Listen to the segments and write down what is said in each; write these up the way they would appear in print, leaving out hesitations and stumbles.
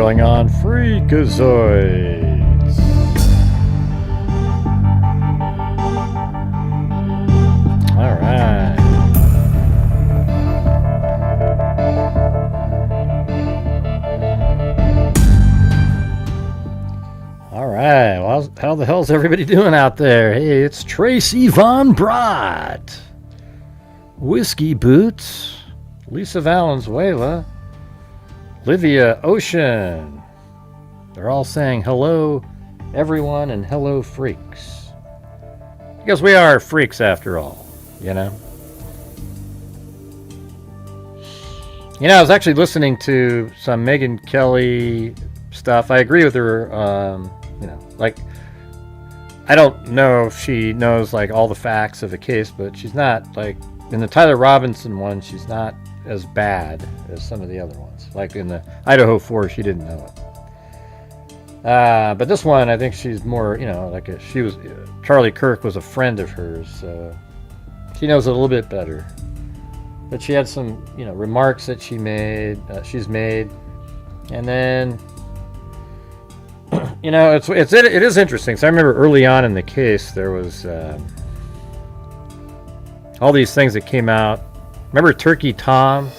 going on, Freakazoids? All right. All right. Well, how the hell's everybody doing out there? Hey, it's Tracy Von Brott, Whiskey Boots, Lisa Valenzuela, Livia Ocean. They're all saying hello, everyone, and hello, freaks. Because we are freaks after all, you know? You know, I was actually listening to some Megyn Kelly stuff. I agree with her, you know, like, I don't know if she knows, like, all the facts of the case, but she's not, like, in the Tyler Robinson one, she's not as bad as some of the other ones. Like in the Idaho 4, she didn't know it. But this one, I think she's more, you know, like Charlie Kirk was a friend of hers, so she knows it a little bit better. But she had some, you know, remarks that she's made, and then, you know, it is interesting. So I remember early on in the case, there was all these things that came out. Remember Turkey Tom?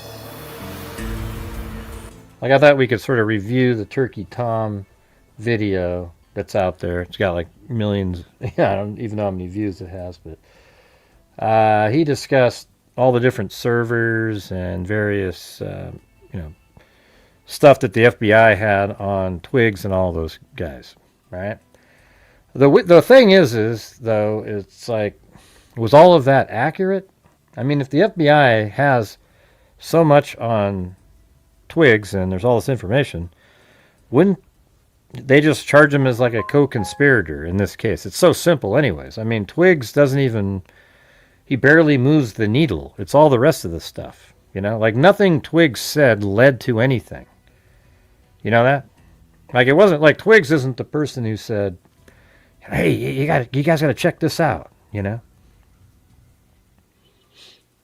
Like, I thought we could sort of review the Turkey Tom video that's out there. It's got like millions. Yeah, I don't even know how many views it has, but he discussed all the different servers and various, you know, stuff that the FBI had on Twigs and all those guys, right? The thing is though, it's like, was all of that accurate? I mean, if the FBI has so much on Twigs and there's all this information, wouldn't they just charge him as like a co-conspirator in this case? It's so simple anyways. I mean, Twigs he barely moves the needle. It's all the rest of the stuff, you know? Like, nothing Twigs said led to anything. You know that? Like, it wasn't like Twigs isn't the person who said, hey, you guys got to check this out, you know?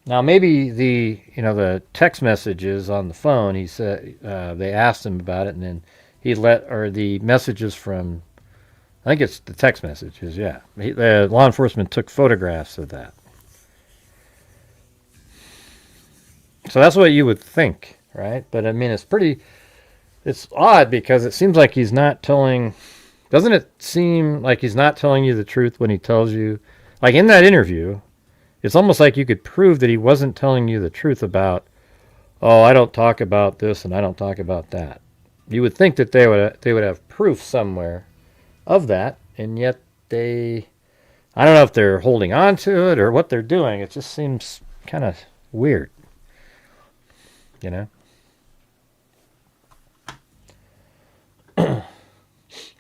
Now, maybe the text messages on the phone, he said, they asked him about it, and then the messages from, I think it's the text messages, yeah. The law enforcement took photographs of that. So that's what you would think, right? But I mean, it's odd because it seems like doesn't it seem like he's not telling you the truth when he tells you, like in that interview, it's almost like you could prove that he wasn't telling you the truth about, oh, I don't talk about this and I don't talk about that. You would think that they would have proof somewhere of that, and yet I don't know if they're holding on to it or what they're doing. It just seems kind of weird, you know? And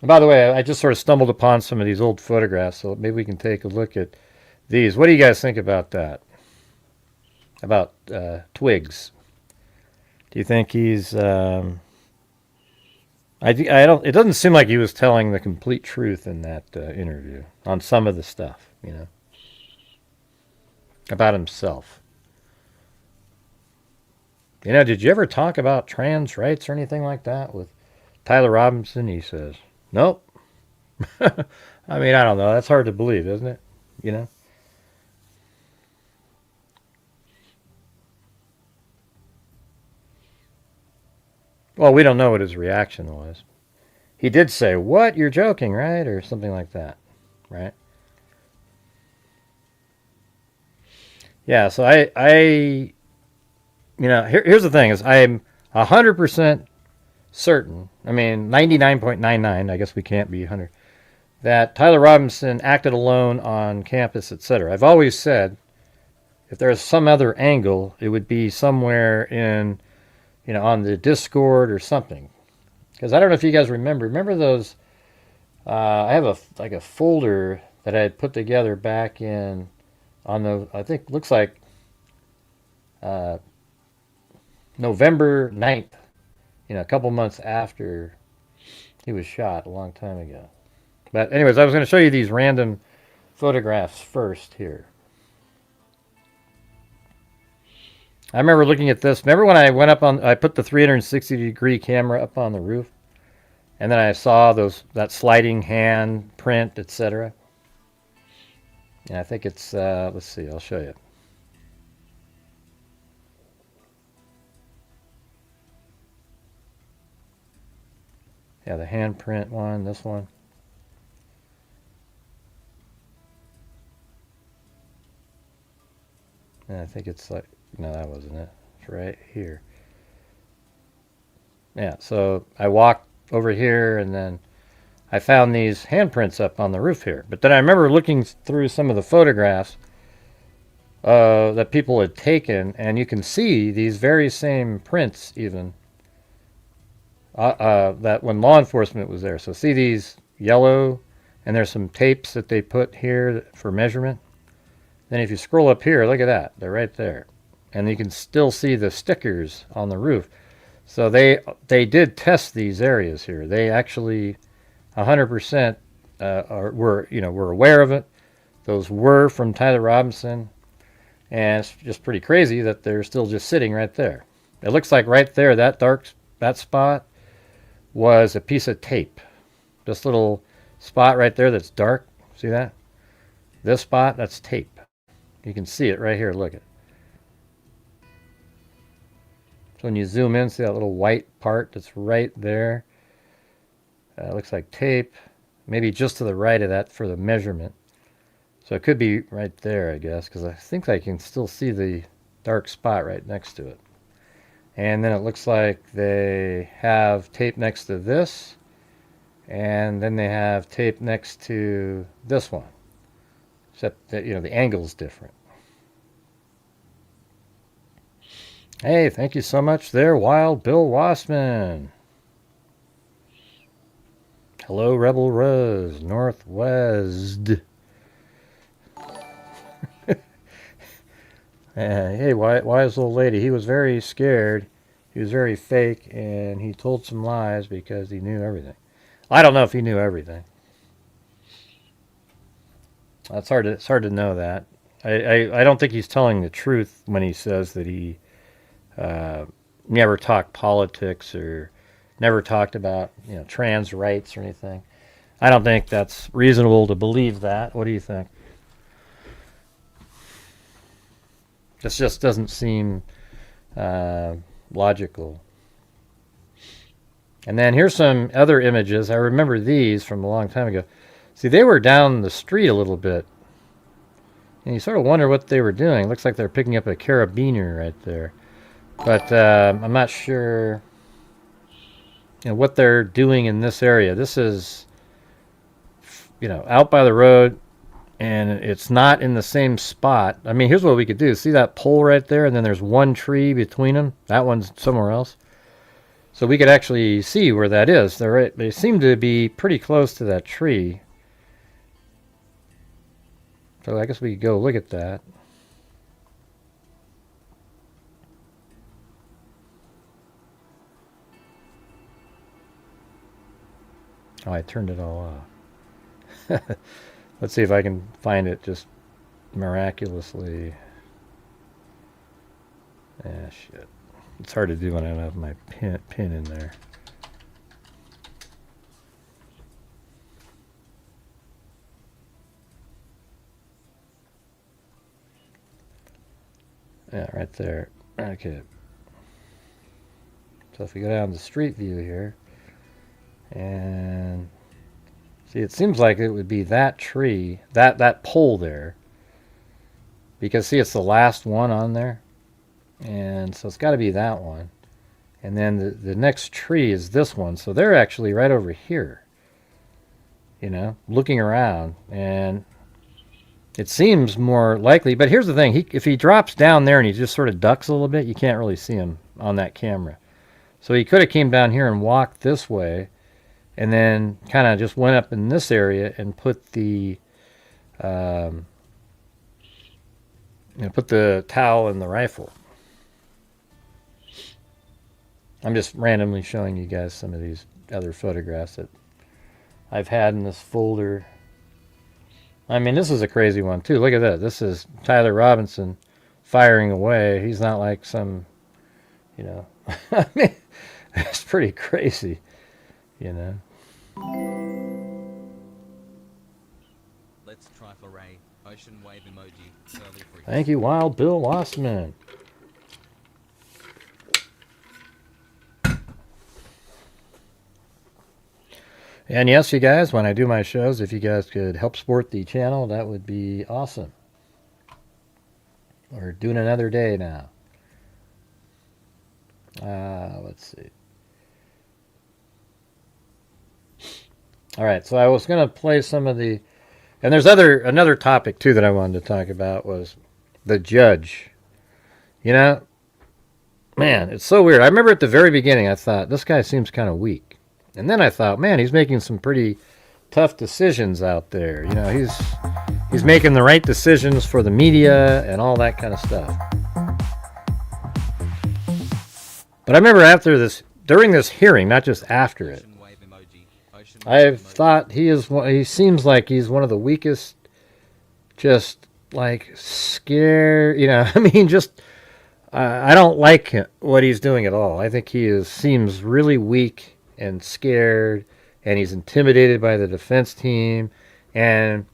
by the way, I just sort of stumbled upon some of these old photographs, so maybe we can take a look at these. What do you guys think about that? About Twigs? Do you think he's? I don't. It doesn't seem like he was telling the complete truth in that interview on some of the stuff, you know, about himself. You know, did you ever talk about trans rights or anything like that with Tyler Robinson? He says, nope. I mean, I don't know. That's hard to believe, isn't it? You know? Well, we don't know what his reaction was. He did say, what? You're joking, right? Or something like that, right? Yeah, so I you know, here's the thing is I'm 100% certain, I mean 99.99, I guess we can't be 100, that Tyler Robinson acted alone on campus, etc. I've always said if there's some other angle, it would be somewhere in, you know, on the Discord or something. Because I don't know if you guys remember those, I have a folder that I had put together back in, I think looks like November 9th, you know, a couple months after he was shot a long time ago. But anyways, I was going to show you these random photographs first here. I remember looking at this. Remember when I went up I put the 360-degree camera up on the roof? And then I saw that sliding hand print, etc. And I think it's, let's see, I'll show you. Yeah, the handprint one, this one. And I think it's like, no, that wasn't it. It's right here. Yeah, so I walked over here and then I found these handprints up on the roof here. But then I remember looking through some of the photographs that people had taken, and you can see these very same prints even that when law enforcement was there. So see these yellow, and there's some tapes that they put here for measurement. Then if you scroll up here, look at that. They're right there. And you can still see the stickers on the roof. So they did test these areas here. They actually 100% were aware of it. Those were from Tyler Robinson. And it's just pretty crazy that they're still just sitting right there. It looks like right there, that spot was a piece of tape. This little spot right there that's dark. See that? This spot, that's tape. You can see it right here. Look at it. So when you zoom in, see that little white part that's right there? It looks like tape. Maybe just to the right of that for the measurement. So it could be right there, I guess, because I think I can still see the dark spot right next to it. And then it looks like they have tape next to this, and then they have tape next to this one. Except that, the angle's different. Hey, thank you so much there, Wild Bill Wassman. Hello, Rebel Rose, Northwest. Hey, wise old lady. He was very scared. He was very fake, and he told some lies because he knew everything. I don't know if he knew everything. It's hard to know that. I don't think he's telling the truth when he says that he never talked politics or never talked about trans rights or anything. I don't think that's reasonable to believe that. What do you think? This just doesn't seem logical. And then here's some other images. I remember these from a long time ago. See, they were down the street a little bit. And you sort of wonder what they were doing. It looks like they're picking up a carabiner right there. But I'm not sure what they're doing in this area. This is, out by the road. And it's not in the same spot. I mean, here's what we could do. See that pole right there? And then there's one tree between them. That one's somewhere else. So we could actually see where that is. They seem to be pretty close to that tree. So I guess we could go look at that. Oh, I turned it all off. Let's see if I can find it just miraculously. Ah, shit. It's hard to do when I don't have my pin in there. Yeah, right there. Okay. So if we go down the street view here, and see, it seems like it would be that tree, that pole there. Because see, it's the last one on there. And so it's got to be that one. And then the next tree is this one. So they're actually right over here. Looking around. And it seems more likely. But here's the thing. If he drops down there and he just sort of ducks a little bit, you can't really see him on that camera. So he could have came down here and walked this way. And then kind of just went up in this area and put the put the towel in the rifle. I'm just randomly showing you guys some of these other photographs that I've had in this folder. I mean, this is a crazy one too. Look at that. This is Tyler Robinson firing away. He's not like some, I mean, it's pretty crazy, Let's try for Ray. Ocean wave emoji. Early freeze. Thank you, Wild Bill Wassman. And yes, you guys, when I do my shows, if you guys could help support the channel, that would be awesome. We're doing another day now. Let's see. All right, so I was going to play some of the... And there's another topic, too, that I wanted to talk about was the judge. You know, man, it's so weird. I remember at the very beginning, I thought, this guy seems kind of weak. And then I thought, man, he's making some pretty tough decisions out there. You know, he's making the right decisions for the media and all that kind of stuff. But I remember during this hearing, not just after it, I've thought he seems like he's one of the weakest, just like scared, you know, I mean, just, I don't like what he's doing at all. I think seems really weak and scared, and he's intimidated by the defense team, and,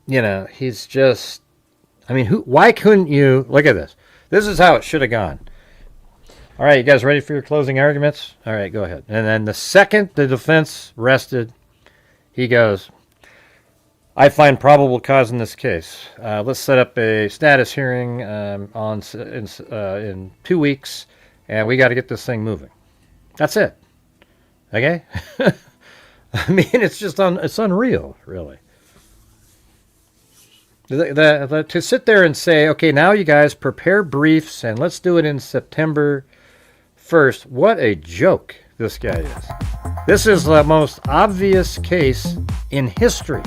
you know, he's just, I mean, why couldn't you, look at this. This is how it should have gone. All right, you guys ready for your closing arguments? All right, go ahead. And then the second the defense rested, he goes, I find probable cause in this case. Let's set up a status hearing in 2 weeks, and we got to get this thing moving. That's it. Okay? I mean, it's just it's unreal, really. To sit there and say, okay, now you guys prepare briefs, and let's do it in September 1st. What a joke this guy is. This is the most obvious case in history.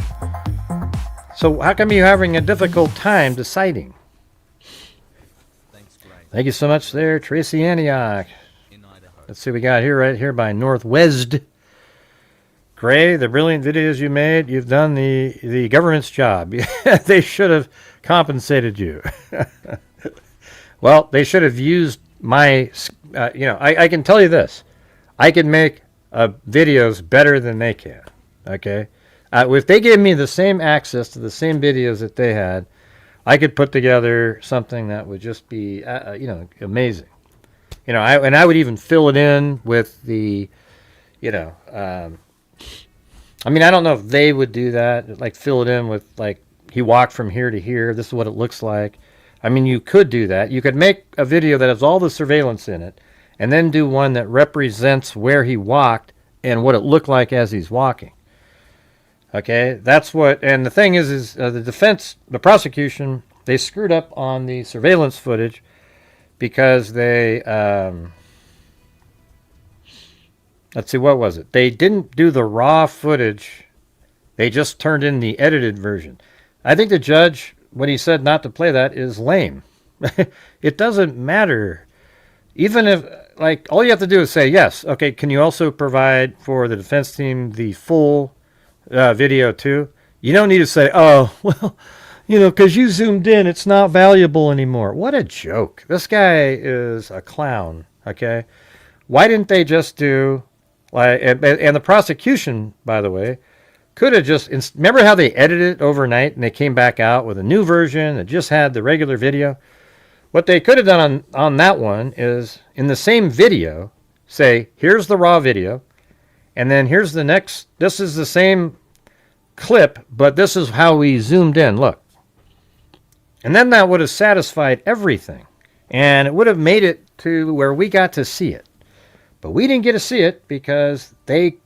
So how come you're having a difficult time deciding? Thanks, Gray. Thank you so much there, Tracy Antioch. Let's see what we got here, right here by Northwest. Gray, the brilliant videos you made, you've done the government's job. They should have compensated you. Well, they should have used my, I can tell you this. I can make videos better than they can, okay? If they gave me the same access to the same videos that they had, I could put together something that would just be, amazing. You know, I would even fill it in with the, I mean, I don't know if they would do that, like fill it in with, like, he walked from here to here, this is what it looks like. I mean, you could do that. You could make a video that has all the surveillance in it, and then do one that represents where he walked and what it looked like as he's walking. Okay, that's what, and the thing is the defense, the prosecution, they screwed up on the surveillance footage because they, let's see, what was it? They didn't do the raw footage. They just turned in the edited version. I think the judge, when he said not to play that, is lame. It doesn't matter. Even if, like, all you have to do is say, yes, okay, can you also provide for the defense team the full video too? You don't need to say, oh, well, because you zoomed in, it's not valuable anymore. What a joke. This guy is a clown, okay? Why didn't they just do, like, and the prosecution, by the way, could have just, remember how they edited it overnight and they came back out with a new version that just had the regular video? What they could have done on that one is, in the same video, say, here's the raw video, and then here's the next, this is the same clip, but this is how we zoomed in, look. And then that would have satisfied everything. And it would have made it to where we got to see it. But we didn't get to see it because the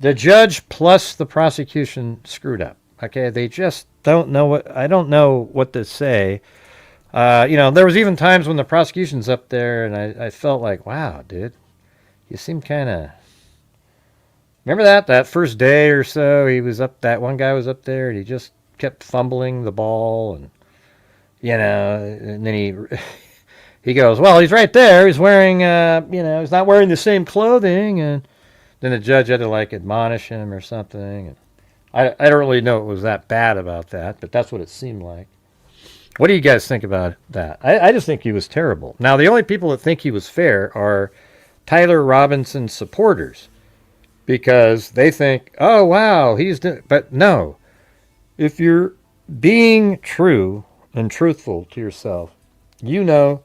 judge plus the prosecution screwed up. Okay, they just don't know I don't know what to say. There was even times when the prosecution's up there and I felt like, wow, dude, you seem kind of, remember that first day or so, that one guy was up there and he just kept fumbling the ball and, and then he goes, well, he's right there. He's wearing, he's not wearing the same clothing. And then the judge had to, like, admonish him or something. And I don't really know it was that bad about that, but that's what it seemed like. What do you guys think about that? I just think he was terrible. Now, the only people that think he was fair are Tyler Robinson's supporters. because they think, oh, wow, but no. If you're being true and truthful to yourself, you know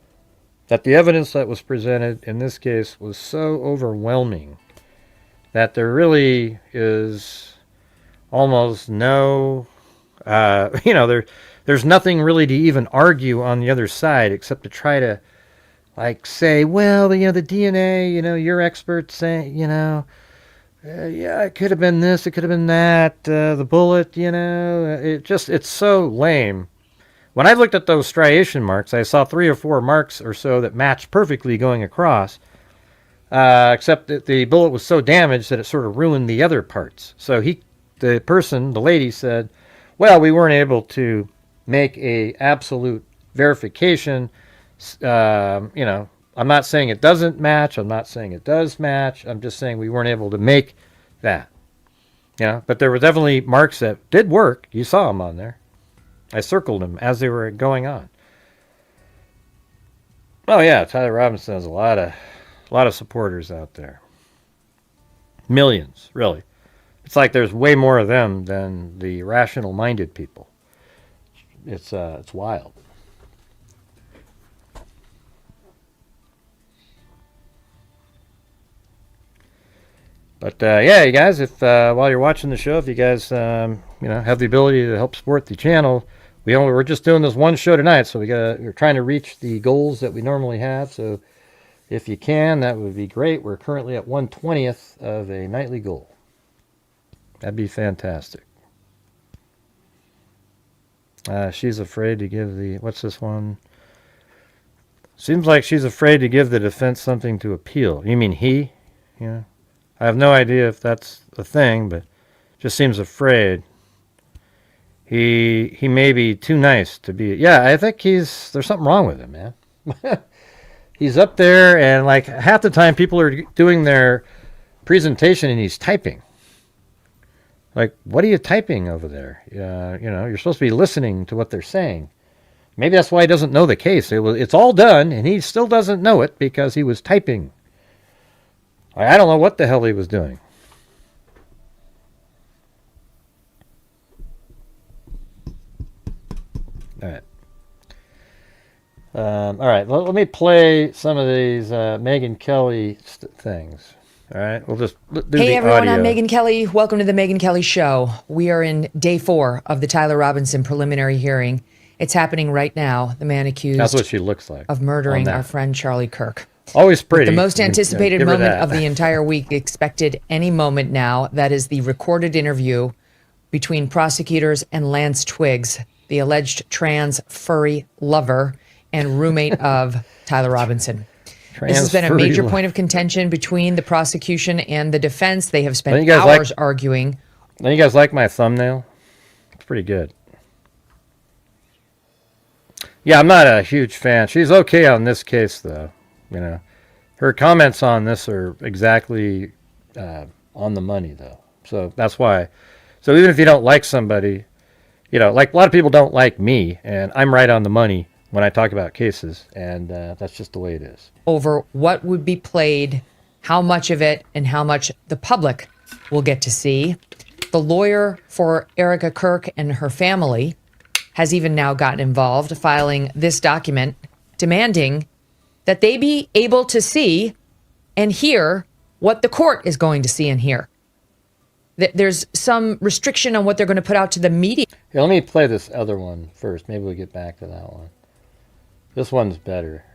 that the evidence that was presented in this case was so overwhelming that there really is almost no, there's nothing really to even argue on the other side except to try to like say, well, the DNA, your experts say, yeah, it could have been this, it could have been that, the bullet, it's so lame. When I looked at those striation marks, I saw 3 or 4 marks or so that matched perfectly going across, except that the bullet was so damaged that it sort of ruined the other parts. So the lady said, well, we weren't able to make a absolute verification. I'm not saying it doesn't match. I'm not saying it does match. I'm just saying we weren't able to make that. But there were definitely marks that did work. You saw them on there. I circled them as they were going on. Oh yeah, Tyler Robinson has a lot of supporters out there. Millions, really. It's like there's way more of them than the rational-minded people. It's wild. But yeah, you guys, if while you're watching the show, if you guys have the ability to help support the channel, we're just doing this one show tonight, so we're trying to reach the goals that we normally have. So if you can, that would be great. We're currently at 1/20th of a nightly goal. That'd be fantastic. She's afraid to give what's this one? Seems like she's afraid to give the defense something to appeal. You mean he? Yeah. I have no idea if that's a thing, but just seems afraid. He may be too nice to be. Yeah, I think there's something wrong with him, man. He's up there, and like half the time people are doing their presentation and he's typing. Like, what are you typing over there? You're supposed to be listening to what they're saying. Maybe that's why he doesn't know the case. It's all done, and he still doesn't know it because he was typing. I don't know what the hell he was doing. All right. All right. Let me play some of these Megyn Kelly things. All right. We'll just do the audio. Hey everyone, I'm Megyn Kelly. Welcome to the Megyn Kelly Show. We are in day 4 of the Tyler Robinson preliminary hearing. It's happening right now. The man accused That's what she looks like of murdering our friend Charlie Kirk. Always pretty. With the most anticipated moment of the entire week expected any moment now. That is the recorded interview between prosecutors and Lance Twiggs, the alleged trans furry lover and roommate of Tyler Robinson. This has been a major point of contention between the prosecution and the defense. They have spent hours arguing. Don't you guys like my thumbnail? It's pretty good. Yeah, I'm not a huge fan. She's okay on this case, though. Her comments on this are exactly on the money, though. So that's why. So even if you don't like somebody, like a lot of people don't like me, and I'm right on the money when I talk about cases, and that's just the way it is. Over what would be played, how much of it, and how much the public will get to see. The lawyer for Erica Kirk and her family has even now gotten involved, filing this document demanding that they be able to see and hear what the court is going to see and hear. There's some restriction on what they're going to put out to the media. Here, let me play this other one first. Maybe we'll get back to that one. This one's better.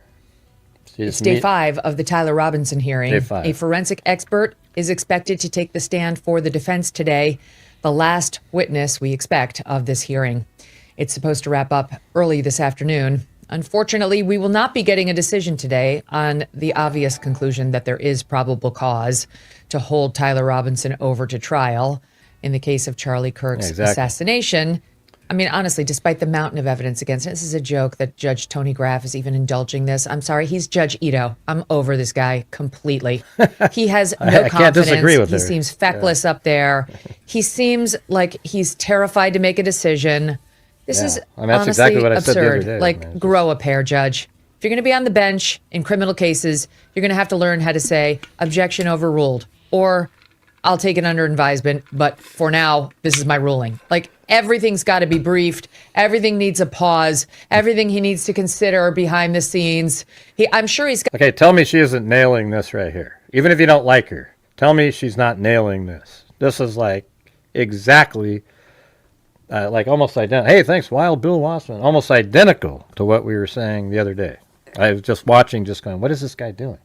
It's day 5 of the Tyler Robinson hearing. Day 5. A forensic expert is expected to take the stand for the defense today, the last witness we expect of this hearing. It's supposed to wrap up early this afternoon. Unfortunately, we will not be getting a decision today on the obvious conclusion that there is probable cause to hold Tyler Robinson over to trial in the case of Charlie Kirk's assassination. I mean, honestly, despite the mountain of evidence against it, this is a joke that Judge Tony Graff is even indulging this. I'm sorry, he's Judge Ito. I'm over this guy completely. He has no confidence. Can't disagree with her. He seems feckless up there. He seems like he's terrified to make a decision. This is that's exactly what I absurd. said the other day. Like, grow a pair, Judge. If you're going to be on the bench in criminal cases, you're going to have to learn how to say objection overruled, or I'll take it under advisement, but for now, this is my ruling. Like, everything's got to be briefed. Everything needs a pause. Everything he needs to consider behind the scenes. I'm sure he's got. Okay, tell me she isn't nailing this right here. Even if you don't like her, tell me she's not nailing this. This is like exactly, like almost identical. Hey, thanks, Wild Bill Wassman. Almost identical to what we were saying the other day. I was just watching, just going, what is this guy doing?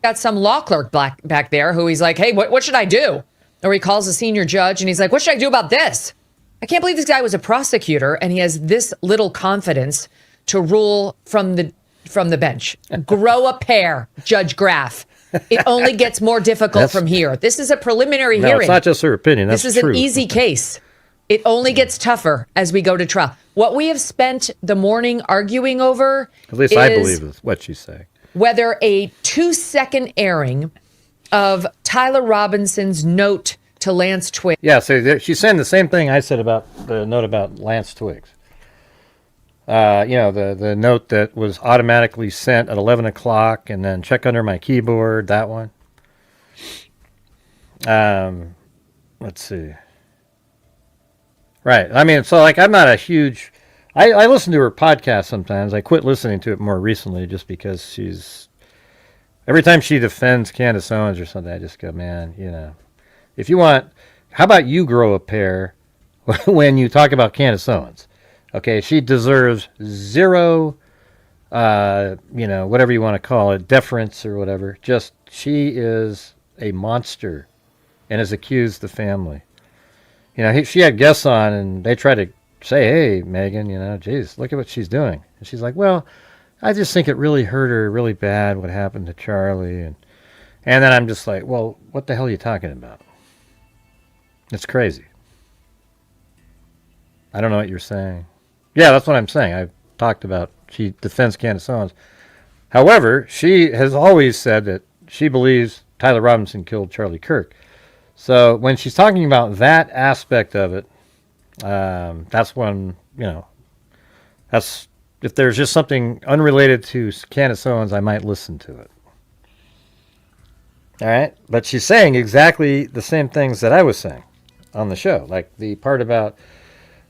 Got some law clerk back there who he's like, hey, what should I do? Or he calls a senior judge and he's like, what should I do about this? I can't believe this guy was a prosecutor and he has this little confidence to rule from the bench. Grow a pair, Judge Graff. It only gets more difficult from here. This is a preliminary hearing. It's not just her opinion. That's This is true. an easy case. It only gets tougher as we go to trial. What we have spent the morning arguing over, at least I believe is what she's saying, whether a 2-second airing of Tyler Robinson's note to Lance Twiggs. Yeah, so she's saying the same thing I said about the note about Lance Twiggs. The note that was automatically sent at 11 o'clock and then check under my keyboard, that one. Let's see. Right. I mean, so like I'm not a huge... I listen to her podcast sometimes. I quit listening to it more recently just because she's... Every time she defends Candace Owens or something, I just go, man, if you want... How about you grow a pair when you talk about Candace Owens? Okay, she deserves zero, whatever you want to call it, deference or whatever. Just, she is a monster and has accused the family. She had guests on and they tried to say, hey, Megyn, geez, look at what she's doing. And she's like, well, I just think it really hurt her really bad what happened to Charlie. And then I'm just like, well, what the hell are you talking about? It's crazy. I don't know what you're saying. Yeah, that's what I'm saying. I've talked about she defends Candace Owens. However, she has always said that she believes Tyler Robinson killed Charlie Kirk. So when she's talking about that aspect of it, that's when, that's if there's just something unrelated to Candace Owens, I might listen to it. All right? But she's saying exactly the same things that I was saying on the show, like the part about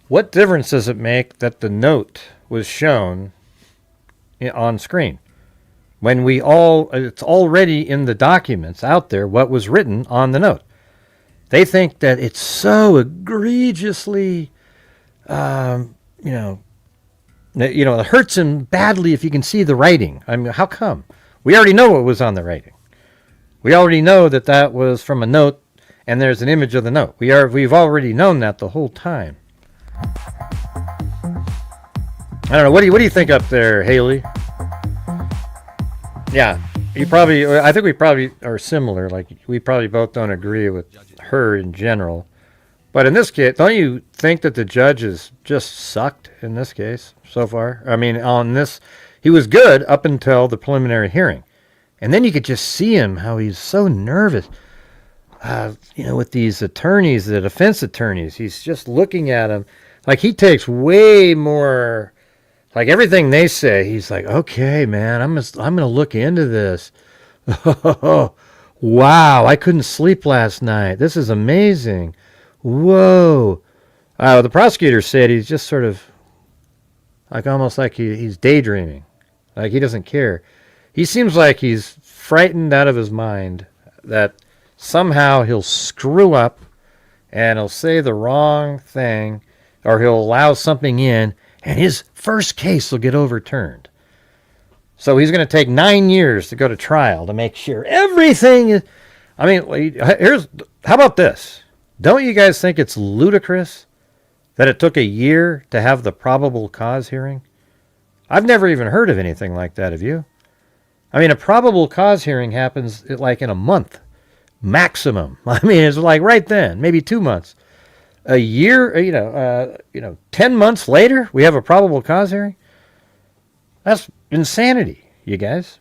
what difference does it make that the note was shown on screen when it's already in the documents out there what was written on the note. They think that it's so egregiously, it hurts him badly if you can see the writing. I mean, how come? We already know what was on the writing. We already know that was from a note, and there's an image of the note. We've already known that the whole time. I don't know. What do you think up there, Haley? Yeah, I think we probably are similar. Like, we probably both don't agree with her in general. But in this case, don't you think that the judge has just sucked in this case so far? I mean, on this, he was good up until the preliminary hearing. And then you could just see him, how he's so nervous. With these attorneys, the defense attorneys, he's just looking at them. Like, he takes way more... Like, everything they say, he's like, okay, man, I'm going to look into this. Oh, wow, I couldn't sleep last night. This is amazing. Whoa. The prosecutor said he's just sort of, like, almost like he's daydreaming. Like, he doesn't care. He seems like he's frightened out of his mind that somehow he'll screw up and he'll say the wrong thing or he'll allow something in and his first case will get overturned. So he's going to take 9 years to go to trial to make sure everything is... I mean, how about this? Don't you guys think it's ludicrous that it took a year to have the probable cause hearing? I've never even heard of anything like that, have you? I mean, a probable cause hearing happens like in a month, maximum. I mean, it's like right then, maybe 2 months. A year, 10 months later, we have a probable cause hearing? That's insanity, you guys.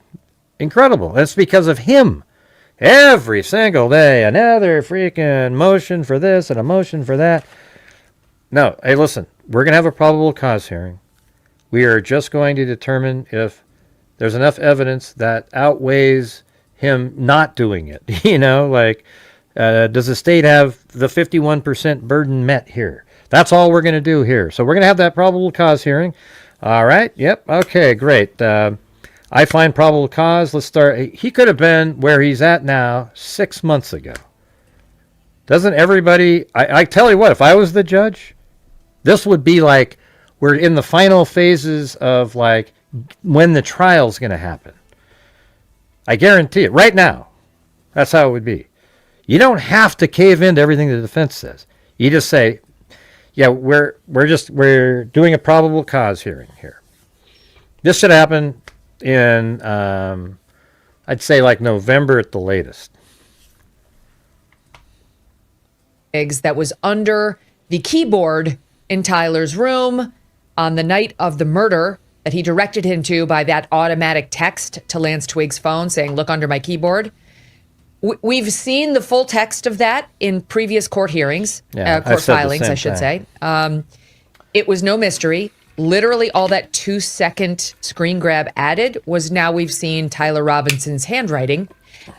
Incredible. That's because of him. Every single day, another freaking motion for this and a motion for that. No, hey, listen, we're going to have a probable cause hearing. We are just going to determine if there's enough evidence that outweighs him not doing it. Does the state have the 51% burden met here? That's all we're going to do here. So we're going to have that probable cause hearing. All right. Yep. Okay, great. I find probable cause. Let's start. He could have been where he's at now 6 months ago. Doesn't everybody, I tell you what, if I was the judge, this would be like we're in the final phases of like when the trial's going to happen. I guarantee it. Right now, that's how it would be. You don't have to cave into everything the defense says. You just say, yeah, we're doing a probable cause hearing here. This should happen in, I'd say like November at the latest. That was under the keyboard in Tyler's room on the night of the murder that he directed him to by that automatic text to Lance Twig's phone saying, look under my keyboard. We've seen the full text of that in previous court hearings, court filings, I should say. It was no mystery. Literally all that 2-second screen grab added was now we've seen Tyler Robinson's handwriting,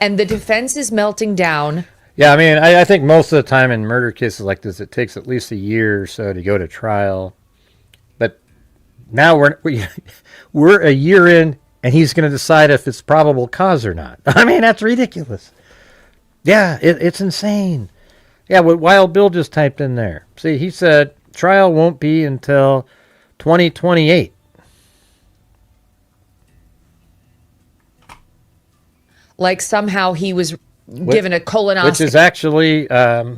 and the defense is melting down. Yeah, I mean, I think most of the time in murder cases like this, it takes at least a year or so to go to trial. But now we're a year in, and he's going to decide if it's probable cause or not. I mean, that's ridiculous. Yeah, it's insane. Yeah, what Wild Bill just typed in there. See, he said trial won't be until 2028. Like somehow he was given a colonoscopy. Which is actually, let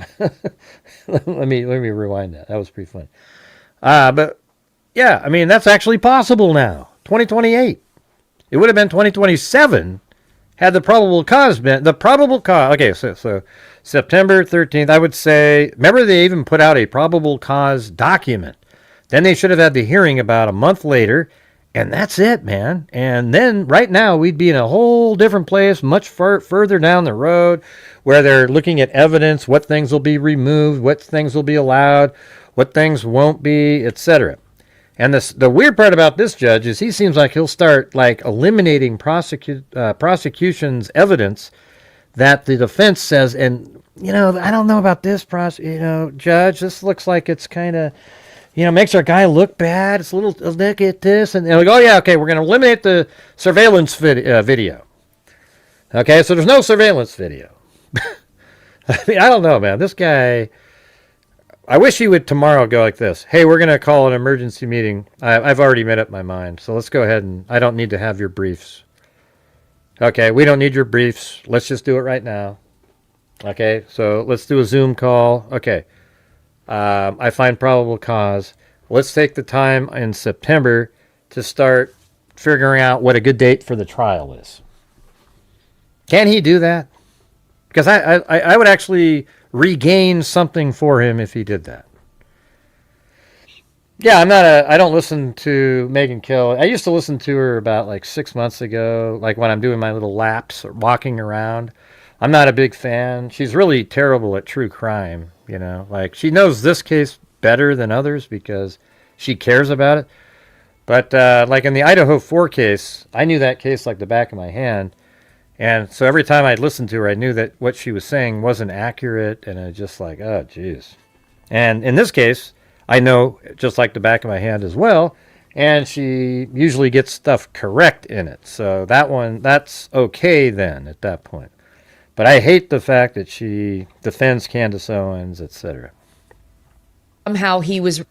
me rewind that. That was pretty fun. But yeah, I mean, that's actually possible now. 2028. It would have been 2027 had the probable cause been the probable cause. Okay, so September 13th, I would say, remember they even put out a probable cause document. Then they should have had the hearing about a month later, and that's it, man. And then right now we'd be in a whole different place, much further down the road, where they're looking at evidence, what things will be removed, what things will be allowed, what things won't be, etc. And the weird part about this judge is he seems like he'll start like eliminating prosecution's evidence that the defense says, and I don't know about this judge. This looks like it's kind of, makes our guy look bad. It's a little look at this, and they'll go, yeah, okay, we're going to eliminate the surveillance video. Okay, so there's no surveillance video. I mean, I don't know, man. This guy. I wish he would tomorrow go like this. Hey, we're going to call an emergency meeting. I've already made up my mind. So let's go ahead and I don't need to have your briefs. Okay, we don't need your briefs. Let's just do it right now. Okay, so let's do a Zoom call. Okay, I find probable cause. Let's take the time in September to start figuring out what a good date for the trial is. Can he do that? Because I would actually regain something for him if he did that. Yeah, I don't listen to Megyn Kelly. I used to listen to her about like 6 months ago, like when I'm doing my little laps or walking around. I'm not a big fan. She's really terrible at true crime, like she knows this case better than others because she cares about it. But like in the Idaho 4 case, I knew that case like the back of my hand. And so every time I'd listen to her, I knew that what she was saying wasn't accurate, and I just like, oh, geez. And in this case, I know just like the back of my hand as well, and she usually gets stuff correct in it. So that's okay then at that point. But I hate the fact that she defends Candace Owens, etc. Somehow he was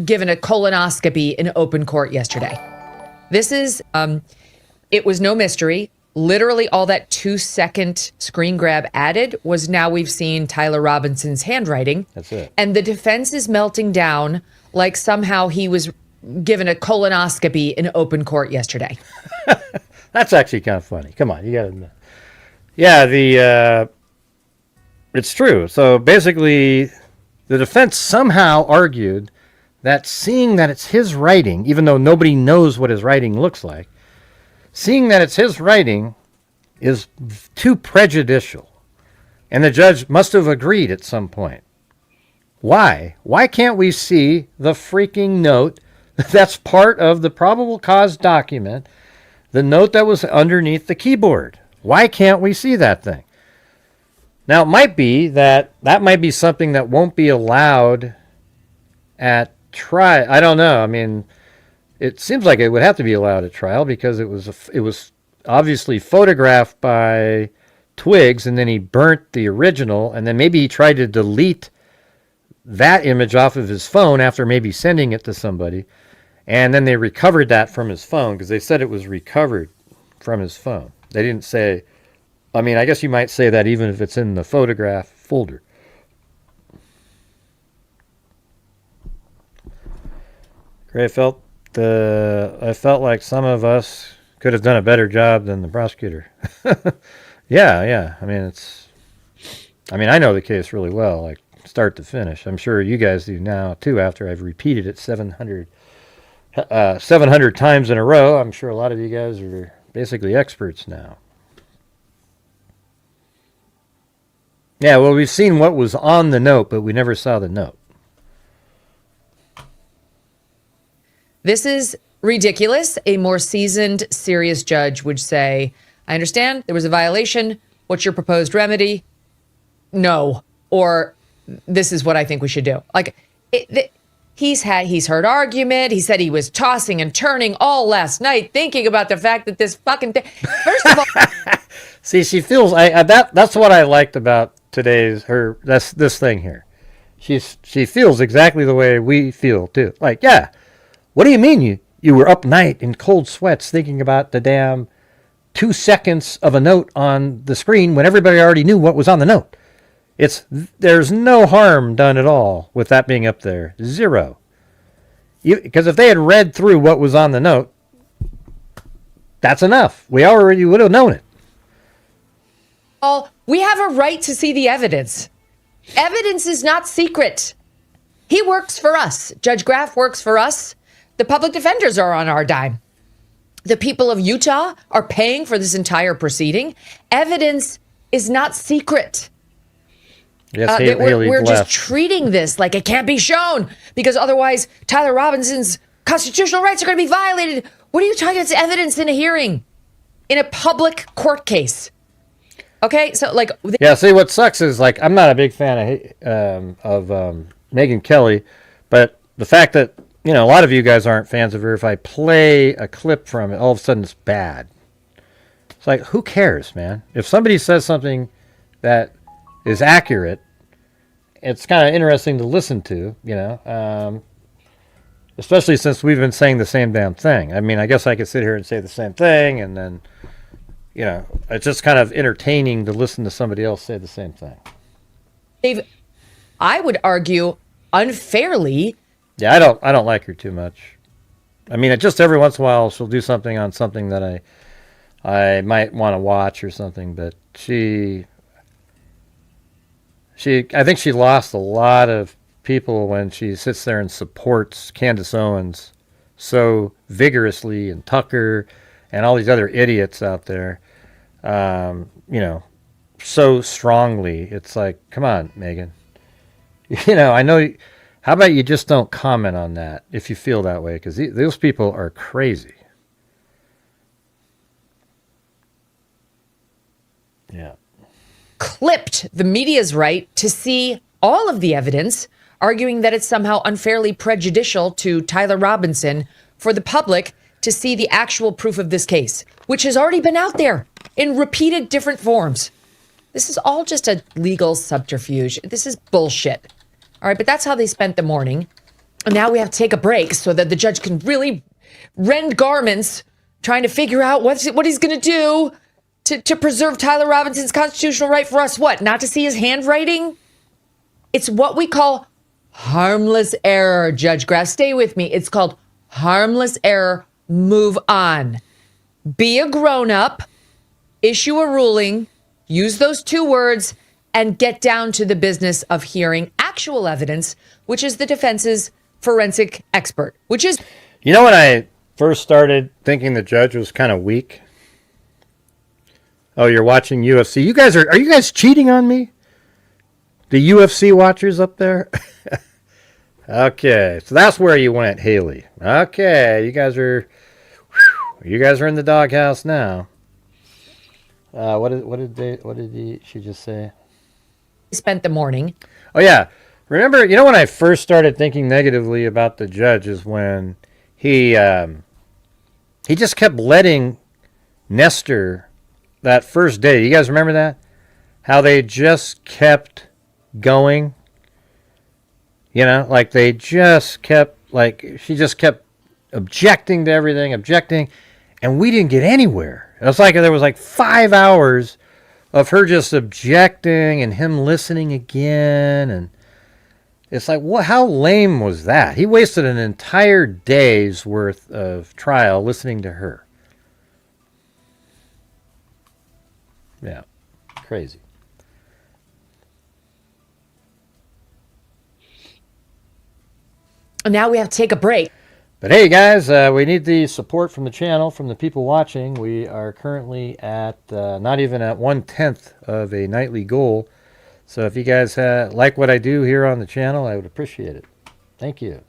given a colonoscopy in open court yesterday. This is, it was no mystery. Literally all that 2-second screen grab added was now we've seen Tyler Robinson's handwriting. That's it. And the defense is melting down like somehow he was given a colonoscopy in open court yesterday. That's actually kind of funny. Come on, you got to admit. Yeah, it's true. So basically, the defense somehow argued that seeing that it's his writing, even though nobody knows what his writing looks like, seeing that it's his writing is too prejudicial. And the judge must have agreed at some point. Why? Why can't we see the freaking note that's part of the probable cause document, the note that was underneath the keyboard? Why can't we see that thing? Now, it might be that might be something that won't be allowed at trial. I don't know. I mean, it seems like it would have to be allowed at trial because it was obviously photographed by Twiggs, and then he burnt the original, and then maybe he tried to delete that image off of his phone after maybe sending it to somebody, and then they recovered that from his phone because they said it was recovered from his phone. They didn't say, I mean, I guess you might say that even if it's in the photograph folder. Gray felt I felt like some of us could have done a better job than the prosecutor. Yeah. I mean, I know the case really well, like start to finish. I'm sure you guys do now too. After I've repeated it 700 times in a row, I'm sure a lot of you guys are basically experts now. Yeah, well, we've seen what was on the note, but we never saw the note. This is ridiculous. A more seasoned, serious judge would say, I understand there was a violation. What's your proposed remedy? No. Or this is what I think we should do. Like, he's heard argument. He said he was tossing and turning all last night, thinking about the fact that this fucking thing. First of all, see, she feels that's what I liked about this thing here. She feels exactly the way we feel too. Like, yeah, what do you mean you were up night in cold sweats thinking about the damn 2 seconds of a note on the screen when everybody already knew what was on the note? There's no harm done at all with that being up there. Zero. Because if they had read through what was on the note, that's enough. We already would have known it. We have a right to see the evidence. Evidence is not secret. He works for us. Judge Graff works for us. The public defenders are on our dime. The people of Utah are paying for this entire proceeding. Evidence is not secret. Yes, we're just treating this like it can't be shown because otherwise Tyler Robinson's constitutional rights are going to be violated. What are you talking about? It's evidence in a hearing, in a public court case. Okay, so like... Yeah, see, what sucks is, like, I'm not a big fan of Megyn Kelly, but the fact that, you know, a lot of you guys aren't fans of her, if I play a clip from it, all of a sudden it's bad. It's like, who cares, man? If somebody says something that is accurate, it's kind of interesting to listen to, you know, especially since we've been saying the same damn thing. I mean, I guess I could sit here and say the same thing, and then, you know, it's just kind of entertaining to listen to somebody else say the same thing. Dave, I would argue unfairly. Yeah, I don't like her too much. I mean, just every once in a while she'll do something on something that I might want to watch or something, but I think she lost a lot of people when she sits there and supports Candace Owens so vigorously, and Tucker and all these other idiots out there, you know, so strongly. It's like, come on, Megyn. You know, I know. How about you just don't comment on that if you feel that way? Because those people are crazy. Yeah. Clipped the media's right to see all of the evidence, arguing that it's somehow unfairly prejudicial to Tyler Robinson for the public to see the actual proof of this case, which has already been out there in repeated different forms. This is all just a legal subterfuge. This is bullshit. All right, but that's how they spent the morning. And now we have to take a break so that the judge can really rend garments, trying to figure out what he's going to do to preserve Tyler Robinson's constitutional right for us. What, not to see his handwriting? It's what we call harmless error, Judge Graff. Stay with me. It's called harmless error. Move on. Be a grown-up, issue a ruling, use those 2 words, and get down to the business of hearing actual evidence, which is the defense's forensic expert, which is... You know when I first started thinking the judge was kind of weak? Oh, you're watching UFC. Are you guys cheating on me? The UFC watchers up there? Okay, so that's where you went, Haley. Okay, you guys are in the doghouse now. What did she just say? spent the morning. Oh, yeah. Remember, when I first started thinking negatively about the judge is when he just kept letting Nestor that first day. You guys remember that? How they just kept going? Like they just kept, like she just kept objecting to everything, and we didn't get anywhere. It was like there was like 5 hours of her just objecting and him listening again, and it's like, what? How lame was that? He wasted an entire day's worth of trial listening to her. Yeah, crazy. And now we have to take a break. But hey, guys, we need the support from the channel, from the people watching. We are currently at not even at 1/10 of a nightly goal. So if you guys like what I do here on the channel, I would appreciate it. Thank you.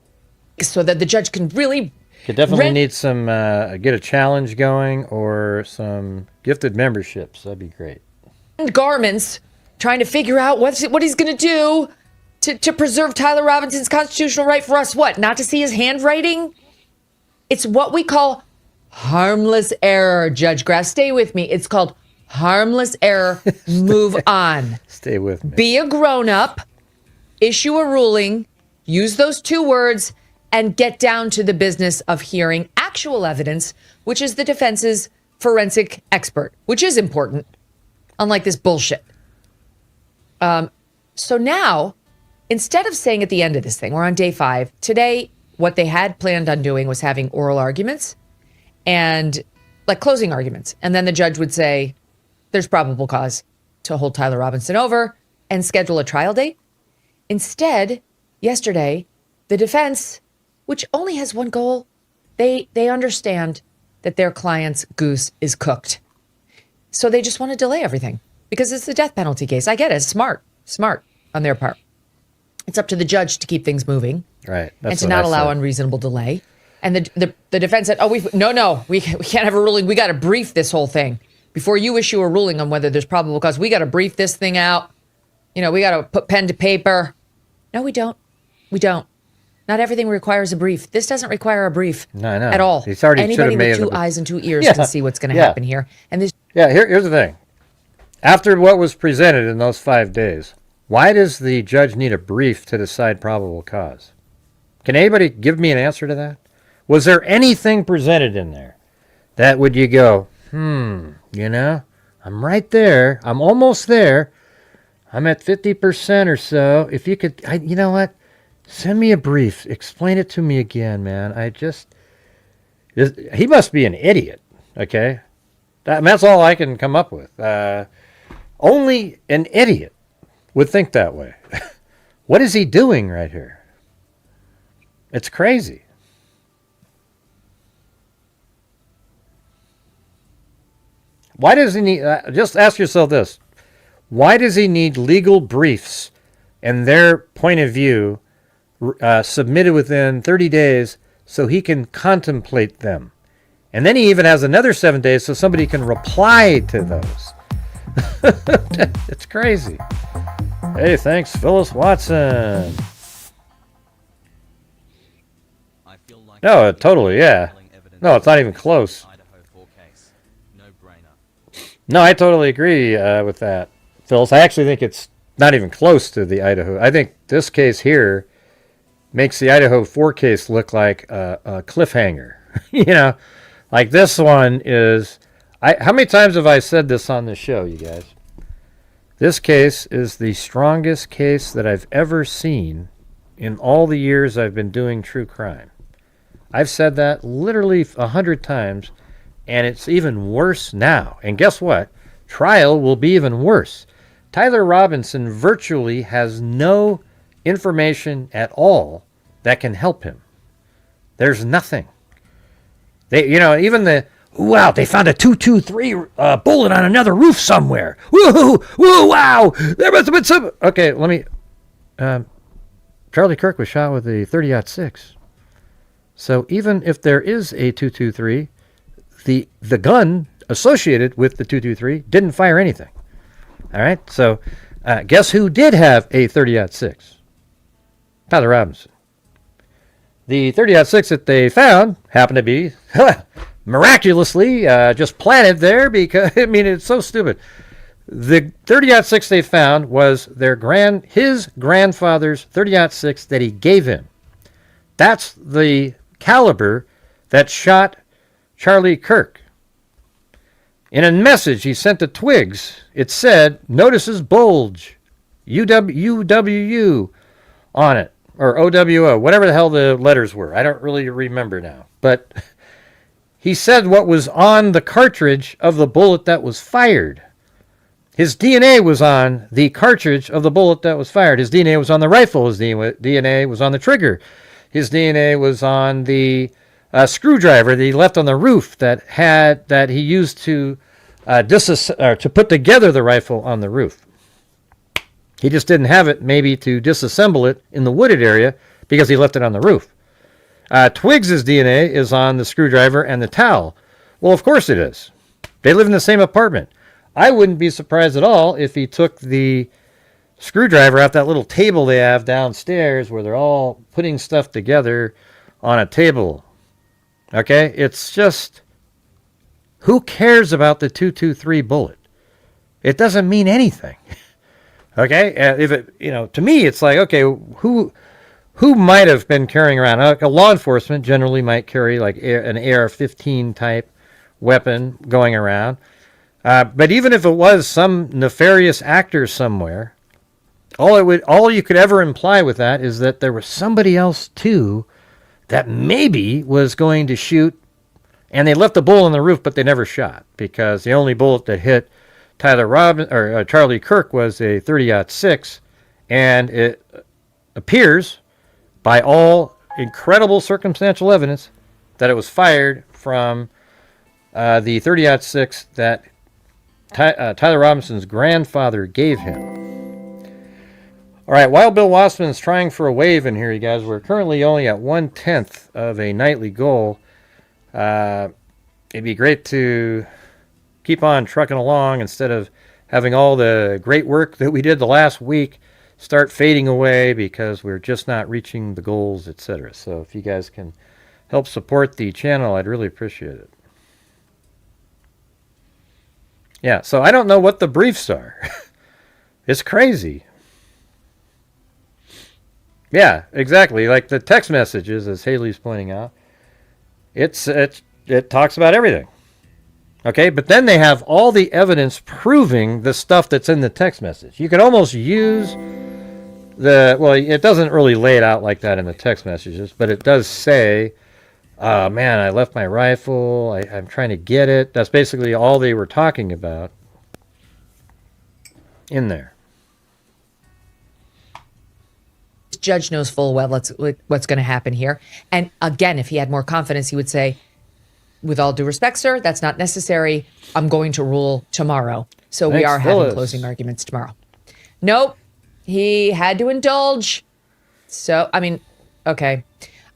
So that the judge can really... Could definitely need some, get a challenge going or some gifted memberships. That'd be great. Garments, trying to figure out what he's going to do to preserve Tyler Robinson's constitutional right for us, not to see his handwriting? It's what we call harmless error, Judge Graff. Stay with me. It's called harmless error. Move on. Stay with me. Be a grown-up, issue a ruling, use those 2 words, and get down to the business of hearing actual evidence, which is the defense's forensic expert, which is important, unlike this bullshit. So now, instead of saying at the end of this thing, we're on day 5, today, what they had planned on doing was having oral arguments and like closing arguments. And then the judge would say, there's probable cause to hold Tyler Robinson over and schedule a trial date. Instead, yesterday, the defense, which only has one goal, they understand that their client's goose is cooked. So they just want to delay everything because it's the death penalty case. I get it. It's smart on their part. It's up to the judge to keep things moving. Right. And to not allow unreasonable delay. And the defense said, we can't have a ruling. We got to brief this whole thing. Before you issue a ruling on whether there's probable cause, we got to brief this thing out. We got to put pen to paper. No, we don't. We don't. Not everything requires a brief. This doesn't require a brief at all. He's already Anybody with 2 eyes and 2 ears can see what's going to happen here. And this. Yeah, here's the thing. After what was presented in those 5 days, why does the judge need a brief to decide probable cause? Can anybody give me an answer to that? Was there anything presented in there that would you go, I'm right there. I'm almost there. I'm at 50% or so. If you could, you know what? Send me a brief. Explain it to me again, man. He must be an idiot, okay? That's all I can come up with. Only an idiot would think that way. What is he doing right here? It's crazy. Why does he need, just ask yourself this. Why does he need legal briefs and their point of view submitted within 30 days so he can contemplate them? And then he even has another 7 days so somebody can reply to those. It's crazy. Hey, thanks, Phyllis Watson. No, totally, yeah. No, it's not even close. No, I totally agree with that, Phyllis. I actually think it's not even close to the Idaho. I think this case here makes the Idaho 4 case look like a cliffhanger. Like this one is... how many times have I said this on the show, you guys? This case is the strongest case that I've ever seen in all the years I've been doing true crime. I've said that literally 100 times, and it's even worse now. And guess what? Trial will be even worse. Tyler Robinson virtually has no information at all that can help him. There's nothing. Even the... Wow, they found a 223 bullet on another roof somewhere. Woo, woo, wow. There must have been some... Okay, let me... Charlie Kirk was shot with a 30-06. So even if there is a 223, the gun associated with the 223 didn't fire anything. All right? So Guess who did have a 30-06? Tyler Robinson. The 30-06 that they found happened to be miraculously just planted there because, I mean, it's so stupid. The 30-06 they found was his grandfather's 30-06 that he gave him. That's the caliber that shot Charlie Kirk. In a message he sent to Twigs, it said, "Notices bulge, UWU on it," or OWO, whatever the hell the letters were. I don't really remember now. But he said what was on the cartridge of the bullet that was fired. His DNA was on the cartridge of the bullet that was fired. His DNA was on the rifle. His DNA was on the trigger. His DNA was on the screwdriver that he left on the roof that he used to put together the rifle on the roof. He just didn't have it maybe to disassemble it in the wooded area because he left it on the roof. Twigs' DNA is on the screwdriver and the towel. Well, of course it is. They live in the same apartment. I wouldn't be surprised at all if he took the screwdriver off that little table they have downstairs where they're all putting stuff together on a table. Okay? It's just, who cares about the 223 bullet? It doesn't mean anything. Okay? If it, to me, it's like, okay, who might have been carrying around? A law enforcement generally might carry like an AR-15 type weapon going around. But even if it was some nefarious actor somewhere, all you could ever imply with that is that there was somebody else too that maybe was going to shoot, and they left the bullet on the roof, but they never shot because the only bullet that hit Charlie Kirk was a 30-06, and it appears by all incredible circumstantial evidence that it was fired from the 30-06 that Tyler Robinson's grandfather gave him. All right, Wild Bill Wassman is trying for a wave in here, you guys. We're currently only at 1/10 of a nightly goal. It'd be great to keep on trucking along instead of having all the great work that we did the last week start fading away because we're just not reaching the goals, etc. So if you guys can help support the channel, I'd really appreciate it. Yeah, so I don't know what the briefs are. It's crazy. Yeah, exactly. Like the text messages, as Haley's pointing out, it talks about everything. Okay, but then they have all the evidence proving the stuff that's in the text message. You can almost use it doesn't really lay it out like that in the text messages, but it does say, man, I left my rifle. I'm trying to get it. That's basically all they were talking about in there. Judge knows full well what's going to happen here. And again, if he had more confidence, he would say, with all due respect, sir, that's not necessary. I'm going to rule tomorrow. So we are having closing arguments tomorrow. Nope. He had to indulge. So, I mean, okay.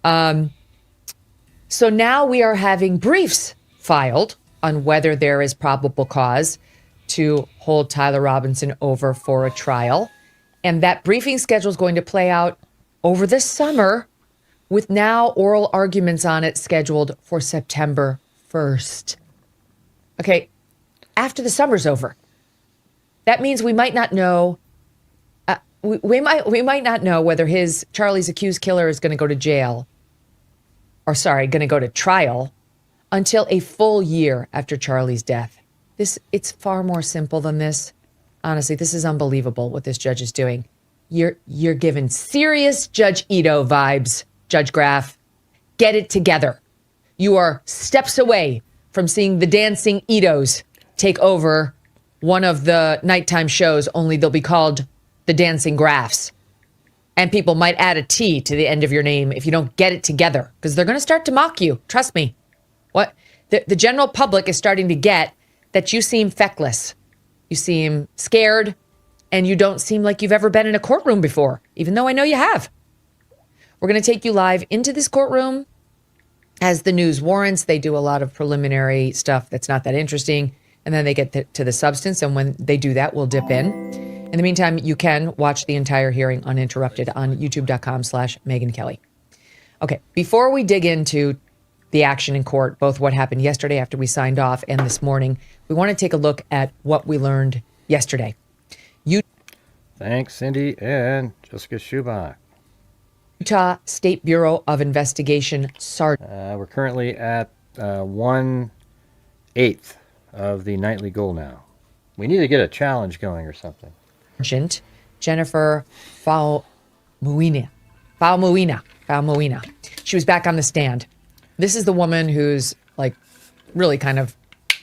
So now we are having briefs filed on whether there is probable cause to hold Tyler Robinson over for a trial. And that briefing schedule is going to play out over the summer with now oral arguments on it scheduled for September 1st. Okay, after the summer's over. That means we might not know, we might not know whether Charlie's accused killer is going to go to jail, going to go to trial until a full year after Charlie's death. It's far more simple than this. Honestly, this is unbelievable what this judge is doing. You're given serious Judge Ito vibes, Judge Graff. Get it together. You are steps away from seeing the dancing Itos take over one of the nighttime shows, only they'll be called the Dancing Graphs. And people might add a T to the end of your name if you don't get it together, because they're going to start to mock you. Trust me. What? The general public is starting to get that you seem feckless. You seem scared, and you don't seem like you've ever been in a courtroom before, even though I know you have. We're going to take you live into this courtroom. As the news warrants, they do a lot of preliminary stuff that's not that interesting, and then they get to the substance, and when they do that, we'll dip in. In the meantime, you can watch the entire hearing uninterrupted on youtube.com/Megyn Kelly. Okay, before we dig into the action in court, both what happened yesterday after we signed off and this morning, we want to take a look at what we learned yesterday. Thanks, Cindy and Jessica Schubach. Utah State Bureau of Investigation Sergeant. We're currently at 1/8 of the nightly goal now. We need to get a challenge going or something. Jennifer Falmuina. She was back on the stand. This is the woman who's like really kind of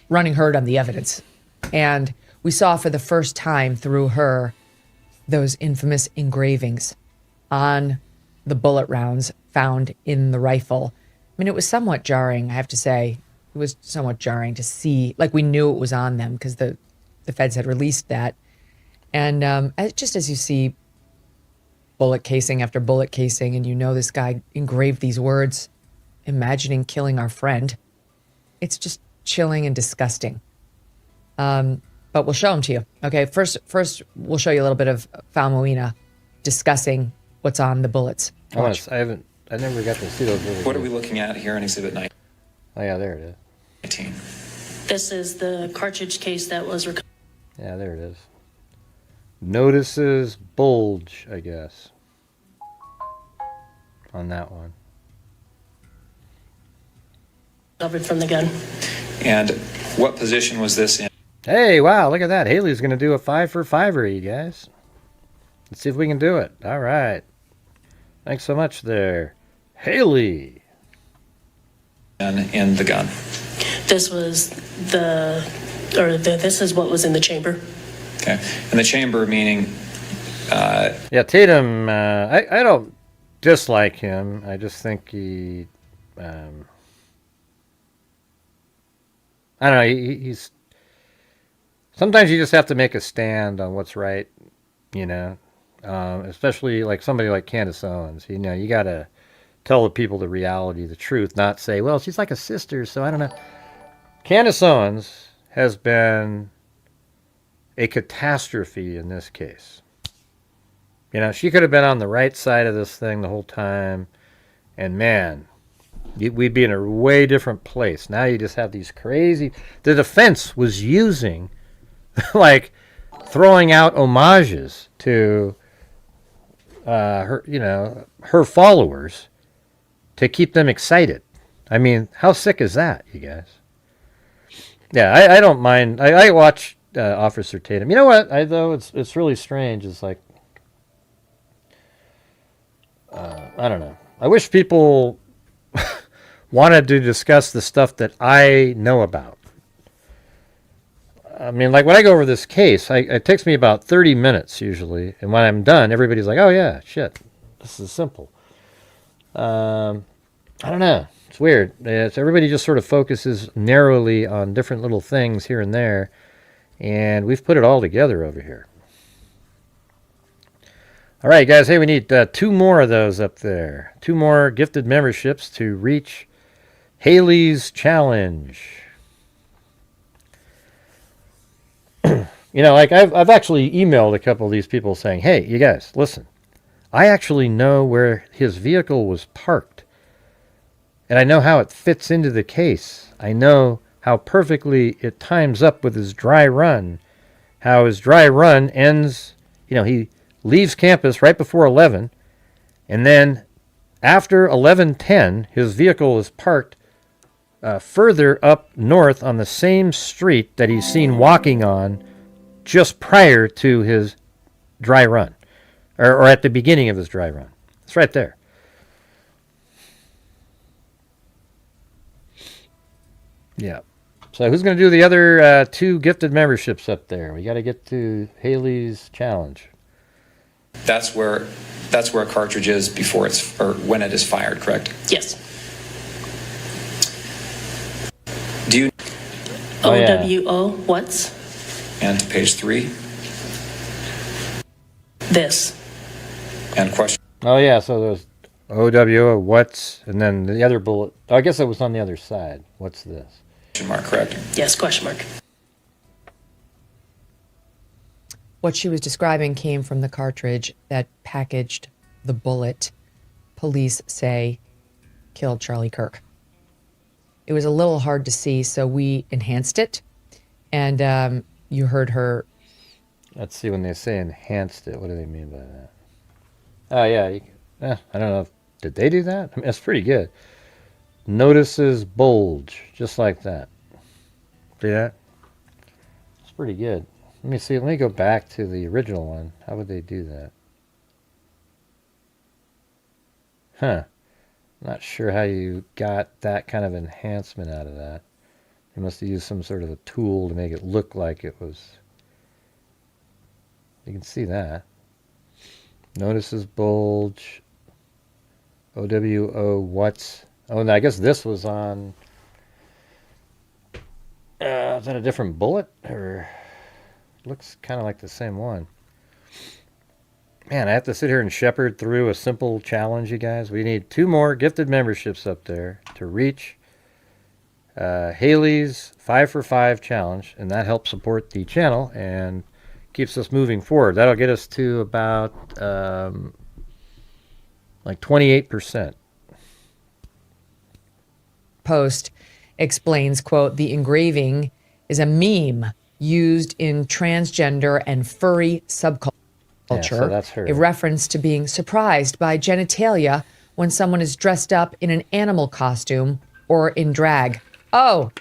running herd on the evidence. And we saw for the first time through her those infamous engravings on the bullet rounds found in the rifle. I mean, it was somewhat jarring, I have to say. It was somewhat jarring to see, like we knew it was on them because the feds had released that. And just as you see bullet casing after bullet casing, and you know this guy engraved these words, imagining killing our friend, it's just chilling and disgusting. But we'll show them to you. Okay, first we'll show you a little bit of Falmuina discussing what's on the bullets. I never got to see those. What are we looking at here in Exhibit 19? Oh yeah, there it is. 19. This is the cartridge case that was recovered. Yeah, there it is. Notices bulge, I guess, on that one. Recovered from the gun. And what position was this in? Hey, wow, look at that. Haley's going to do a 5 for 5-er, you guys. Let's see if we can do it. All right. Thanks so much there, Haley. In the gun. This was this is what was in the chamber. Okay. And the chamber meaning. Yeah, Tatum. I don't dislike him. I just think he. I don't know. He's. Sometimes you just have to make a stand on what's right, you know. Especially like somebody like Candace Owens. You know, you got to tell the people the reality, the truth, not say, well, she's like a sister, so I don't know. Candace Owens has been a catastrophe in this case. You know, she could have been on the right side of this thing the whole time, and man, we'd be in a way different place. Now you just have these crazy... The defense was using, like, throwing out homages to her, you know, her followers to keep them excited. I mean, how sick is that, you guys? Yeah, I don't mind. I watch Officer Tatum. You know what? Though it's really strange. It's like I don't know. I wish people wanted to discuss the stuff that I know about. I mean, like when I go over this case, it takes me about 30 minutes usually, and when I'm done, everybody's like, "Oh yeah, shit, this is simple." I don't know. It's weird. Everybody just sort of focuses narrowly on different little things here and there, and we've put it all together over here. All right, guys. Hey, we need 2 more of those up there. 2 more gifted memberships to reach Haley's challenge. You know, like I've actually emailed a couple of these people saying, "Hey, you guys, listen. I actually know where his vehicle was parked. And I know how it fits into the case. I know how perfectly it times up with his dry run. How his dry run ends, you know, he leaves campus right before 11. And then after 11:10, his vehicle is parked further up north on the same street that he's seen walking on just prior to his dry run. Or at the beginning of his dry run. It's right there. Yeah. So who's going to do the other 2 gifted memberships up there? We got to get to Haley's challenge. That's where a cartridge is before or when it is fired, correct? Yes. Do you... Oh, yeah. OWO, what's? And to page 3. This. And question. Oh, yeah. So there's OWO, what's, and then the other bullet. Oh, I guess it was on the other side. What's this? Mark, correct? Yes, question mark. What she was describing came from the cartridge that packaged the bullet police say killed Charlie Kirk. It was a little hard to see, so we enhanced it. And you heard her. Let's see, when they say enhanced it, what do they mean by that? Oh, yeah. I don't know. Did they do that? I mean, that's pretty good. Notices bulge, just like that. See that? It's pretty good. Let me see. Let me go back to the original one. How would they do that? Huh. Not sure how you got that kind of enhancement out of that. They must have used some sort of a tool to make it look like it was. You can see that. Notices bulge. OWO what's. Oh, no, I guess this was on. Is that a different bullet? Or looks kind of like the same one. Man, I have to sit here and shepherd through a simple challenge, you guys. We need 2 more gifted memberships up there to reach Haley's 5 for 5 challenge, and that helps support the channel and keeps us moving forward. That'll get us to about like 28%. Post explains, quote, the engraving is a meme used in transgender and furry subculture. Yeah, so that's her. A reference to being surprised by genitalia when someone is dressed up in an animal costume or in drag. Oh,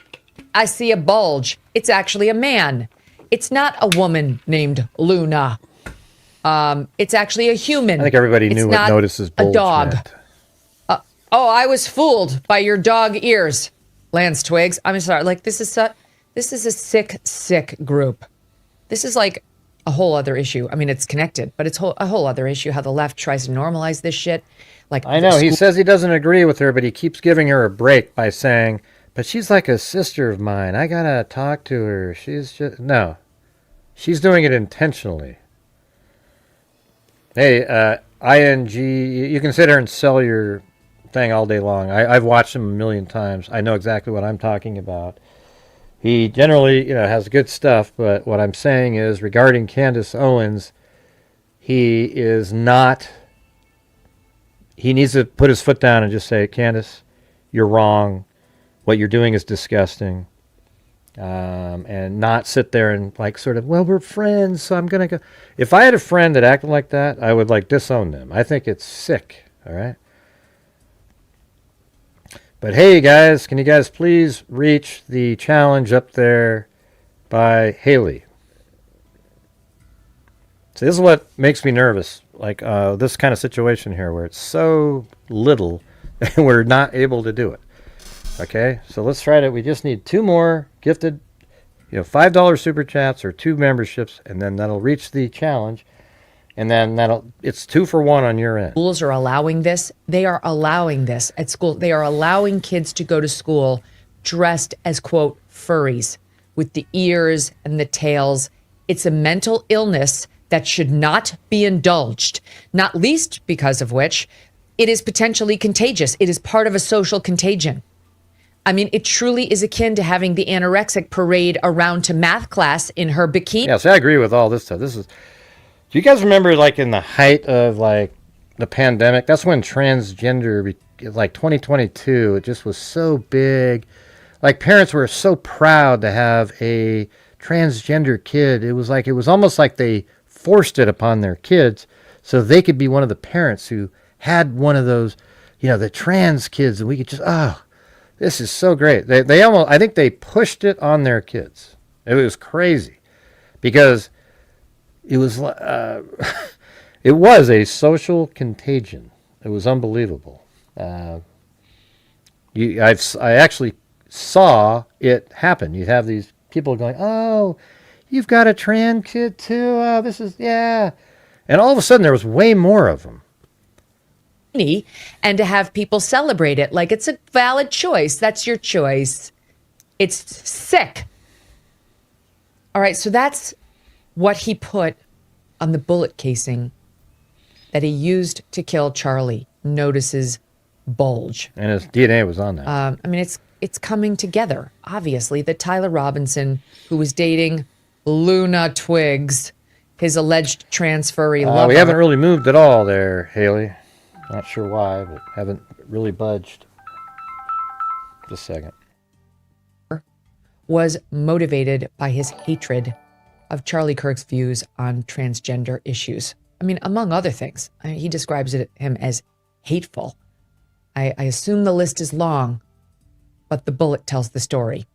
I see a bulge. It's actually a man. It's not a woman named Luna. It's actually a human. I think everybody knew what notices bulge a dog. meant. Oh, I was fooled by your dog ears, Lance Twiggs. I'm sorry. Like, this is a sick group. This is like a whole other issue. I mean, it's connected, but it's a whole other issue how the left tries to normalize this shit. Like, I know, he says he doesn't agree with her, but he keeps giving her a break by saying, but she's like a sister of mine. I gotta talk to her. She's just... No. She's doing it intentionally. Hey, ING, you can sit here and sell your thing all day long. I've watched him a million times. I know exactly what I'm talking about. He generally, has good stuff, but what I'm saying is, regarding Candace Owens, he is not... He needs to put his foot down and just say, Candace, you're wrong. What you're doing is disgusting. And not sit there and sort of, well, we're friends, so I'm going to go. If I had a friend that acted like that, I would disown them. I think it's sick, all right? But hey, guys, can you guys please reach the challenge up there by Haley? So this is what makes me nervous. This kind of situation here where it's so little and we're not able to do it. Okay, so let's try it. We just need 2 more gifted, $5 super chats or 2 memberships, and then that'll reach the challenge. And then it's 2 for 1 on your end. Schools are allowing this. They are allowing this at school. They are allowing kids to go to school dressed as, quote, furries with the ears and the tails. It's a mental illness that should not be indulged, not least because of which it is potentially contagious. It is part of a social contagion. I mean, it truly is akin to having the anorexic parade around to math class in her bikini. Yeah, so I agree with all this stuff. Do you guys remember, in the height of, the pandemic? That's when transgender, 2022, it just was so big. Parents were so proud to have a transgender kid. It was almost like they forced it upon their kids so they could be one of the parents who had one of those, the trans kids, and we could just, this is so great. They almost, I think they pushed it on their kids. It was crazy because it was it was a social contagion. It was unbelievable. I actually saw it happen. You have these people going, "Oh, you've got a trans kid too. Oh, this is yeah," and all of a sudden there was way more of them. And to have people celebrate it like it's a valid choice. That's your choice. It's sick. All right, so that's what he put on the bullet casing that he used to kill Charlie. Notices bulge. And his DNA was on that. I mean, it's coming together, obviously, that Tyler Robinson, who was dating Luna Twiggs, his alleged transferee lover. We haven't really moved at all there, Haley. Not sure why, but haven't really budged. Just a second. Was motivated by his hatred of Charlie Kirk's views on transgender issues. I mean, among other things. He describes him as hateful. I assume the list is long, but the bullet tells the story.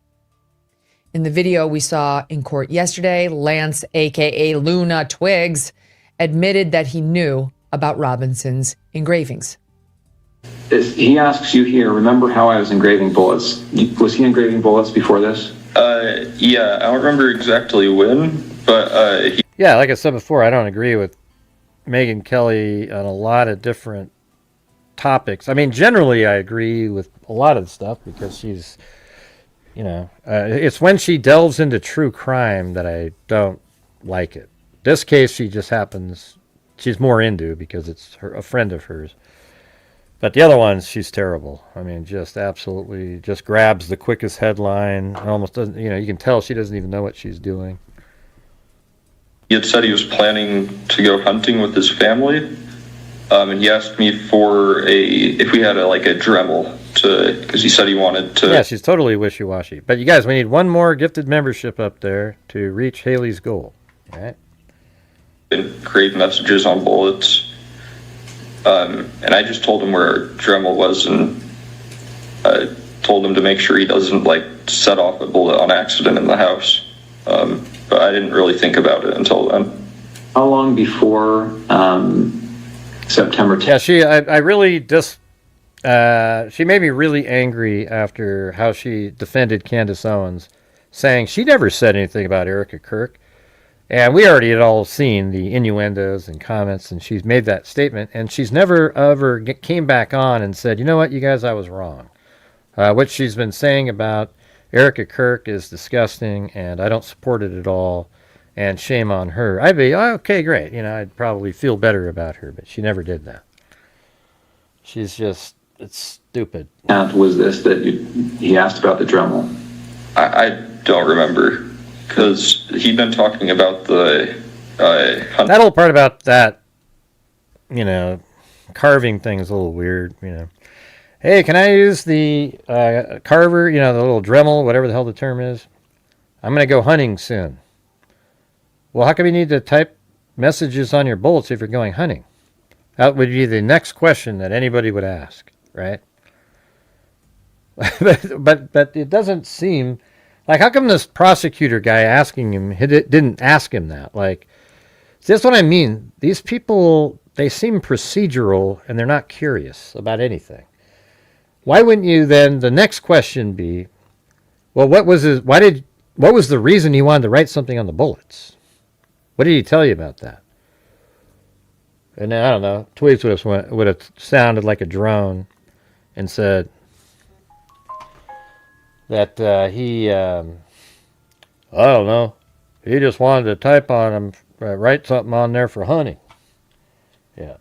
In the video we saw in court yesterday, Lance, a.k.a. Luna Twiggs, admitted that he knew about Robinson's engravings. He asks you here, remember how I was engraving bullets? Was he engraving bullets before this? Yeah, I don't remember exactly when, but Yeah, like I said before, I don't agree with Megyn Kelly on a lot of different topics. I mean, generally I agree with a lot of the stuff because she's, it's when she delves into true crime that I don't like it. This case, she's more into because it's a friend of hers. But the other ones, she's terrible. I mean, just absolutely just grabs the quickest headline. Almost doesn't, you can tell she doesn't even know what she's doing. he had said he was planning to go hunting with his family. And he asked me if we had a Dremel because he said he wanted to. Yeah, she's totally wishy-washy. But you guys, we need one more gifted membership up there to reach Haley's goal. All right. Engrave messages on bullets. And I just told him where Dremel was and told him to make sure he doesn't set off a bullet on accident in the house. But I didn't really think about it until then. How long before September 10th? Yeah, I really just, she made me really angry after how she defended Candace Owens, saying she never said anything about Erica Kirk. And we already had all seen the innuendos and comments, and she's made that statement, and she's never ever came back on and said, you know what, you guys, I was wrong. What she's been saying about Erica Kirk is disgusting, and I don't support it at all, and shame on her. I'd be, okay, great. I'd probably feel better about her, but she never did that. She's just, it's stupid. Was this that he asked about the Dremel? I don't remember. Because he'd been talking about the that whole part about that, carving thing is a little weird, Hey, can I use the carver, the little Dremel, whatever the hell the term is? I'm going to go hunting soon. Well, how come you need to type messages on your bullets if you're going hunting? That would be the next question that anybody would ask, right? but it doesn't seem... how come this prosecutor guy asking him didn't ask him that? That's what I mean. These people, they seem procedural and they're not curious about anything. Why wouldn't you then, the next question be, well, what was the reason he wanted to write something on the bullets? What did he tell you about that? And then, I don't know, Twigs would have sounded like a drone and said, that he, I don't know, he just wanted to type on him, write something on there for hunting. Yeah.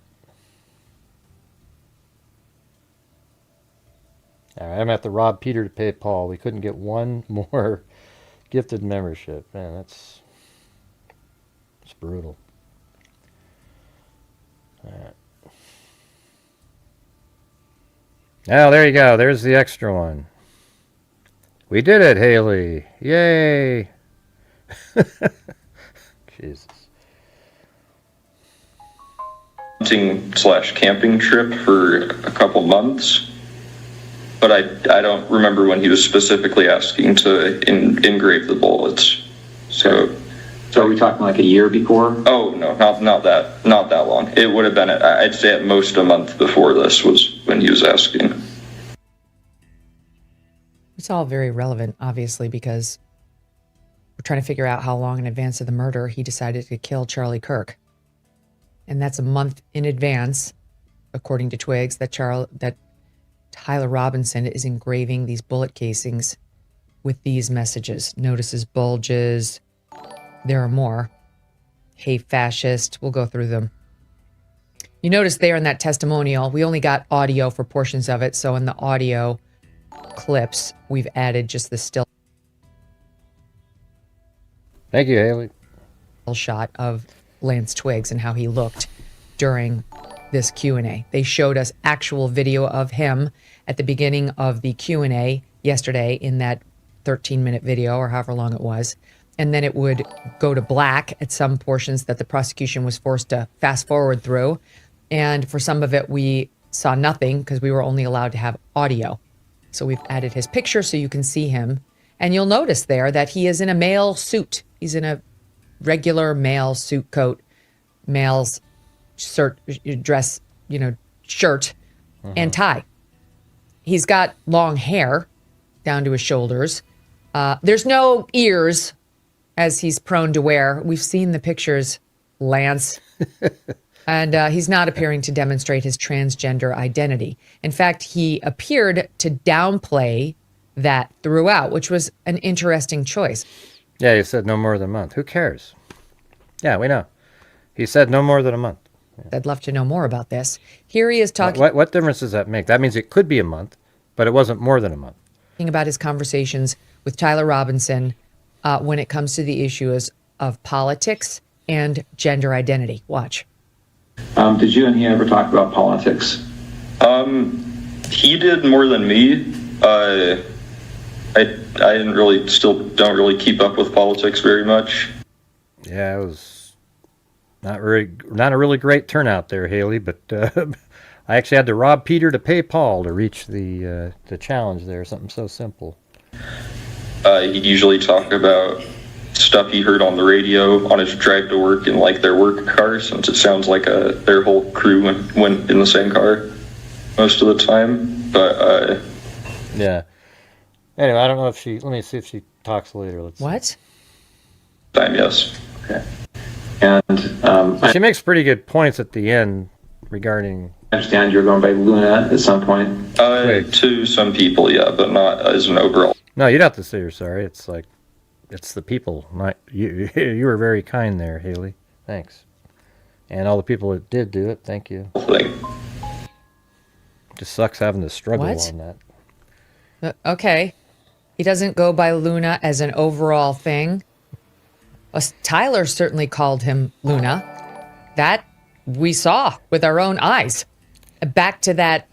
All right, I'm at the rob Peter to pay Paul. We couldn't get one more gifted membership. Man, it's brutal. All right. Now, there you go. There's the extra one. We did it, Haley. Yay. Jesus. Hunting/camping trip for a couple months. But I don't remember when he was specifically asking to engrave the bullets. So are we talking a year before? Oh, no, not that long. It would have been, I'd say at most a month before this was when he was asking. It's all very relevant, obviously, because we're trying to figure out how long in advance of the murder he decided to kill Charlie Kirk. And that's a month in advance, according to Twigs, that Tyler Robinson is engraving these bullet casings with these messages. Notices bulges. There are more. Hey, fascist. We'll go through them. You notice there in that testimonial, we only got audio for portions of it. So in the audio clips, we've added just the still Thank you, Haley. shot of Lance Twiggs and how he looked during this Q&A. They showed us actual video of him at the beginning of the Q&A yesterday in that 13-minute video or however long it was. And then it would go to black at some portions that the prosecution was forced to fast forward through. And for some of it, we saw nothing because we were only allowed to have audio. So we've added his picture so you can see him. And you'll notice there that he is in a male suit. He's in a regular male suit coat, male's shirt, dress, shirt and tie. He's got long hair down to his shoulders. There's no ears, as he's prone to wear. We've seen the pictures, Lance. And he's not appearing to demonstrate his transgender identity. In fact, he appeared to downplay that throughout, which was an interesting choice. Yeah, he said no more than a month. Who cares? Yeah, we know. He said no more than a month. Yeah. I'd love to know more about this. Here he is talking. What difference does that make? That means it could be a month, but it wasn't more than a month. About his conversations with Tyler Robinson when it comes to the issues of politics and gender identity. Watch. Did you and he ever talk about politics? He did more than me. I didn't really, still don't really keep up with politics very much. Yeah, it was not a really great turnout there, Haley, but I actually had to rob Peter to pay Paul to reach the challenge there, something so simple. He'd usually talk about stuff he heard on the radio on his drive to work in like their work car, since it sounds like their whole crew went in the same car most of the time. But yeah. Anyway, I don't know if let me see if she talks later. What? Time, yes. Okay. And she makes pretty good points at the end regarding. I understand you're going by Luna at some point. To some people, yeah, but not as an overall. No, you don't have to say you're sorry. It's like, it's the people. Not you. You were very kind there, Haley. Thanks. And all the people that did do it, thank you. Thing. Just sucks having to struggle What? on that. Okay. He doesn't go by Luna as an overall thing. Tyler certainly called him Luna. That we saw with our own eyes. Back to that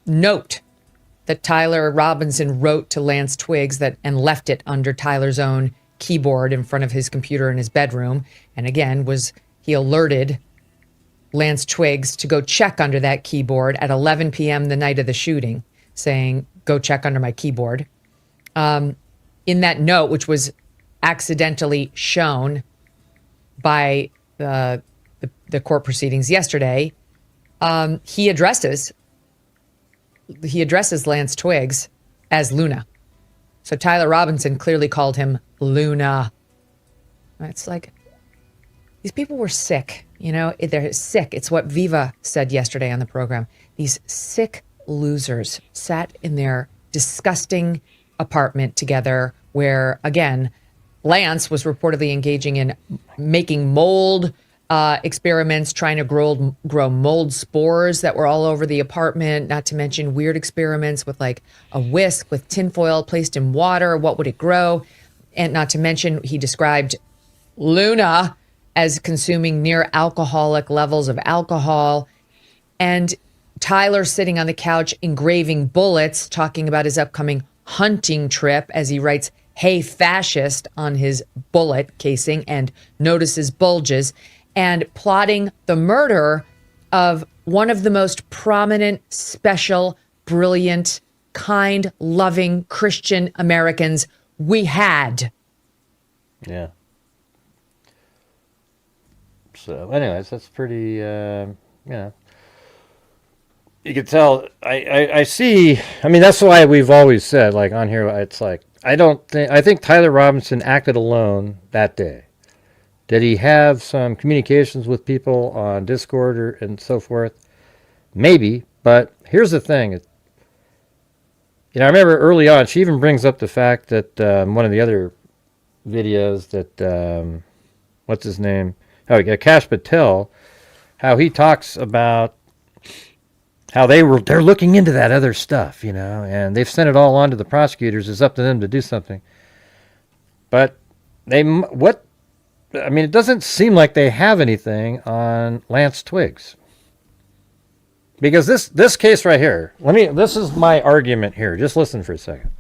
note that Tyler Robinson wrote to Lance Twiggs and left it under Tyler's own keyboard in front of his computer in his bedroom. And again, he alerted Lance Twiggs to go check under that keyboard at 11 p.m. the night of the shooting, saying, go check under my keyboard. In that note, which was accidentally shown by the court proceedings yesterday, he addresses Lance Twiggs as Luna. So Tyler Robinson clearly called him Luna. It's like, these people were sick, they're sick. It's what Viva said yesterday on the program. These sick losers sat in their disgusting apartment together where, again, Lance was reportedly engaging in making mold experiments, trying to grow mold spores that were all over the apartment, not to mention weird experiments with like a whisk with tinfoil placed in water. What would it grow? And not to mention, he described Luna as consuming near alcoholic levels of alcohol. And Tyler sitting on the couch engraving bullets, talking about his upcoming hunting trip as he writes, "Hey, fascist" on his bullet casing and notices bulges, and plotting the murder of one of the most prominent, special, brilliant, kind, loving Christian Americans we had. Yeah. So, anyways, that's pretty, you can tell, I see, that's why we've always said, like, on here, it's like, I think Tyler Robinson acted alone that day. Did he have some communications with people on Discord and so forth? Maybe, but here's the thing. I remember early on, she even brings up the fact that one of the other videos that, what's his name? Kash Patel, how he talks about how they're looking into that other stuff, and they've sent it all on to the prosecutors. It's up to them to do something. But I mean, it doesn't seem like they have anything on Lance Twiggs. Because this case right here, this is my argument here. Just listen for a second.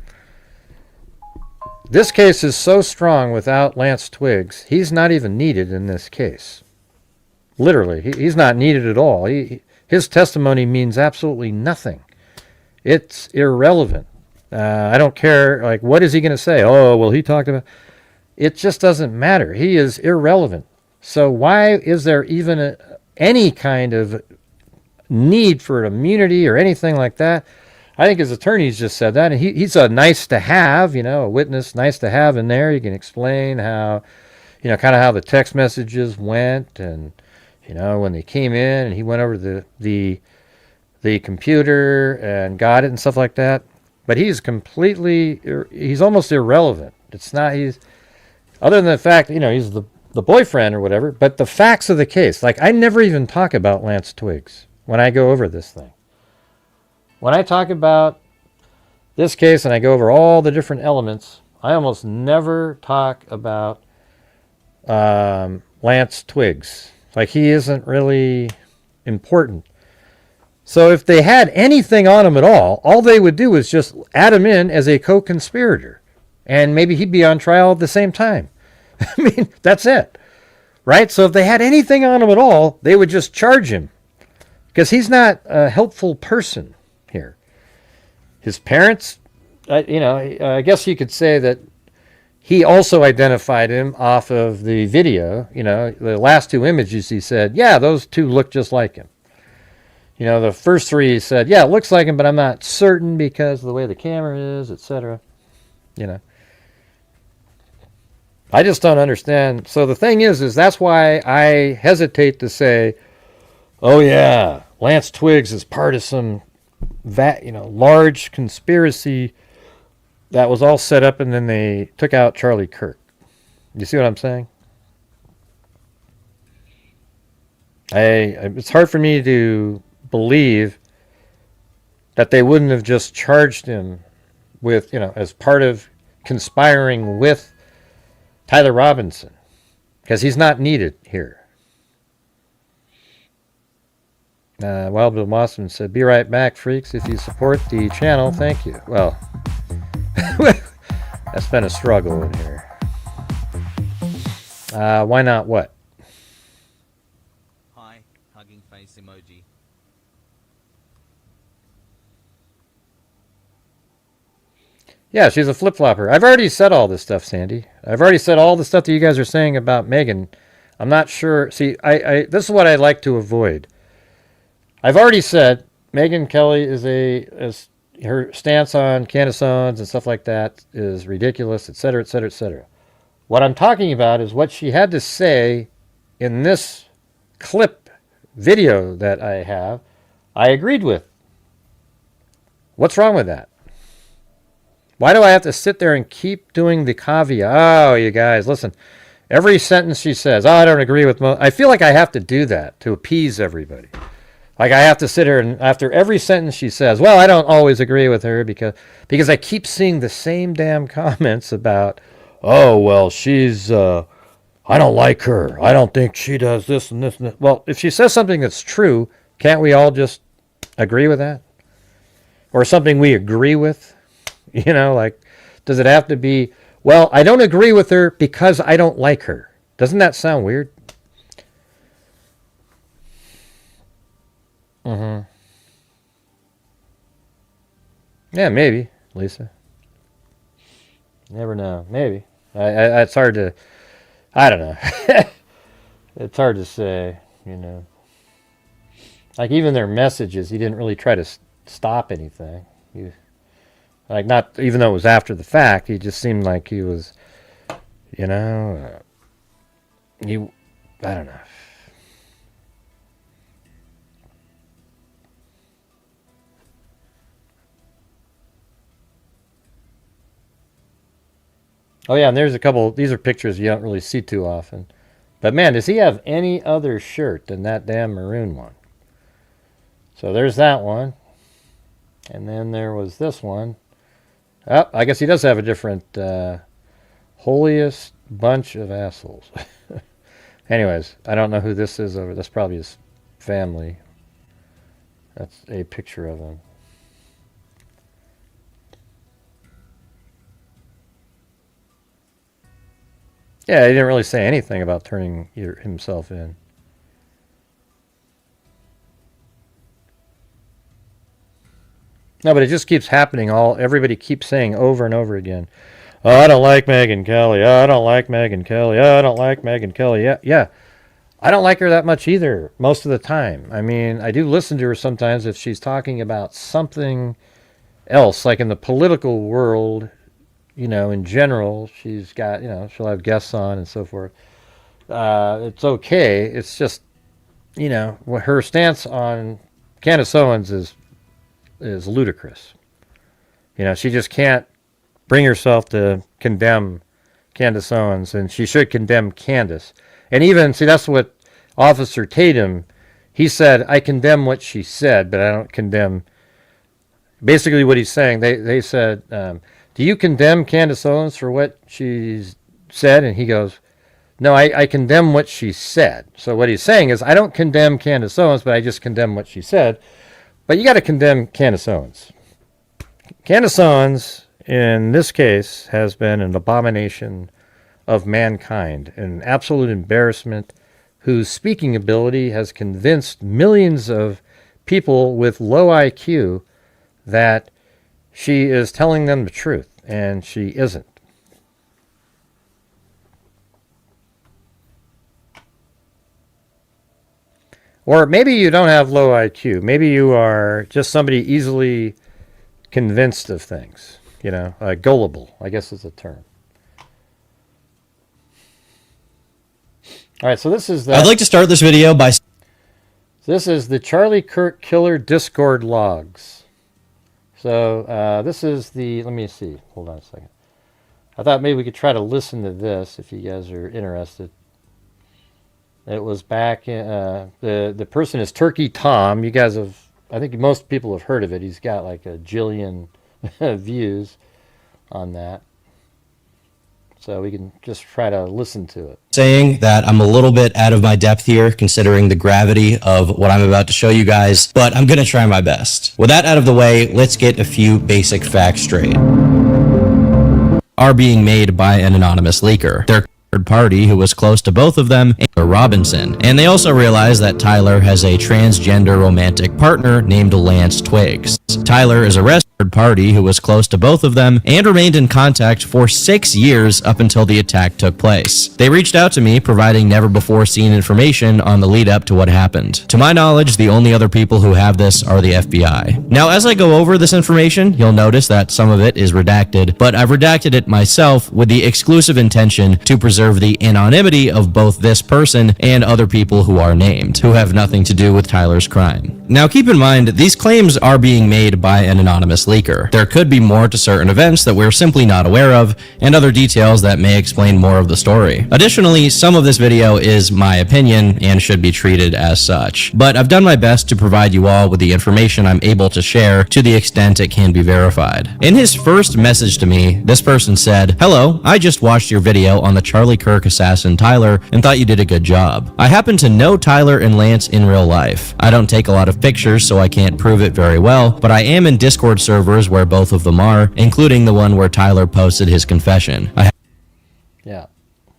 This case is so strong without Lance Twiggs, he's not even needed in this case. Literally, he's not needed at all. His testimony means absolutely nothing. It's irrelevant. I don't care, like, what is he going to say? Oh, well, he talked about... It just doesn't matter. He is irrelevant. So why is there even any kind of need for immunity or anything like that? I think his attorneys just said that, and he's a nice to have, a witness nice to have in there. You can explain how, kind of how the text messages went, and, when they came in and he went over to the computer and got it and stuff like that. But he's almost irrelevant. It's not, other than the fact, he's the boyfriend or whatever, but the facts of the case, like, I never even talk about Lance Twiggs when I go over this thing. When I talk about this case and I go over all the different elements, I almost never talk about Lance Twiggs. Like, he isn't really important. So if they had anything on him at all they would do is just add him in as a co-conspirator. And maybe he'd be on trial at the same time. I mean, that's it. Right? So if they had anything on him at all, they would just charge him. Because he's not a helpful person here. His parents, I guess you could say that he also identified him off of the video. The last two images he said, yeah, those two look just like him. The first three he said, yeah, it looks like him, but I'm not certain because of the way the camera is, etc. I just don't understand. So the thing is that's why I hesitate to say, oh yeah, Lance Twiggs is part of some large conspiracy that was all set up, and then they took out Charlie Kirk. You see what I'm saying? It's hard for me to believe that they wouldn't have just charged him with, as part of conspiring with Tyler Robinson, because he's not needed here. Wild Bill Mossman said, be right back, freaks. If you support the channel, thank you. Well, that's been a struggle in here. Why not what? Hi, hugging face emoji. Yeah, she's a flip-flopper. I've already said all this stuff, Sandy. I've already said all the stuff that you guys are saying about Megyn. I'm not sure. See, this is what I like to avoid. I've already said Megyn Kelly is her stance on canasones and stuff like that is ridiculous, etc., etc., etc. What I'm talking about is what she had to say in this clip video that I have. I agreed with. What's wrong with that? Why do I have to sit there and keep doing the caveat? Oh, you guys, listen. Every sentence she says, I don't agree with I feel like I have to do that to appease everybody. Like, I have to sit here and after every sentence she says, well, I don't always agree with her because I keep seeing the same damn comments about, oh, well, she's, I don't like her. I don't think she does this and this and that. Well, if she says something that's true, can't we all just agree with that? Or something we agree with? Like, does it have to be, well, I don't agree with her because I don't like her? Doesn't that sound weird? Mm-hmm. Yeah, maybe, Lisa. Never know. Maybe. It's hard to, I don't know. It's hard to say, Like, even their messages, he didn't really try to stop anything. Like, not, even though it was after the fact, he just seemed like he was, I don't know. Oh, yeah, and there's a couple, these are pictures you don't really see too often. But, man, does he have any other shirt than that damn maroon one? So there's that one. And then there was this one. Oh, I guess he does have a different holiest bunch of assholes. Anyways, I don't know who this is over. That's probably his family. That's a picture of him. Yeah, he didn't really say anything about turning himself in. No, but it just keeps happening. Everybody keeps saying over and over again, "Oh, I don't like Megyn Kelly. Oh, I don't like Megyn Kelly. Oh, I don't like Megyn Kelly." Yeah. I don't like her that much either most of the time. I mean, I do listen to her sometimes if she's talking about something else, like in the political world, in general. She's got, she'll have guests on and so forth. It's okay. It's just, her stance on Candace Owens is ludicrous. She just can't bring herself to condemn Candace Owens, and she should condemn Candace. And even, see, that's what Officer Tatum, he said, I condemn what she said, but I don't condemn. Basically what he's saying, they said, do you condemn Candace Owens for what she said? And he goes, no, I condemn what she said. So what he's saying is, I don't condemn Candace Owens, but I just condemn what she said. But you got to condemn Candace Owens. Candace Owens, in this case, has been an abomination of mankind, an absolute embarrassment, whose speaking ability has convinced millions of people with low IQ that she is telling them the truth, and she isn't. Or maybe you don't have low IQ. Maybe you are just somebody easily convinced of things. Gullible, I guess is the term. All right, so this is the... I'd like to start this video by... This is the Charlie Kirk Killer Discord logs. So this is the... Let me see. Hold on a second. I thought maybe we could try to listen to this if you guys are interested. It was back in... the person is Turkey Tom. You guys have... I think most people have heard of it. He's got like a jillion views on that. So we can just try to listen to it. Saying that I'm a little bit out of my depth here, considering the gravity of what I'm about to show you guys, but I'm going to try my best. With that out of the way, let's get a few basic facts straight. Are being made by an anonymous leaker. They're third party who was close to both of them, Robinson. And they also realize that Tyler has a transgender romantic partner named Lance Twiggs. Tyler is a third party who was close to both of them and remained in contact for 6 years up until the attack took place. They reached out to me, providing never-before-seen information on the lead-up to what happened. To my knowledge, the only other people who have this are the FBI. Now, as I go over this information, you'll notice that some of it is redacted, but I've redacted it myself with the exclusive intention to preserve the anonymity of both this person and other people who are named, who have nothing to do with Tyler's crime. Now, keep in mind, these claims are being made by an anonymous leaker. There could be more to certain events that we're simply not aware of, and other details that may explain more of the story. Additionally, some of this video is my opinion and should be treated as such, but I've done my best to provide you all with the information I'm able to share to the extent it can be verified. In his first message to me, this person said, "Hello, I just watched your video on the Charlie Kirk assassin Tyler and thought you did a good job. I happen to know Tyler and Lance in real life. I don't take a lot of pictures, so I can't prove it very well, but I am in Discord servers where both of them are, including the one where Tyler posted his confession. I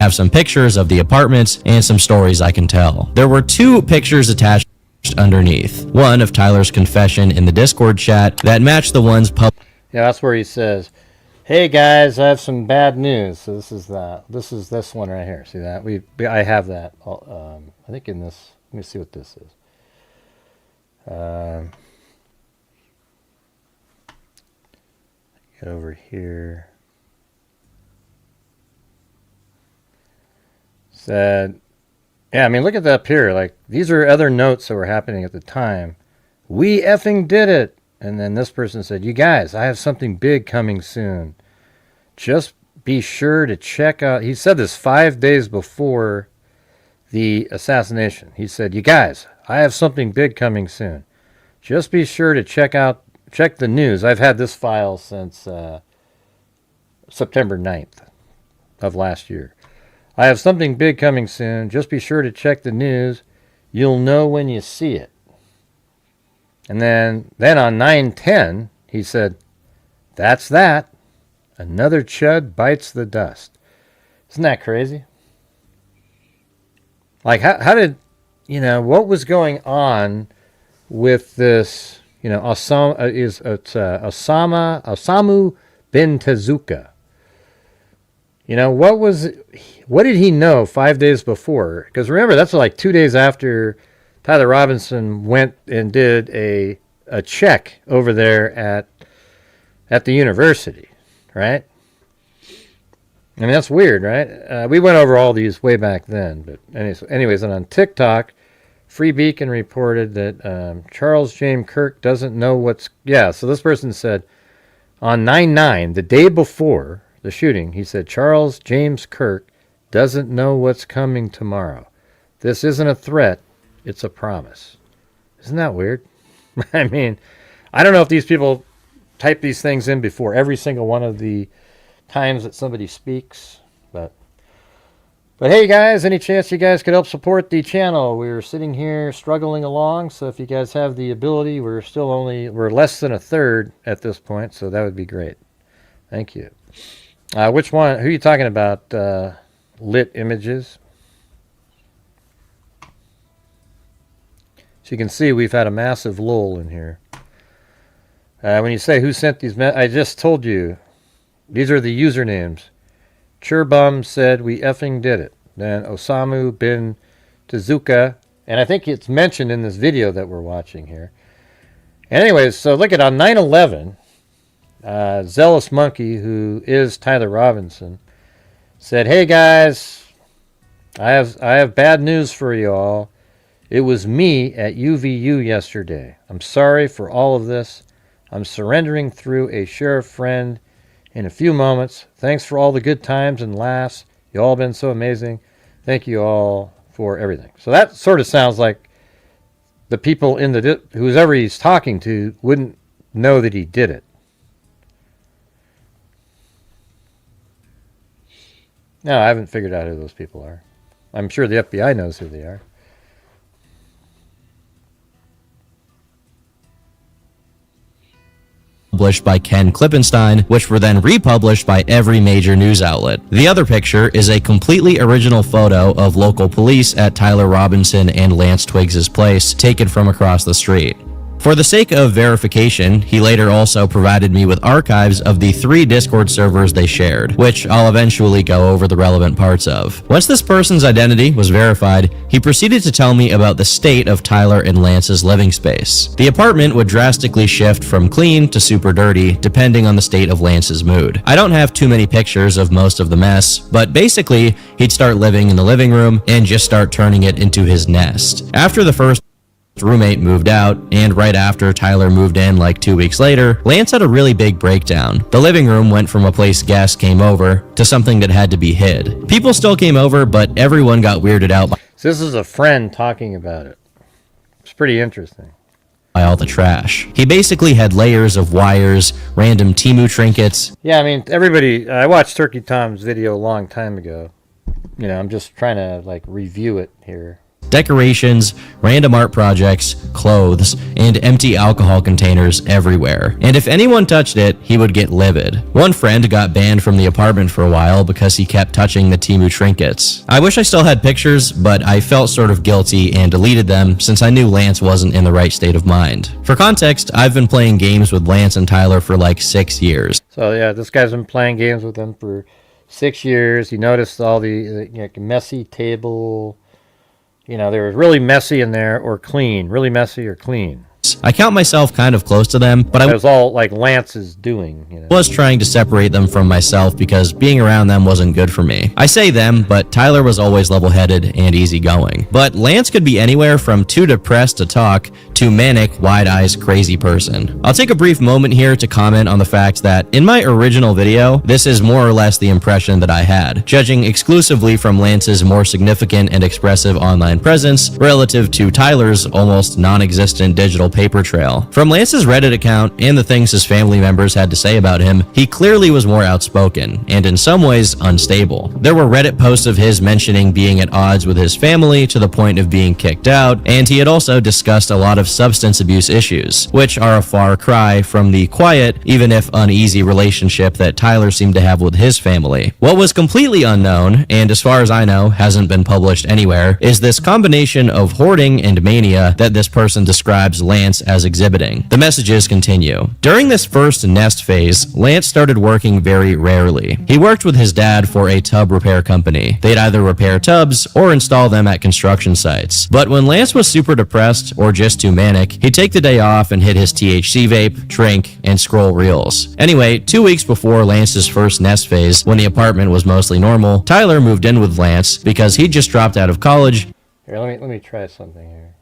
have some pictures of the apartments and some stories I can tell. There were 2 pictures attached underneath. One of Tyler's confession in the Discord chat that matched the ones Yeah, that's where he says, "Hey guys, I have some bad news." So this is that. This is this one right here. See that? I have that. I think in this. Let me see what this is. Get over here. Said, yeah, I mean, look at that up here. Like, these are other notes that were happening at the time. We effing did it. And then this person said, "You guys, I have something big coming soon. Just be sure to check out." He said this 5 days before the assassination. He said, "You guys, I have something big coming soon. Just be sure to check the news." I've had this file since September 9th of last year. I have something big coming soon. Just be sure to check the news. You'll know when you see it. And then on 9/10, he said, that's that. Another chud bites the dust. Isn't that crazy? Like, how did, what was going on with this, Osamu bin Tezuka? What did he know 5 days before? Because remember, that's like 2 days after Tyler Robinson went and did a check over there at the university, right? I mean, that's weird, right? We went over all these way back then. But anyways, and on TikTok, Free Beacon reported that Charles James Kirk doesn't know what's... Yeah, so this person said, on 9/9, the day before the shooting, he said, Charles James Kirk doesn't know what's coming tomorrow. This isn't a threat, it's a promise. Isn't that weird? I mean, I don't know if these people type these things in before every single one of the times that somebody speaks, but hey guys, any chance you guys could help support the channel? We're sitting here struggling along, so if you guys have the ability, we're less than a third at this point, so that would be great. Thank you. Which one? Who are you talking about? Lit images. So you can see we've had a massive lull in here. When you say who sent these, I just told you. These are the usernames. Churbum said, we effing did it. Then Osamu bin Tezuka, and I think it's mentioned in this video that we're watching here. Anyways, so look at on 9/11, Zealous Monkey, who is Tyler Robinson, said, hey guys, I have bad news for you all. It was me at UVU yesterday. I'm sorry for all of this. I'm surrendering through a sheriff friend in a few moments. Thanks for all the good times and laughs. You all been so amazing. Thank you all for everything. So that sort of sounds like the people in whoever he's talking to wouldn't know that he did it. No, I haven't figured out who those people are. I'm sure the FBI knows who they are. Published by Ken Klippenstein, which were then republished by every major news outlet. The other picture is a completely original photo of local police at Tyler Robinson and Lance Twiggs' place, taken from across the street. For the sake of verification, he later also provided me with archives of the 3 Discord servers they shared, which I'll eventually go over the relevant parts of. Once this person's identity was verified, he proceeded to tell me about the state of Tyler and Lance's living space. The apartment would drastically shift from clean to super dirty, depending on the state of Lance's mood. I don't have too many pictures of most of the mess, but basically, he'd start living in the living room and just start turning it into his nest. After the first roommate moved out, and right after Tyler moved in like 2 weeks later, Lance had a really big breakdown. The living room went from a place guests came over to something that had to be hid. People still came over, but everyone got weirded out So this is a friend talking about it. It's pretty interesting. By all the trash. He basically had layers of wires, random Temu trinkets. Yeah, I mean, I watched Turkey Tom's video a long time ago. I'm just trying to review it here. Decorations, random art projects, clothes, and empty alcohol containers everywhere. And if anyone touched it, he would get livid. One friend got banned from the apartment for a while because he kept touching the Temu trinkets. I wish I still had pictures, but I felt sort of guilty and deleted them since I knew Lance wasn't in the right state of mind. For context, I've been playing games with Lance and Tyler for like 6 years. So yeah, this guy's been playing games with them for 6 years. He noticed all the messy table. They were really messy in there or clean. Really messy or clean. I count myself kind of close to them, but it was all like Lance is doing. I was trying to separate them from myself because being around them wasn't good for me. I say them, but Tyler was always level-headed and easygoing. But Lance could be anywhere from too depressed to talk to manic, wide eyes, crazy person. I'll take a brief moment here to comment on the fact that in my original video, this is more or less the impression that I had, judging exclusively from Lance's more significant and expressive online presence relative to Tyler's almost non-existent digital paper trail. From Lance's Reddit account and the things his family members had to say about him, he clearly was more outspoken and in some ways unstable. There were Reddit posts of his mentioning being at odds with his family to the point of being kicked out, and he had also discussed a lot of substance abuse issues, which are a far cry from the quiet, even if uneasy relationship that Tyler seemed to have with his family. What was completely unknown, and as far as I know hasn't been published anywhere, is this combination of hoarding and mania that this person describes Lance as exhibiting. The messages continue. During this first nest phase, Lance started working very rarely. He worked with his dad for a tub repair company. They'd either repair tubs or install them at construction sites. But when Lance was super depressed or just too manic, he'd take the day off and hit his THC vape, drink, and scroll reels. Anyway, 2 weeks before Lance's first nest phase, when the apartment was mostly normal, Tyler moved in with Lance because he'd just dropped out of college. Here, let me try something here.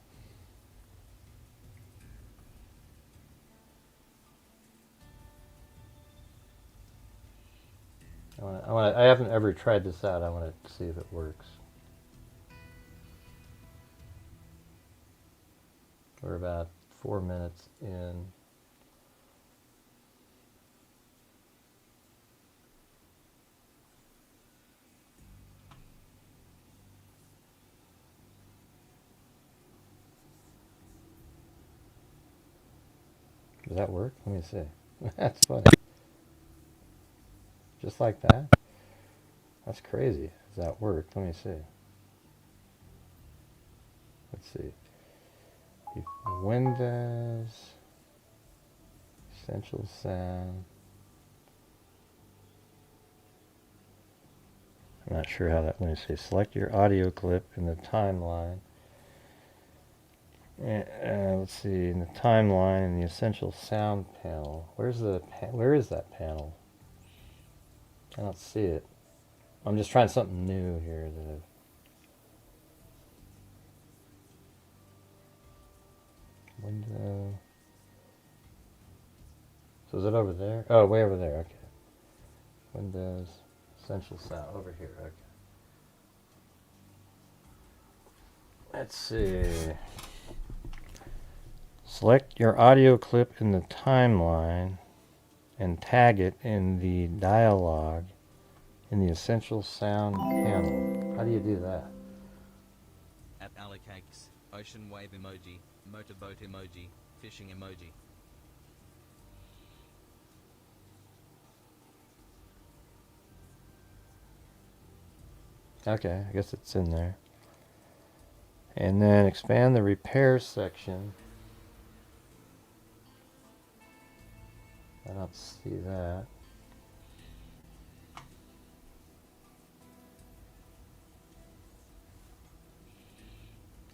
I haven't ever tried this out. I want to see if it works. We're about 4 minutes in. Does that work? Let me see. That's funny. Just like that? That's crazy. Does that work? Let me see. Let's see. Windows. Essential sound. I'm not sure how that, let me see. Select your audio clip in the timeline. Let's see, in the timeline, in the essential sound panel. Where is that panel? I don't see it. I'm just trying something new here. Window. So is it over there? Oh, way over there. Okay. Windows, essential sound over here. Okay. Let's see. Select your audio clip in the timeline and tag it in the dialogue in the essential sound panel. How do you do that? At Alecax, ocean wave emoji, motorboat emoji, fishing emoji. Okay, I guess it's in there. And then expand the repair section. I don't see that.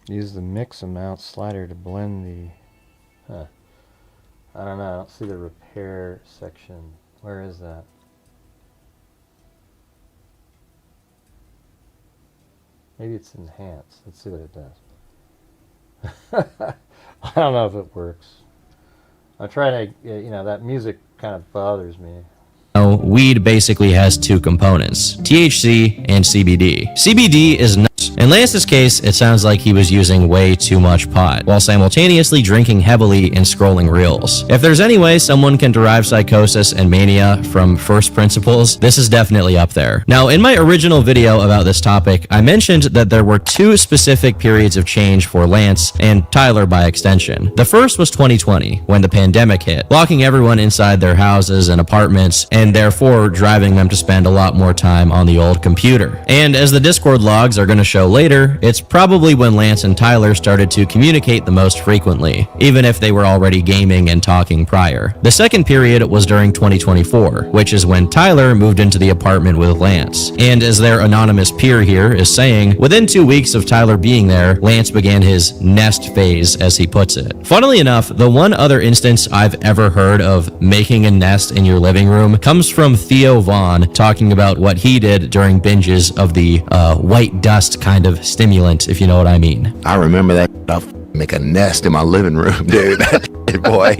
Use the mix amount slider to blend the... I don't know, I don't see the repair section. Where is that? Maybe it's enhanced. Let's see what it does. I don't know if it works. I'm trying to, that music kind of bothers me. Weed basically has two components, THC and CBD. CBD is nuts. In Lance's case, it sounds like he was using way too much pot, while simultaneously drinking heavily and scrolling reels. If there's any way someone can derive psychosis and mania from first principles, this is definitely up there. Now, in my original video about this topic, I mentioned that there were two specific periods of change for Lance, and Tyler by extension. The first was 2020, when the pandemic hit, locking everyone inside their houses and apartments, and therefore driving them to spend a lot more time on the old computer. And as the Discord logs are going to show later, it's probably when Lance and Tyler started to communicate the most frequently, even if they were already gaming and talking prior. The second period was during 2024, which is when Tyler moved into the apartment with Lance. And as their anonymous peer here is saying, within 2 weeks of Tyler being there, Lance began his nest phase, as he puts it. Funnily enough, the one other instance I've ever heard of making a nest in your living room comes from Theo Vaughn talking about what he did during binges of the white dust kind of stimulant, if you know what I mean. I remember that make a nest in my living room, dude. Boy.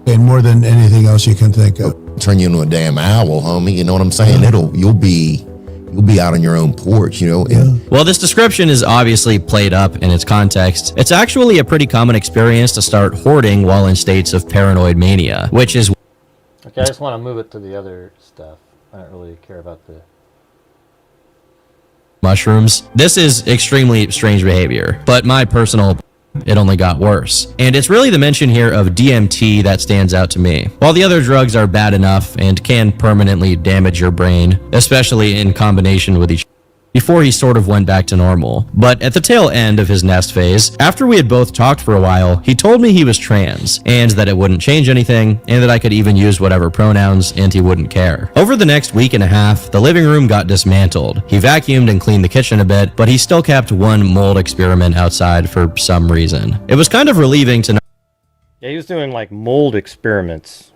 And more than anything else you can think of. Turn you into a damn owl, homie. You know what I'm saying? You'll be out on your own porch, you know? Yeah. While this description is obviously played up in its context, it's actually a pretty common experience to start hoarding while in states of paranoid mania, which is... Okay, I just want to move it to the other stuff. I don't really care about the... mushrooms. This is extremely strange behavior, but my personal... it only got worse. And it's really the mention here of DMT that stands out to me. While the other drugs are bad enough and can permanently damage your brain, especially in combination with each other, before he sort of went back to normal. But at the tail end of his nest phase, after we had both talked for a while, he told me he was trans, and that it wouldn't change anything, and that I could even use whatever pronouns, and he wouldn't care. Over the next week and a half, the living room got dismantled. He vacuumed and cleaned the kitchen a bit, but he still kept one mold experiment outside for some reason. It was kind of relieving to know. Yeah, he was doing like mold experiments.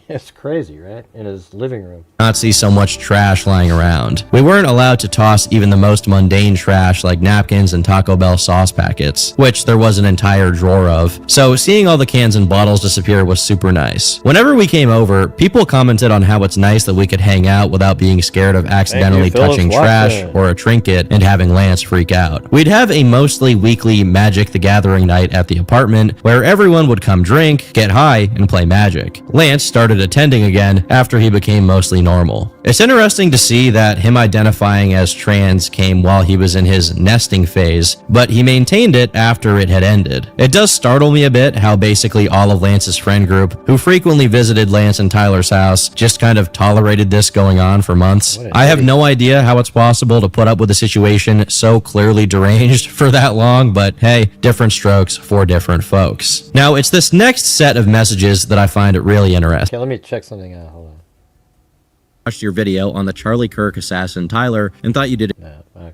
It's crazy, right? In his living room. Not see so much trash lying around. We weren't allowed to toss even the most mundane trash like napkins and Taco Bell sauce packets, which there was an entire drawer of. So seeing all the cans and bottles disappear was super nice. Whenever we came over, people commented on how it's nice that we could hang out without being scared of accidentally touching trash or a trinket and having Lance freak out. We'd have a mostly weekly Magic the Gathering night at the apartment where everyone would come drink, get high, and play Magic. Lance started attending again after he became mostly normal. It's interesting to see that him identifying as trans came while he was in his nesting phase, but he maintained it after it had ended. It does startle me a bit how basically all of Lance's friend group, who frequently visited Lance and Tyler's house, just kind of tolerated this going on for months. I have no idea how it's possible to put up with a situation so clearly deranged for that long, but hey, different strokes for different folks. Now, it's this next set of messages that I find it really interesting. Okay, let me check something out. Hold on. Watched your video on the Charlie Kirk assassin Tyler and thought you did it. Yeah, okay.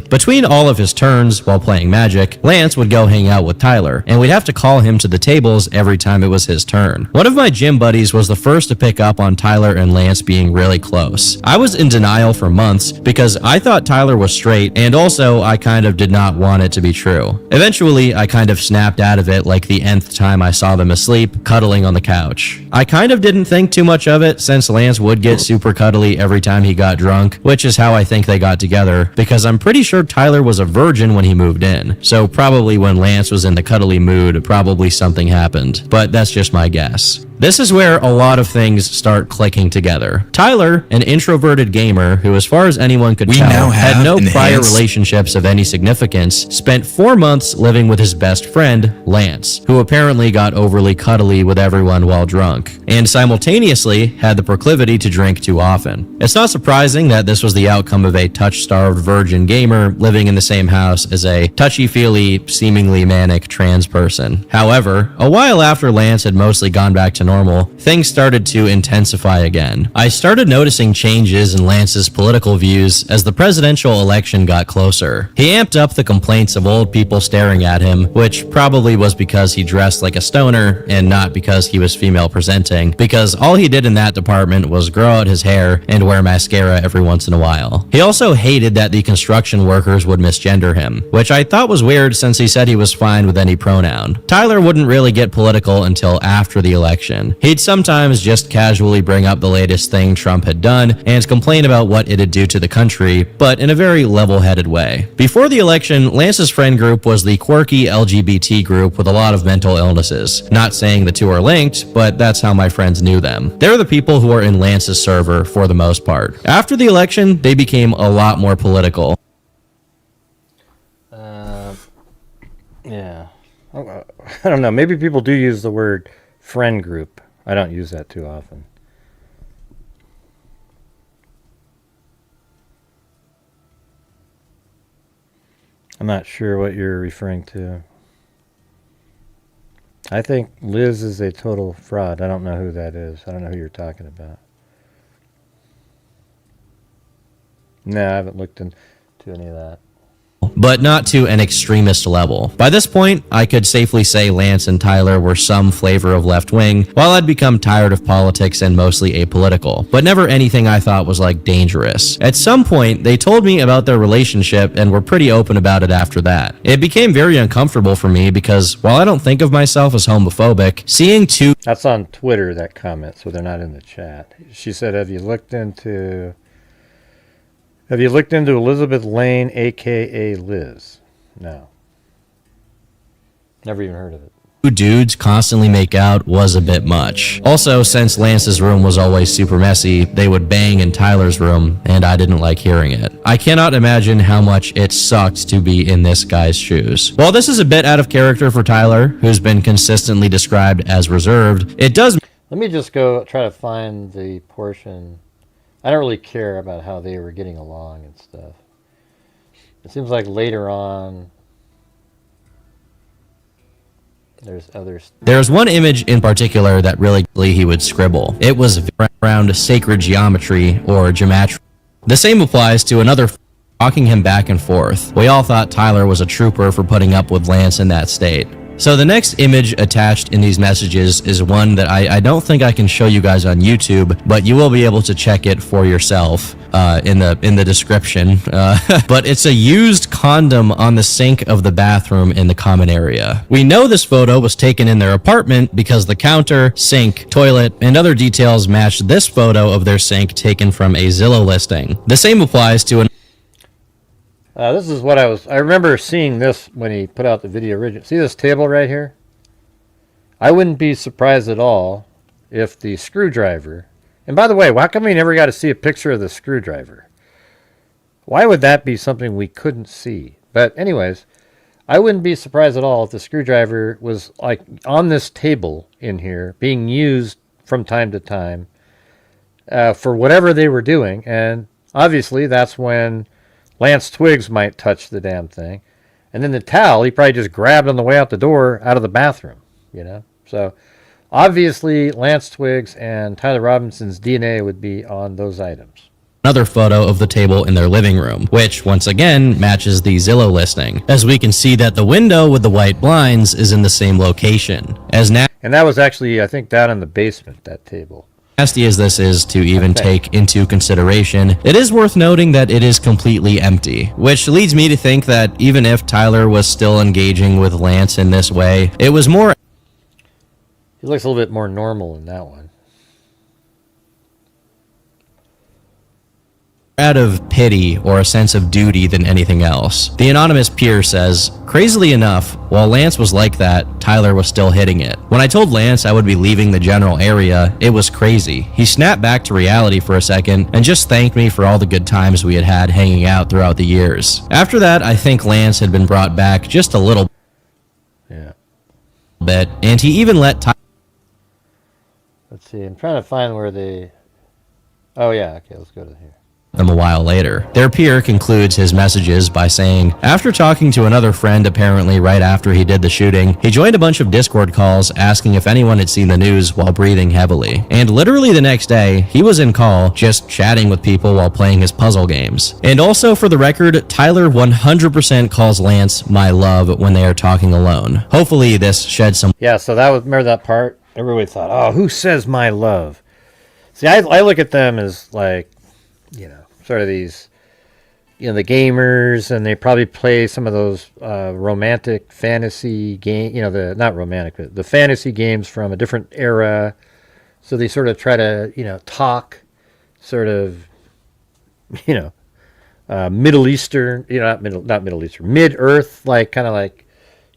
Between all of his turns while playing Magic, Lance would go hang out with Tyler, and we'd have to call him to the tables every time it was his turn. One of my gym buddies was the first to pick up on Tyler and Lance being really close. I was in denial for months because I thought Tyler was straight, and also I kind of did not want it to be true. Eventually, I kind of snapped out of it like the nth time I saw them asleep, cuddling on the couch. I kind of didn't think too much of it since Lance would get super cuddly every time he got drunk, which is how I think they got together, because I'm pretty sure Tyler was a virgin when he moved in, so probably when Lance was in the cuddly mood, probably something happened, but that's just my guess. This is where a lot of things start clicking together. Tyler, an introverted gamer who, as far as anyone could tell, had no prior relationships of any significance, spent 4 months living with his best friend, Lance, who apparently got overly cuddly with everyone while drunk, and simultaneously had the proclivity to drink too often. It's not surprising that this was the outcome of a touch-starved virgin gamer living in the same house as a touchy-feely, seemingly manic trans person. However, a while after Lance had mostly gone back to normal, things started to intensify again. I started noticing changes in Lance's political views as the presidential election got closer. He amped up the complaints of old people staring at him, which probably was because he dressed like a stoner and not because he was female presenting, because all he did in that department was grow out his hair and wear mascara every once in a while. He also hated that the construction workers would misgender him, which I thought was weird since he said he was fine with any pronoun. Tyler wouldn't really get political until after the election. He'd sometimes just casually bring up the latest thing Trump had done and complain about what it'd do to the country, but in a very level-headed way. Before the election, Lance's friend group was the quirky LGBT group with a lot of mental illnesses. Not saying the two are linked, but that's how my friends knew them. They're the people who are in Lance's server for the most part. After the election, they became a lot more political. Yeah. I don't know. Maybe people do use the word friend group. I don't use that too often. I'm not sure what you're referring to. I think Liz is a total fraud. I don't know who that is. I don't know who you're talking about. No, I haven't looked into any of that. but not to an extremist level. By this point, I could safely say Lance and Tyler were some flavor of left-wing, while I'd become tired of politics and mostly apolitical, but never anything I thought was like dangerous. At some point, they told me about their relationship and were pretty open about it after that. It became very uncomfortable for me because while I don't think of myself as homophobic, seeing two— That's on Twitter, that comment, so they're not in the chat. She said, have you looked into Elizabeth Lane, a.k.a. Liz? No. Never even heard of it. Two dudes constantly make out was a bit much. Also, since Lance's room was always super messy, they would bang in Tyler's room, and I didn't like hearing it. I cannot imagine how much it sucked to be in this guy's shoes. While this is a bit out of character for Tyler, who's been consistently described as reserved, it does— Let me just go try to find the portion. I don't really care about how they were getting along and stuff. It seems like later on, there's others. There's one image in particular that really he would scribble. It was around sacred geometry or gematria. The same applies to another walking him back and forth. We all thought Tyler was a trooper for putting up with Lance in that state. So the next image attached in these messages is one that I don't think I can show you guys on YouTube, but you will be able to check it for yourself in the description. But it's a used condom on the sink of the bathroom in the common area. We know this photo was taken in their apartment because the counter, sink, toilet, and other details match this photo of their sink taken from a Zillow listing. The same applies to an— This is what I remember seeing this when he put out the video original. See this table right here? I wouldn't be surprised at all if the screwdriver, and by the way, why come we never got to see a picture of the screwdriver? Why would that be something we couldn't see? But anyways, I wouldn't be surprised at all if the screwdriver was like on this table in here being used from time to time for whatever they were doing. And obviously that's when Lance Twiggs might touch the damn thing. And then the towel, he probably just grabbed on the way out the door out of the bathroom, you know? So obviously Lance Twiggs and Tyler Robinson's DNA would be on those items. Another photo of the table in their living room, which once again matches the Zillow listing, as we can see that the window with the white blinds is in the same location. And that was actually, I think, down in the basement, that table. Nasty as this is to even take into consideration, it is worth noting that it is completely empty, which leads me to think that even if Tyler was still engaging with Lance in this way, it was more— He looks a little bit more normal in that one. out of pity or a sense of duty than anything else. The anonymous peer says, crazily enough, while Lance was like that, Tyler was still hitting it. When I told Lance I would be leaving the general area, it was crazy. He snapped back to reality for a second and just thanked me for all the good times we had had hanging out throughout the years. After that, I think Lance had been brought back just a little bit, and he even let Tyler— Let's see, I'm trying to find where they— Oh yeah, okay, let's go to here. them a while later. Their peer concludes his messages by saying, after talking to another friend apparently right after he did the shooting, he joined a bunch of Discord calls asking if anyone had seen the news while breathing heavily. And literally the next day, he was in call just chatting with people while playing his puzzle games. And also for the record, Tyler 100% calls Lance my love when they are talking alone. Hopefully this sheds some— Yeah, so that was, remember that part? Everybody thought, oh, who says my love? See, I look at them as like, you know, sort of these, you know, the gamers, and they probably play some of those romantic fantasy game, you know, the not romantic, but the fantasy games from a different era. So they sort of try to, you know, talk sort of, you know, Middle Eastern, you know, not Middle Eastern, Mid-Earth, like kind of like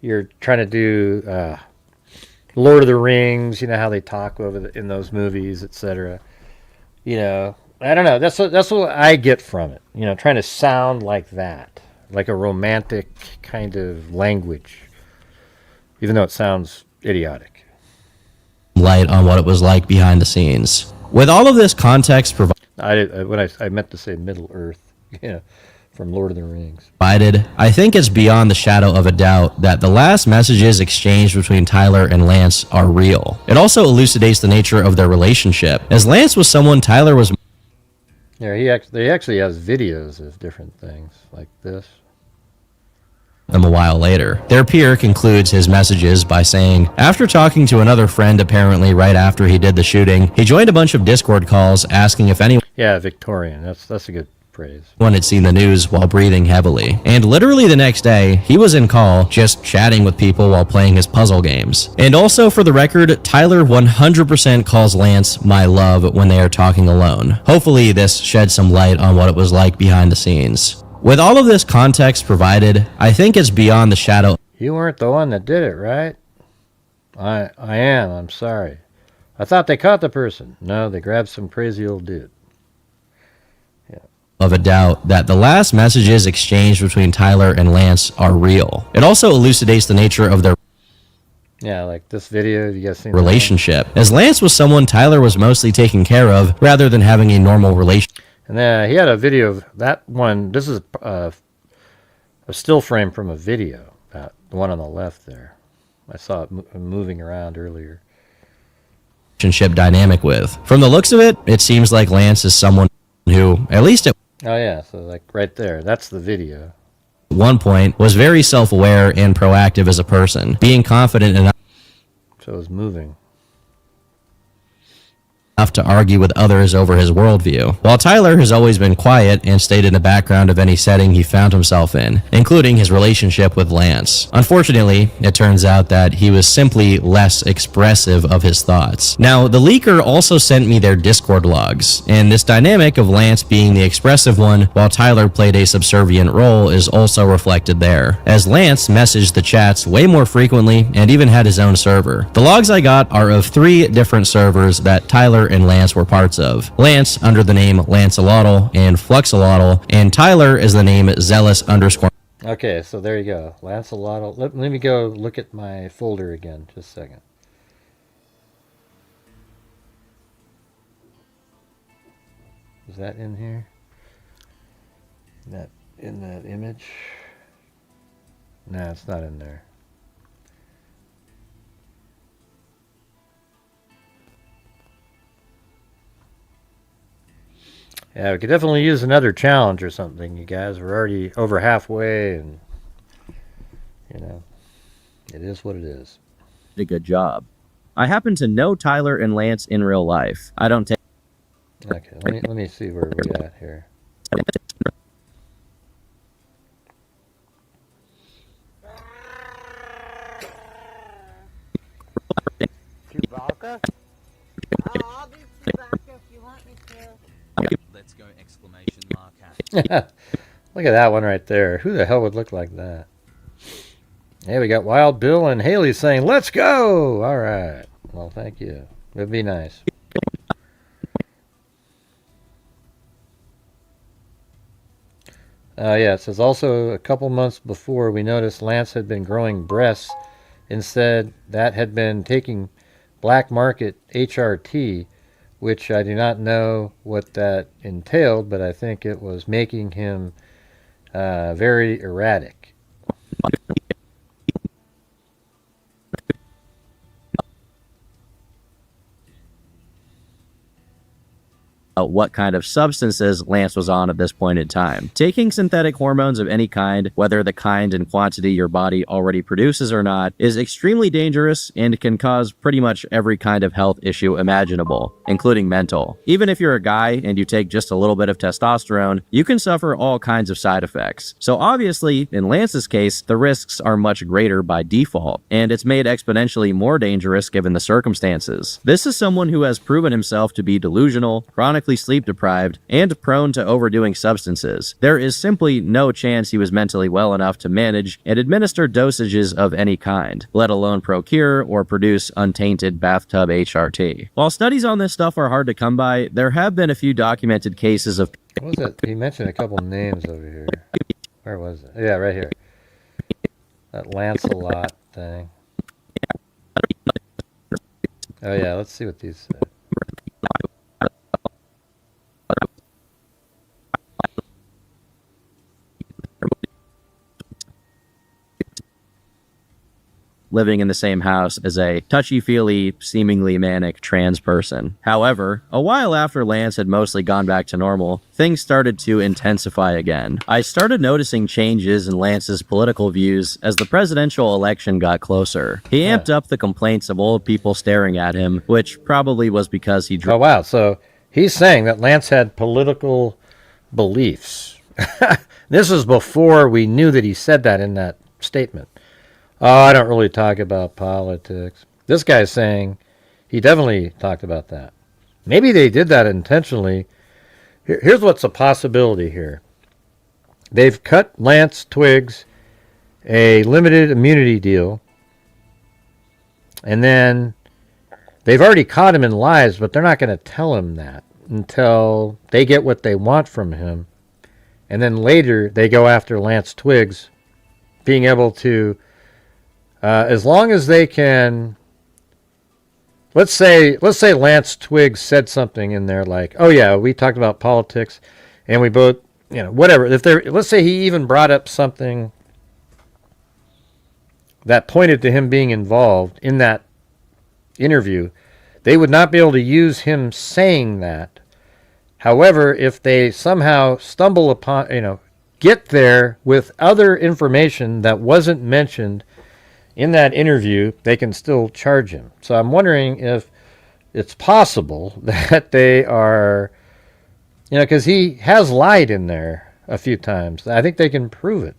you're trying to do Lord of the Rings, you know, how they talk over in those movies, etc. You know, I don't know. That's what I get from it. You know, trying to sound like that, like a romantic kind of language, even though it sounds idiotic. Light on what it was like behind the scenes. With all of this context provided, I meant to say Middle Earth, yeah, from Lord of the Rings. I think it's beyond the shadow of a doubt that the last messages exchanged between Tyler and Lance are real. It also elucidates the nature of their relationship, as Lance was someone Tyler was— Yeah, he actually has videos of different things like this. them a while later. Their peer concludes his messages by saying, after talking to another friend apparently right after he did the shooting, he joined a bunch of Discord calls asking if anyone Yeah, Victorian. That's a good phrase. had seen the news while breathing heavily. And literally the next day, he was in call, just chatting with people while playing his puzzle games. And also for the record, Tyler 100% calls Lance my love when they are talking alone. Hopefully this sheds some light on what it was like behind the scenes. With all of this context provided, I think it's beyond the shadow. You weren't the one that did it, right? I am. I'm sorry. I thought they caught the person. No, they grabbed some crazy old dude. Of a doubt that the last messages exchanged between Tyler and Lance are real. It also elucidates the nature of their Yeah, like this video. You guys seen relationship, as Lance was someone Tyler was mostly taking care of rather than having a normal relationship. And then he had a video of that one. This is a still frame from a video. The one on the left there. I saw it moving around earlier. Relationship dynamic with. From the looks of it, it seems like Lance is someone who, at least at Oh yeah, so like right there. That's the video. one point, was very self-aware and proactive as a person, being confident enough So it was moving. to argue with others over his worldview, while Tyler has always been quiet and stayed in the background of any setting he found himself in, including his relationship with Lance. Unfortunately, it turns out that he was simply less expressive of his thoughts. Now, the leaker also sent me their Discord logs, and this dynamic of Lance being the expressive one while Tyler played a subservient role is also reflected there, as Lance messaged the chats way more frequently and even had his own server. The logs I got are of 3 different servers that Tyler and Lance were parts of. Lance under the name Lanceolotl and Fluxolotl, and Tyler is the name Zealous_. Okay, so there you go. Lancelot. Let me go look at my folder again. Just a second. Is that in here? In that image? Nah, it's not in there. Yeah, we could definitely use another challenge or something, you guys. We're already over halfway, and, you know, it is what it is. A good job. I happen to know Tyler and Lance in real life. I don't take. Okay, let me see where we're at here. Chewbacca? Oh, I'll be Chewbacca if you want me to. Let's go exclamation mark at. Look at that one right there. Who the hell would look like that? Hey, we got Wild Bill and Haley saying, let's go! All right. Well, thank you. It'd be nice. Yeah, it says also a couple months before we noticed Lance had been growing breasts. Instead, that had been taking black market HRT, which I do not know what that entailed, but I think it was making him very erratic. What kind of substances Lance was on at this point in time. Taking synthetic hormones of any kind, whether the kind and quantity your body already produces or not, is extremely dangerous and can cause pretty much every kind of health issue imaginable, including mental. Even if you're a guy and you take just a little bit of testosterone, you can suffer all kinds of side effects. So obviously, in Lance's case, the risks are much greater by default, and it's made exponentially more dangerous given the circumstances. This is someone who has proven himself to be delusional, chronically sleep deprived, and prone to overdoing substances. There is simply no chance he was mentally well enough to manage and administer dosages of any kind, let alone procure or produce untainted bathtub HRT. While studies on this stuff are hard to come by, there have been a few documented cases of. What was it? He mentioned a couple names over here. Where was it? Yeah, right here. That Lancelot thing. Oh yeah, let's see what these say. living in the same house as a touchy-feely, seemingly manic trans person. However, a while after Lance had mostly gone back to normal, things started to intensify again. I started noticing changes in Lance's political views as the presidential election got closer. He amped up the complaints of old people staring at him, which probably was because he Oh, wow. So he's saying that Lance had political beliefs. This is before we knew that he said that in that statement. Oh, I don't really talk about politics. This guy's saying he definitely talked about that. Maybe they did that intentionally. Here's what's a possibility here. They've cut Lance Twiggs a limited immunity deal, and then they've already caught him in lies, but they're not going to tell him that until they get what they want from him. And then later they go after Lance Twiggs, being able to, as long as they can, let's say Lance Twiggs said something in there like, oh yeah, we talked about politics and we both, whatever. Let's say he even brought up something that pointed to him being involved in that interview, they would not be able to use him saying that. However, if they somehow stumble upon, get there with other information that wasn't mentioned in that interview, they can still charge him. So I'm wondering if it's possible that they are, because he has lied in there a few times. I think they can prove it.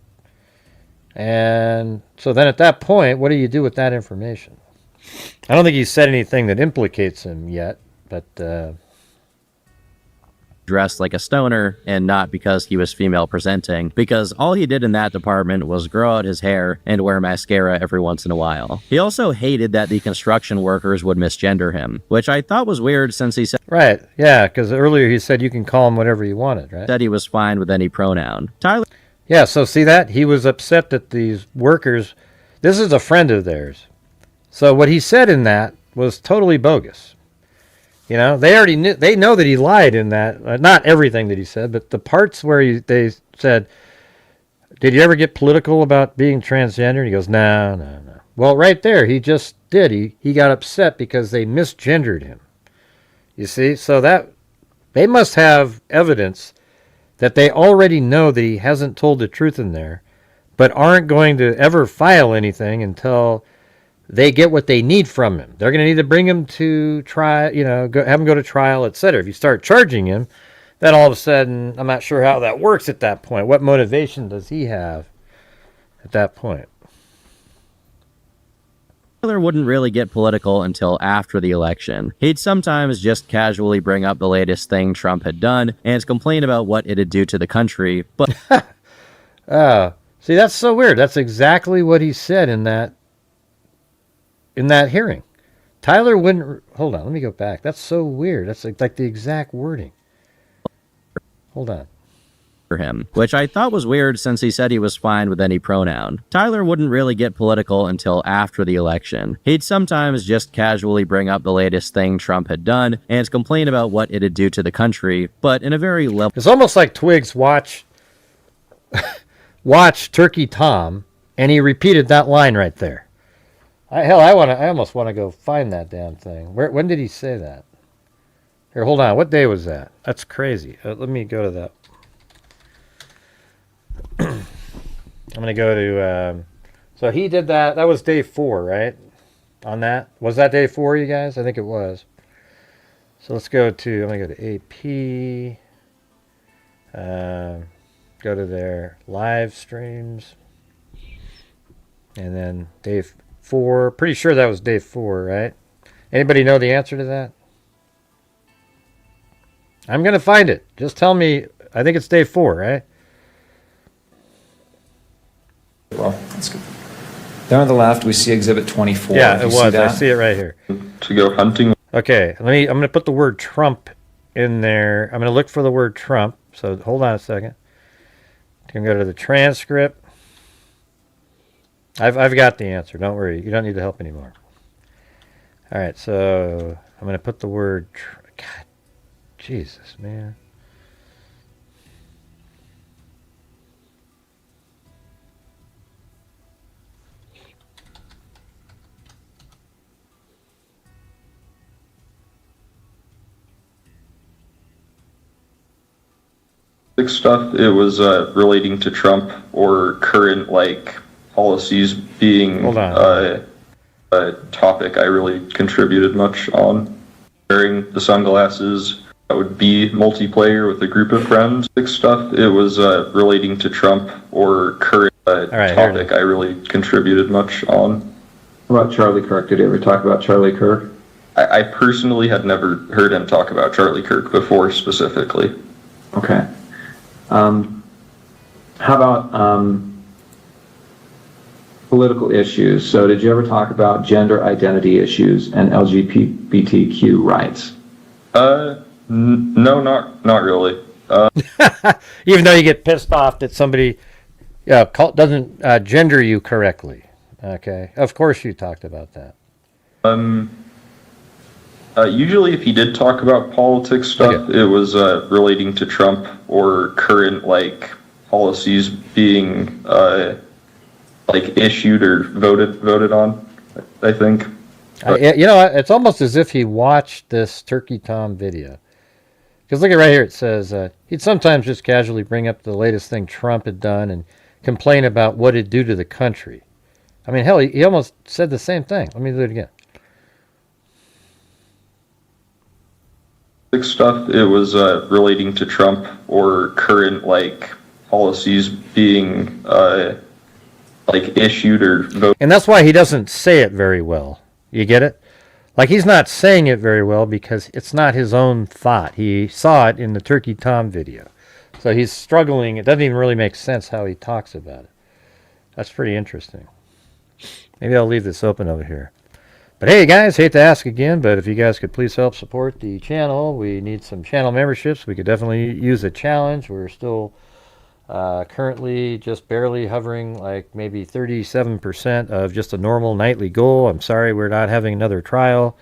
And so then at that point, what do you do with that information? I don't think he said anything that implicates him yet, but dressed like a stoner, and not because he was female presenting, because all he did in that department was grow out his hair and wear mascara every once in a while. He also hated that the construction workers would misgender him, which I thought was weird since he said right, yeah, because earlier he said you can call him whatever you wanted, right? Said he was fine with any pronoun. Tyler, yeah, so see that? He was upset that these workers, this is a friend of theirs. So what he said in that was totally bogus. They already knew, they know that he lied in that, not everything that he said, but the parts where they said, did you ever get political about being transgender? And he goes, no. Well, right there, he just did. He got upset because they misgendered him. You see? So that, they must have evidence that they already know that he hasn't told the truth in there, but aren't going to ever file anything until they get what they need from him. They're going to need to bring him to try, have him go to trial, etc. If you start charging him, then all of a sudden, I'm not sure how that works at that point. What motivation does he have at that point? Tyler wouldn't really get political until after the election. He'd sometimes just casually bring up the latest thing Trump had done and complain about what it'd do to the country, but see, that's so weird. That's exactly what he said in that hearing. Tyler wouldn't, hold on, let me go back. That's so weird. That's like the exact wording. Hold on. For him, which I thought was weird since he said he was fine with any pronoun. Tyler wouldn't really get political until after the election. He'd sometimes just casually bring up the latest thing Trump had done and complain about what it'd do to the country, but in a very level. It's almost like Twiggs watch Turkey Tom, and he repeated that line right there. I almost want to go find that damn thing. When did he say that? Here, hold on. What day was that? That's crazy. Let me go to that. I'm going to go to, so he did that. That was day 4, right? On that. Was that day 4, you guys? I think it was. So let's go to, I'm going to go to AP. Go to their live streams. And then day 4. Pretty sure that was day 4, right? Anybody know the answer to that? I'm going to find it. Just tell me. I think it's day 4, right? Well, that's good. Then on the left, we see Exhibit 24. Yeah, it was. I see it right here. To go hunting. Okay, I'm going to put the word Trump in there. I'm going to look for the word Trump. So hold on a second. You can go to the transcript. I've got the answer. Don't worry. You don't need the help anymore. All right, so I'm going to put the word. God, Jesus, man. Stuff, it was relating to Trump or current like policies being a topic I really contributed much on. Wearing the sunglasses, that would be multiplayer with a group of friends. Stuff, it was relating to Trump or current topic I really contributed much on. What about Charlie Kirk? Did you ever talk about Charlie Kirk? I personally had never heard him talk about Charlie Kirk before specifically. Okay. How about political issues? So did you ever talk about gender identity issues and LGBTQ rights? No, not really. Even though you get pissed off that somebody doesn't gender you correctly. Okay. Of course you talked about that. Usually if he did talk about politics stuff, it was relating to Trump or current like policies being like issued or voted on, I think. It's almost as if he watched this Turkey Tom video. Because look at right here, it says he'd sometimes just casually bring up the latest thing Trump had done and complain about what it'd do to the country. I mean, hell, he almost said the same thing. Let me do it again. Stuff, it was relating to Trump or current like policies being like issued or voted. And that's why he doesn't say it very well. You get it? Like he's not saying it very well because it's not his own thought. He saw it in the Turkey Tom video. So he's struggling. It doesn't even really make sense how he talks about it. That's pretty interesting. Maybe I'll leave this open over here. But hey guys, hate to ask again, but if you guys could please help support the channel, we need some channel memberships. We could definitely use a challenge. We're still currently just barely hovering like maybe 37% of just a normal nightly goal. I'm sorry we're not having another trial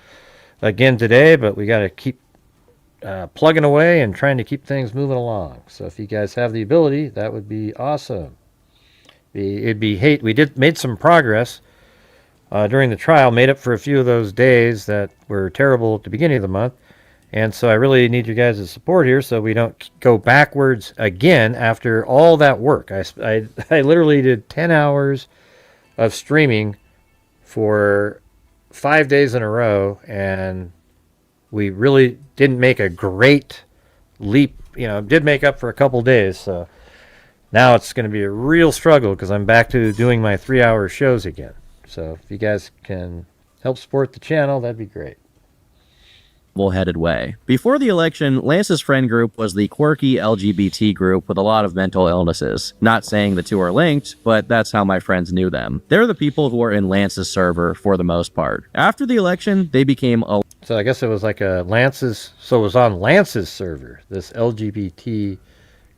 again today, but we got to keep plugging away and trying to keep things moving along. So if you guys have the ability, that would be awesome. We made some progress during the trial, made up for a few of those days that were terrible at the beginning of the month. And so I really need you guys' support here so we don't go backwards again after all that work. I literally did 10 hours of streaming for 5 days in a row, and we really didn't make a great leap. Did make up for a couple days. So now it's going to be a real struggle because I'm back to doing my 3-hour shows again. So if you guys can help support the channel, that'd be great. Headed way. Before the election, Lance's friend group was the quirky LGBT group with a lot of mental illnesses. Not saying the two are linked, but that's how my friends knew them. They're the people who were in Lance's server for the most part. After the election, they became a... So I guess it was like it was on Lance's server, this LGBT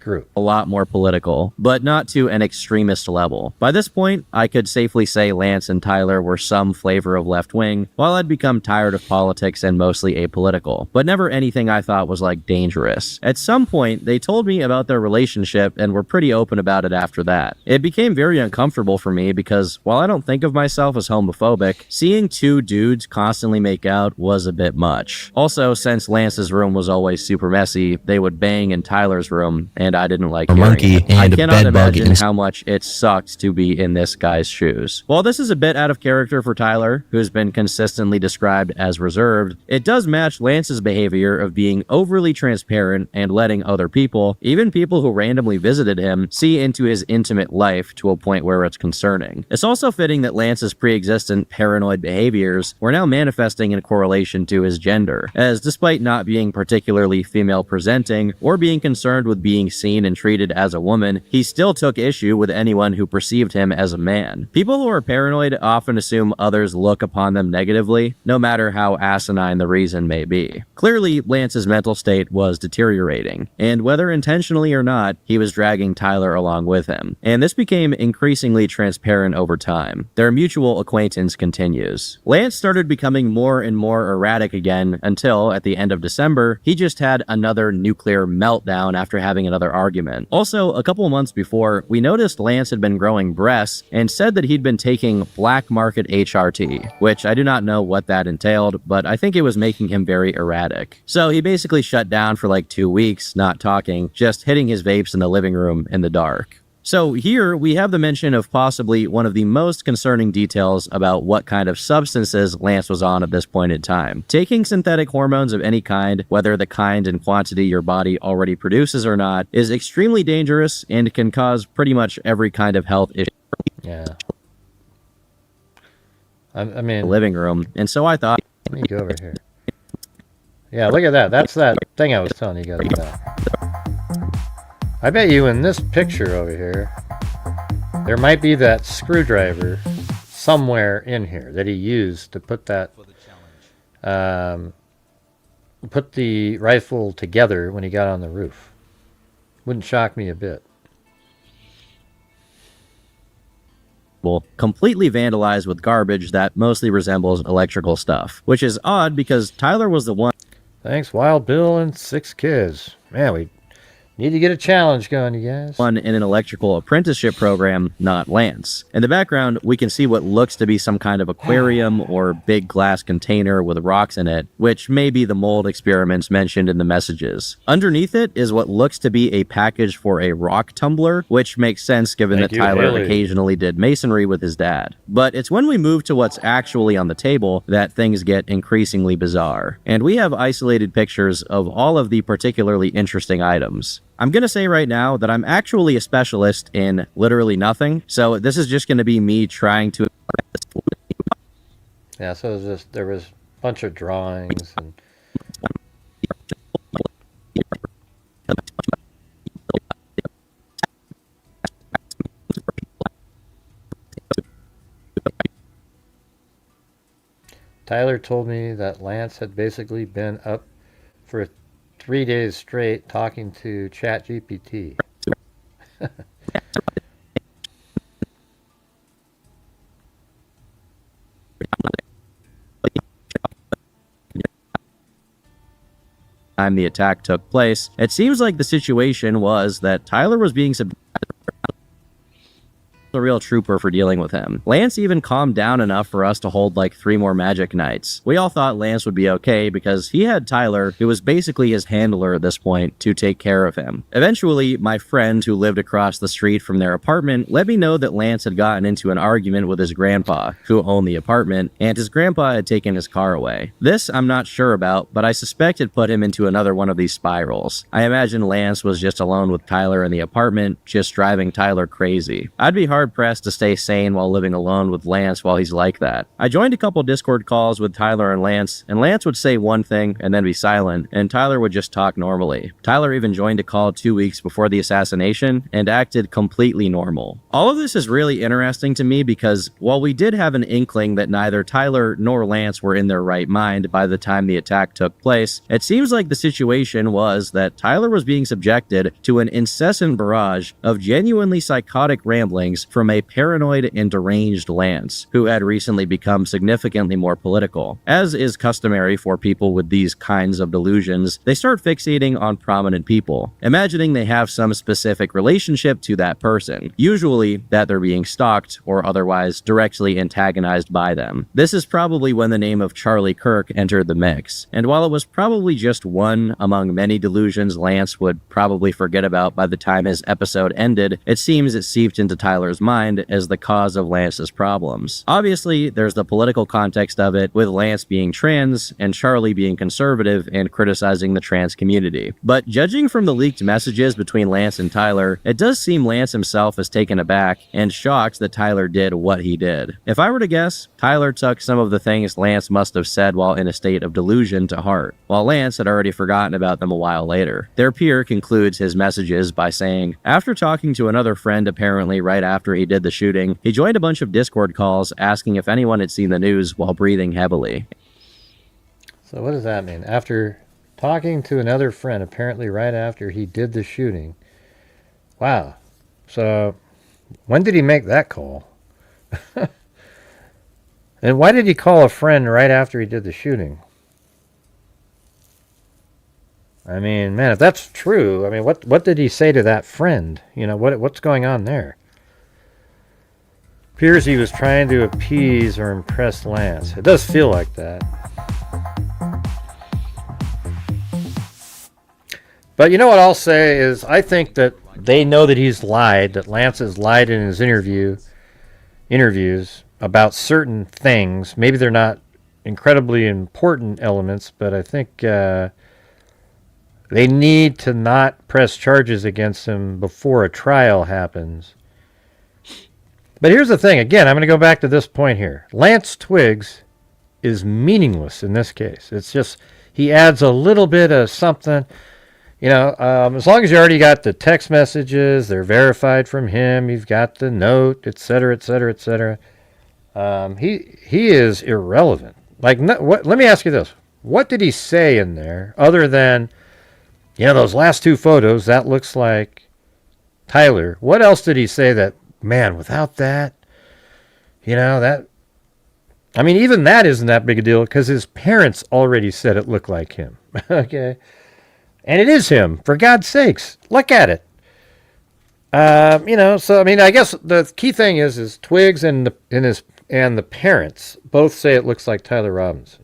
group. A lot more political, but not to an extremist level. By this point, I could safely say Lance and Tyler were some flavor of left-wing, while I'd become tired of politics and mostly apolitical, but never anything I thought was like dangerous. At some point, they told me about their relationship and were pretty open about it after that. It became very uncomfortable for me because while I don't think of myself as homophobic, seeing two dudes constantly make out was a bit much. Also, since Lance's room was always super messy, they would bang in Tyler's room, and I didn't like hearing it. I cannot imagine how much it sucked to be in this guy's shoes. While this is a bit out of character for Tyler, who's been consistently described as reserved, it does match Lance's behavior of being overly transparent and letting other people, even people who randomly visited him, see into his intimate life to a point where it's concerning. It's also fitting that Lance's pre-existent paranoid behaviors were now manifesting in correlation to his gender, as despite not being particularly female presenting or being concerned with being seen and treated as a woman, he still took issue with anyone who perceived him as a man. People who are paranoid often assume others look upon them negatively, no matter how asinine the reason may be. Clearly, Lance's mental state was deteriorating, and whether intentionally or not, he was dragging Tyler along with him. And this became increasingly transparent over time. Their mutual acquaintance continues. Lance started becoming more and more erratic again until, at the end of December, he just had another nuclear meltdown after having another particular argument. Also, a couple of months before, we noticed Lance had been growing breasts and said that he'd been taking black market HRT, which I do not know what that entailed, but I think it was making him very erratic. So he basically shut down for like 2 weeks, not talking, just hitting his vapes in the living room in the dark. So here we have the mention of possibly one of the most concerning details about what kind of substances Lance was on at this point in time. Taking synthetic hormones of any kind, whether the kind and quantity your body already produces or not, is extremely dangerous and can cause pretty much every kind of health issue. Yeah. I mean, living room. And so I thought, let me go over here. Yeah, look at that. That's that thing I was telling you guys about. I bet you in this picture over here, there might be that screwdriver somewhere in here that he used to put that, put the rifle together when he got on the roof. Wouldn't shock me a bit. Completely vandalized with garbage that mostly resembles electrical stuff, which is odd because Tyler was the one. Thanks, Wild Bill and 6 kids. Man, we need to get a challenge going, you guys. One in an electrical apprenticeship program, not Lance. In the background, we can see what looks to be some kind of aquarium or big glass container with rocks in it, which may be the mold experiments mentioned in the messages. Underneath it is what looks to be a package for a rock tumbler, which makes sense given that Tyler occasionally did masonry with his dad. But it's when we move to what's actually on the table that things get increasingly bizarre. And we have isolated pictures of all of the particularly interesting items. I'm going to say right now that I'm actually a specialist in literally nothing, so this is just going to be me trying to... Yeah, so there was a bunch of drawings and... Tyler told me that Lance had basically been up for 3 days straight talking to ChatGPT. Time the attack took place, it seems like the situation was that Tyler was being a real trooper for dealing with him. Lance even calmed down enough for us to hold like 3 more magic nights. We all thought Lance would be okay because he had Tyler, who was basically his handler at this point, to take care of him. Eventually, my friend who lived across the street from their apartment let me know that Lance had gotten into an argument with his grandpa, who owned the apartment, and his grandpa had taken his car away. This I'm not sure about, but I suspect it put him into another one of these spirals. I imagine Lance was just alone with Tyler in the apartment, just driving Tyler crazy. I'd be hard-pressed to stay sane while living alone with Lance while he's like that. I joined a couple Discord calls with Tyler and Lance would say one thing and then be silent, and Tyler would just talk normally. Tyler even joined a call 2 weeks before the assassination and acted completely normal. All of this is really interesting to me because while we did have an inkling that neither Tyler nor Lance were in their right mind by the time the attack took place, it seems like the situation was that Tyler was being subjected to an incessant barrage of genuinely psychotic ramblings from a paranoid and deranged Lance, who had recently become significantly more political. As is customary for people with these kinds of delusions, they start fixating on prominent people, imagining they have some specific relationship to that person, usually that they're being stalked or otherwise directly antagonized by them. This is probably when the name of Charlie Kirk entered the mix, and while it was probably just one among many delusions Lance would probably forget about by the time his episode ended, it seems it seeped into Tyler's mind as the cause of Lance's problems. Obviously, there's the political context of it, with Lance being trans and Charlie being conservative and criticizing the trans community. But judging from the leaked messages between Lance and Tyler, it does seem Lance himself is taken aback and shocked that Tyler did what he did. If I were to guess, Tyler took some of the things Lance must have said while in a state of delusion to heart, while Lance had already forgotten about them a while later. Their peer concludes his messages by saying, after talking to another friend apparently right after he did the shooting, he joined a bunch of Discord calls asking if anyone had seen the news while breathing heavily. So what does that mean? After talking to another friend, apparently right after he did the shooting. Wow. So when did he make that call? And why did he call a friend right after he did the shooting? I mean, man, if that's true, I mean, what did he say to that friend? You know, what's going on there? Appears he was trying to appease or impress Lance. It does feel like that. But you know what I'll say is I think that they know that he's lied, that Lance has lied in his interviews about certain things. Maybe they're not incredibly important elements, but I think they need to not press charges against him before a trial happens. But here's the thing. Again, I'm going to go back to this point here. Lance Twiggs is meaningless in this case. It's just he adds a little bit of something. You know, as long as you already got the text messages, they're verified from him, you've got the note, etc., etc., etc. He is irrelevant. Like, let me ask you this: what did he say in there other than, you know, those last two photos? That looks like Tyler. What else did he say that, man, without that, you know, that? I mean, even that isn't that big a deal because his parents already said it looked like him. Okay. And it is him, for God's sakes. Look at it. You know, so I mean, I guess the key thing is Twiggs and the parents both say it looks like Tyler Robinson.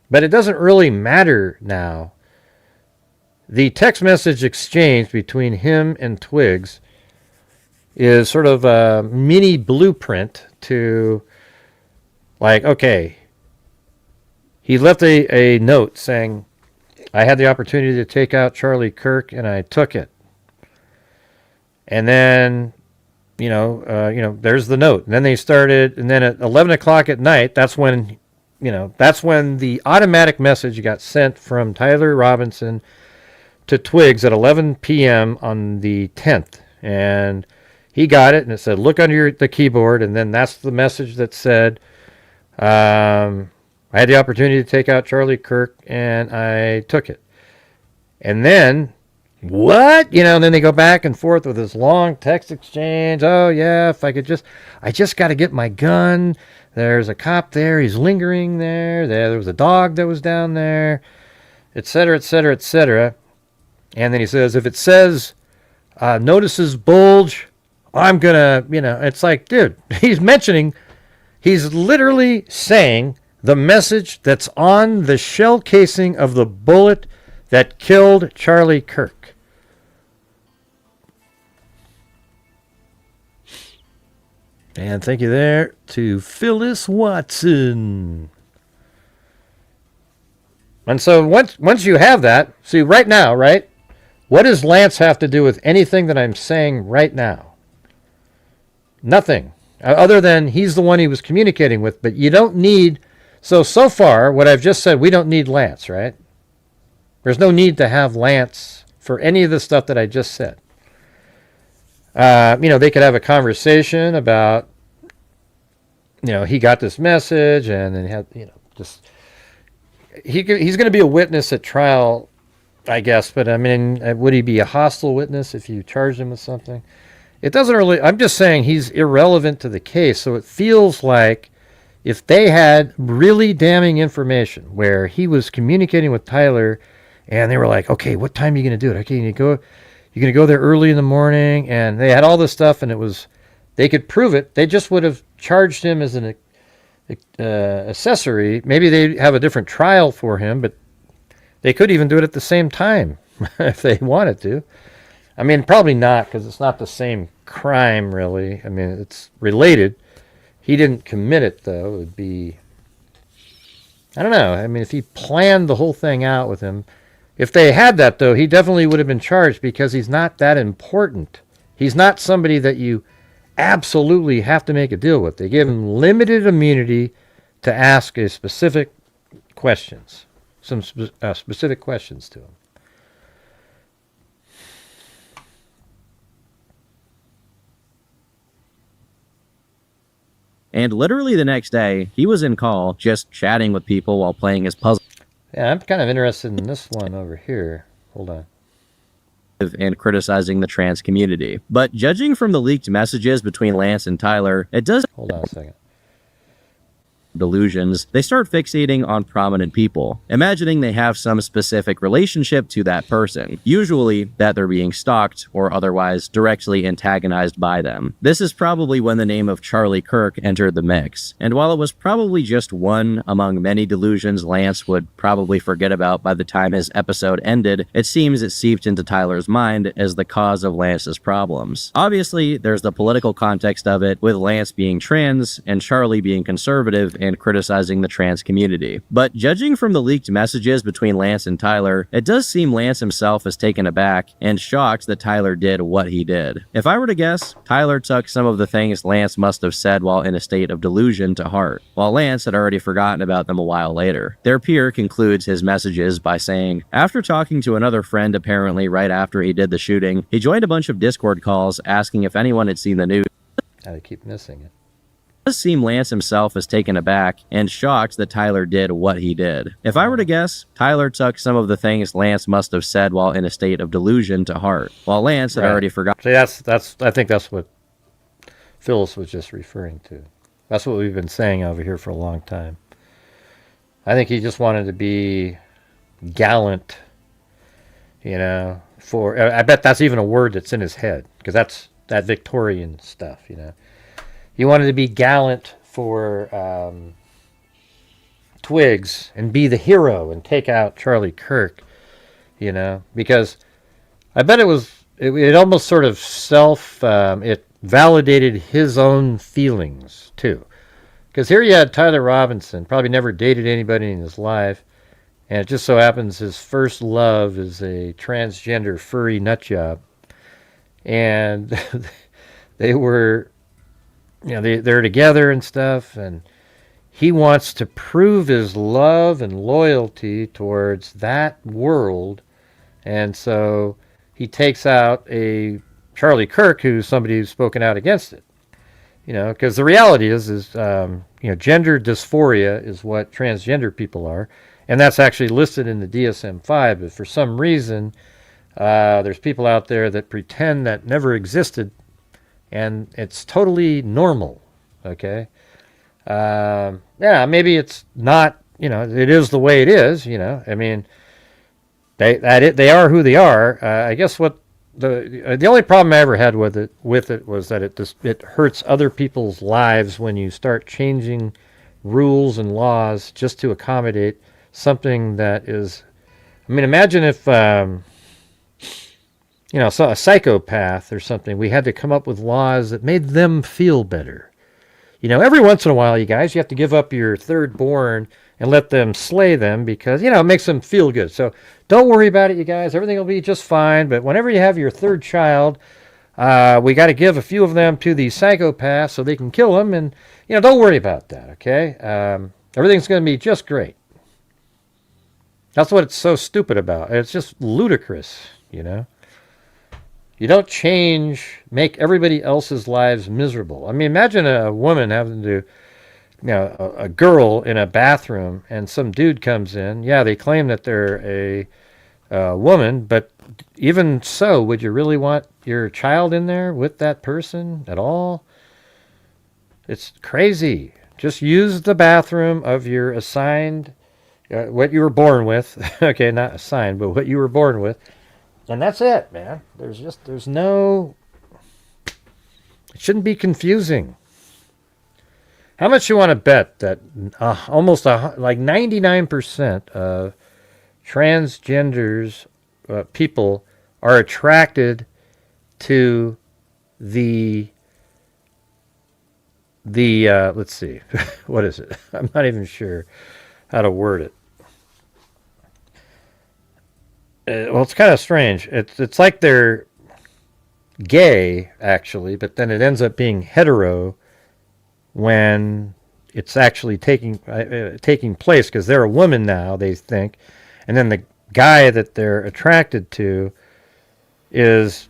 But it doesn't really matter now. The text message exchange between him and Twiggs is sort of a mini blueprint to, like, okay, he left a note saying, I had the opportunity to take out Charlie Kirk, and I took it. And then, you know, there's the note. And then they started, and then at 11 o'clock at night, that's when the automatic message got sent from Tyler Robinson to Twiggs at 11 p.m. on the 10th. And he got it, and it said, look under the keyboard, and then that's the message that said, I had the opportunity to take out Charlie Kirk, and I took it. And then, what? You know, and then they go back and forth with this long text exchange. Oh, yeah, if I just got to get my gun. There's a cop there. He's lingering there. There was a dog that was down there, et cetera, et cetera, et cetera. And then he says, if it says, notices bulge, I'm going to, you know, it's like, dude, he's literally saying the message that's on the shell casing of the bullet that killed Charlie Kirk. And thank you there to Phyllis Watson. And so once you have that, see right now, right? What does Lance have to do with anything that I'm saying right now? Nothing. Other than he's the one he was communicating with, but you don't need... So far, what I've just said, we don't need Lance, right? There's no need to have Lance for any of the stuff that I just said. You know, they could have a conversation about, you know, he got this message and then had, you know, just... He's going to be a witness at trial, I guess, but I mean, would he be a hostile witness if you charged him with something? It doesn't really... I'm just saying he's irrelevant to the case, so it feels like if they had really damning information where he was communicating with Tyler and they were like, okay, what time are you going to do it? Okay, you're going to go there early in the morning, and they had all this stuff, and they could prove it. They just would have charged him as an accessory. Maybe they have a different trial for him, but they could even do it at the same time if they wanted to. I mean, probably not, because it's not the same crime, really. I mean, it's related. He didn't commit it, though. It would be... I don't know. I mean, if he planned the whole thing out with him... If they had that, though, he definitely would have been charged because he's not that important. He's not somebody that you absolutely have to make a deal with. They give him limited immunity to ask a specific questions. Some specific questions to him. And literally the next day, he was in call, just chatting with people while playing his puzzle. Yeah, I'm kind of interested in this one over here. Hold on. And criticizing the trans community. But judging from the leaked messages between Lance and Tyler, it does... Hold on a second. delusions, they start fixating on prominent people, imagining they have some specific relationship to that person, usually that they're being stalked or otherwise directly antagonized by them. This is probably when the name of Charlie Kirk entered the mix, and while it was probably just one among many delusions Lance would probably forget about by the time his episode ended, it seems it seeped into Tyler's mind as the cause of Lance's problems. Obviously, there's the political context of it, with Lance being trans and Charlie being conservative and criticizing the trans community. But judging from the leaked messages between Lance and Tyler, it does seem Lance himself is taken aback and shocked that Tyler did what he did. If I were to guess, Tyler took some of the things Lance must have said while in a state of delusion to heart, while Lance had already forgotten about them a while later. Their peer concludes his messages by saying, after talking to another friend apparently right after he did the shooting, he joined a bunch of Discord calls asking if anyone had seen the news. I keep missing it. It does seem Lance himself is taken aback and shocked that Tyler did what he did. If I were to guess, Tyler took some of the things Lance must have said while in a state of delusion to heart, while Lance had already forgotten. See, I think that's what Phyllis was just referring to. That's what we've been saying over here for a long time. I think he just wanted to be gallant, you know, I bet that's even a word that's in his head, because that's that Victorian stuff, you know. He wanted to be gallant for Twigs and be the hero and take out Charlie Kirk, you know, because I bet it almost sort of it validated his own feelings too. Because here you had Tyler Robinson, probably never dated anybody in his life, and it just so happens his first love is a transgender furry nutjob. And they were, you know, they're together and stuff, and he wants to prove his love and loyalty towards that world, and so he takes out a Charlie Kirk, who's somebody who's spoken out against it. You know, because the reality is you know, gender dysphoria is what transgender people are, and that's actually listed in the DSM-5. But for some reason, there's people out there that pretend that never existed, and it's totally normal. Okay, yeah, maybe it's not. You know, it is the way it is. You know, I mean, they are who they are. I guess what. The only problem I ever had with it was that it hurts other people's lives when you start changing rules and laws just to accommodate something that is. I mean, imagine if you know, so a psychopath or something. We had to come up with laws that made them feel better. You know, every once in a while, you guys, you have to give up your third born and let them slay them because, you know, it makes them feel good. So don't worry about it, you guys. Everything will be just fine. But whenever you have your third child, we got to give a few of them to the psychopaths so they can kill them. And, you know, don't worry about that, okay? Everything's going to be just great. That's what it's so stupid about. It's just ludicrous, you know? You don't make everybody else's lives miserable. I mean, imagine a woman having to, you know, a girl in a bathroom and some dude comes in. Yeah, they claim that they're a woman, but even so, would you really want your child in there with that person at all? It's crazy. Just use the bathroom of your assigned, what you were born with. Okay, not assigned, but what you were born with. And that's it, man. There's no, it shouldn't be confusing. How much you want to bet that almost like 99% of transgenders, people are attracted to the let's see, what is it? I'm not even sure how to word it. Well, it's kind of strange. It's like they're gay, actually, but then it ends up being hetero when it's actually taking place, because they're a woman now, they think, and then the guy that they're attracted to is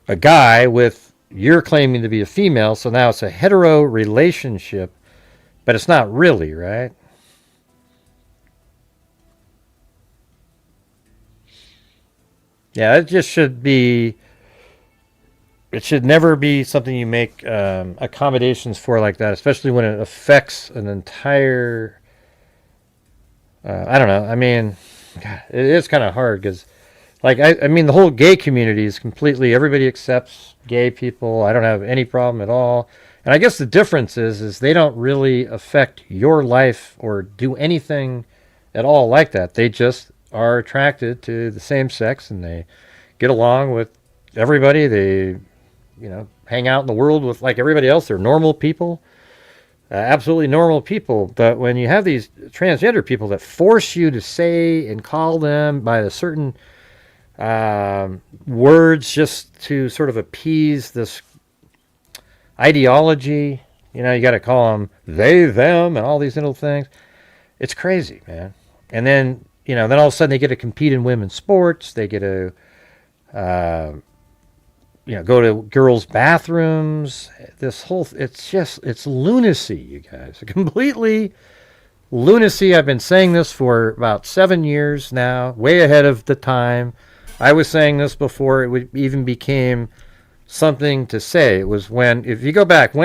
a guy with, you're claiming to be a female, so now it's a hetero relationship, but it's not really, right? Yeah, it just should be it should never be something you make accommodations for like that, especially when it affects an entire. I don't know. I mean, God, it is kind of hard because, like, I mean, the whole gay community is completely. Everybody accepts gay people. I don't have any problem at all. And I guess the difference is they don't really affect your life or do anything at all like that. They just are attracted to the same sex and they get along with everybody. They, hang out in the world with like everybody else. They're normal people, absolutely normal people. But when you have these transgender people that force you to say and call them by a certain words just to sort of appease this ideology, you got to call them they, them, and all these little things. It's crazy, man. And then, then all of a sudden they get to compete in women's sports. They get to, go to girls' bathrooms. It's lunacy, you guys. Completely lunacy. I've been saying this for about 7 years now, way ahead of the time. I was saying this before it even became something to say. It was when, if you go back,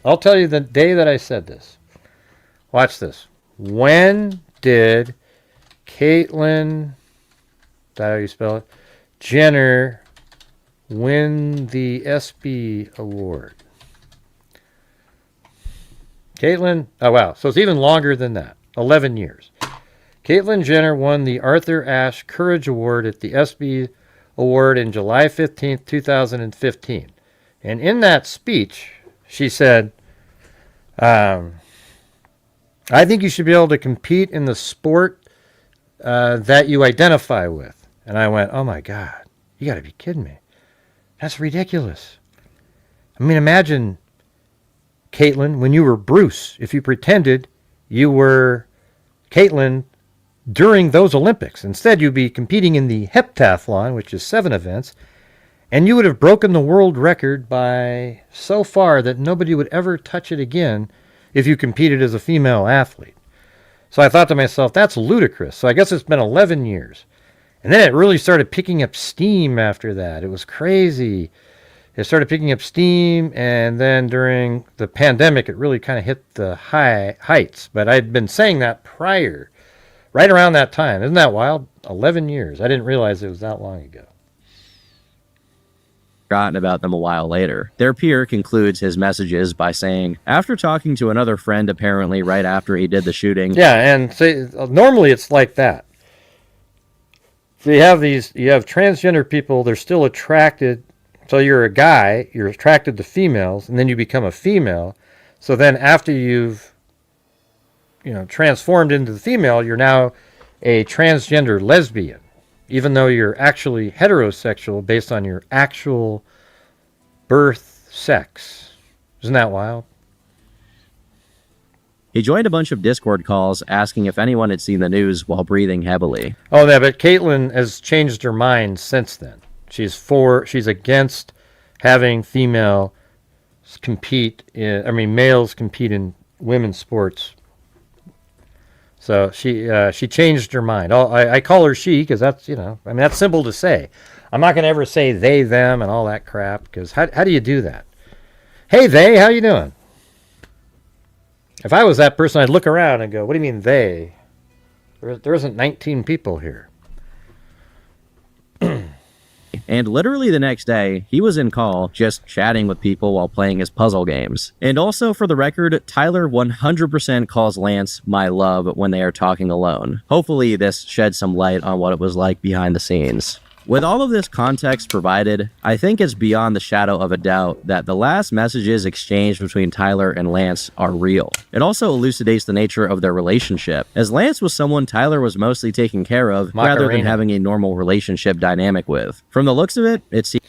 I'll tell you the day that I said this. Watch this. When did Caitlyn, is that how you spell it, Jenner win the ESPY award? Caitlyn, oh wow, so it's even longer than that, 11 years. Caitlyn Jenner won the Arthur Ashe Courage Award at the ESPY Award in July 15th, 2015. And in that speech, she said, I think you should be able to compete in the sport that you identify with. And I went, oh my God, you got to be kidding me. That's ridiculous. I mean, imagine, Caitlyn, when you were Bruce, if you pretended you were Caitlyn during those Olympics. Instead, you'd be competing in the heptathlon, which is 7 events, and you would have broken the world record by so far that nobody would ever touch it again if you competed as a female athlete. So I thought to myself, that's ludicrous. So I guess it's been 11 years. And then it really started picking up steam after that. It was crazy. It started picking up steam, and then during the pandemic, it really kind of hit the heights. But I'd been saying that prior, right around that time. Isn't that wild? 11 years. I didn't realize it was that long ago. Forgotten about them a while later. Their peer concludes his messages by saying, after talking to another friend apparently right after he did the shooting. Yeah, and normally it's like that. So you have transgender people, they're still attracted. So you're a guy, you're attracted to females, and then you become a female. So then after you've transformed into the female, you're now a transgender lesbian, even though you're actually heterosexual based on your actual birth sex. Isn't that wild? He joined a bunch of Discord calls asking if anyone had seen the news while breathing heavily. Oh, yeah, but Caitlyn has changed her mind since then. She's against having males compete in women's sports. So she changed her mind. I call her she because that's, that's simple to say. I'm not going to ever say they, them, and all that crap because how do you do that? Hey, they, how you doing? If I was that person, I'd look around and go, what do you mean they? There isn't 19 people here. And literally the next day, he was in call, just chatting with people while playing his puzzle games. And also, for the record, Tyler 100% calls Lance my love when they are talking alone. Hopefully this sheds some light on what it was like behind the scenes. With all of this context provided, I think it's beyond the shadow of a doubt that the last messages exchanged between Tyler and Lance are real. It also elucidates the nature of their relationship, as Lance was someone Tyler was mostly taking care of rather than having a normal relationship dynamic with. From the looks of it, it seems...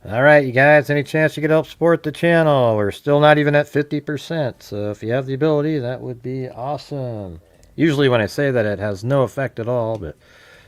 All right, you guys, any chance you could help support the channel? We're still not even at 50%, so if you have the ability, that would be awesome. Usually when I say that, it has no effect at all, but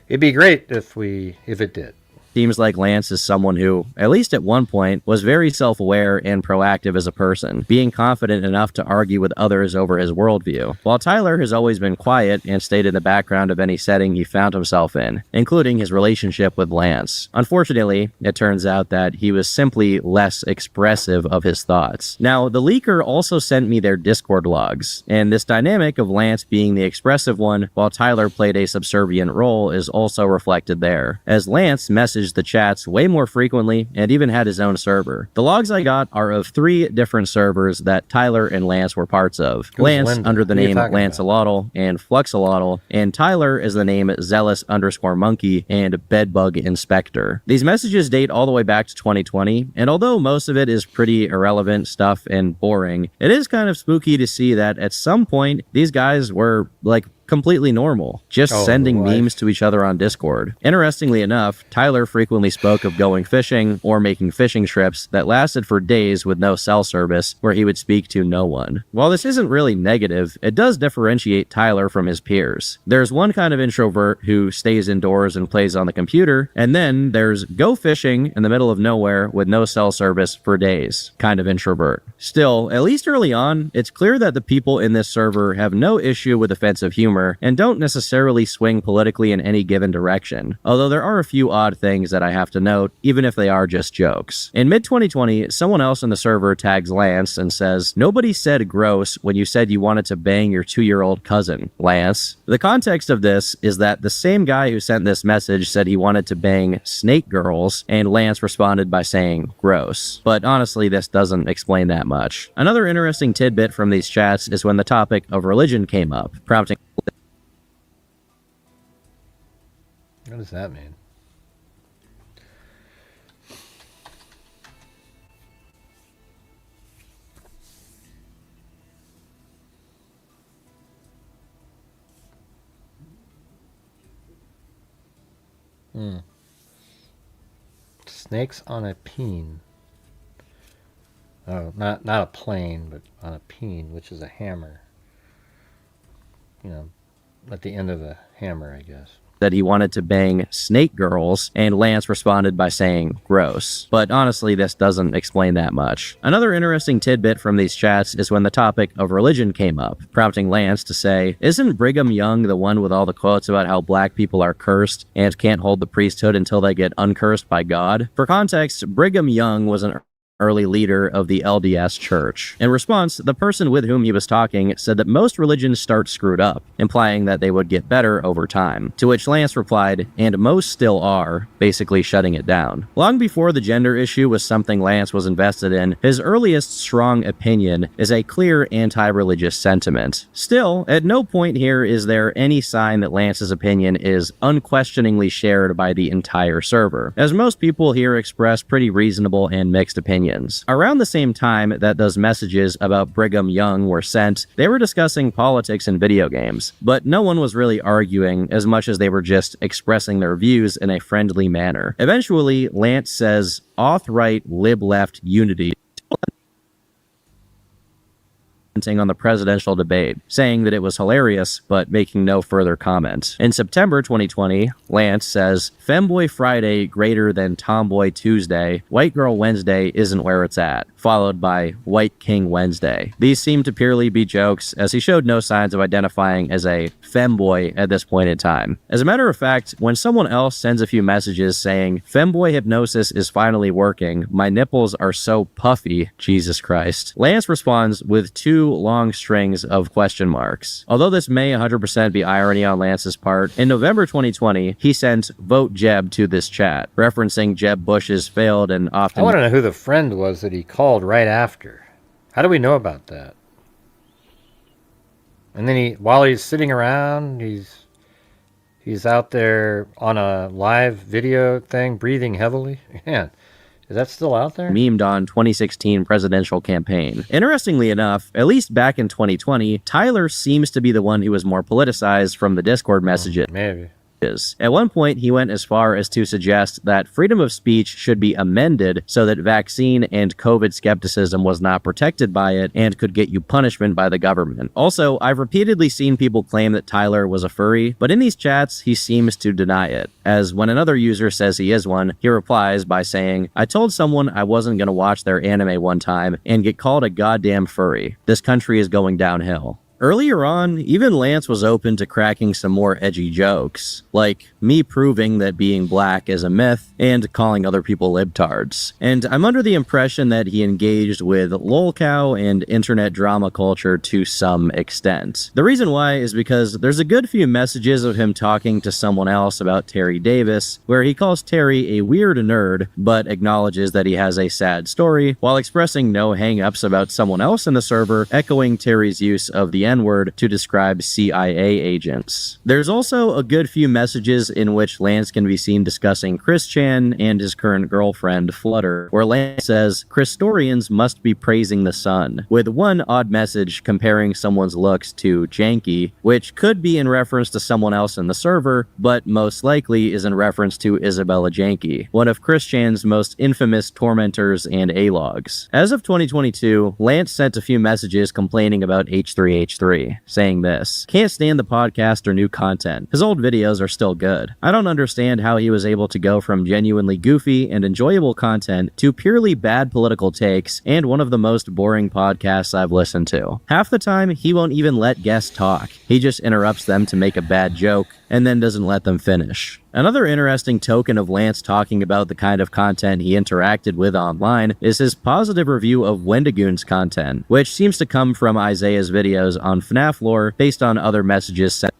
it'd be great if it did. Seems like Lance is someone who, at least at one point, was very self-aware and proactive as a person, being confident enough to argue with others over his worldview, while Tyler has always been quiet and stayed in the background of any setting he found himself in, including his relationship with Lance. Unfortunately, it turns out that he was simply less expressive of his thoughts. Now, the leaker also sent me their Discord logs, and this dynamic of Lance being the expressive one while Tyler played a subservient role is also reflected there, as Lance messaged the chats way more frequently and even had his own server. The logs I got are of 3 different servers that Tyler and Lance were parts of. Lance Linda? under the Who are you name talking Lancelotl and Fluxolotl, and Tyler is the name Zealous_Monkey and Bedbug Inspector. These messages date all the way back to 2020, and although most of it is pretty irrelevant stuff and boring, it is kind of spooky to see that at some point these guys were like completely normal, just sending memes to each other on Discord. Interestingly enough, Tyler frequently spoke of going fishing or making fishing trips that lasted for days with no cell service, where he would speak to no one. While this isn't really negative, it does differentiate Tyler from his peers. There's one kind of introvert who stays indoors and plays on the computer, and then there's go fishing in the middle of nowhere with no cell service for days kind of introvert. Still, at least early on, it's clear that the people in this server have no issue with offensive humor and don't necessarily swing politically in any given direction, although there are a few odd things that I have to note, even if they are just jokes. In mid-2020, someone else in the server tags Lance and says, "Nobody said gross when you said you wanted to bang your 2-year-old cousin, Lance." The context of this is that the same guy who sent this message said he wanted to bang snake girls, and Lance responded by saying gross. But honestly, this doesn't explain that much. Another interesting tidbit from these chats is when the topic of religion came up, prompting What does that mean? Snakes on a peen. Oh, not a plane, but on a peen, which is a hammer. You know, at the end of a hammer, I guess. That he wanted to bang snake girls, and Lance responded by saying gross. But honestly, this doesn't explain that much. Another interesting tidbit from these chats is when the topic of religion came up, prompting Lance to say, "Isn't Brigham Young the one with all the quotes about how black people are cursed and can't hold the priesthood until they get uncursed by God?" For context, Brigham Young was an early leader of the LDS Church. In response, the person with whom he was talking said that most religions start screwed up, implying that they would get better over time. To which Lance replied, "And most still are," basically shutting it down. Long before the gender issue was something Lance was invested in, his earliest strong opinion is a clear anti-religious sentiment. Still, at no point here is there any sign that Lance's opinion is unquestioningly shared by the entire server, as most people here express pretty reasonable and mixed opinions. Around the same time that those messages about Brigham Young were sent, they were discussing politics and video games, but no one was really arguing as much as they were just expressing their views in a friendly manner. Eventually, Lance says, "Auth-right, lib-left unity," on the presidential debate, saying that it was hilarious, but making no further comment. In September 2020, Lance says, "Femboy Friday greater than Tomboy Tuesday, White Girl Wednesday isn't where it's at," followed by White King Wednesday. These seem to purely be jokes, as he showed no signs of identifying as a femboy at this point in time. As a matter of fact, when someone else sends a few messages saying, "Femboy hypnosis is finally working, my nipples are so puffy, Jesus Christ," Lance responds with 2 long strings of question marks. Although this may 100% be irony on Lance's part, in November 2020, he sent "Vote Jeb" to this chat, referencing Jeb Bush's failed and often— I want to know who the friend was that he called right after. How do we know about that? And then while he's sitting around, he's out there on a live video thing, breathing heavily. Man, is that still out there? Memed on 2016 presidential campaign. Interestingly enough, at least back in 2020, Tyler seems to be the one who was more politicized from the Discord messages. Maybe. At one point, he went as far as to suggest that freedom of speech should be amended so that vaccine and COVID skepticism was not protected by it and could get you punishment by the government. Also, I've repeatedly seen people claim that Tyler was a furry, but in these chats, he seems to deny it, as when another user says he is one, he replies by saying, "I told someone I wasn't gonna watch their anime one time and get called a goddamn furry. This country is going downhill." Earlier on, even Lance was open to cracking some more edgy jokes, like me proving that being black is a myth and calling other people libtards. And I'm under the impression that he engaged with lolcow and internet drama culture to some extent. The reason why is because there's a good few messages of him talking to someone else about Terry Davis, where he calls Terry a weird nerd, but acknowledges that he has a sad story, while expressing no hang-ups about someone else in the server, echoing Terry's use of the N-word to describe CIA agents. There's also a good few messages in which Lance can be seen discussing Chris Chan and his current girlfriend, Flutter, where Lance says, "Christorians must be praising the sun," with one odd message comparing someone's looks to janky, which could be in reference to someone else in the server, but most likely is in reference to Isabella Janky, one of Chris Chan's most infamous tormentors and A-logs. As of 2022, Lance sent a few messages complaining about H3H3, saying this: "Can't stand the podcast or new content. His old videos are still good. I don't understand how he was able to go from genuinely goofy and enjoyable content to purely bad political takes and one of the most boring podcasts I've listened to. Half the time, he won't even let guests talk. He just interrupts them to make a bad joke and then doesn't let them finish." Another interesting token of Lance talking about the kind of content he interacted with online is his positive review of Wendigoon's content, which seems to come from Isaiah's videos on FNAF lore based on other messages sent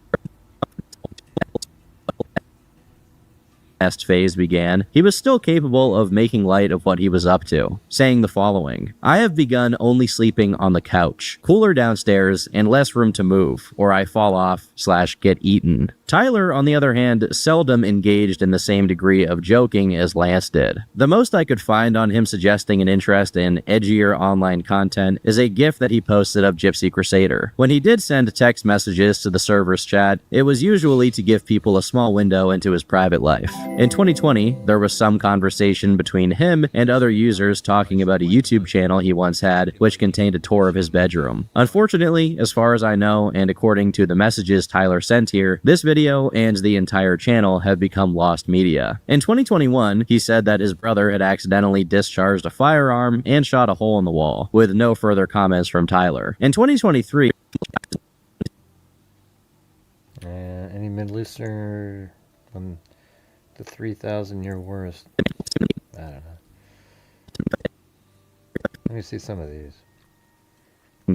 phase began. He was still capable of making light of what he was up to, saying the following: "I have begun only sleeping on the couch, cooler downstairs, and less room to move, or I fall off/get eaten." Tyler, on the other hand, seldom engaged in the same degree of joking as Lance did. The most I could find on him suggesting an interest in edgier online content is a GIF that he posted of Gypsy Crusader. When he did send text messages to the server's chat, it was usually to give people a small window into his private life. In 2020, there was some conversation between him and other users talking about a YouTube channel he once had, which contained a tour of his bedroom. Unfortunately, as far as I know, and according to the messages Tyler sent here, this video and the entire channel have become lost media. In 2021, he said that his brother had accidentally discharged a firearm and shot a hole in the wall, with no further comments from Tyler. In 2023, any Middle Eastern on the 3,000-year war is, I don't know. Let me see some of these.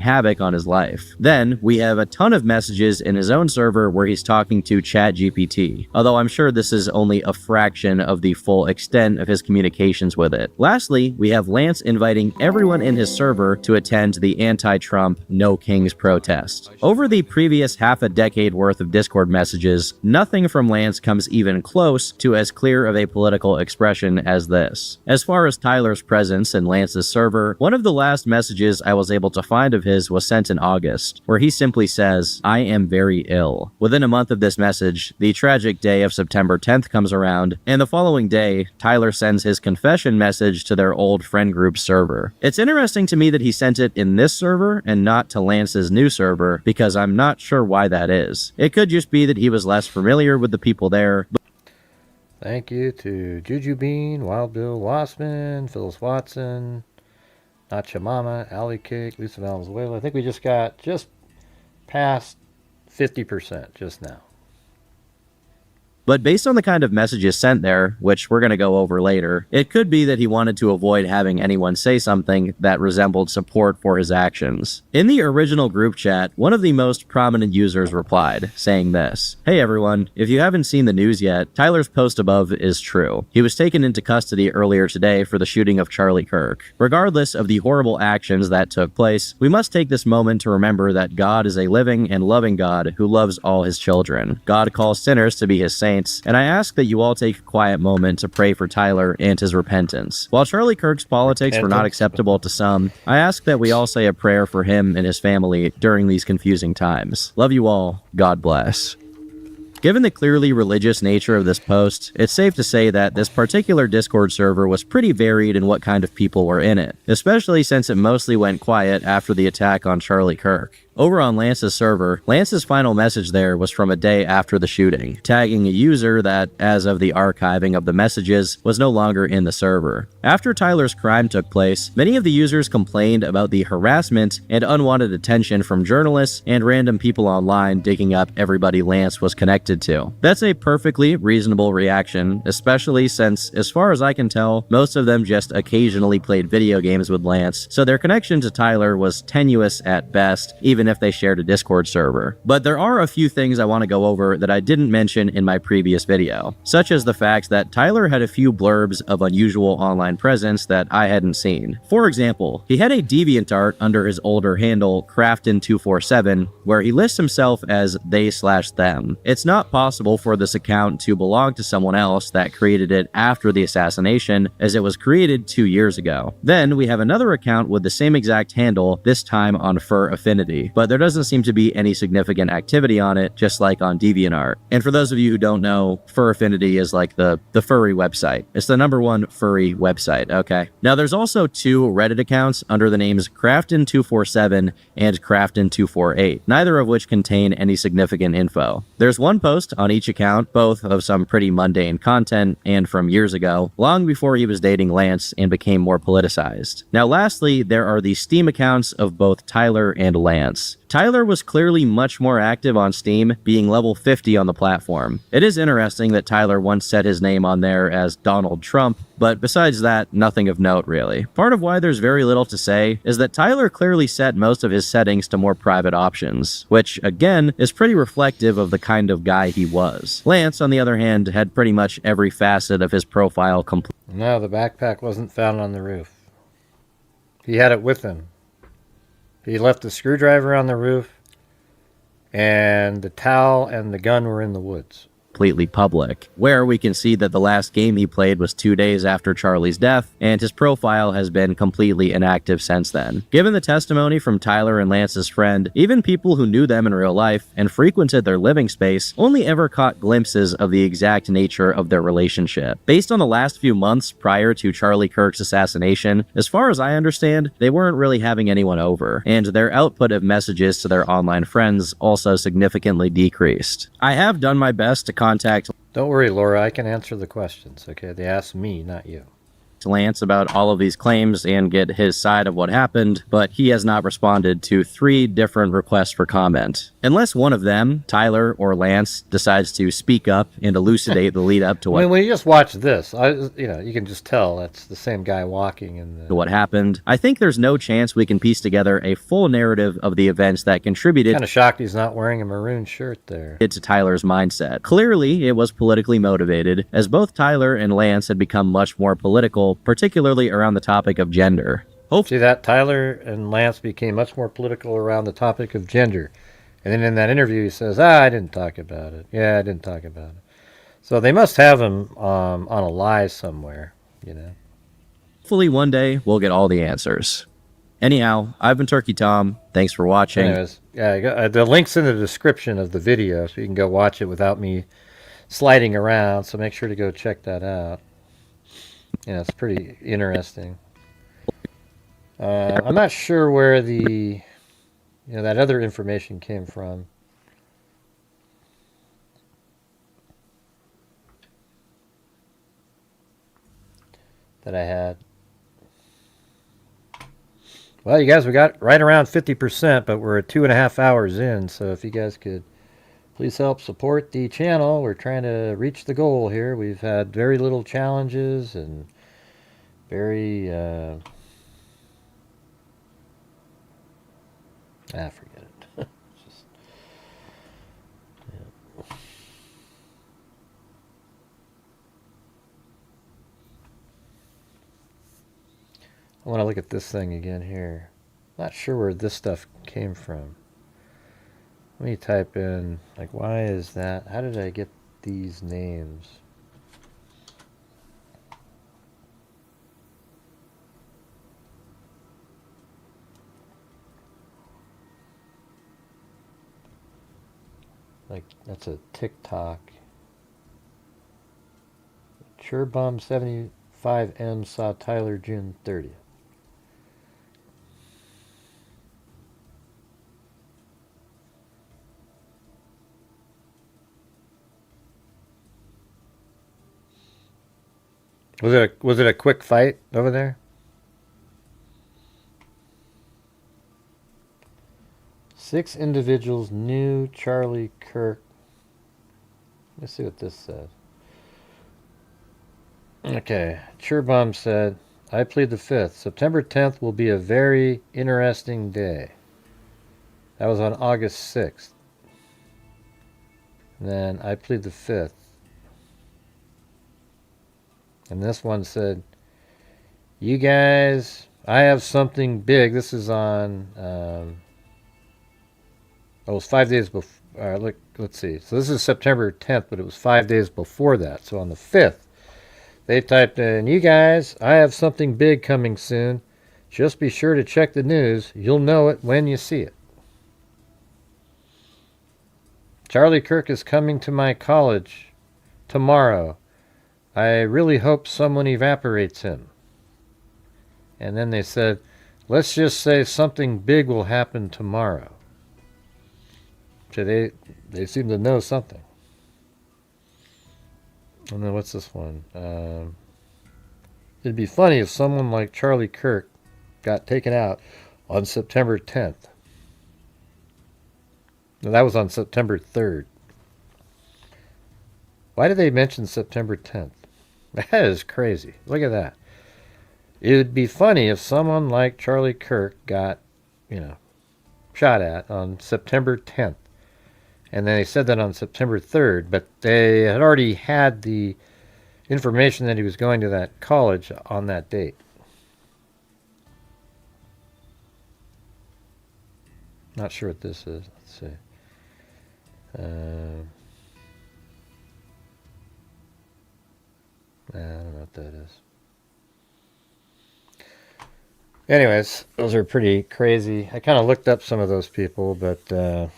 havoc on his life. Then we have a ton of messages in his own server where he's talking to ChatGPT, although I'm sure this is only a fraction of the full extent of his communications with it. Lastly, we have Lance inviting everyone in his server to attend the anti-Trump No Kings protest. Over the previous half a decade worth of Discord messages, nothing from Lance comes even close to as clear of a political expression as this. As far as Tyler's presence in Lance's server, one of the last messages I was able to find of his was sent in August, where he simply says, "I am very ill." Within a month of this message, the tragic day of September 10th comes around, and the following day, Tyler sends his confession message to their old friend group server. It's interesting to me that he sent it in this server and not to Lance's new server, because I'm not sure why that is. It could just be that he was less familiar with the people there. Thank you to Juju Bean, Wild Bill Wassman, Phyllis Watson, Nacha Mama, Alley Cake, Lisa Valenzuela. I think we just got past 50% just now. But based on the kind of messages sent there, which we're going to go over later, it could be that he wanted to avoid having anyone say something that resembled support for his actions. In the original group chat, one of the most prominent users replied, saying this: "Hey everyone, if you haven't seen the news yet, Tyler's post above is true. He was taken into custody earlier today for the shooting of Charlie Kirk. Regardless of the horrible actions that took place, we must take this moment to remember that God is a living and loving God who loves all his children. God calls sinners to be his saints, and I ask that you all take a quiet moment to pray for Tyler and his repentance. While Charlie Kirk's politics were not acceptable to some, I ask that we all say a prayer for him and his family during these confusing times. Love you all. God bless." Given the clearly religious nature of this post, it's safe to say that this particular Discord server was pretty varied in what kind of people were in it, especially since it mostly went quiet after the attack on Charlie Kirk. Over on Lance's server, Lance's final message there was from a day after the shooting, tagging a user that, as of the archiving of the messages, was no longer in the server. After Tyler's crime took place, many of the users complained about the harassment and unwanted attention from journalists and random people online digging up everybody Lance was connected to. That's a perfectly reasonable reaction, especially since, as far as I can tell, most of them just occasionally played video games with Lance, so their connection to Tyler was tenuous at best, even if they shared a Discord server. But there are a few things I want to go over that I didn't mention in my previous video, such as the fact that Tyler had a few blurbs of unusual online presence that I hadn't seen. For example, he had a DeviantArt under his older handle, Crafton247, where he lists himself as they/them. It's not possible for this account to belong to someone else that created it after the assassination, as it was created 2 years ago. Then we have another account with the same exact handle, this time on Fur Affinity, but there doesn't seem to be any significant activity on it, just like on DeviantArt. And for those of you who don't know, Fur Affinity is like the furry website. It's the #1 furry website, okay? Now there's also 2 Reddit accounts under the names Crafton247 and Crafton248, neither of which contain any significant info. There's one post on each account, both of some pretty mundane content and from years ago, long before he was dating Lance and became more politicized. Now lastly, there are the Steam accounts of both Tyler and Lance. Tyler was clearly much more active on Steam, being level 50 on the platform. It is interesting that Tyler once set his name on there as Donald Trump, but besides that, nothing of note really. Part of why there's very little to say is that Tyler clearly set most of his settings to more private options, which again is pretty reflective of the kind of guy he was. Lance, on the other hand, had pretty much every facet of his profile complete. No, the backpack wasn't found on the roof. He had it with him. He left the screwdriver on the roof, and the towel and the gun were in the woods. Completely public, where we can see that the last game he played was 2 days after Charlie's death, and his profile has been completely inactive since then. Given the testimony from Tyler and Lance's friend, even people who knew them in real life and frequented their living space only ever caught glimpses of the exact nature of their relationship. Based on the last few months prior to Charlie Kirk's assassination, as far as I understand, they weren't really having anyone over, and their output of messages to their online friends also significantly decreased. I have done my best to contact. Don't worry, Laura, I can answer the questions, okay? They asked me, not you. Lance about all of these claims and get his side of what happened, but he has not responded to 3 different requests for comment. Unless one of them, Tyler or Lance, decides to speak up and elucidate the lead up to what. When you just watch this, you can just tell that's the same guy walking in the. What happened. I think there's no chance we can piece together a full narrative of the events that contributed. Kind of shocked he's not wearing a maroon shirt there. To Tyler's mindset. Clearly, it was politically motivated, as both Tyler and Lance had become much more political, particularly around the topic of gender. See that? Tyler and Lance became much more political around the topic of gender. And then in that interview he says, I didn't talk about it. Yeah, I didn't talk about it. So they must have him on a lie somewhere, you know. Hopefully one day we'll get all the answers. Anyhow, I've been Turkey Tom. Thanks for watching. Anyways, the link's in the description of the video, so you can go watch it without me sliding around. So make sure to go check that out. Yeah, it's pretty interesting. I'm not sure where that other information came from. That I had. Well, you guys, we got right around 50%, but we're at 2.5 hours in. So if you guys could please help support the channel. We're trying to reach the goal here. We've had very little challenges and very forget it. Just, yeah. I want to look at this thing again here. Not sure where this stuff came from. Let me type in, like, why is that? How did I get these names? Like, that's a TikTok. Churbomb 75M saw Tyler June 30th. Was it a quick fight over there? Six individuals knew Charlie Kirk. Let's see what this says. Okay, Churbomb said, I plead the 5th. September 10th will be a very interesting day. That was on August 6th. And then I plead the 5th. And this one said, you guys, I have something big. This is on, it was 5 days before, let's see. So this is September 10th, but it was 5 days before that. So on the 5th, they typed in, you guys, I have something big coming soon. Just be sure to check the news. You'll know it when you see it. Charlie Kirk is coming to my college tomorrow. I really hope someone evaporates him. And then they said, let's just say something big will happen tomorrow. So they seem to know something. And then what's this one? It'd be funny if someone like Charlie Kirk got taken out on September 10th. No, that was on September 3rd. Why did they mention September 10th? That is crazy. Look at that. It would be funny if someone like Charlie Kirk got, shot at on September 10th. And then they said that on September 3rd, but they had already had the information that he was going to that college on that date. Not sure what this is. Let's see. I don't know what that is. Anyways, those are pretty crazy. I kind of looked up some of those people, but yeah.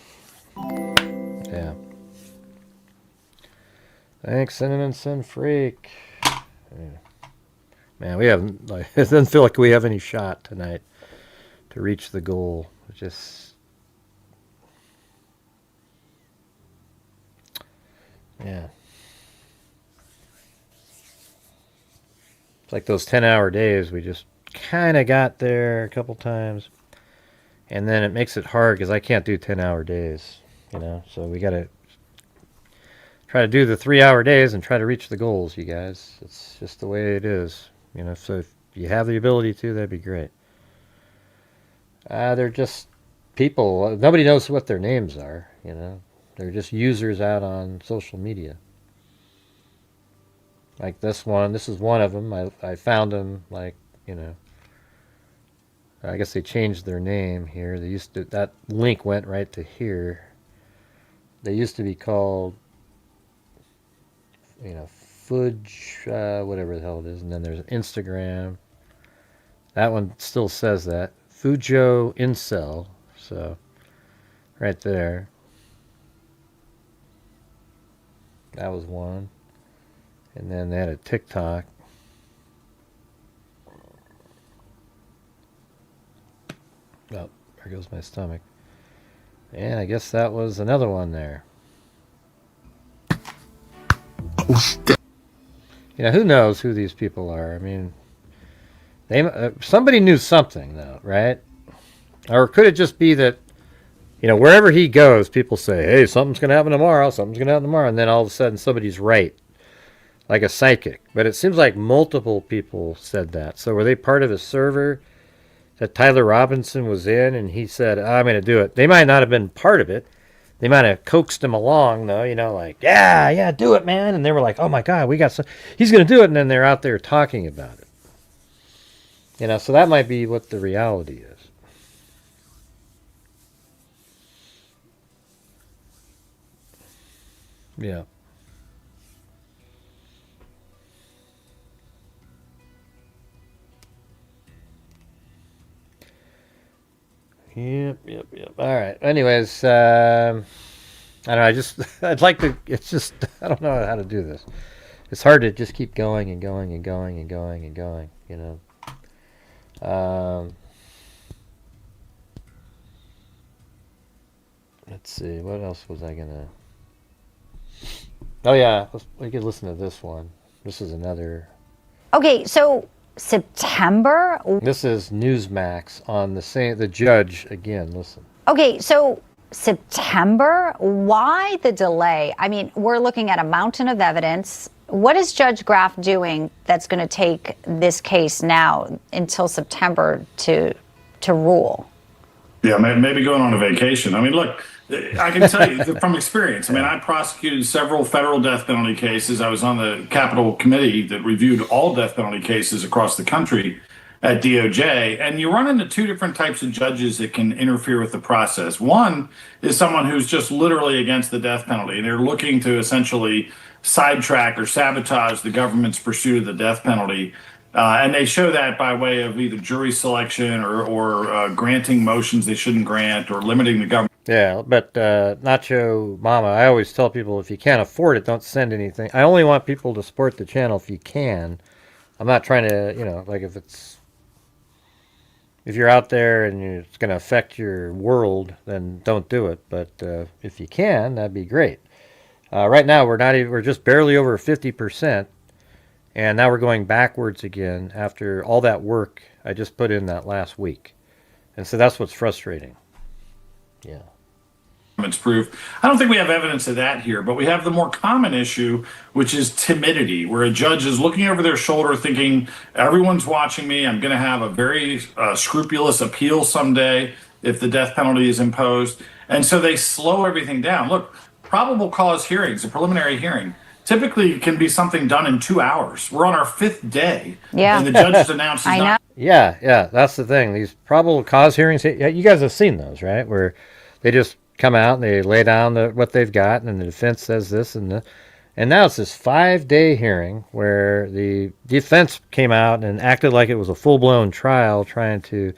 Thanks, Cinnamon Sin Freak. Yeah. Man, we haven't, it doesn't feel like we have any shot tonight to reach the goal. It's just, yeah. It's like those 10-hour days, we just kind of got there a couple times. And then it makes it hard because I can't do 10-hour days, So we got to try to do the 3-hour days and try to reach the goals, you guys. It's just the way it is, So if you have the ability to, that'd be great. They're just people. Nobody knows what their names are, They're just users out on social media. Like this one. This is one of them. I found them, I guess they changed their name here. They used to, that link went right to here. They used to be called, Fudge, whatever the hell it is. And then there's Instagram. That one still says that. Fujo Incel. So, right there. That was one. And then they had a TikTok. Oh, there goes my stomach. And I guess that was another one there. Who knows who these people are? I mean, somebody knew something, though, right? Or could it just be that, wherever he goes, people say, hey, something's going to happen tomorrow, something's going to happen tomorrow, and then all of a sudden somebody's right, like a psychic. But it seems like multiple people said that. So were they part of a server that Tyler Robinson was in, and he said, I'm going to do it? They might not have been part of it. They might have coaxed him along, though, like, yeah, do it, man. And they were like, oh, my God, he's going to do it. And then they're out there talking about it. So that might be what the reality is. Yeah. Yep. All right. Anyways, I don't know. I'd like to. It's just, I don't know how to do this. It's hard to just keep going and going and going and going and going, let's see. What else was I going to. Oh, yeah. We could listen to this one. This is another. Okay, so September? This is Newsmax on the judge again. Listen. Okay, so September? Why the delay? I mean, we're looking at a mountain of evidence. What is Judge Graff doing that's going to take this case now until September to rule? Yeah, maybe going on a vacation. I mean, look, I can tell you from experience. I mean, I prosecuted several federal death penalty cases. I was on the Capitol Committee that reviewed all death penalty cases across the country at DOJ. And you run into two different types of judges that can interfere with the process. One is someone who's just literally against the death penalty, and they're looking to essentially sidetrack or sabotage the government's pursuit of the death penalty. And they show that by way of either jury selection or granting motions they shouldn't grant or limiting the government. Yeah, but Nacho Mama, I always tell people if you can't afford it, don't send anything. I only want people to support the channel if you can. I'm not trying to, like if you're out there and it's going to affect your world, then don't do it. But if you can, that'd be great. Right now, we're just barely over 50%. And now we're going backwards again after all that work I just put in that last week. And so that's what's frustrating. Yeah. It's proof. I don't think we have evidence of that here, but we have the more common issue, which is timidity, where a judge is looking over their shoulder thinking, everyone's watching me. I'm going to have a very scrupulous appeal someday if the death penalty is imposed. And so they slow everything down. Look, probable cause hearings, a preliminary hearing, typically can be something done in 2 hours. We're on our 5th day. Yeah. And the judge has announced he's not. Yeah, that's the thing. These probable cause hearings, you guys have seen those, right? Where they just come out and they lay down what they've got, and the defense says this and now it's this 5-day hearing where the defense came out and acted like it was a full-blown trial, trying to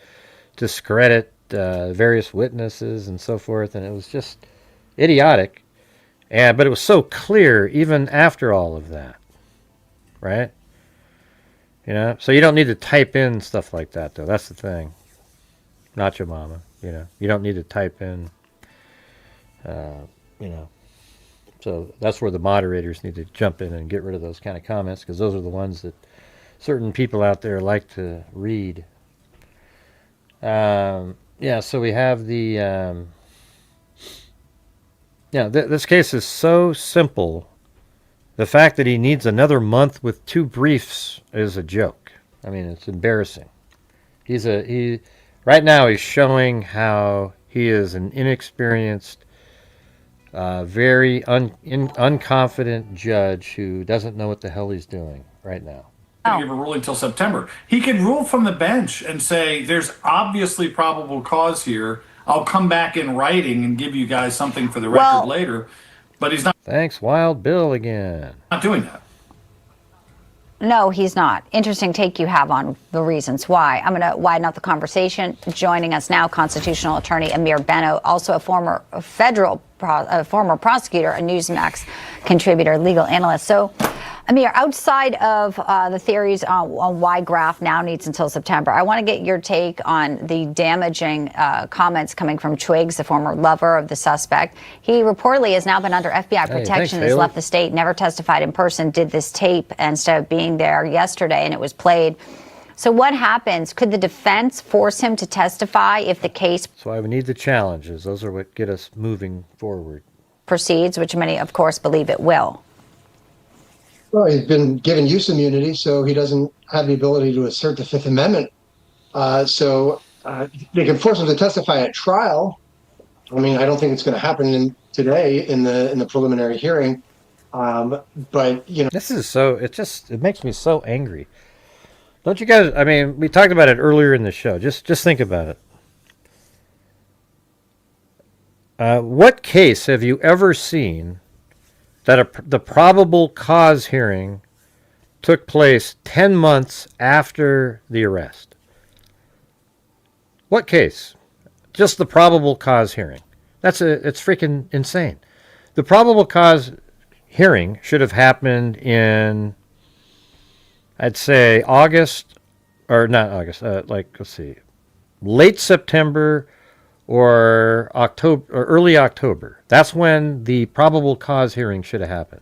discredit various witnesses and so forth, and it was just idiotic. But it was so clear even after all of that, right? So you don't need to type in stuff like that, though. That's the thing. Nacho Mama, you don't need to type in. So that's where the moderators need to jump in and get rid of those kind of comments, because those are the ones that certain people out there like to read. So we have the this case is so simple. The fact that he needs another month with 2 briefs is a joke. I mean, it's embarrassing. Right now he's showing how he is an inexperienced, very unconfident judge who doesn't know what the hell he's doing right now. Give a ruling until September. He can rule from the bench and say, there's obviously probable cause here. I'll come back in writing and give you guys something for the record later. But he's not. Thanks, Wild Bill, again. Not doing that. No, he's not. Interesting take you have on the reasons why. I'm going to widen out the conversation. Joining us now, constitutional attorney Amir Benno, also a former former prosecutor, a Newsmax contributor, legal analyst. So, Amir, outside of the theories on why Graff now needs until September, I want to get your take on the damaging comments coming from Twiggs, the former lover of the suspect. He reportedly has now been under FBI protection, has left the state, never testified in person, did this tape instead of being there yesterday, and it was played. So what happens? Could the defense force him to testify if the case... That's why we need the challenges. Those are what get us moving forward. ...proceeds, which many, of course, believe it will. Well, he's been given use immunity, so he doesn't have the ability to assert the Fifth Amendment. So they can force him to testify at trial. I mean, I don't think it's going to happen today in the preliminary hearing. But this is it makes me so angry. Don't you guys? I mean, we talked about it earlier in the show. Just think about it. What case have you ever seen that the probable cause hearing took place 10 months after the arrest? What case? Just the probable cause hearing. It's freaking insane. the probable cause hearing should have happened in, I'd say, August, or not August, let's see, late September or October or early October. That's when the probable cause hearing should have happened.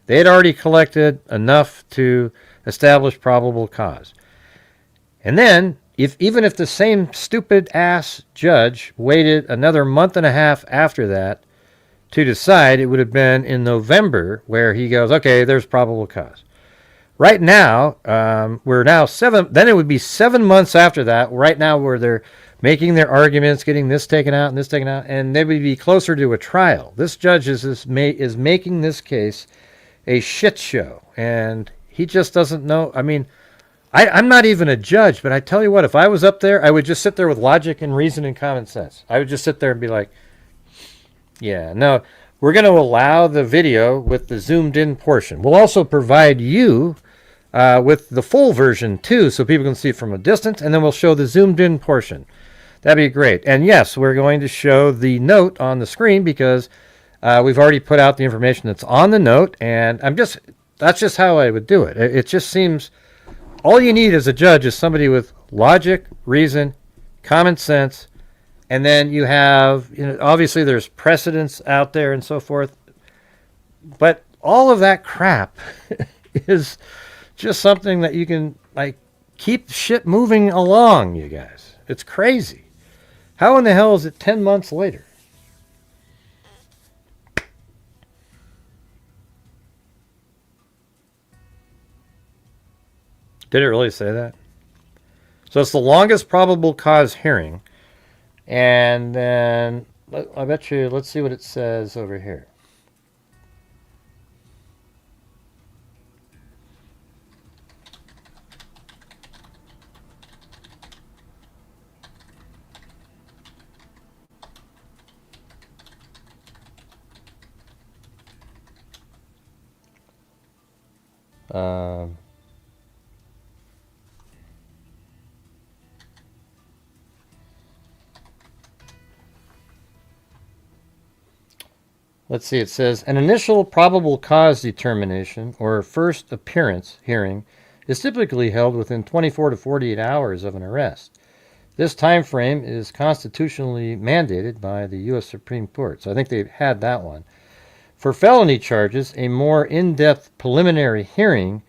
They had already collected enough to establish probable cause. And then, even if the same stupid ass judge waited another month and a half after that to decide, it would have been in November where he goes, okay, there's probable cause. Right now, we're now then it would be 7 months after that, right now where they're making their arguments, getting this taken out and this taken out, and they would be closer to a trial. This judge is making this case a shit show, and he just doesn't know. I mean, I'm not even a judge, but I tell you what, if I was up there, I would just sit there with logic and reason and common sense. I would just sit there and be like, yeah, no, we're going to allow the video with the zoomed in portion. We'll also provide you with the full version too, so people can see it from a distance, and then we'll show the zoomed in portion. That'd be great. And yes, we're going to show the note on the screen because we've already put out the information that's on the note, and that's just how I would do it. It just seems all you need as a judge is somebody with logic, reason, common sense, and then you have, obviously there's precedents out there and so forth, but all of that crap is just something that you can keep shit moving along, you guys. It's crazy. How in the hell is it 10 months later? Did it really say that? So it's the longest probable cause hearing. And then, I bet you, let's see what it says over here. Let's see, it says, an initial probable cause determination or first appearance hearing is typically held within 24 to 48 hours of an arrest. This time frame is constitutionally mandated by the U.S. Supreme Court. So I think they've had that one. For felony charges, a more in-depth preliminary hearing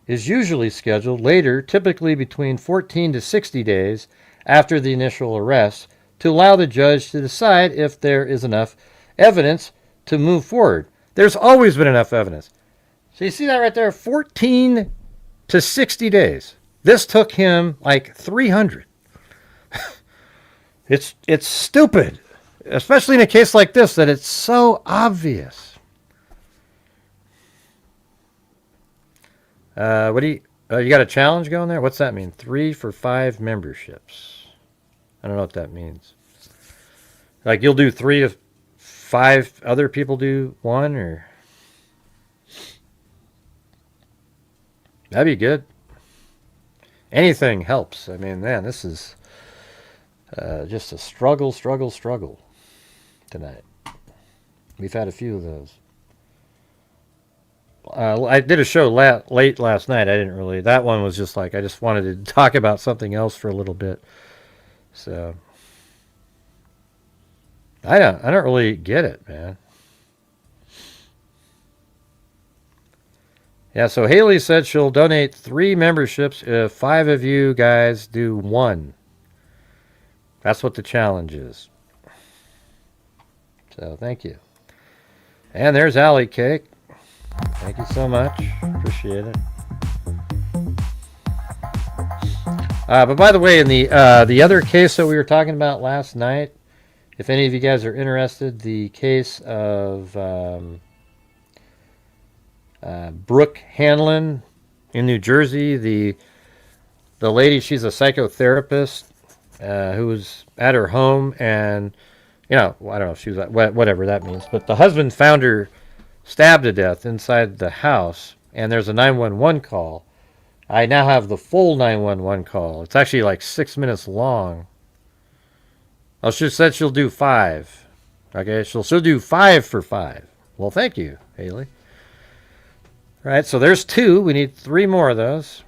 is usually scheduled later, typically between 14 to 60 days after the initial arrest, to allow the judge to decide if there is enough evidence to move forward. There's always been enough evidence. So you see that right there, 14 to 60 days. This took him like 300. It's stupid, especially in a case like this that it's so obvious. What do you got a challenge going there? What's that mean? 3 for 5 memberships. I don't know what that means. Like you'll do 3 if 5 other people do 1, or that'd be good. Anything helps. I mean, man, this is just a struggle tonight. We've had a few of those. I did a show late last night. I didn't really. That one was just like I just wanted to talk about something else for a little bit. So I don't really get it, man. Yeah, so Haley said she'll donate 3 memberships if 5 of you guys do 1. That's what the challenge is. So thank you. And there's Alley Cake. Thank you so much. Appreciate it. But by the way, in the other case that we were talking about last night, if any of you guys are interested, the case of Brooke Hanlon in New Jersey, the lady, she's a psychotherapist who was at her home, and I don't know if she was whatever that means, but the husband found her stabbed to death inside the house, and there's a 911 call. I now have the full 911 call. It's actually like 6 minutes long. Oh, she said she'll do 5. Okay, she'll do 5 for 5. Well, thank you, Haley. All right, so there's 2. We need 3 more of those.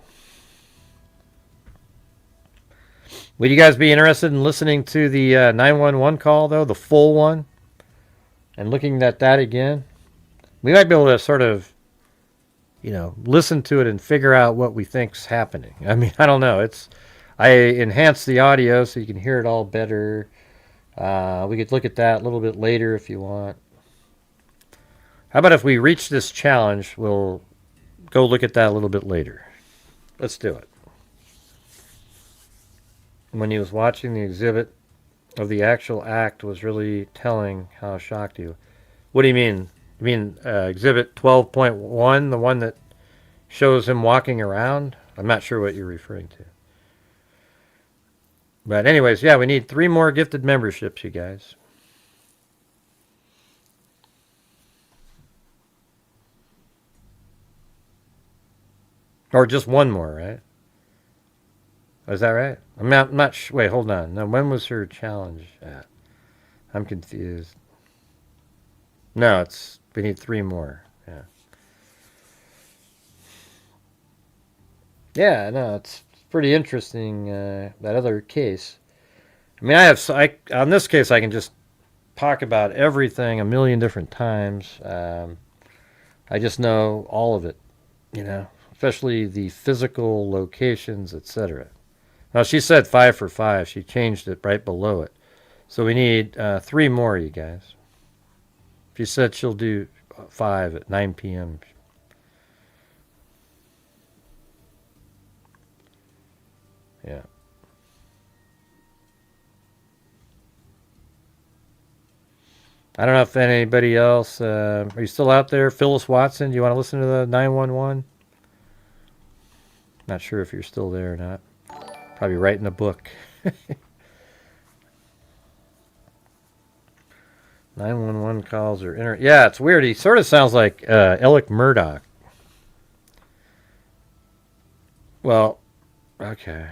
Would you guys be interested in listening to the 911 call, though, the full one, and looking at that again? We might be able to sort of, listen to it and figure out what we think's happening. I mean, I don't know. I enhanced the audio so you can hear it all better. We could look at that a little bit later if you want. How about if we reach this challenge, we'll go look at that a little bit later. Let's do it. When he was watching the exhibit of the actual act was really telling how shocked you. What do you mean? You mean exhibit 12.1, the one that shows him walking around? I'm not sure what you're referring to. But anyways, yeah, we need 3 more gifted memberships, you guys. Or just 1 more, right? Is that right? I'm not sure. Wait, hold on. Now, when was her challenge at? I'm confused. No, we need 3 more. Yeah. Yeah, no, it's pretty interesting, that other case. I mean, on this case, I can just talk about everything a million different times. I just know all of it, especially the physical locations, etc. Now, she said 5 for 5. She changed it right below it. So we need 3 more, you guys. She said she'll do 5 at 9 p.m. Yeah. I don't know if anybody else... are you still out there? Phyllis Watson, do you want to listen to the 911? Not sure if you're still there or not. Probably writing a book. 911 calls are... Yeah, it's weird. He sort of sounds like Alec Murdoch. Well, okay.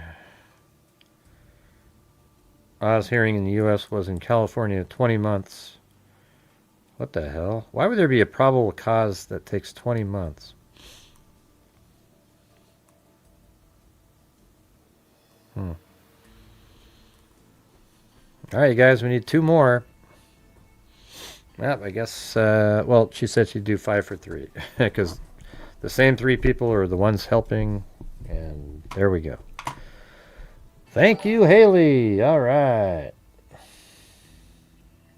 Oz hearing in the U.S. was in California 20 months. What the hell? Why would there be a probable cause that takes 20 months? All right, you guys, we need 2 more. Well, I guess, well, she said she'd do 5 for 3. Because the same 3 people are the ones helping. And there we go. Thank you, Haley. All right.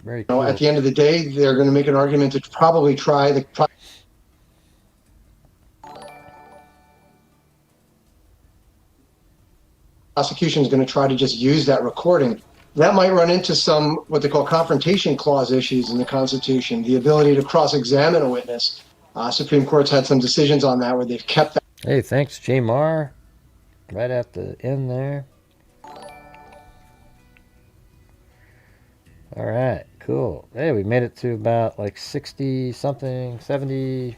Very cool. At the end of the day, they're going to make an argument to probably try the prosecution is going to try to just use that recording. That might run into some what they call confrontation clause issues in the Constitution, the ability to cross-examine a witness. Supreme Court's had some decisions on that where they've kept that. Hey, thanks, J. Mar. Right at the end there. All right, cool. Hey, we made it to about like 60-something, 70%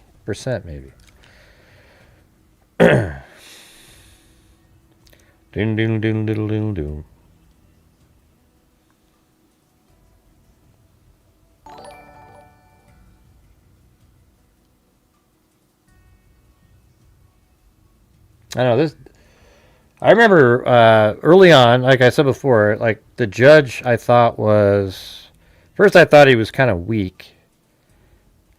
maybe. Doom, doom, doom, doom, doom, doom. I know this. I remember early on, like I said before, like the judge I thought was, first I thought he was kind of weak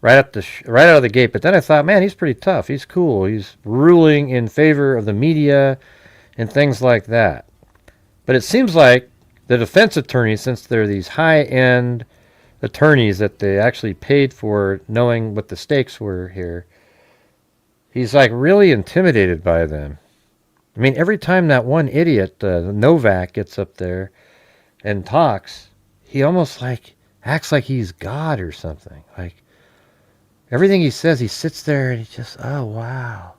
right out of the gate, but then I thought, man, he's pretty tough. He's cool. He's ruling in favor of the media and things like that. But it seems like the defense attorneys, since they're these high-end attorneys that they actually paid for knowing what the stakes were here, he's like really intimidated by them. I mean, every time that one idiot, Novak, gets up there and talks, he almost like acts like he's God or something. Like everything he says, he sits there and he just, oh, wow.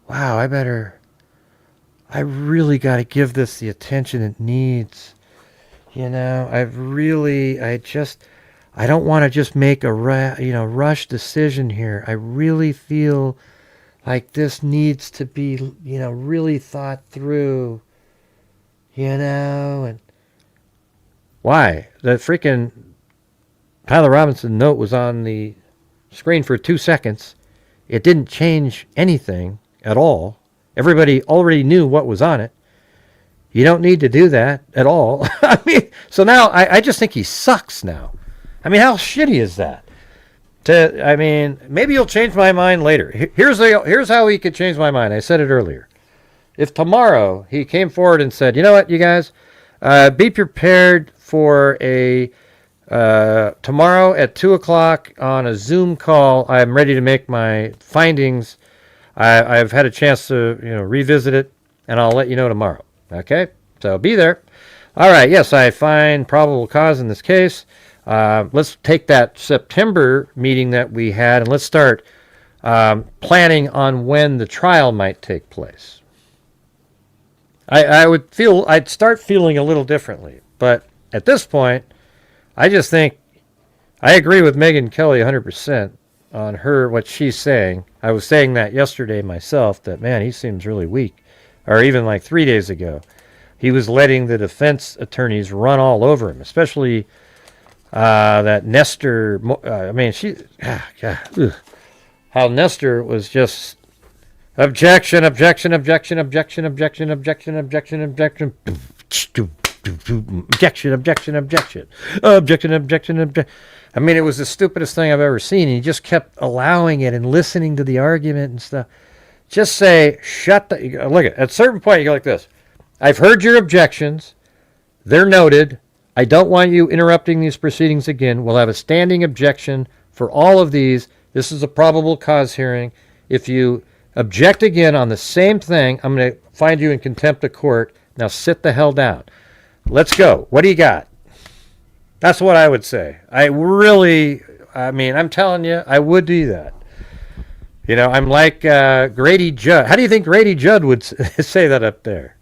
Wow, I really got to give this the attention it needs. You know, I don't want to just make a rush decision here. I really feel like this needs to be, really thought through, and why? The freaking Tyler Robinson note was on the screen for 2 seconds. It didn't change anything at all. Everybody already knew what was on it. You don't need to do that at all. I mean, so now I just think he sucks now. I mean, how shitty is that? I mean, maybe he'll change my mind later. Here's how he could change my mind. I said it earlier. If tomorrow he came forward and said, you know what, you guys, be prepared for a tomorrow at 2 o'clock on a Zoom call. I'm ready to make my findings. I've had a chance to revisit it, and I'll let you know tomorrow. Okay, so be there. All right. Yes, I find probable cause in this case. Let's take that September meeting that we had, and let's start planning on when the trial might take place. I'd start feeling a little differently, but at this point, I just think I agree with Megyn Kelly 100% on what she's saying. I was saying that yesterday myself, that, man, he seems really weak. Or even like 3 days ago, he was letting the defense attorneys run all over him, especially that Nestor. How Nestor was just objection, objection, objection, objection, objection, objection, objection, objection, objection, objection, objection, objection, objection, objection. I mean, it was the stupidest thing I've ever seen. He just kept allowing it and listening to the argument and stuff. Just say, shut the... Look, at a certain point, you go like this. I've heard your objections. They're noted. I don't want you interrupting these proceedings again. We'll have a standing objection for all of these. This is a probable cause hearing. If you object again on the same thing, I'm going to find you in contempt of court. Now sit the hell down. Let's go. What do you got? That's what I would say. I'm telling you, I would do that. I'm like Grady Judd. How do you think Grady Judd would say that up there?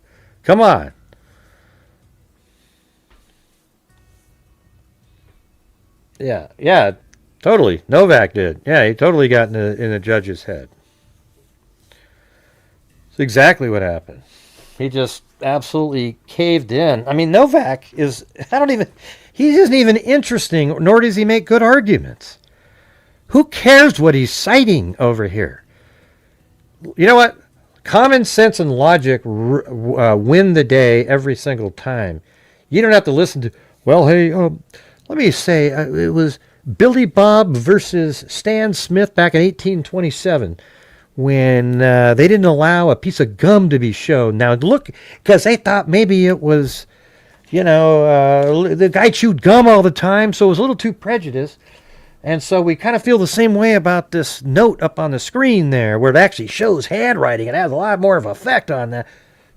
Come on. Yeah, totally. Novak did. Yeah, he totally got in the judge's head. It's exactly what happened. He just absolutely caved in. I mean, Novak he isn't even interesting, nor does he make good arguments. Who cares what he's citing over here? You know what? Common sense and logic win the day every single time. You don't have to listen to, well, hey, let me say, it was Billy Bob versus Stan Smith back in 1827 when they didn't allow a piece of gum to be shown. Now, look, because they thought maybe it was, the guy chewed gum all the time, so it was a little too prejudiced. And so we kind of feel the same way about this note up on the screen there, where it actually shows handwriting. It has a lot more of an effect on that.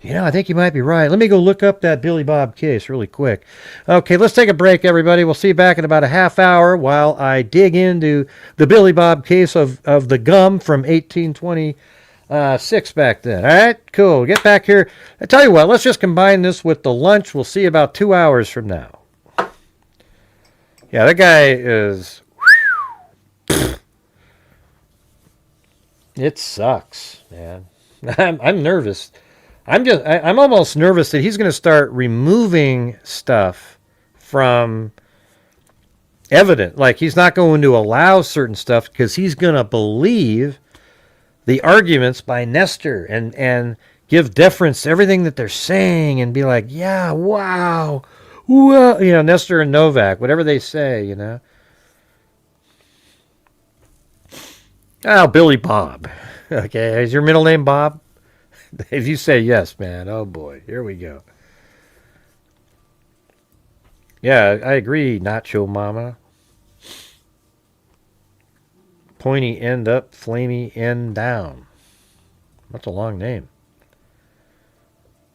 I think you might be right. Let me go look up that Billy Bob case really quick. Okay, let's take a break, everybody. We'll see you back in about a half hour while I dig into the Billy Bob case of the gum from 1826 back then. All right, cool. Get back here. I tell you what, let's just combine this with the lunch. We'll see you about 2 hours from now. Yeah, that guy is... It sucks, man. I'm nervous. I'm almost nervous that he's going to start removing stuff from evidence. Like, he's not going to allow certain stuff because he's going to believe the arguments by Nestor and give deference to everything that they're saying and be like, yeah, wow, Nestor and Novak, whatever they say, Oh, Billy Bob. Okay, is your middle name Bob? If you say yes, man, oh boy, here we go. Yeah, I agree, Nacho Mama. Pointy end up, flamey end down. That's a long name.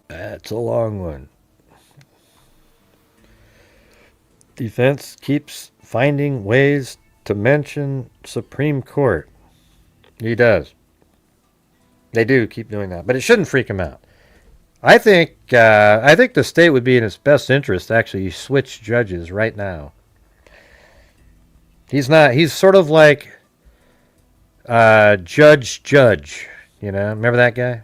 That's a long one. Defense keeps finding ways to mention Supreme Court. He does. They do keep doing that, but it shouldn't freak him out. I think the state would be in its best interest to actually switch judges right now. He's sort of like Judge. Remember that guy?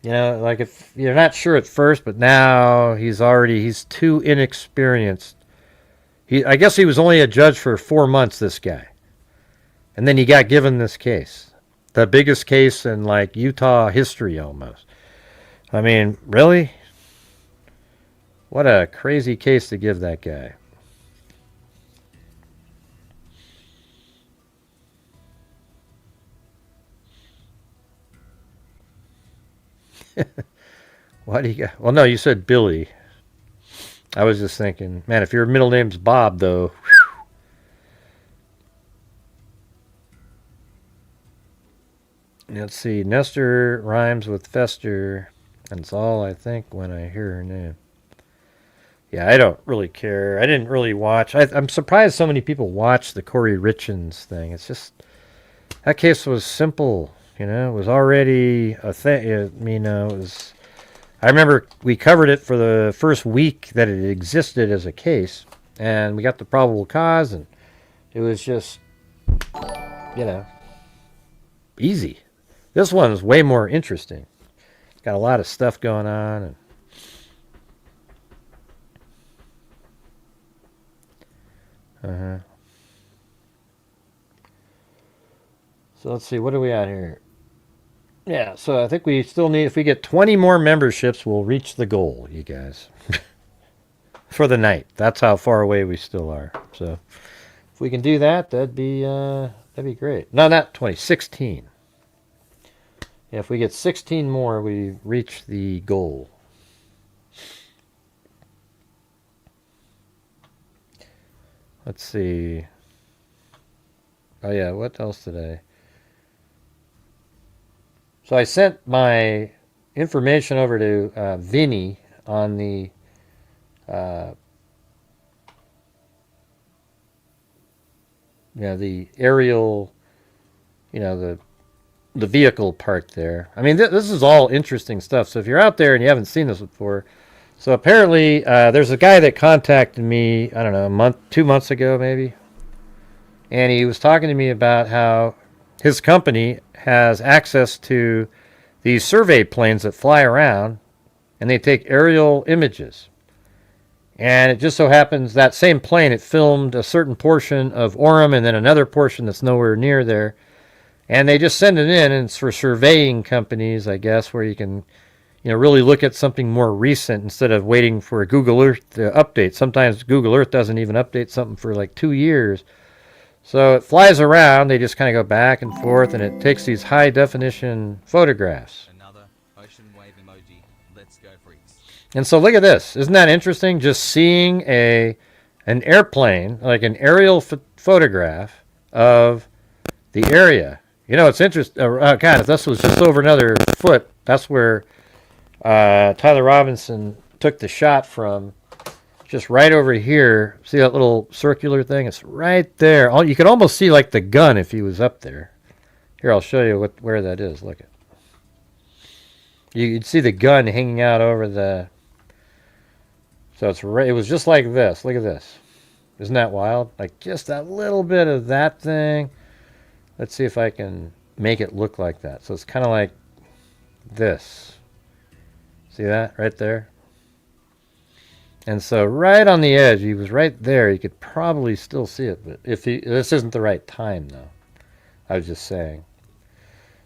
Like if you're not sure at first, but now he's too inexperienced. I guess he was only a judge for 4 months, this guy. And then you got given this case. The biggest case in like Utah history almost. I mean, really? What a crazy case to give that guy. Why do you got... Well, no, you said Billy. I was just thinking, man, if your middle name's Bob, though... Let's see. Nestor rhymes with Fester. That's all I think when I hear her name. Yeah, I don't really care. I didn't really watch. I'm surprised so many people watch the Corey Richins thing. It's just... That case was simple. You know, it was already a thing. It was... I remember we covered it for the first week that it existed as a case. And we got the probable cause. And it was just, you know, easy. This one's way more interesting. It's got a lot of stuff going on. And so let's see, what are we at here? Yeah, so I think we still need, if we get 20 more memberships, we'll reach the goal, you guys. For the night. That's how far away we still are. So if we can do that, that'd be great. No, not 20, 16. Yeah, if we get 16 more, we reach the goal. Let's see. Oh yeah, what else today? So I sent my information over to Vinny on the the aerial, the vehicle part there. I mean, this is all interesting stuff. So if you're out there and you haven't seen this before, so apparently there's a guy that contacted me, I don't know, 2 months ago maybe, and he was talking to me about how his company has access to these survey planes that fly around, and they take aerial images. And it just so happens that same plane, it filmed a certain portion of Orem and then another portion that's nowhere near there. And they just send it in, and it's for surveying companies, I guess, where you can, really look at something more recent instead of waiting for a Google Earth to update. Sometimes Google Earth doesn't even update something for like 2 years. So it flies around, they just kind of go back and forth, and it takes these high-definition photographs. Another ocean wave emoji. Let's go freaks. And so look at this. Isn't that interesting? Just seeing an airplane, like an aerial photograph of the area. It's interesting. God, if this was just over another foot, that's where Tyler Robinson took the shot from. Just right over here. See that little circular thing? It's right there. You could almost see like the gun if he was up there. Here, I'll show you where that is. Look at. You'd see the gun hanging out over the. So it was just like this. Look at this. Isn't that wild? Like just a little bit of that thing. Let's see if I can make it look like that. So it's kind of like this. See that right there? And so right on the edge, he was right there. You could probably still see it, but this isn't the right time, though. I was just saying.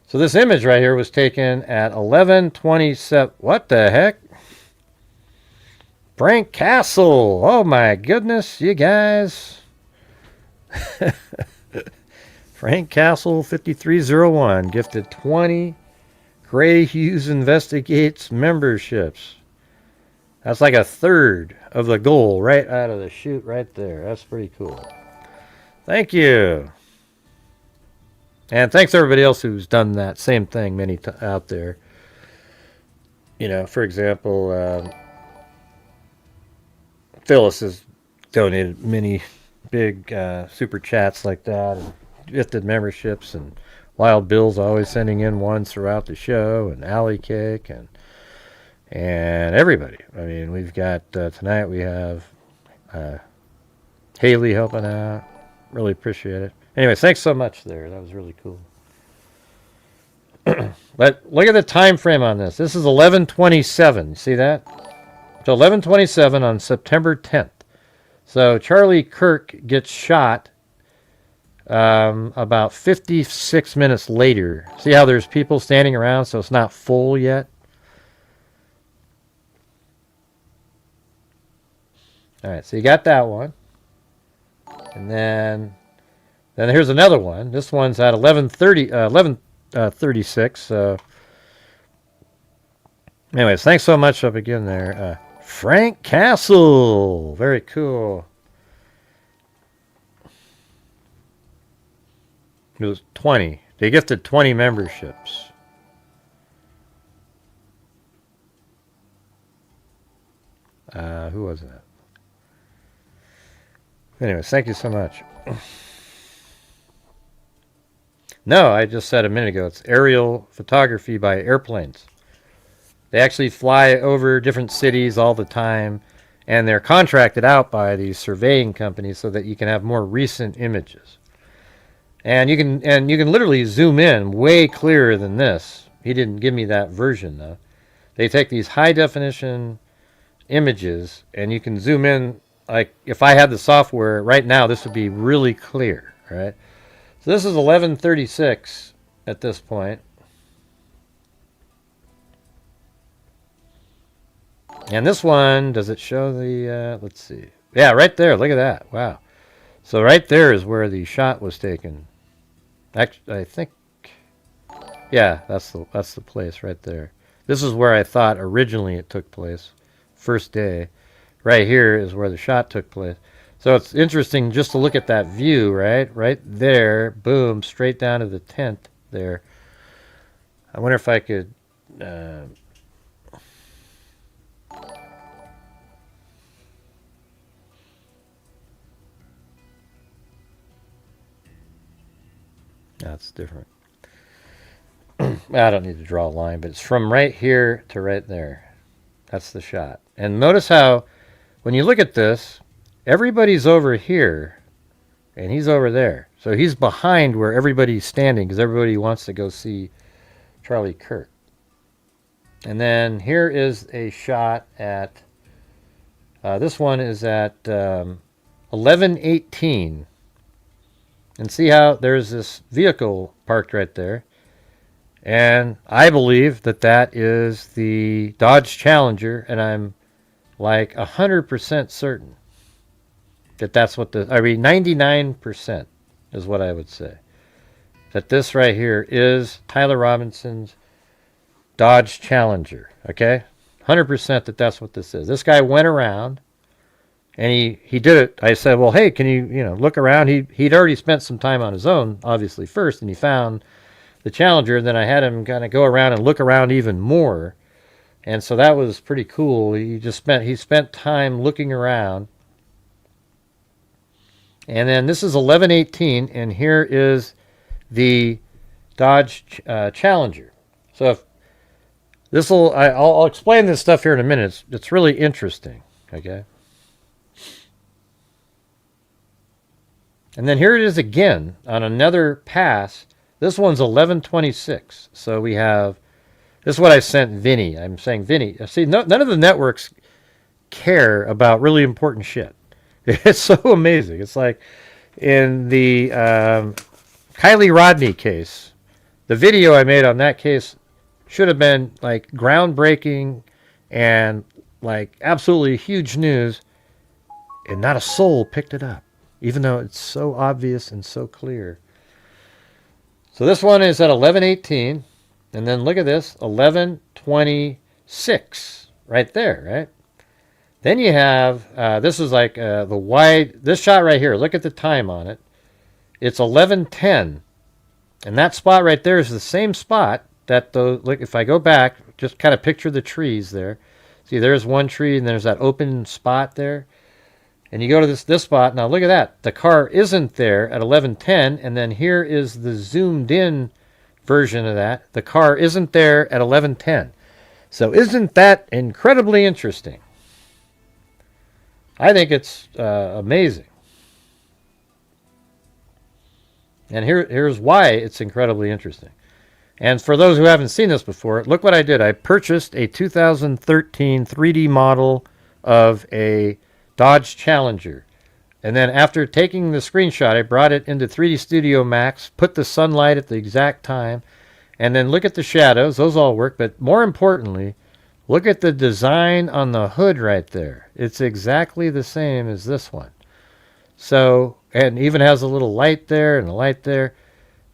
So this image right here was taken at 11:27. What the heck? Frank Castle. Oh my goodness, you guys. Frank Castle 5301 gifted 20 Gray Hughes Investigates memberships. That's like a third of the goal right out of the chute right there. That's pretty cool. Thank you. And thanks to everybody else who's done that same thing out there. For example, Phyllis has donated many big super chats like that, and gifted memberships, and Wild Bill's always sending in ones throughout the show, and Alley Cake, and everybody. I mean, we've got tonight we have Haley helping out. Really appreciate it. Anyway, thanks so much there. That was really cool. But look at the time frame on this. This is 11:27. See that? So 11:27 on September 10th. So Charlie Kirk gets shot about 56 minutes later. See how there's people standing around, so it's not full yet? All right, so you got that one. And then here's another one. This one's at 11:36. Anyways, thanks so much up again there. Frank Castle. Very cool. It was 20. They gifted 20 memberships. Who was that? Anyways, thank you so much. No, I just said a minute ago, it's aerial photography by airplanes. They actually fly over different cities all the time, and they're contracted out by these surveying companies so that you can have more recent images. And you can literally zoom in way clearer than this. He didn't give me that version though. They take these high definition images and you can zoom in. Like if I had the software right now, this would be really clear, right? So this is 11:36 at this point. And this one, does it show the, let's see. Yeah, right there. Look at that. Wow. So right there is where the shot was taken. Actually, I think, yeah, that's the place right there. This is where I thought originally it took place. First day. Right here is where the shot took place. So it's interesting just to look at that view, right? Right there. Boom. Straight down to the tent there. I wonder if I could... That's different. I don't need to draw a line, but it's from right here to right there. That's the shot. And notice how, when you look at this, everybody's over here, and he's over there. So he's behind where everybody's standing, because everybody wants to go see Charlie Kirk. And then here is a shot at, this one is at 11:18. And see how there's this vehicle parked right there. And I believe that that is the Dodge Challenger. And I'm like 100% certain that that's what the... I mean, 99% is what I would say. That this right here is Tyler Robinson's Dodge Challenger. Okay? 100% that that's what this is. This guy went around... And he did it. I said, well, hey, can you look around? He'd already spent some time on his own, obviously, first, and he found the Challenger. And then I had him kind of go around and look around even more. And so that was pretty cool. He spent time looking around. And then this is 11:18, and here is the Dodge Challenger. So if this will, I'll explain this stuff here in a minute. It's really interesting. Okay. And then here it is again on another pass. This one's 11:26. So we have, this is what I sent Vinny. I'm saying, Vinny, see, none of the networks care about really important shit. It's so amazing. It's like in the Kylie Rodney case, the video I made on that case should have been like groundbreaking and like absolutely huge news, and not a soul picked it up. Even though it's so obvious and so clear. So this one is at 11:18. And then look at this, 11:26. Right there, right? Then you have, this is like the wide, this shot right here. Look at the time on it. It's 11:10. And that spot right there is the same spot that, look, if I go back, just kind of picture the trees there. See, there's one tree and there's that open spot there. And you go to this spot. Now look at that. The car isn't there at 11:10, and then here is the zoomed in version of that. The car isn't there at 11:10. So isn't that incredibly interesting? I think it's amazing. And here's why it's incredibly interesting. And for those who haven't seen this before, look what I did. I purchased a 2013 3D model of a Dodge Challenger. And then after taking the screenshot, I brought it into 3D Studio Max, put the sunlight at the exact time, and then look at the shadows. Those all work, but more importantly, look at the design on the hood right there. It's exactly the same as this one. So, and even has a little light there and a light there.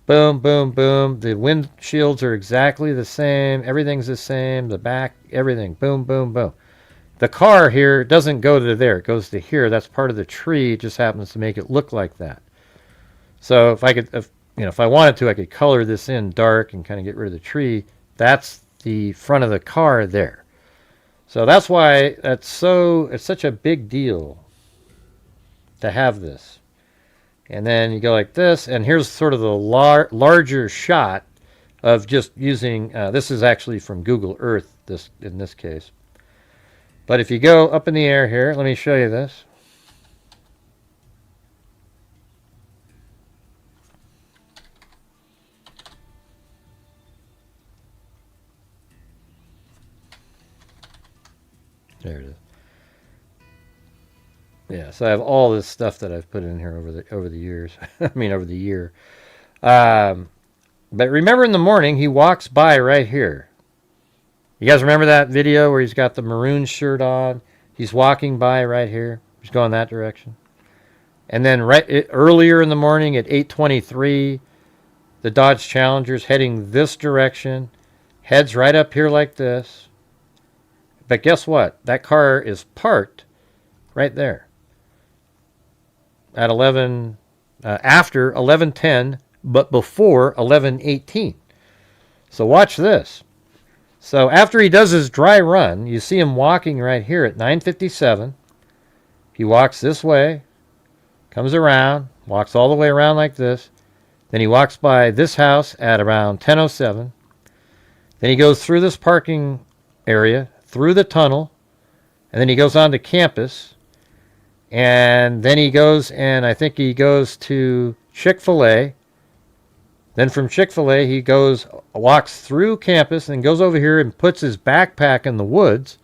Boom, boom, boom. The windshields are exactly the same. Everything's the same. The back, everything. Boom, boom, boom. The car here doesn't go to there. It goes to here. That's part of the tree. It just happens to make it look like that. So if I could, if I wanted to, I could color this in dark and kind of get rid of the tree. That's the front of the car there. So that's why it's such a big deal to have this. And then you go like this, and here's sort of the larger shot of just using, this is actually from Google Earth in this case. But if you go up in the air here, let me show you this. There it is. Yeah, so I have all this stuff that I've put in here over the years. I mean, over the year. But remember in the morning, he walks by right here. You guys remember that video where he's got the maroon shirt on? He's walking by right here. He's going that direction. And then earlier in the morning at 8:23, the Dodge Challenger's heading this direction. Heads right up here like this. But guess what? That car is parked right there. At after 11:10, but before 11:18. So watch this. So after he does his dry run, you see him walking right here at 9:57. He walks this way, comes around, walks all the way around like this. Then he walks by this house at around 10:07. Then he goes through this parking area, through the tunnel, and then he goes on to campus. And then he goes, and I think he goes to Chick-fil-A. Then from Chick-fil-A, he walks through campus and goes over here and puts his backpack in the woods.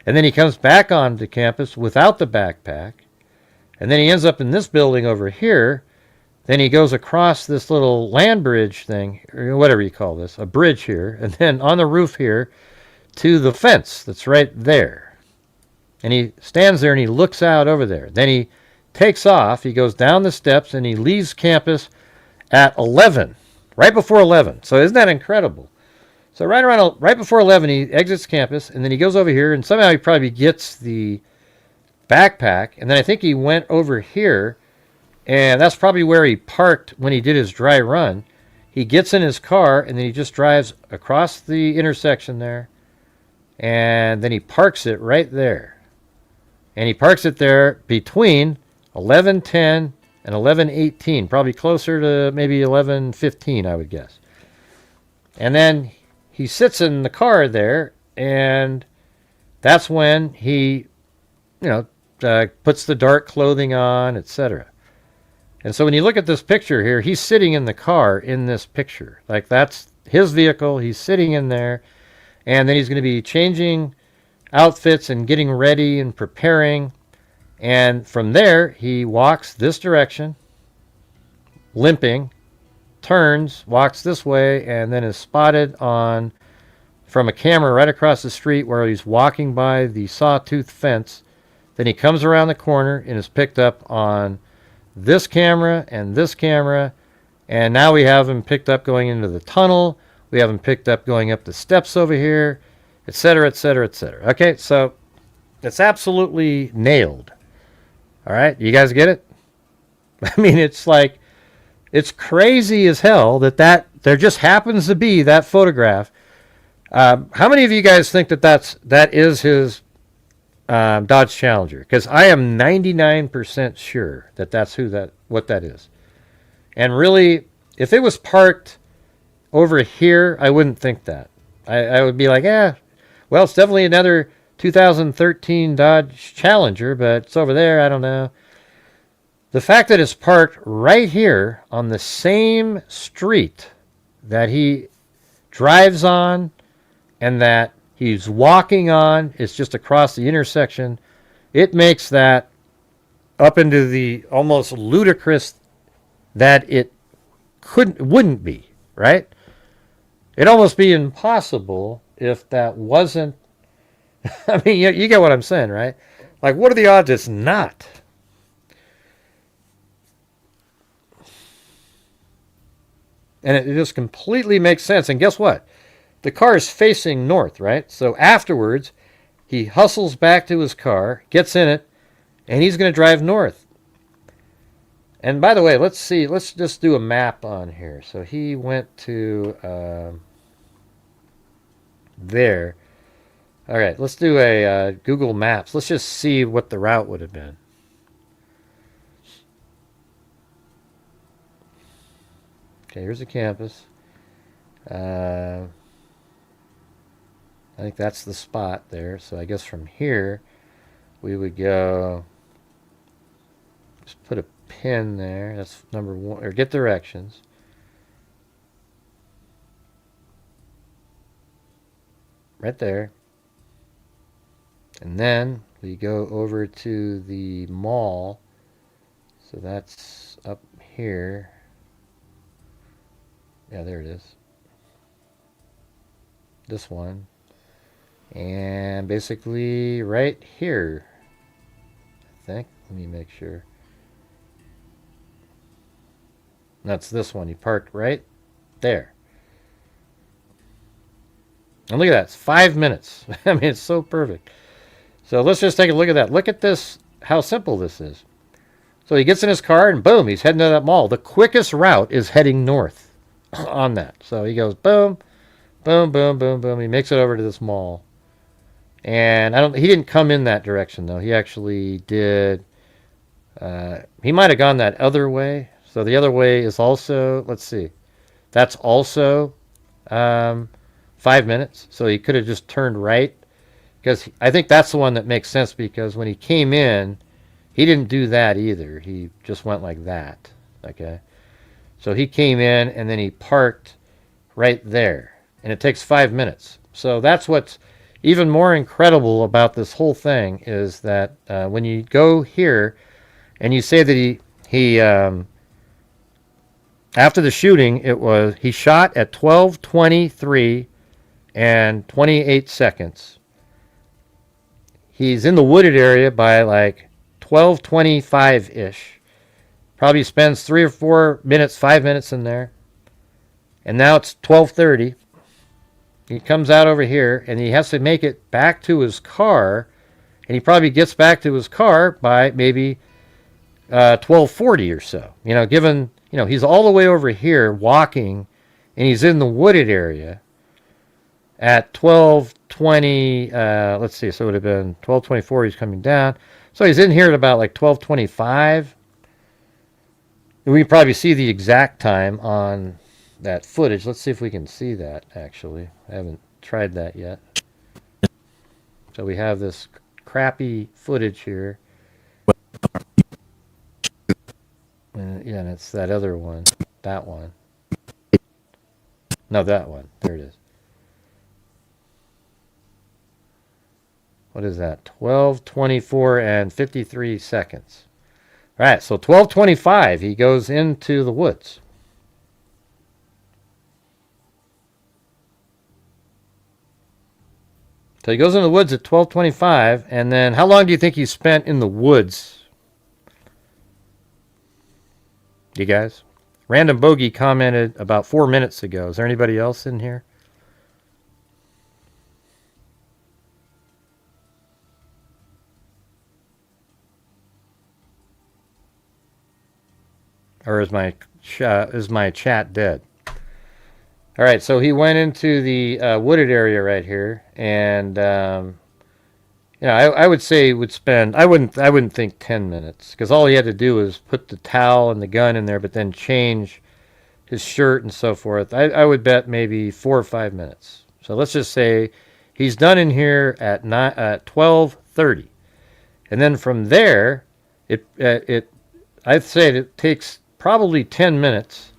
And then he comes back onto campus without the backpack. And then he ends up in this building over here. Then he goes across this little land bridge thing, or whatever you call this, a bridge here. And then on the roof here to the fence that's right there. And he stands there and he looks out over there. Then he takes off. He goes down the steps and he leaves campus at 11, right before 11. So isn't that incredible? So right before 11, he exits campus, and then he goes over here, and somehow he probably gets the backpack. And then I think he went over here, and that's probably where he parked when he did his dry run. He gets in his car, and then he just drives across the intersection there, and then he parks it right there. And he parks it there between 11:10 and 11:18, probably closer to maybe 11:15, I would guess. And then he sits in the car there, and that's when he, puts the dark clothing on, etc. And so when you look at this picture here, he's sitting in the car in this picture. Like, that's his vehicle. He's sitting in there, and then he's going to be changing outfits and getting ready and preparing. And from there, he walks this direction, limping, turns, walks this way, and then is spotted from a camera right across the street where he's walking by the sawtooth fence. Then he comes around the corner and is picked up on this camera and this camera. And now we have him picked up going into the tunnel. We have him picked up going up the steps over here, etc., etc., etc. Okay, so it's absolutely nailed. All right, you guys get it? I mean, it's crazy as hell that there just happens to be that photograph. How many of you guys think that is his Dodge Challenger? Because I am 99% sure that's what that is. And really, if it was parked over here, I wouldn't think that. I would be like, well, it's definitely another 2013 Dodge Challenger, but it's over there, I don't know. The fact that it's parked right here on the same street that he drives on and that he's walking on, it's just across the intersection, it makes that up into the almost ludicrous that it wouldn't be, right? It'd almost be impossible if that wasn't. I mean, you get what I'm saying, right? Like, what are the odds it's not? And it just completely makes sense. And guess what? The car is facing north, right? So afterwards, he hustles back to his car, gets in it, and he's going to drive north. And by the way, let's see. Let's just do a map on here. So he went to there. All right, let's do a Google Maps. Let's just see what the route would have been. Okay, here's the campus. I think that's the spot there. So I guess from here, we would go, just put a pin there. That's number one, or get directions. Right there. And then we go over to the mall. So that's up here. Yeah, there it is. This one. And basically right here, I think. Let me make sure. That's this one. You parked right there. And look at that. It's 5 minutes. I mean, it's so perfect. So let's just take a look at that. Look at this, how simple this is. So he gets in his car and boom, he's heading to that mall. The quickest route is heading north on that. So he goes boom, boom, boom, boom, boom. He makes it over to this mall. And he didn't come in that direction though. He actually did, he might have gone that other way. So the other way is also, let's see, that's also 5 minutes. So he could have just turned right. Because I think that's the one that makes sense, because when he came in, he didn't do that either. He just went like that. Okay. So he came in and then he parked right there. And it takes 5 minutes. So that's what's even more incredible about this whole thing, is that when you go here and you say that he after the shooting, he shot at 12:23 and 28 seconds. He's in the wooded area by like 12:25-ish. Probably spends 3 or 4 minutes, 5 minutes in there. And now it's 12:30. He comes out over here and he has to make it back to his car. And he probably gets back to his car by maybe 12:40 or so. You know, given, you know, he's all the way over here walking and he's in the wooded area at 12:20, let's see, so it would have been 12:24, he's coming down. So he's in here at about like 12:25. And we can probably see the exact time on that footage. Let's see if we can see that, actually. I haven't tried that yet. So we have this crappy footage here. Yeah, and it's that other one. That one. No, that one. There it is. What is that? 12:24 and 53 seconds. All right, so 12:25, he goes into the woods. So he goes into the woods at 12:25, and then how long do you think he spent in the woods? You guys? Random Bogey commented about 4 minutes ago. Is there anybody else in here? Or is my chat dead? All right, so he went into the wooded area right here, and you know, I would say he would spend. I wouldn't think 10 minutes, because all he had to do was put the towel and the gun in there, but then change his shirt and so forth. I would bet maybe 4 or 5 minutes. So let's just say he's done in here at 12:30, and then from there, I'd say it takes probably 10 minutes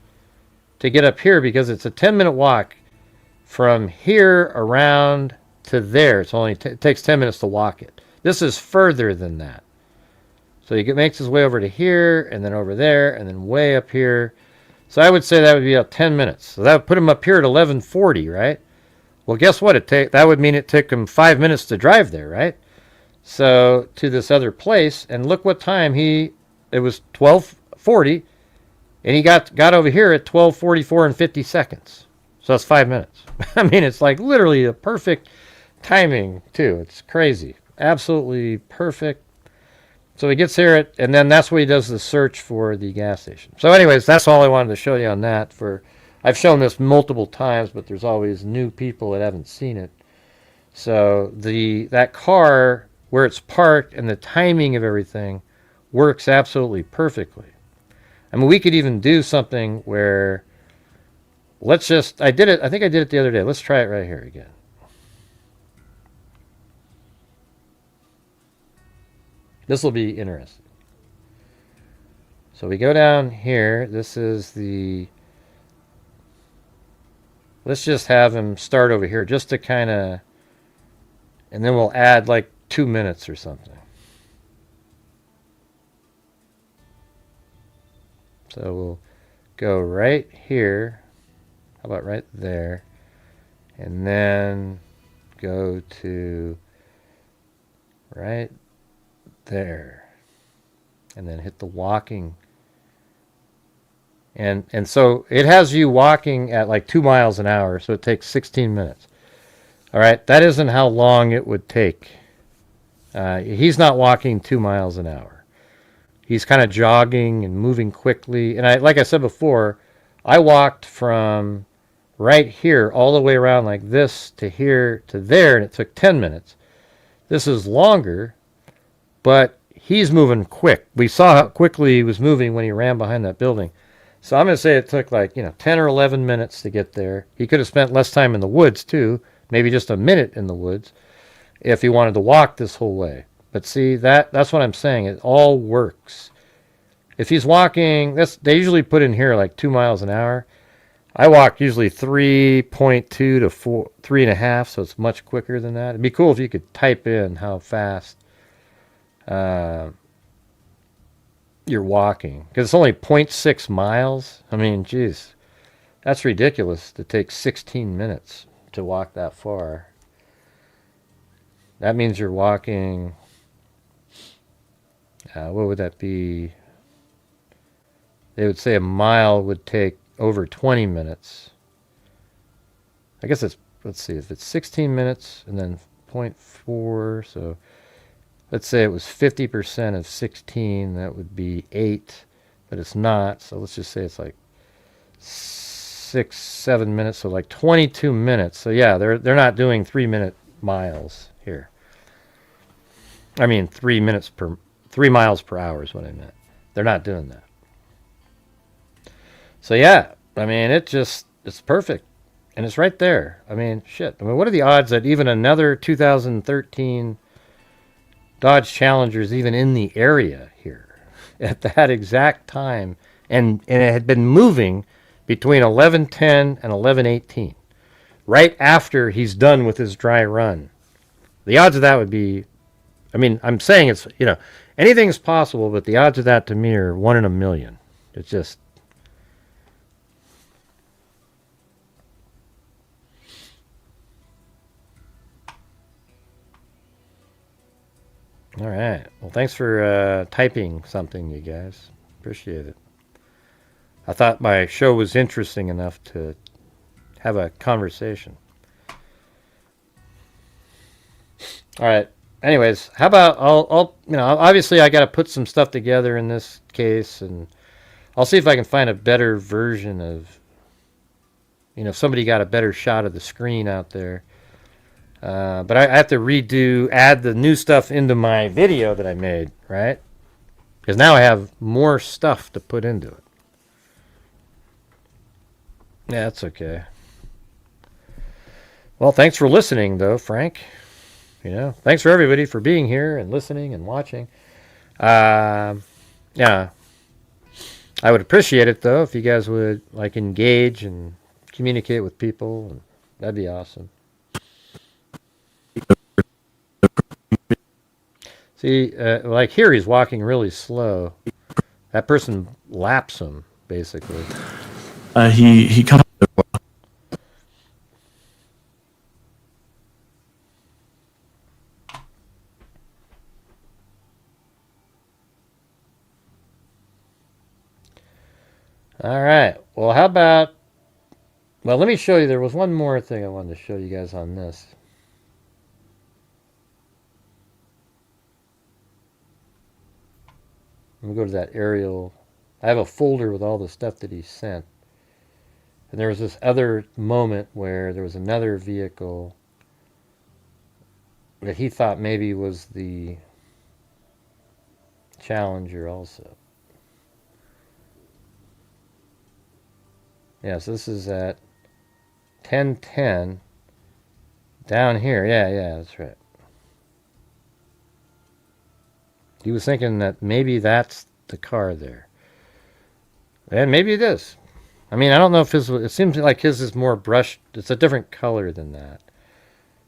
to get up here, because it's a 10-minute walk from here around to there. It's only it takes 10 minutes to walk it. This is further than that. So he makes his way over to here, and then over there, and then way up here. So I would say that would be about 10 minutes. So that would put him up here at 11:40, right? Well, guess what? That would mean it took him 5 minutes to drive there, right? So to this other place, and look what time it was 12:40, and he got over here at 12:44 and 50 seconds. So that's 5 minutes. I mean, it's like literally a perfect timing too. It's crazy. Absolutely perfect. So he gets here and then that's where he does the search for the gas station. So anyways, that's all I wanted to show you on that. I've shown this multiple times, but there's always new people that haven't seen it. So that car, where it's parked and the timing of everything works absolutely perfectly. I mean, we could even do something where, I think I did it the other day. Let's try it right here again. This will be interesting. So we go down here. This is let's just have him start over here just to kind of, and then we'll add like 2 minutes or something. So we'll go right here. How about right there? And then go to right there. And then hit the walking. And so it has you walking at like 2 miles an hour, so it takes 16 minutes. All right, that isn't how long it would take. He's not walking 2 miles an hour. He's kind of jogging and moving quickly. And like I said before, I walked from right here all the way around like this to here to there, and it took 10 minutes. This is longer, but he's moving quick. We saw how quickly he was moving when he ran behind that building. So I'm going to say it took like, 10 or 11 minutes to get there. He could have spent less time in the woods too, maybe just a minute in the woods if he wanted to walk this whole way. But see, that's what I'm saying. It all works. If he's walking, they usually put in here like 2 miles an hour. I walk usually 3.2 to 3.5, so it's much quicker than that. It'd be cool if you could type in how fast you're walking, because it's only 0.6 miles. I mean, geez, that's ridiculous to take 16 minutes to walk that far. That means you're walking, what would that be? They would say a mile would take over 20 minutes. I guess let's see, if it's 16 minutes and then 0.4, so let's say it was 50% of 16, that would be 8, but it's not, so let's just say it's like 6-7 minutes, so like 22 minutes. So yeah, they're not doing 3-minute miles here. I mean 3 miles per hour is what I meant. They're not doing that. So yeah, I mean it's perfect. And it's right there. I mean, shit. I mean, what are the odds that even another 2013 Dodge Challenger is even in the area here at that exact time? And it had been moving between 11:10 and 11:18, right after he's done with his dry run. The odds of that would be, I mean, I'm saying it's, anything's possible, but the odds of that to me are 1 in a million. It's just, all right. Well, thanks for typing something, you guys. Appreciate it. I thought my show was interesting enough to have a conversation. All right. Anyways, how about I'll obviously I got to put some stuff together in this case, and I'll see if I can find a better version of, if somebody got a better shot of the screen out there. But I have to add the new stuff into my video that I made, right? Because now I have more stuff to put into it. Yeah, that's okay. Well, thanks for listening, though, Frank. Thanks for everybody for being here and listening and watching. Yeah, I would appreciate it, though, if you guys would engage and communicate with people. And that'd be awesome. See, like here he's walking really slow. That person laps him, basically. He comes. All right. Well, how about... Well, let me show you. There was one more thing I wanted to show you guys on this. Let me go to that aerial. I have a folder with all the stuff that he sent. And there was this other moment where there was another vehicle that he thought maybe was the Challenger also. Yeah, so this is at 10:10 down here. Yeah, that's right. He was thinking that maybe that's the car there. And maybe it is. I mean, I don't know if his... It seems like his is more brushed. It's a different color than that.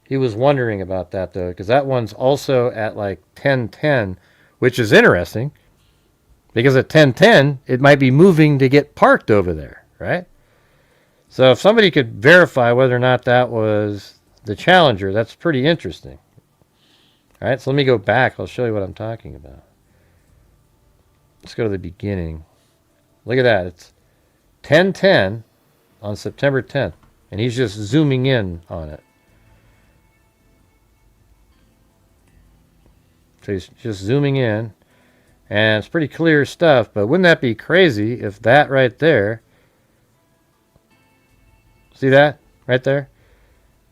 He was wondering about that, though, because that one's also at like 10:10, which is interesting. Because at 10:10, it might be moving to get parked over there, right? So if somebody could verify whether or not that was the Challenger, that's pretty interesting. All right, so let me go back. I'll show you what I'm talking about. Let's go to the beginning. Look at that. It's 10:10 on September 10th, and he's just zooming in on it. So he's just zooming in, and it's pretty clear stuff, but wouldn't that be crazy if that right there... See that right there?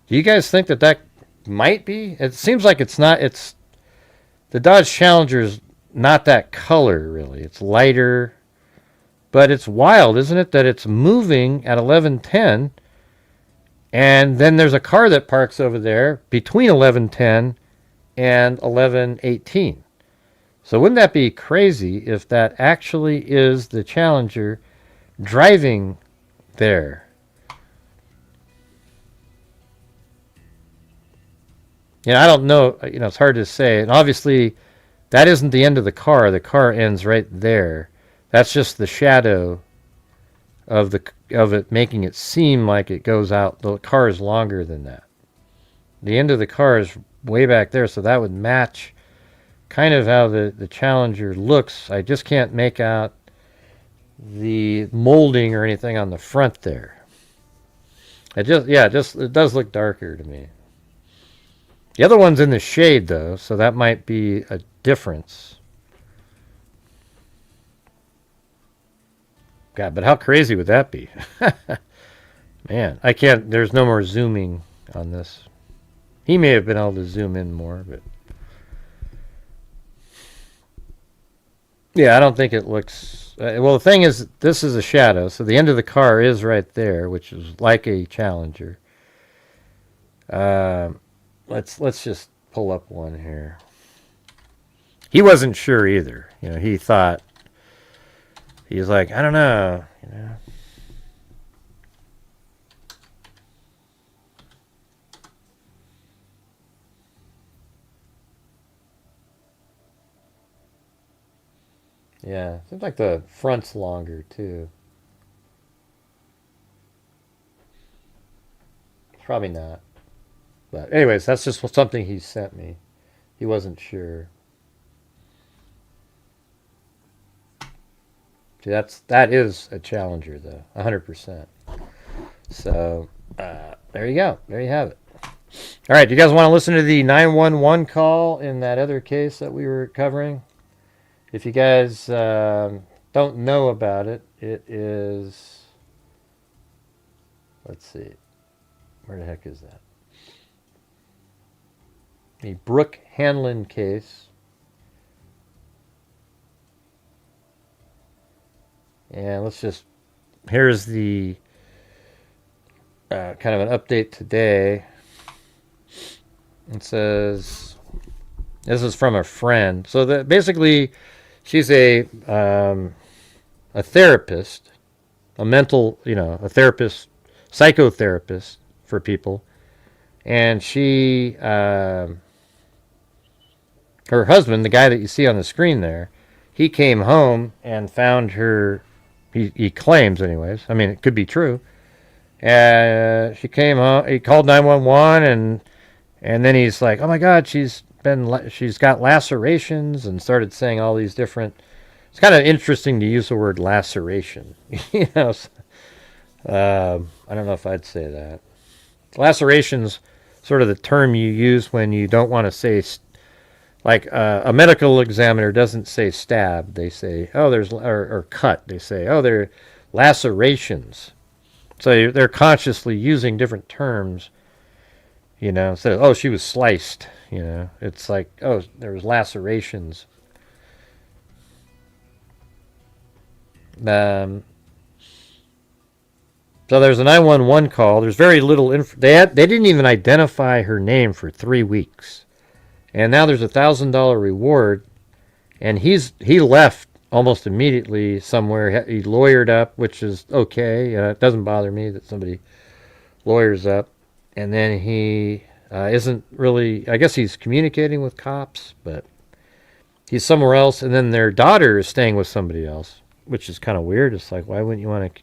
Do you guys think that that might be? It seems like it's not. It's the Dodge Challenger's not that color really. It's lighter, but it's wild, isn't it? That it's moving at 11:10, and then there's a car that parks over there between 11:10 and 11:18. So wouldn't that be crazy if that actually is the Challenger driving there? I don't know. It's hard to say. And obviously, that isn't the end of the car. The car ends right there. That's just the shadow of it, making it seem like it goes out. The car is longer than that. The end of the car is way back there, so that would match kind of how the Challenger looks. I just can't make out the molding or anything on the front there. It does look darker to me. The other one's in the shade, though, so that might be a difference. God, but how crazy would that be? Man, I can't... There's no more zooming on this. He may have been able to zoom in more, but... Yeah, I don't think it looks... well, the thing is, this is a shadow, so the end of the car is right there, which is like a Challenger. Let's just pull up one here. He wasn't sure either. He thought... He was like, I don't know, Yeah, seems like the front's longer, too. Probably not. But anyways, that's just something he sent me. He wasn't sure. See, that is a Challenger, though, 100%. So there you go. There you have it. All right, do you guys want to listen to the 911 call in that other case that we were covering? If you guys don't know about it, it is... Let's see. Where the heck is that? The Brooke Hanlon case. And let's just... Here's the kind of an update today. It says... This is from a friend. So basically, she's a therapist, a mental, a therapist, psychotherapist for people. And she her husband, the guy that you see on the screen there, he came home and found her. He claims, anyways. I mean, it could be true. She came home. He called 911, and then he's like, "Oh my God, she's got lacerations," and started saying all these different. It's kind of interesting to use the word laceration. You know, I don't know if I'd say that. Lacerations, sort of the term you use when you don't want to say. Like a medical examiner doesn't say stab, they say, oh, there's, or cut, they say, oh, there are lacerations. So they're consciously using different terms, you know, instead of, oh, she was sliced, you know. It's like, oh, there was lacerations. So there's a 911 call. There's very little they didn't even identify her name for 3 weeks. And now there's a $1,000 reward, and he left almost immediately somewhere. He lawyered up, which is okay. It doesn't bother me that somebody lawyers up. And then he isn't really, I guess he's communicating with cops, but he's somewhere else. And then their daughter is staying with somebody else, which is kind of weird. It's like, why wouldn't you want to,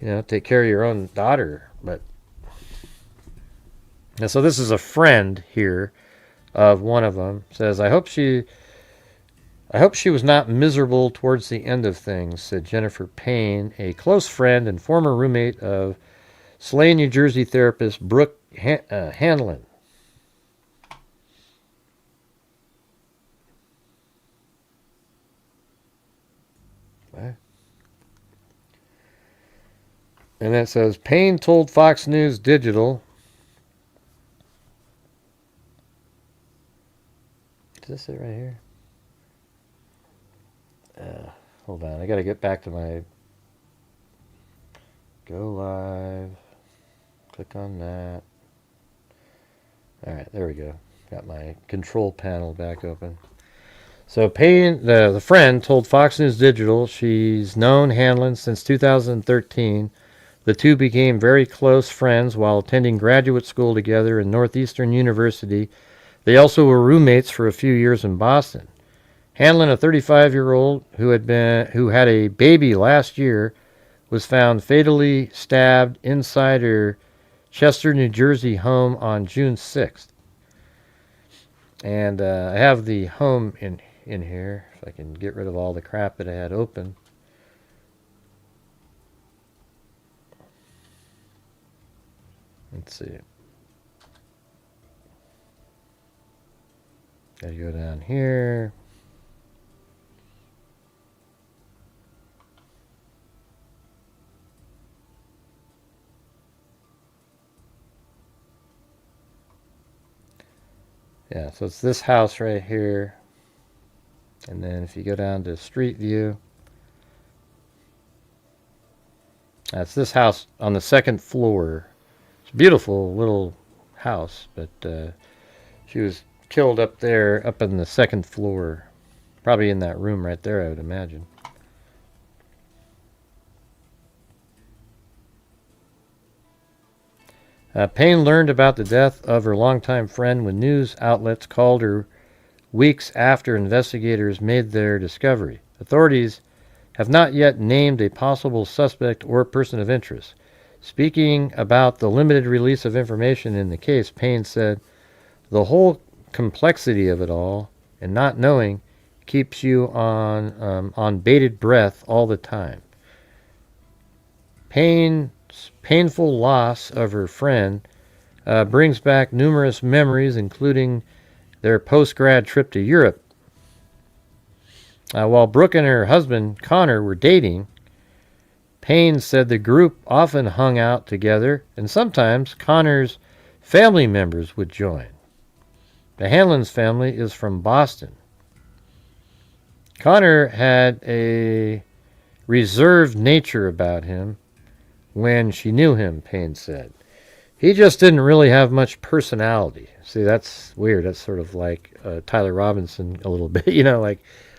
you know, take care of your own daughter? But and so this is a friend here of one of them. Says, I hope she was not miserable towards the end of things, said Jennifer Payne, a close friend and former roommate of Slay, New Jersey therapist Brooke Hanlon. What? And then it says, Payne told Fox News Digital. Is this it right here? Hold on. I got to get back to my go live. Click on that. All right, there we go. Got my control panel back open. So Payne, the friend, told Fox News Digital she's known Hanlon since 2013. The two became very close friends while attending graduate school together in Northeastern University. They also were roommates for a few years in Boston. Hanlon, a 35-year-old who had a baby last year, was found fatally stabbed inside her Chester, New Jersey home on June 6th. And I have the home in here, if I can get rid of all the crap that I had open. Let's see. Gotta go down here. Yeah, so it's this house right here. And then if you go down to Street View, that's this house on the second floor. It's a beautiful little house, but she was killed up there, up in the second floor. Probably in that room right there, I would imagine. Payne learned about the death of her longtime friend when news outlets called her weeks after investigators made their discovery. Authorities have not yet named a possible suspect or person of interest. Speaking about the limited release of information in the case, Payne said, the whole complexity of it all and not knowing keeps you on bated breath all the time. Painful loss of her friend brings back numerous memories, including their post-grad trip to Europe. While Brooke and her husband, Connor, were dating, Payne said the group often hung out together, and sometimes Connor's family members would join. The Hanlon's family is from Boston. Connor had a reserved nature about him when she knew him, Payne said. He just didn't really have much personality. See, that's weird. That's sort of like Tyler Robinson a little bit. You know, like,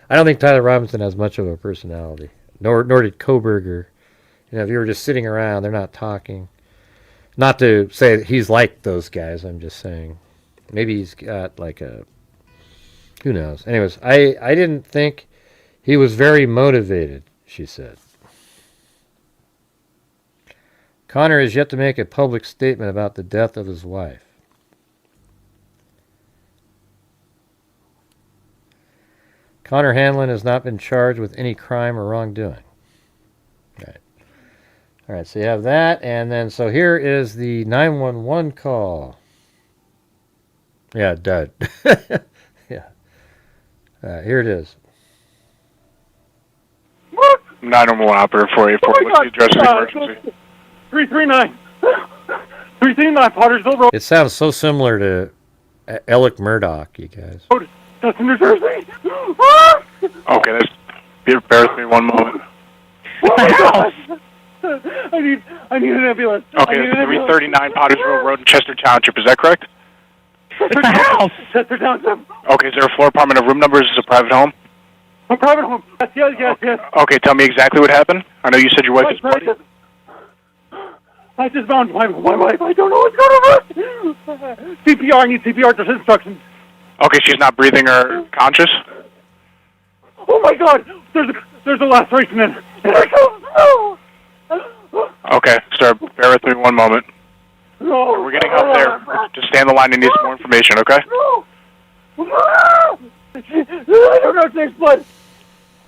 I don't think Tyler Robinson has much of a personality. Nor did Koberger. You know, if you were just sitting around, they're not talking. Not to say that he's like those guys, I'm just saying. Maybe he's got like a Who knows? Anyways, I didn't think he was very motivated, she said. Connor has yet to make a public statement about the death of his wife. Connor Hanlon has not been charged with any crime or wrongdoing. All right, so you have that, and then so here is the 911 call. Yeah, dead. Yeah. Here it is. 911 operator 484. What's the address of the emergency? 339. 339 Pottersville Road. It sounds so similar to Alec Murdoch, you guys. That's in New Jersey. Okay, bear with me one moment. Oh my God. I need an ambulance. Okay, it's 339 Pottersville Road in Chester Township. Is that correct? Chester Township. Okay, is there a floor apartment of room number? Is this a private home? A private home. Yes. Okay, tell me exactly what happened. I know you said your wife is bloody. I just found my wife. I don't know what's going on. CPR. I need CPR. Just instructions. Okay, she's not breathing or conscious? Oh my God. There's a laceration in her. Okay, sir, bear with me one moment. No. We're getting up there. Just stay on the line and need some more information, okay? I don't know. Takes blood.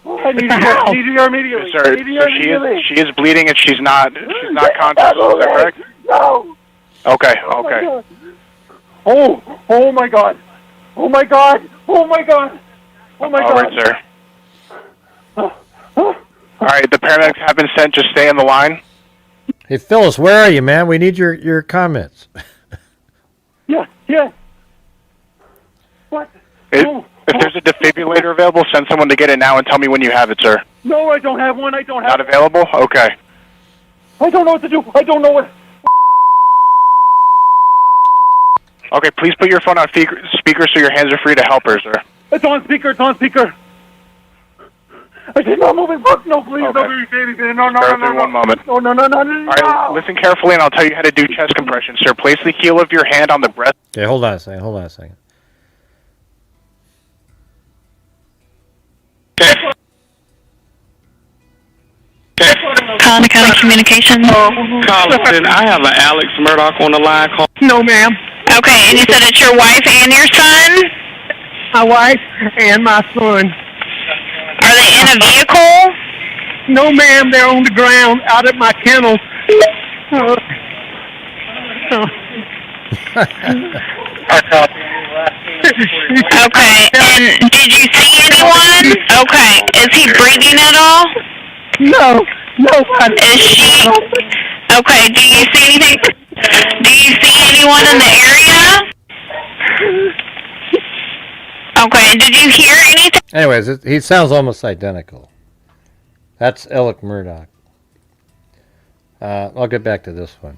I need you here immediately. Yes, sir. So she is bleeding and she's not conscious. Is that correct? No. Okay. Oh my God. Oh my God. Oh my God. Oh my God. Oh my God. All right, sir. All right, the paramedics have been sent. Just stay on the line. Hey, Phyllis, where are you, man? We need your comments. Yeah. What? If there's a defibrillator available, send someone to get it now and tell me when you have it, sir. No, I don't have one. Not available? Okay. I don't know what to do. I don't know what. Okay, please put your phone on speaker so your hands are free to help her, sir. It's on speaker. I did not move it. Fuck, no, please. Okay. No, baby. No. One moment. No. All right, listen carefully and I'll tell you how to do chest compression, sir. Place the heel of your hand on the breast. Okay, hold on a second. Colony County Communications. Carlton, I have an Alex Murdoch on the line. No, ma'am. Okay, and you said it's your wife and your son? My wife and my son. Are they in a vehicle? No, ma'am. They're on the ground out at my kennel. Okay, and did you see anyone? Okay, is he breathing at all? No, nobody. Is she? Okay, do you see anything? Do you see anyone in the area? Okay, did you hear anything? Anyways, he sounds almost identical. That's Alec Murdoch. I'll get back to this one.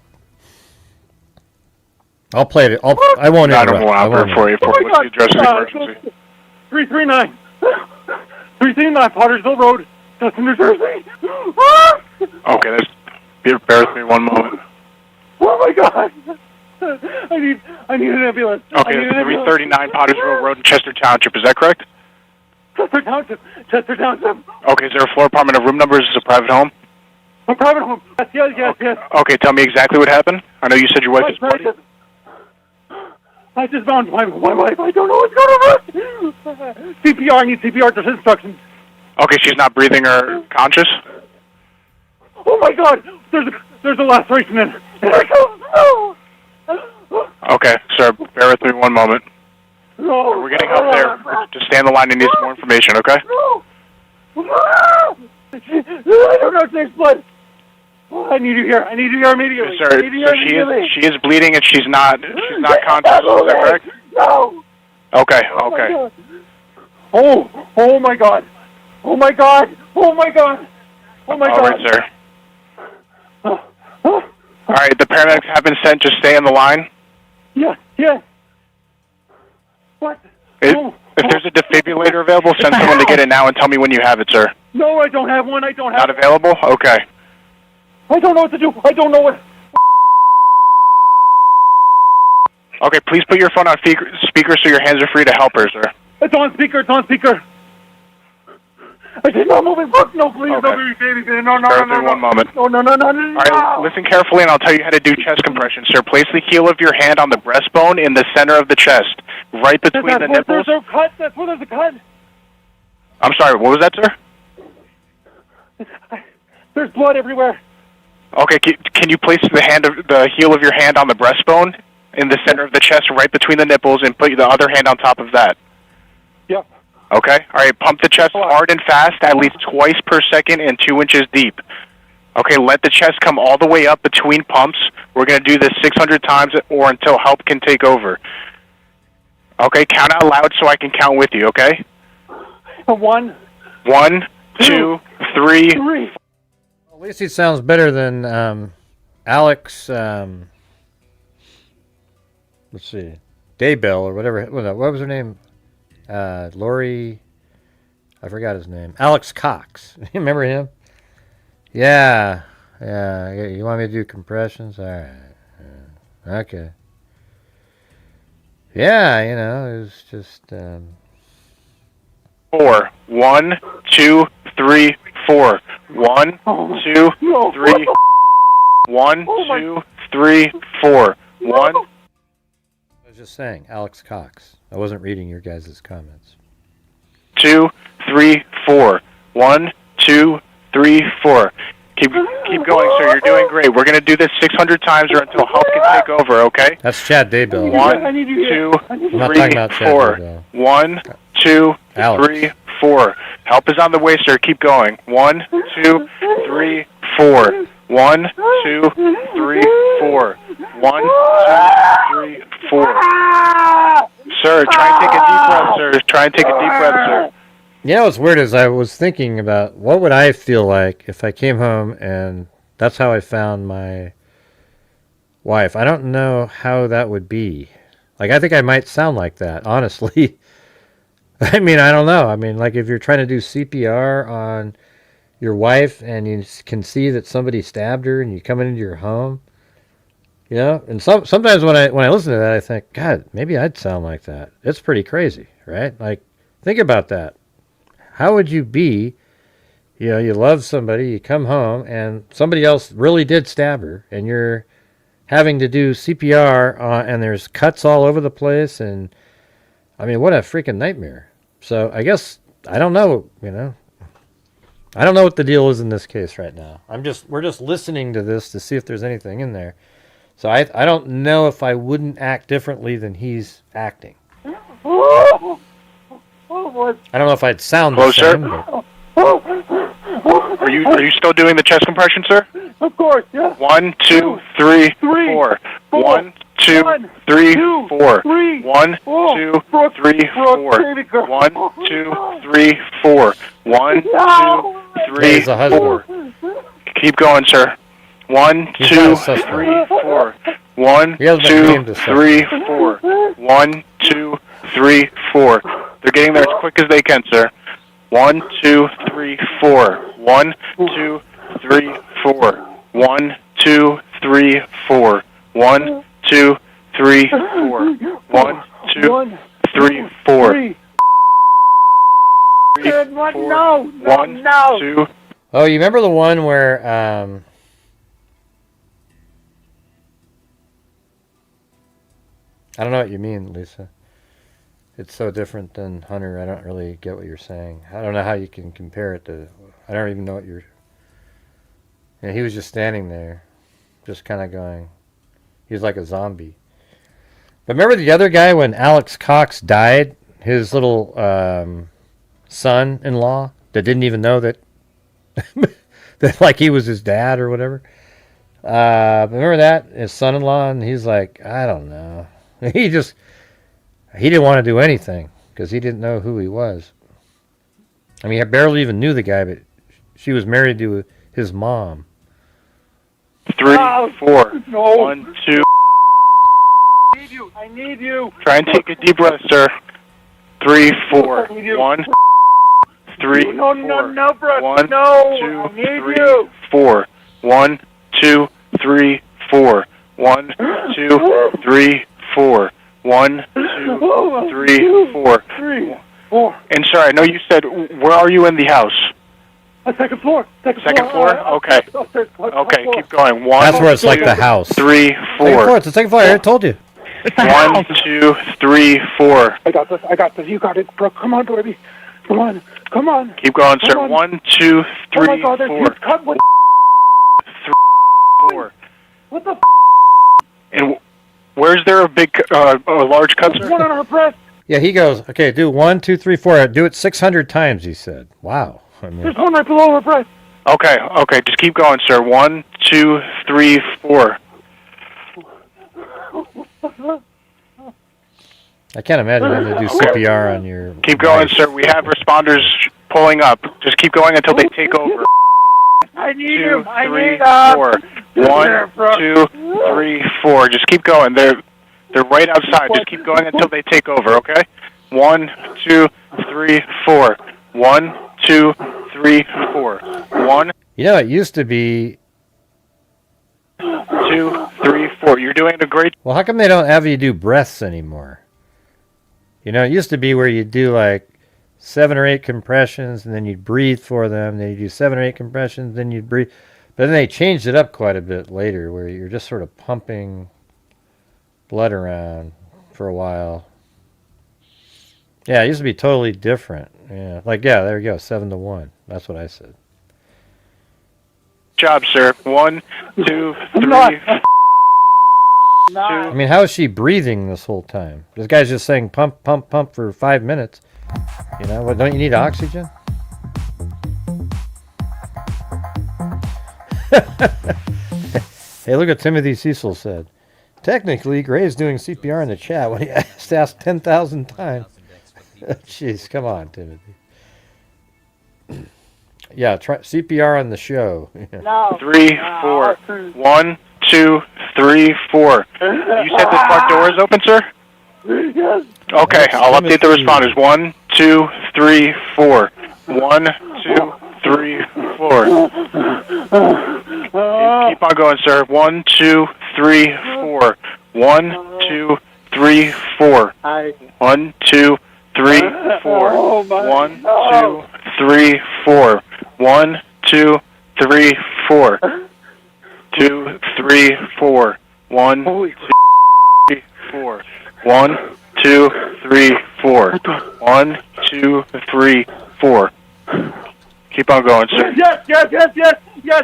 I'll play it. I won't interrupt. For you. What's the address of the emergency? 339. 339 Pottersville Road, Chester, New Jersey. Okay, bear with me one moment. Oh my God. I need an ambulance. Okay, it's 339 Pottersville Road in Chester Township. Is that correct? Chester Township. Okay, is there a floor apartment of room number? Is this a private home? A private home. Yes. Okay, tell me exactly what happened. I know you said your wife is bloody. I just found my wife. I don't know what's going on. CPR. I need CPR. Just instructions. Okay, she's not breathing or conscious? Oh my God. There's a laceration in her. Okay, sir, bear with me one moment. No. We're getting up there. Just stay on the line and need some more information, okay? I don't know. Takes blood. I need you here immediately. Yes, sir. So she is bleeding and she's not conscious. Is that correct? No. Okay. Oh my God. All right, sir. All right, the paramedics have been sent. Just stay on the line. Yeah. What? If there's a defibrillator available, send someone to get it now and tell me when you have it, sir. No, I don't have one. Not available? Okay. I don't know what to do. I don't know what. Okay, please put your phone on speaker so your hands are free to help her, sir. It's on speaker. It's on speaker. I did not move it. Fuck, no, please. Okay. Nobody say anything. No, Bear with me one moment. No. All right, listen carefully, and I'll tell you how to do chest compression, sir. Place the heel of your hand on the breastbone in the center of the chest, right between the nipples. There's a cut. That's where there's a cut. I'm sorry, what was that, sir? There's blood everywhere. Okay, can you place the heel of your hand on the breastbone in the center of the chest, right between the nipples, and put the other hand on top of that? Yeah. Okay. All right. Pump the chest hard and fast, at least twice per second and 2 inches deep. Okay. Let the chest come all the way up between pumps. We're going to do this 600 times or until help can take over. Okay. Count out loud so I can count with you. Okay. 1, 2, 3. At least he sounds better than Alex. Let's see, Daybell or whatever. What was her name? Lori, I forgot his name. Alex Cox. You remember him? Yeah. You want me to do compressions? All right. Yeah. Okay. Yeah, it was just. 4. 1, 2, 3, 4. 1, 2, 3. 1, 2, 3, 4. 1. I was just saying, Alex Cox. I wasn't reading your guys' comments. 2, 3, 4. 1, 2, 3, 4. Keep going, sir. You're doing great. We're going to do this 600 times or until help can take over, okay? That's Chad Daybell. 1, 2, I'm not talking about 3, Chad 4. Daybell. 1, 2, Alex. 3, 4. Help is on the way, sir. Keep going. 1, 2, 3, 4. 1, 2, 3, 4. 1, 2, 3, 4. Sir, try and take a deep breath, sir. Try and take a deep breath, sir. You know what's weird is I was thinking about what would I feel like if I came home and that's how I found my wife. I don't know how that would be. Like, I think I might sound like that, honestly. I mean, I don't know. I mean, like if you're trying to do CPR on your wife and you can see that somebody stabbed her and you come into your home, and sometimes when I listen to that, I think, God, maybe I'd sound like that. It's pretty crazy, right? Like, think about that. How would you be, you love somebody, you come home, and somebody else really did stab her, and you're having to do CPR, and there's cuts all over the place, and, I mean, what a freaking nightmare. So, I guess, I don't know, I don't know what the deal is in this case right now. We're just listening to this to see if there's anything in there. So I don't know if I wouldn't act differently than he's acting. I don't know if I'd sound Closer. the same. Are you still doing the chest compression, sir? Of course, yeah. 1, 2, 3, 4. 1, 2, 3, 4. 1, 2, 3, 4. 1, 2, 3, 4. 1, 2, 3, He's a husband. 4. Keep going, sir. 1, He's 2, not a suspect. 3, 4. 1, He hasn't 2, been named a 3, suspect. 4. 1, 2, 3, 4. They're getting there as quick as they can, sir. 1, 2, 3, 4. 1, 2, 3, 4. 1, 2, 3, 4. 1, 2, 3, 4. 1, 2, 3, 4. No. 2. Oh, you remember the one where I don't know what you mean, Lisa. It's so different than Hunter. I don't really get what you're saying. I don't know how you can compare it to. I don't even know what you're. Yeah, he was just standing there, just kind of going. He was like a zombie. But remember the other guy when Alex Cox died? His little son-in-law that didn't even know that that like he was his dad or whatever. Remember that? His son-in-law, and he's like, I don't know. He didn't want to do anything because he didn't know who he was. I mean, I barely even knew the guy, but she was married to his mom. 3, 4. No. 1, 2. I need you. Try and take a deep breath, sir. 3, 4. 1, 3, No, 4. 1, no. 2, I need 3, you. 4. 1, 2, 3, 4. 1, 2, 3, 4. 1, 2, 3, 4. And sir, I know you said, where are you in the house? Second floor. Second floor? Okay. Okay, keep going. One, That's where it's like two, the house. 3, 4. Second floor. It's the second floor. I told you. 1, 2, 3, 4. I got this. You got it, bro. Come on, baby. Come on. Keep going, sir. Come on. 1, 2, 3, Oh my God, there's 4. huge cut. What 3, 4. What the And where's there a big, a large cut, sir? one on her breast? Yeah, he goes, okay, do 1, 2, 3, 4. Do it 600 times, he said. Wow. I mean, There's one right below her breast. Okay, just keep going, sir. 1, 2, 3, 4. I can't imagine having to do CPR on your... Keep going, sir. We have responders pulling up. Just keep going until they take over. I need 2, him. I 3, need him. 4. 1, 2, 3, 4. Just keep going. They're right outside. Just keep going until they take over, okay? 1, 2, 3, 4. 1, 2, 3, 4. 1, You know, it used to be... 2, 3, 4. You're doing a great... Well, how come they don't have you do breaths anymore? You know, it used to be where you do like 7 or 8 compressions and then you'd breathe for them. Then you do 7 or 8 compressions, then you'd breathe. But then they changed it up quite a bit later where you're just sort of pumping blood around for a while. Yeah, it used to be totally different. Yeah, like, yeah, there you go, 7 to 1. That's what I said. job, sir. 1, 2, 3, I mean, how is she breathing this whole time? This guy's just saying pump, pump, pump for 5 minutes. You know, what, don't you need oxygen? Hey, look what Timothy Cecil said. Technically, Gray's doing CPR in the chat when he asked 10,000 times. Jeez, come on, Timothy. Yeah, try CPR on the show. No. 3, 4. 1, 2, 3, 4. You said the front door is open, sir? Yes. Okay, I'll update the responders. 1, 2, 3, 4. 1, 2, 3, 4. Keep on going, sir. 1, 2, 3, 4. 1, 2, 3, 4. 1, 2, 3, 4. 1, 2, 3, 4. 1, 2, 3, 4. 2, 3, 4. 1, 2, 3, 4. 1, 2, 3, 4. 1, 2, 3, 4. Keep on going, sir. Yes.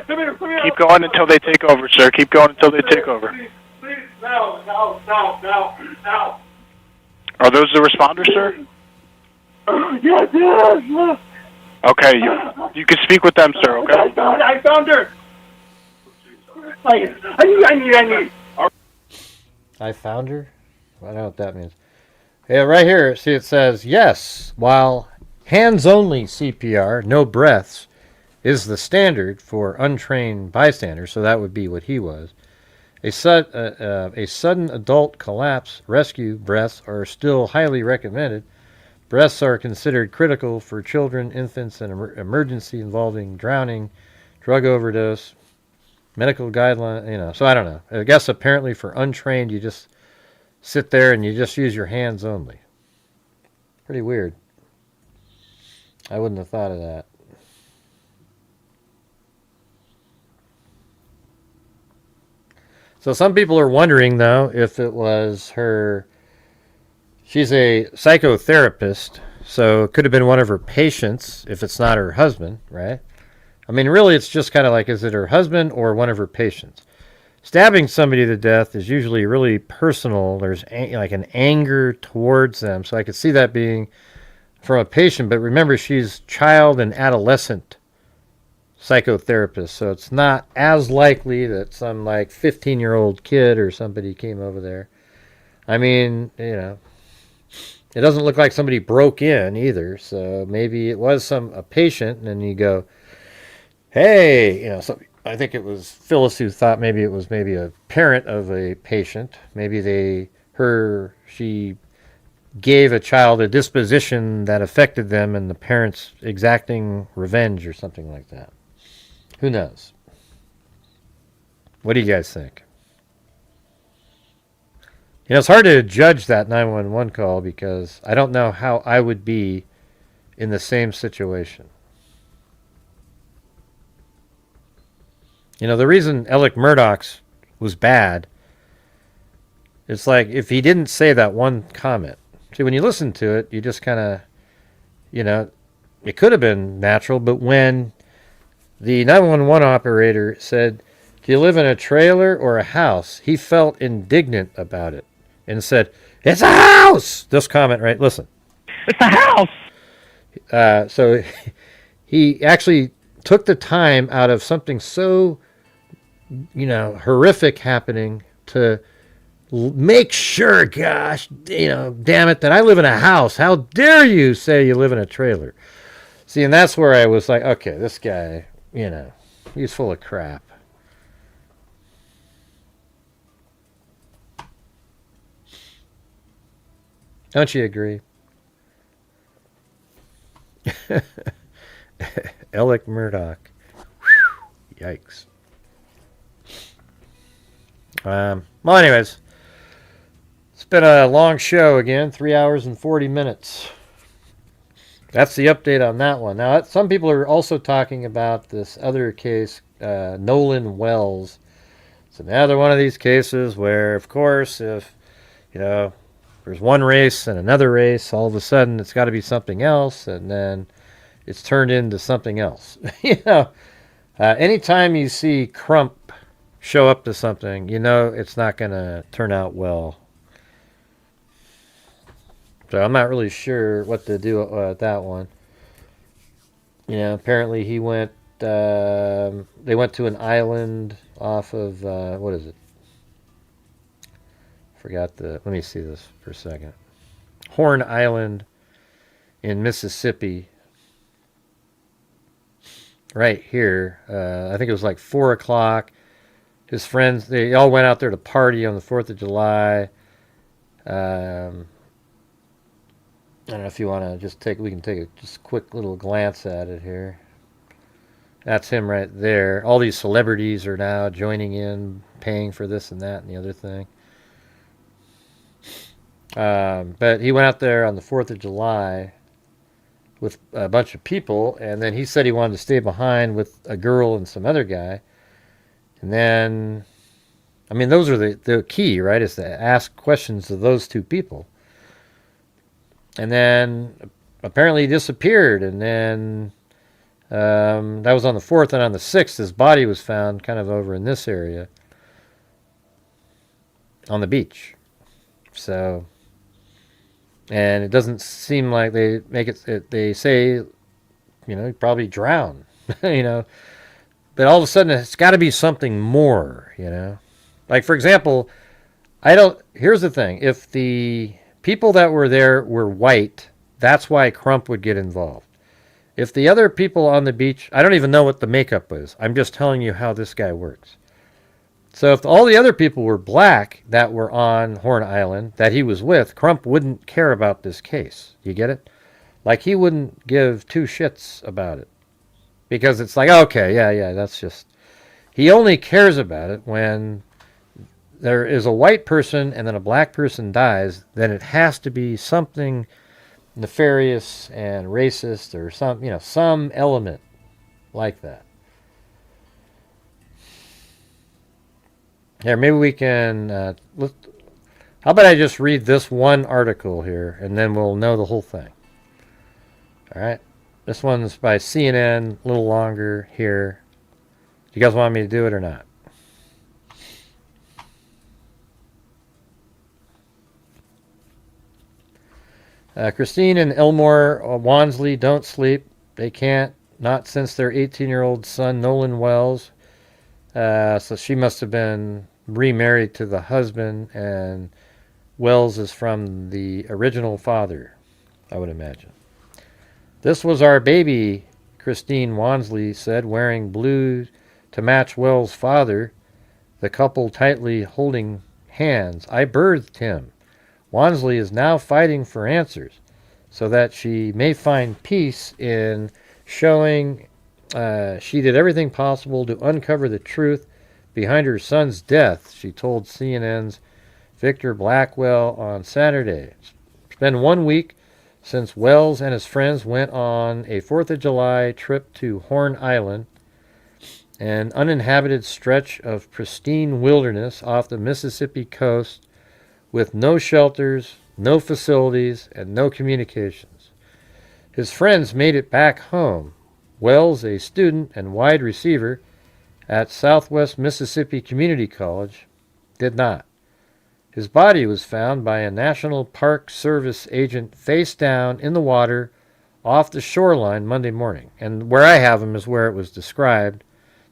Come here. Keep going until they take over, sir. Keep going until they take over. Please. No. Are those the responders, sir? Yes. Okay, you can speak with them, sir, okay? I found her. I need. I found her? I don't know what that means. Yeah, right here, see it says, yes, while hands-only CPR, no breaths, is the standard for untrained bystanders, so that would be what he was. A sudden adult collapse rescue breaths are still highly recommended. Breaths are considered critical for children, infants, and emergency involving drowning, drug overdose, medical guideline, you know. So I don't know. I guess apparently for untrained, you just sit there and you just use your hands only. Pretty weird. I wouldn't have thought of that. So some people are wondering, though, if it was her... She's a psychotherapist, so it could have been one of her patients if it's not her husband, right? I mean, really, it's just kind of like, is it her husband or one of her patients? Stabbing somebody to death is usually really personal. There's like an anger towards them, so I could see that being from a patient. But remember, she's child and adolescent psychotherapist, so it's not as likely that some like 15-year-old kid or somebody came over there. I mean, you know, it doesn't look like somebody broke in either, so maybe it was a patient, and then you go, hey, you know, I think it was Phyllis who thought maybe it was maybe a parent of a patient. Maybe she gave a child a disposition that affected them and the parents exacting revenge or something like that. Who knows? What do you guys think? You know, it's hard to judge that 911 call because I don't know how I would be in the same situation. You know, the reason Alec Murdaugh's was bad, it's like if he didn't say that one comment. See, when you listen to it, you just kind of, you know, it could have been natural, but when the 911 operator said, "Do you live in a trailer or a house?" he felt indignant about it and said, "It's a house!" This comment, right? Listen. It's a house! So he actually took the time out of something so, you know, horrific happening to make sure, gosh, you know, damn it, that I live in a house. How dare you say you live in a trailer? See, and that's where I was like, okay, this guy, you know, he's full of crap. Don't you agree? Alec Murdaugh. Whew, yikes. Well, anyways, it's been a long show again, 3 hours and 40 minutes. That's the update on that one. Now, some people are also talking about this other case, Nolan Wells. It's another one of these cases where, of course, if, you know, there's one race and another race, all of a sudden it's got to be something else, and then it's turned into something else. You know, anytime you see Crump show up to something, you know it's not going to turn out well. So I'm not really sure what to do with that one. You know, apparently he went, they went to an island off of, what is it? Forgot let me see this for a second. Horn Island in Mississippi. Right here. I think it was like 4 o'clock. His friends, they all went out there to party on the 4th of July. I don't know if you want to just we can take a just quick little glance at it here. That's him right there. All these celebrities are now joining in, paying for this and that and the other thing. But he went out there on the 4th of July with a bunch of people, and then he said he wanted to stay behind with a girl and some other guy. And then, I mean, those are the key, right, is to ask questions of those two people. And then apparently he disappeared, and then that was on the 4th, and on the 6th his body was found kind of over in this area on the beach. So, and it doesn't seem like they make it, they say, you know, he probably drowned, you know, but all of a sudden it's got to be something more, you know. Like, for example, here's the thing, if the people that were there were white, that's why Crump would get involved. If the other people on the beach, I don't even know what the makeup was. I'm just telling you how this guy works. So if all the other people were black that were on Horn Island that he was with, Crump wouldn't care about this case. You get it? Like, he wouldn't give two shits about it. Because it's like, okay, yeah, that's just... He only cares about it when there is a white person and then a black person dies, then it has to be something nefarious and racist or some element like that. Here, maybe we can, how about I just read this one article here and then we'll know the whole thing. All right. This one's by CNN, a little longer here. Do you guys want me to do it or not? Christine and Elmore Wansley don't sleep. They can't, not since their 18-year-old son, Nolan Wells. So she must have been remarried to the husband, and Wells is from the original father, I would imagine. This was our baby, Christine Wansley said, wearing blue to match Wells' father, the couple tightly holding hands. I birthed him. Wansley is now fighting for answers so that she may find peace in showing she did everything possible to uncover the truth behind her son's death, she told CNN's Victor Blackwell on Saturday. It's been 1 week since Wells and his friends went on a 4th of July trip to Horn Island, an uninhabited stretch of pristine wilderness off the Mississippi coast with no shelters, no facilities, and no communications. His friends made it back home. Wells, a student and wide receiver at Southwest Mississippi Community College, did not. His body was found by a National Park Service agent face down in the water off the shoreline Monday morning. And where I have him is where it was described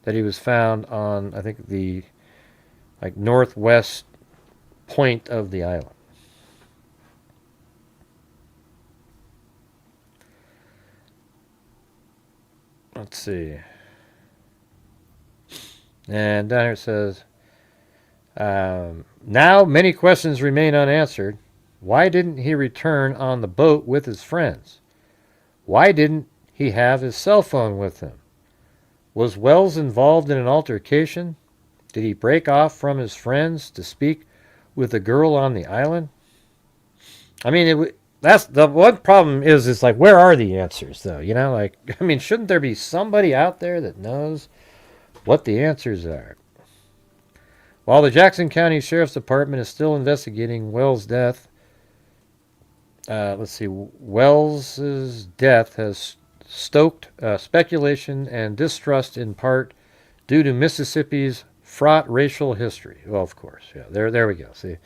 that he was found on, I think, the northwest point of the island. Let's see. And down here it says, now many questions remain unanswered. Why didn't he return on the boat with his friends? Why didn't he have his cell phone with him? Was Wells involved in an altercation? Did he break off from his friends to speak with a girl on the island? I mean, that's the one problem is like, where are the answers though? You know, like, I mean, shouldn't there be somebody out there that knows what the answers are? While the Jackson County Sheriff's Department is still investigating Wells' death, Wells' death has stoked speculation and distrust in part due to Mississippi's fraught racial history. Well, of course, yeah, there we go. See,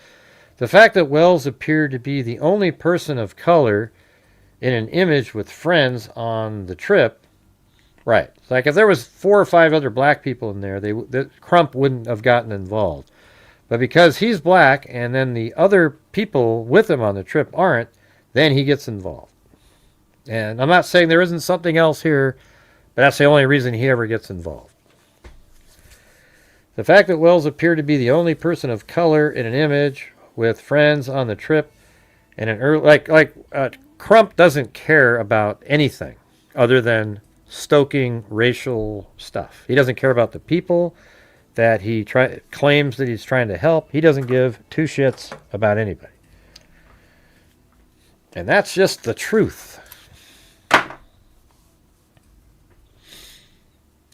the fact that Wells appeared to be the only person of color in an image with friends on the trip, right? It's like if there was 4 or 5 other black people in there, Crump wouldn't have gotten involved. But because he's black and then the other people with him on the trip aren't, then he gets involved. And I'm not saying there isn't something else here, but that's the only reason he ever gets involved. The fact that Wells appeared to be the only person of color in an image with friends on the trip, and an early, Crump doesn't care about anything other than stoking racial stuff. He doesn't care about the people that he claims that he's trying to help. He doesn't give 2 shits about anybody. And that's just the truth.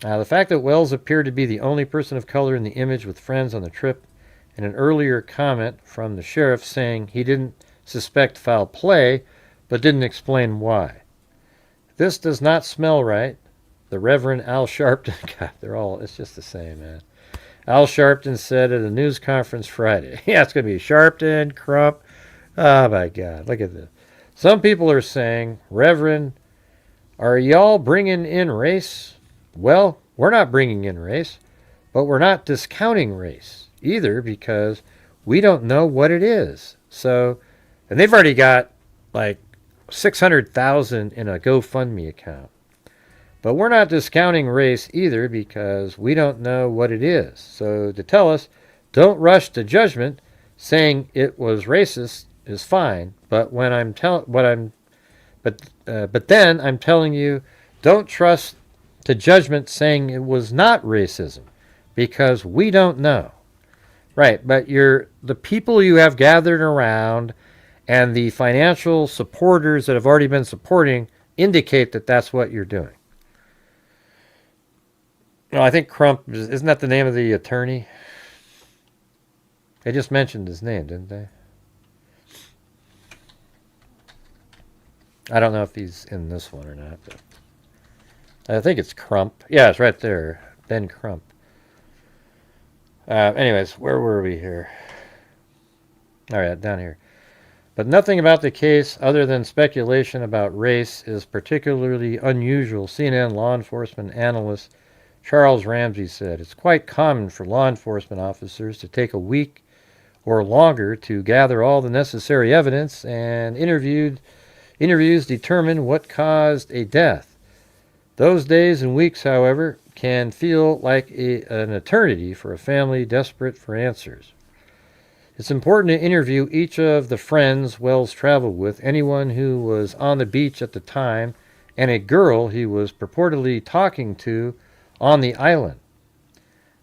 The fact that Wells appeared to be the only person of color in the image with friends on the trip, and an earlier comment from the sheriff saying he didn't suspect foul play, but didn't explain why. This does not smell right. The Reverend Al Sharpton, God, it's just the same, man. Al Sharpton said at a news conference Friday. Yeah, it's going to be Sharpton, Crump. Oh, my God, look at this. Some people are saying, Reverend, are y'all bringing in race? Well, we're not bringing in race, but we're not discounting race either because we don't know what it is. So, and they've already got like 600,000 in a GoFundMe account. But we're not discounting race either because we don't know what it is. So to tell us, don't rush to judgment, saying it was racist is fine. But when but then I'm telling you, don't trust to judgment saying it was not racism because we don't know. Right, but the people you have gathered around and the financial supporters that have already been supporting indicate that that's what you're doing. No, I think Crump, isn't that the name of the attorney? They just mentioned his name, didn't they? I don't know if he's in this one or not, but I think it's Crump. Yeah, it's right there. Ben Crump. Anyways, where were we here? All right, down here. But nothing about the case other than speculation about race is particularly unusual, CNN law enforcement analyst Charles Ramsey said. It's quite common for law enforcement officers to take a week or longer to gather all the necessary evidence and interviews determine what caused a death. Those days and weeks, however, can feel like an eternity for a family desperate for answers. It's important to interview each of the friends Wells traveled with, anyone who was on the beach at the time, and a girl he was purportedly talking to on the island.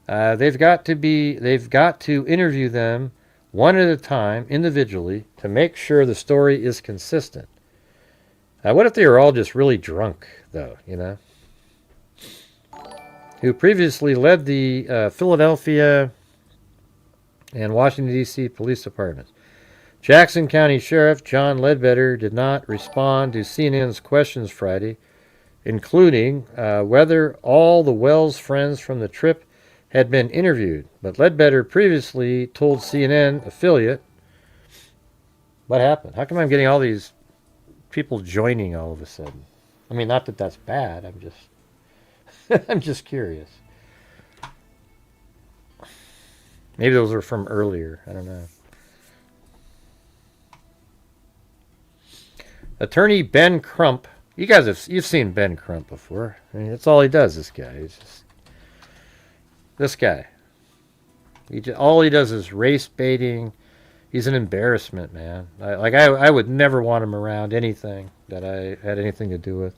They've got to interview them one at a time, individually, to make sure the story is consistent. What if they were all just really drunk, though, you know? Who previously led the Philadelphia and Washington, D.C. police departments. Jackson County Sheriff John Ledbetter did not respond to CNN's questions Friday, including whether all the Wells friends from the trip had been interviewed. But Ledbetter previously told CNN affiliate, what happened? How come I'm getting all these people joining all of a sudden? I mean, not that that's bad. I'm just, I'm just curious. Maybe those are from earlier. I don't know. Attorney Ben Crump. You guys you've seen Ben Crump before. I mean, that's all he does. This guy. He's just this guy. All he does is race baiting. He's an embarrassment, man. I would never want him around anything that I had anything to do with.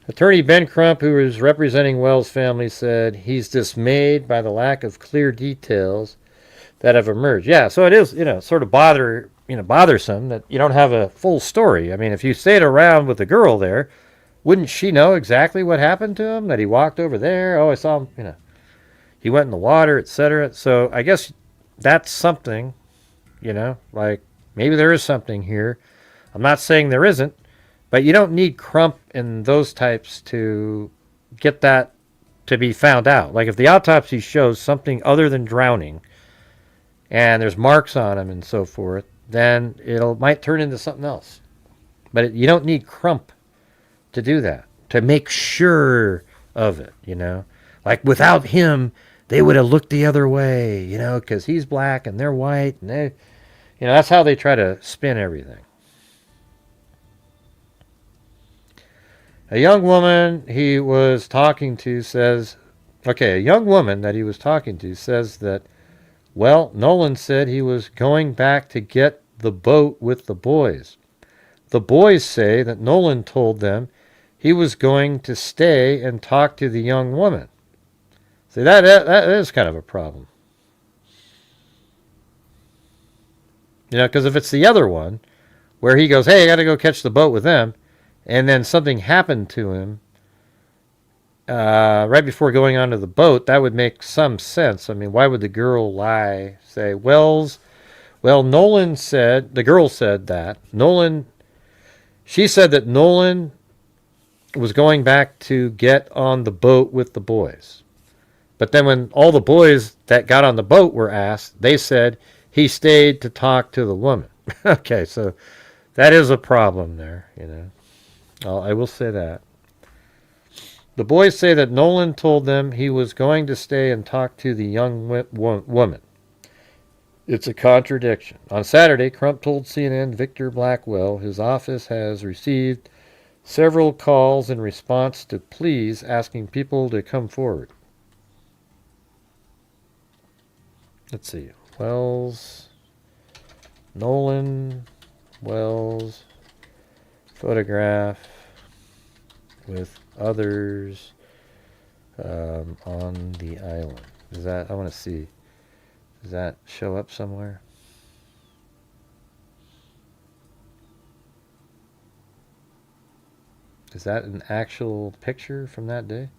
Attorney Ben Crump, who is representing Wells' family, said he's dismayed by the lack of clear details that have emerged. Yeah, so it is, sort of bothersome that you don't have a full story. I mean, if you stayed around with the girl there, wouldn't she know exactly what happened to him? That he walked over there? Oh, I saw him, he went in the water, etc. So I guess that's something, like maybe there is something here. I'm not saying there isn't, but you don't need Crump and those types to get that to be found out. Like if the autopsy shows something other than drowning and there's marks on him and so forth, then might turn into something else. But you don't need Crump to do that, to make sure of it, Like without him, they would have looked the other way, because he's black and they're white. And they, that's how they try to spin everything. A young woman he was talking to says, a young woman that he was talking to says that, well, Nolan said he was going back to get the boat with the boys. The boys say that Nolan told them he was going to stay and talk to the young woman. See, that is kind of a problem. Because if it's the other one, where he goes, hey, I got to go catch the boat with them, and then something happened to him right before going onto the boat, that would make some sense. I mean, why would the girl lie? Say, Nolan said, the girl said that. She said that Nolan was going back to get on the boat with the boys. But then when all the boys that got on the boat were asked, they said he stayed to talk to the woman. Okay, so that is a problem there, I will say that. The boys say that Nolan told them he was going to stay and talk to the young woman. It's a contradiction. On Saturday, Crump told CNN Victor Blackwell his office has received several calls in response to pleas asking people to come forward. Let's see. Nolan Wells photograph with others on the island. I want to see. Does that show up somewhere? Is that an actual picture from that day?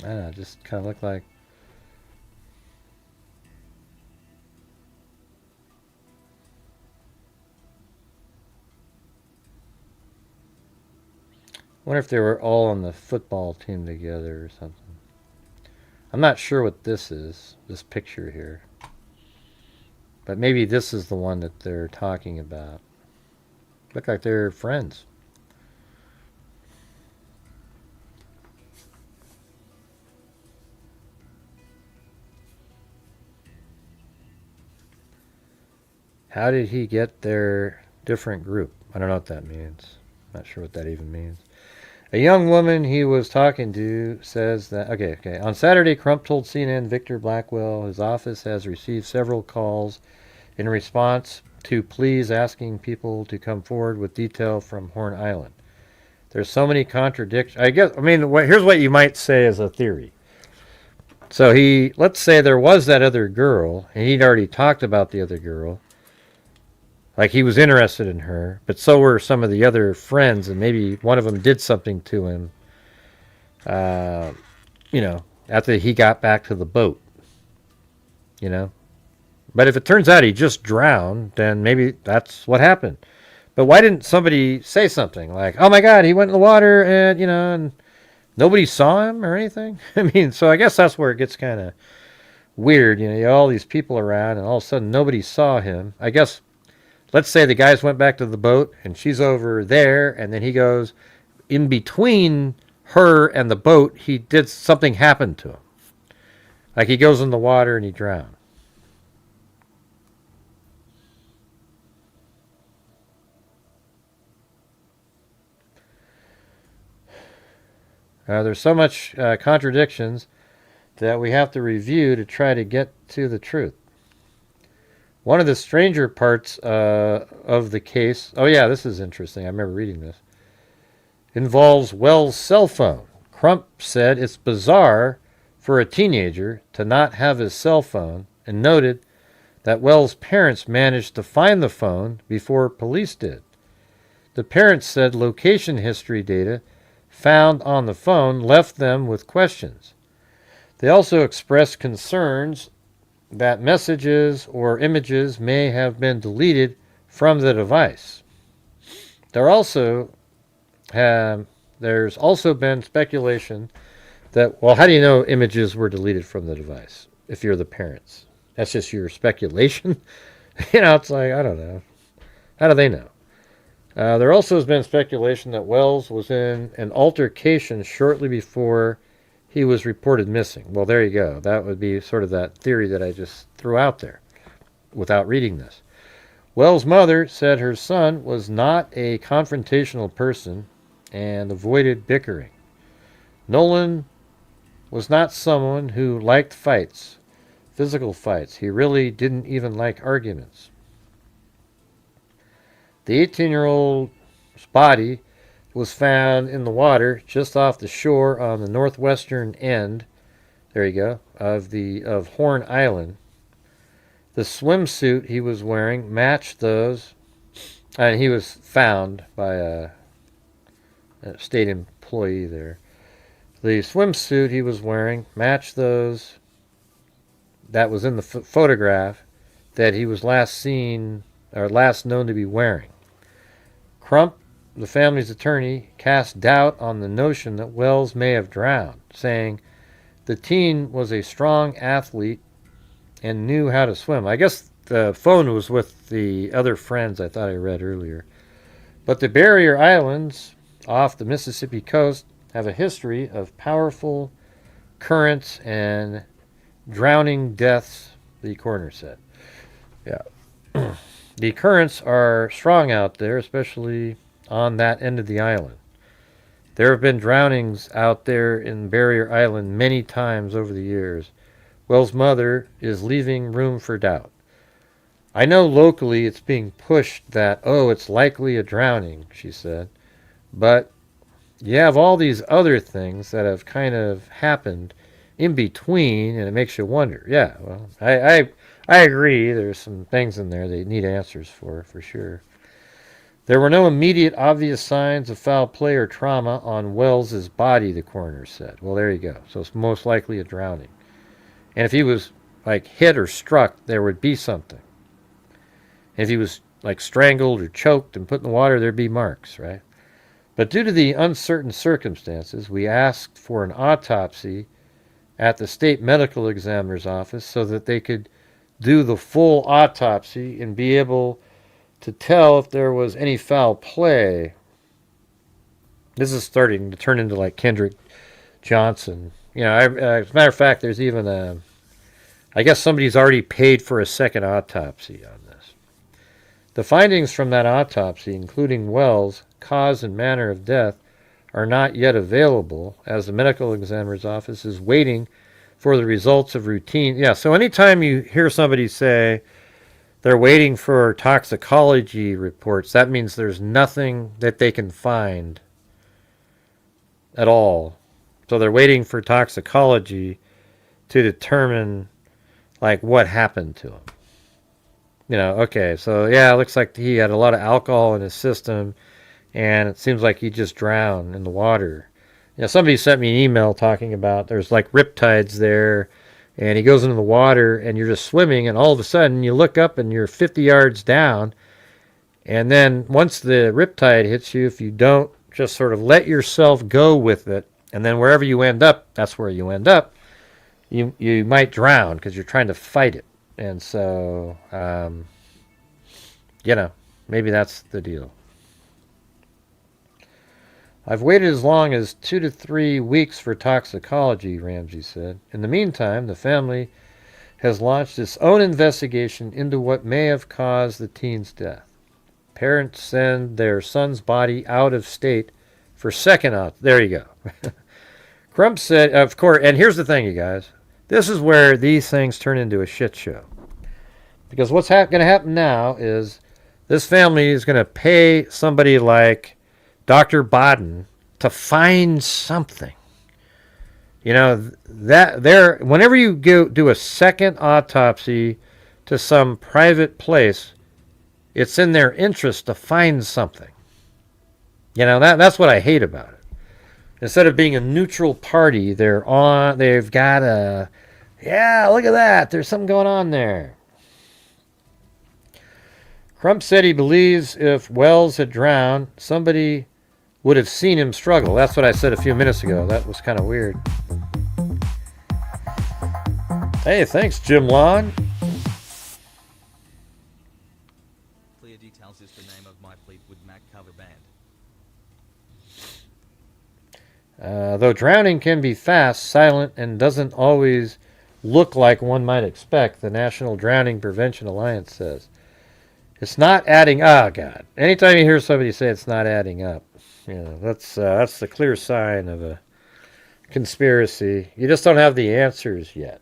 I don't know, just kind of look like I wonder if they were all on the football team together or something. I'm not sure what this is, this picture here. But maybe this is the one that they're talking about. Look like they're friends. How did he get their different group? I don't know what that means. Not sure what that even means. A young woman he was talking to says that... Okay. On Saturday, Crump told CNN Victor Blackwell his office has received several calls in response to pleas asking people to come forward with detail from Horn Island. There's so many contradictions. Here's what you might say as a theory. So let's say there was that other girl, and he'd already talked about the other girl. Like he was interested in her, but so were some of the other friends, and maybe one of them did something to him, after he got back to the boat, But if it turns out he just drowned, then maybe that's what happened. But why didn't somebody say something like, oh my God, he went in the water and nobody saw him or anything? So I guess that's where it gets kind of weird. You have all these people around and all of a sudden nobody saw him. I guess, let's say the guys went back to the boat and she's over there and then he goes in between her and the boat. Something happened to him. Like he goes in the water and he drowned. There's so much contradictions that we have to review to try to get to the truth. One of the stranger parts of the case, this is interesting, I remember reading this, involves Wells' cell phone. Crump said it's bizarre for a teenager to not have his cell phone and noted that Wells' parents managed to find the phone before police did. The parents said location history data found on the phone left them with questions. They also expressed concerns that messages or images may have been deleted from the device. There's also been speculation that, how do you know images were deleted from the device if you're the parents? That's just your speculation? It's like, I don't know. How do they know? There also has been speculation that Wells was in an altercation shortly before he was reported missing. Well, there you go. That would be sort of that theory that I just threw out there without reading this. Wells' mother said her son was not a confrontational person and avoided bickering. Nolan was not someone who liked fights, physical fights. He really didn't even like arguments. The 18-year-old's body was found in the water just off the shore on the northwestern end, there you go, of Horn Island. The swimsuit he was wearing matched those, and he was found by a state employee there. The swimsuit he was wearing matched those that was in the photograph that he was last known to be wearing. Crump, the family's attorney, cast doubt on the notion that Wells may have drowned, saying the teen was a strong athlete and knew how to swim. I guess the phone was with the other friends I thought I read earlier. But the barrier islands off the Mississippi coast have a history of powerful currents and drowning deaths, the coroner said. Yeah. The currents are strong out there, especially on that end of the island. There have been drownings out there in Barrier Island many times over the years. Wells' mother is leaving room for doubt. I know locally it's being pushed that, it's likely a drowning, she said. But you have all these other things that have kind of happened in between, and it makes you wonder. Yeah, well, I agree. There's some things in there they need answers for sure. There were no immediate obvious signs of foul play or trauma on Wells's body, the coroner said. Well, there you go. So it's most likely a drowning. And if he was hit or struck, there would be something. If he was strangled or choked and put in the water, there'd be marks, right? But due to the uncertain circumstances, we asked for an autopsy at the state medical examiner's office so that they could do the full autopsy and be able to tell if there was any foul play. This is starting to turn into Kendrick Johnson. As a matter of fact, there's even I guess somebody's already paid for a second autopsy on this. The findings from that autopsy, including Wells' cause and manner of death, are not yet available, as the medical examiner's office is waiting for the results of routine. Yeah, so anytime you hear somebody say they're waiting for toxicology reports. That means there's nothing that they can find at all. So they're waiting for toxicology to determine like what happened to him. You know, okay, so yeah, it looks like he had a lot of alcohol in his system, and it seems like he just drowned in the water. You know, somebody sent me an email talking about there's like riptides there, and he goes into the water, and you're just swimming, and all of a sudden you look up and you're 50 yards down, and then once the riptide hits you, if you don't just sort of let yourself go with it, and then wherever you end up, that's where you end up, you might drown because you're trying to fight it. And so, you know, maybe that's the deal. I've waited as long as 2 to 3 weeks for toxicology, Ramsey said. In the meantime, the family has launched its own investigation into what may have caused the teen's death. Parents send their son's body out of state for second out. There you go. Crump said, of course, and here's the thing, you guys. This is where these things turn into a shit show. Because what's going to happen now is this family is going to pay somebody like Dr. Baden to find something. You know, that whenever you do a second autopsy to some private place, it's in their interest to find something. You know, that's what I hate about it. Instead of being a neutral party, they've got a, yeah, look at that, there's something going on there. Crump said he believes if Wells had drowned, somebody would have seen him struggle. That's what I said a few minutes ago. That was kind of weird. Hey, thanks, Jim Lawn. Clear Details is the name of my Fleetwood Mac cover band. Though drowning can be fast, silent, and doesn't always look like one might expect, the National Drowning Prevention Alliance says. It's not adding up. Oh, God. Anytime you hear somebody say it's not adding up, you know, that's the clear sign of a conspiracy. You just don't have the answers yet.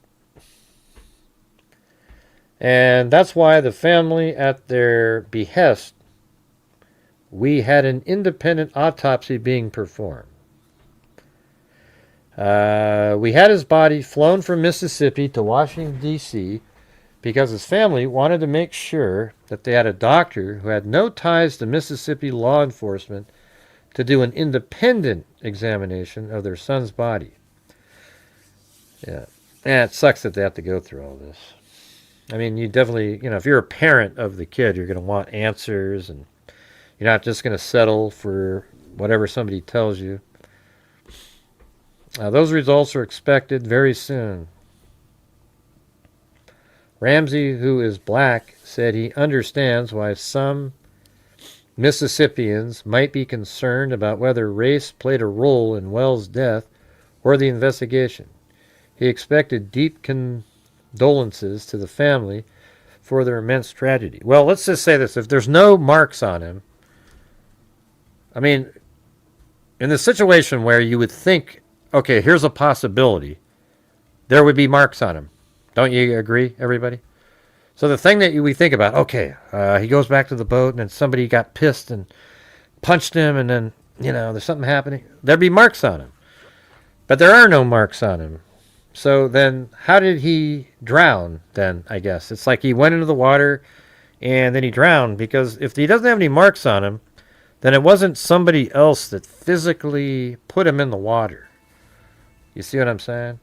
And that's why the family, at their behest, we had an independent autopsy being performed. We had his body flown from Mississippi to Washington, D.C., because his family wanted to make sure that they had a doctor who had no ties to Mississippi law enforcement to do an independent examination of their son's body. Yeah. And it sucks that they have to go through all this. I mean, you definitely, you know, if you're a parent of the kid, you're going to want answers, and you're not just going to settle for whatever somebody tells you. Those results are expected very soon. Ramsey, who is black, said he understands why some Mississippians might be concerned about whether race played a role in Wells' death or the investigation. He expected deep condolences to the family for their immense tragedy. Well, let's just say this. If there's no marks on him, I mean, in the situation where you would think, okay, here's a possibility, there would be marks on him. Don't you agree, everybody? So the thing that we think about, okay, he goes back to the boat and then somebody got pissed and punched him, and then, you know, there's something happening. There'd be marks on him. But there are no marks on him. So then how did he drown then, I guess? It's like he went into the water and then he drowned, because if he doesn't have any marks on him, then it wasn't somebody else that physically put him in the water. You see what I'm saying?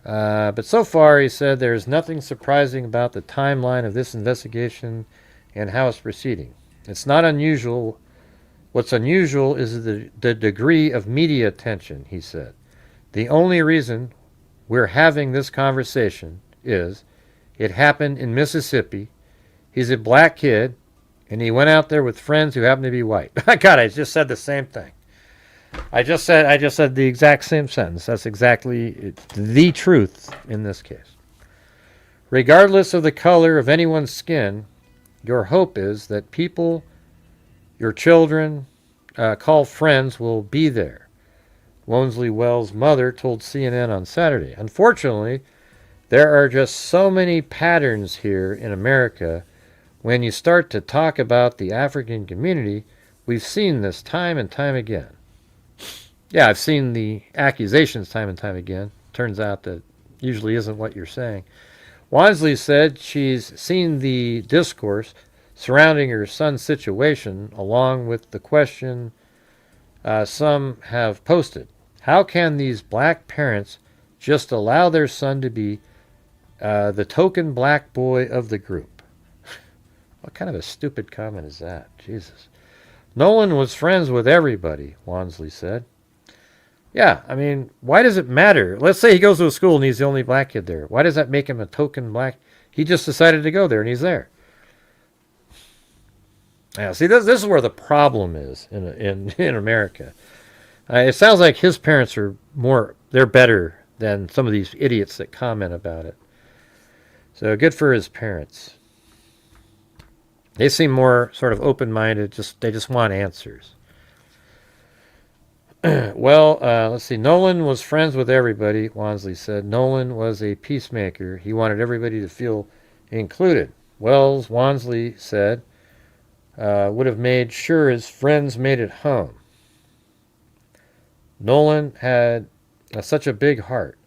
But so far, he said, there is nothing surprising about the timeline of this investigation and how it's proceeding. It's not unusual. What's unusual is the degree of media attention, he said. The only reason we're having this conversation is it happened in Mississippi. He's a black kid, and he went out there with friends who happen to be white. God, I just said the same thing. I just said the exact same sentence. That's exactly the truth in this case. Regardless of the color of anyone's skin, your hope is that people your children call friends will be there. Woansley Wells' mother told CNN on Saturday. Unfortunately, there are just so many patterns here in America. When you start to talk about the African community, we've seen this time and time again. Yeah, I've seen the accusations time and time again. Turns out that usually isn't what you're saying. Wansley said she's seen the discourse surrounding her son's situation, along with the question some have posted. How can these black parents just allow their son to be the token black boy of the group? What kind of a stupid comment is that? Jesus. Nolan was friends with everybody, Wansley said. Yeah, I mean, why does it matter? Let's say he goes to a school and he's the only black kid there. Why does that make him a token black? He just decided to go there and he's there. Yeah, see, this is where the problem is in America. It sounds like his parents are they're better than some of these idiots that comment about it. So good for his parents. They seem more sort of open-minded. They just want answers. Well, let's see. Nolan was friends with everybody, Wansley said. Nolan was a peacemaker. He wanted everybody to feel included. Wells, Wansley said, would have made sure his friends made it home. Nolan had such a big heart.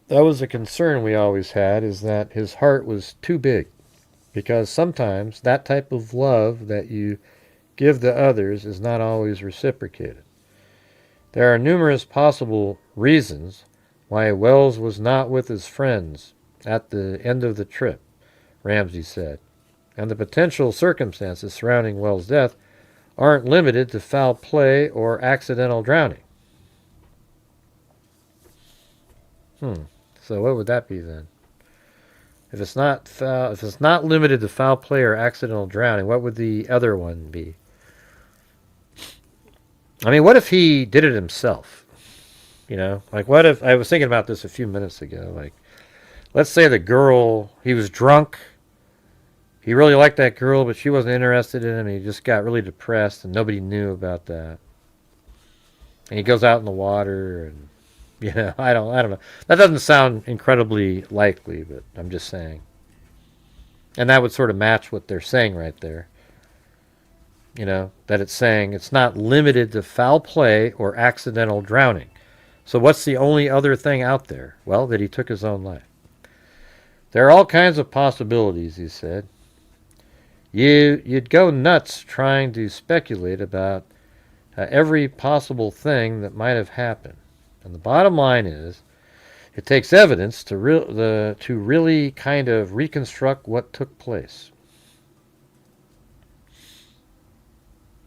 That was a concern we always had, is that his heart was too big. Because sometimes that type of love that you give to others is not always reciprocated. There are numerous possible reasons why Wells was not with his friends at the end of the trip, Ramsey said. And the potential circumstances surrounding Wells' death aren't limited to foul play or accidental drowning. So what would that be then? If it's not limited to foul play or accidental drowning, what would the other one be? I mean, what if he did it himself? You know, like what if, I was thinking about this a few minutes ago, like, let's say the girl, he was drunk, he really liked that girl, but she wasn't interested in him, and he just got really depressed, and nobody knew about that. And he goes out in the water, and, you know, I don't know. That doesn't sound incredibly likely, but I'm just saying. And that would sort of match what they're saying right there. You know, that it's saying it's not limited to foul play or accidental drowning. So what's the only other thing out there? Well, that he took his own life. There are all kinds of possibilities, he said. You'd go nuts trying to speculate about every possible thing that might have happened. And the bottom line is, it takes evidence to really kind of reconstruct what took place.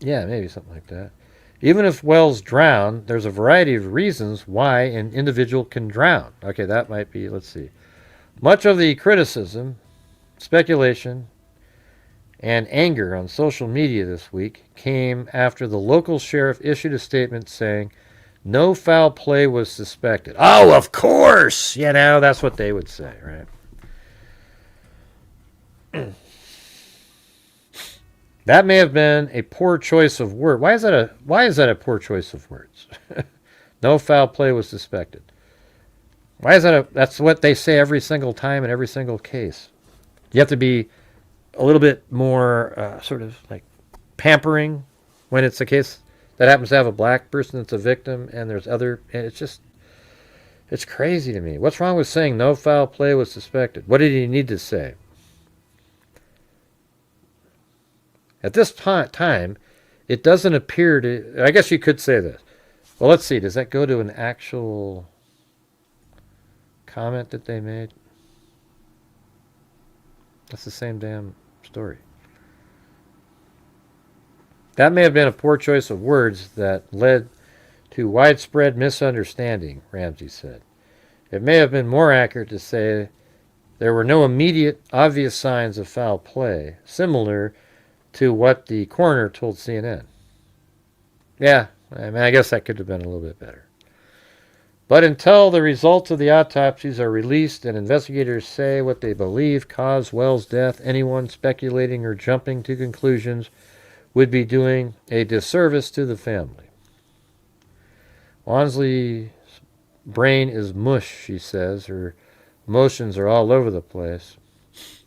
Yeah, maybe something like that. Even if Wells drowned, there's a variety of reasons why an individual can drown. Okay, that might be, let's see. Much of the criticism, speculation, and anger on social media this week came after the local sheriff issued a statement saying no foul play was suspected. Oh, of course! You know, that's what they would say, right? That may have been a poor choice of words. Why is that a poor choice of words? No foul play was suspected. Why is that that's what they say every single time in every single case. You have to be a little bit more sort of like pampering when it's a case that happens to have a black person that's a victim and there's other, and it's crazy to me. What's wrong with saying no foul play was suspected? What did he need to say? At this time, it doesn't appear to... I guess you could say this. Well, let's see. Does that go to an actual comment that they made? That's the same damn story. That may have been a poor choice of words that led to widespread misunderstanding, Ramsey said. It may have been more accurate to say there were no immediate, obvious signs of foul play, similar to what the coroner told CNN. Yeah, I mean, I guess that could have been a little bit better. But until the results of the autopsies are released and investigators say what they believe caused Wells' death, anyone speculating or jumping to conclusions would be doing a disservice to the family. Wansley's brain is mush, she says. Her emotions are all over the place.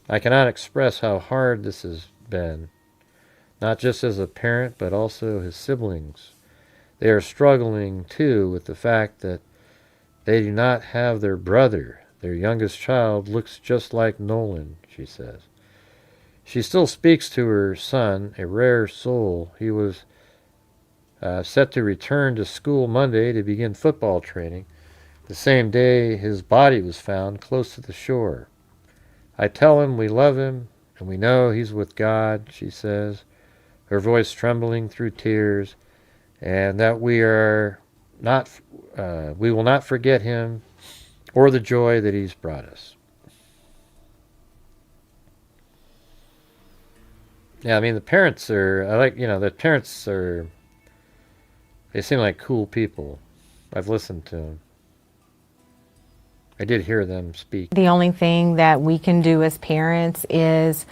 I cannot express how hard this has been, not just as a parent, but also his siblings. They are struggling, too, with the fact that they do not have their brother. Their youngest child looks just like Nolan, she says. She still speaks to her son, a rare soul. He was set to return to school Monday to begin football training, the same day his body was found close to the shore. I tell him we love him and we know he's with God, she says, her voice trembling through tears, and that we will not forget him or the joy that he's brought us. Yeah, I mean, the parents are, they seem like cool people. I've listened to them. I did hear them speak. The only thing that we can do as parents is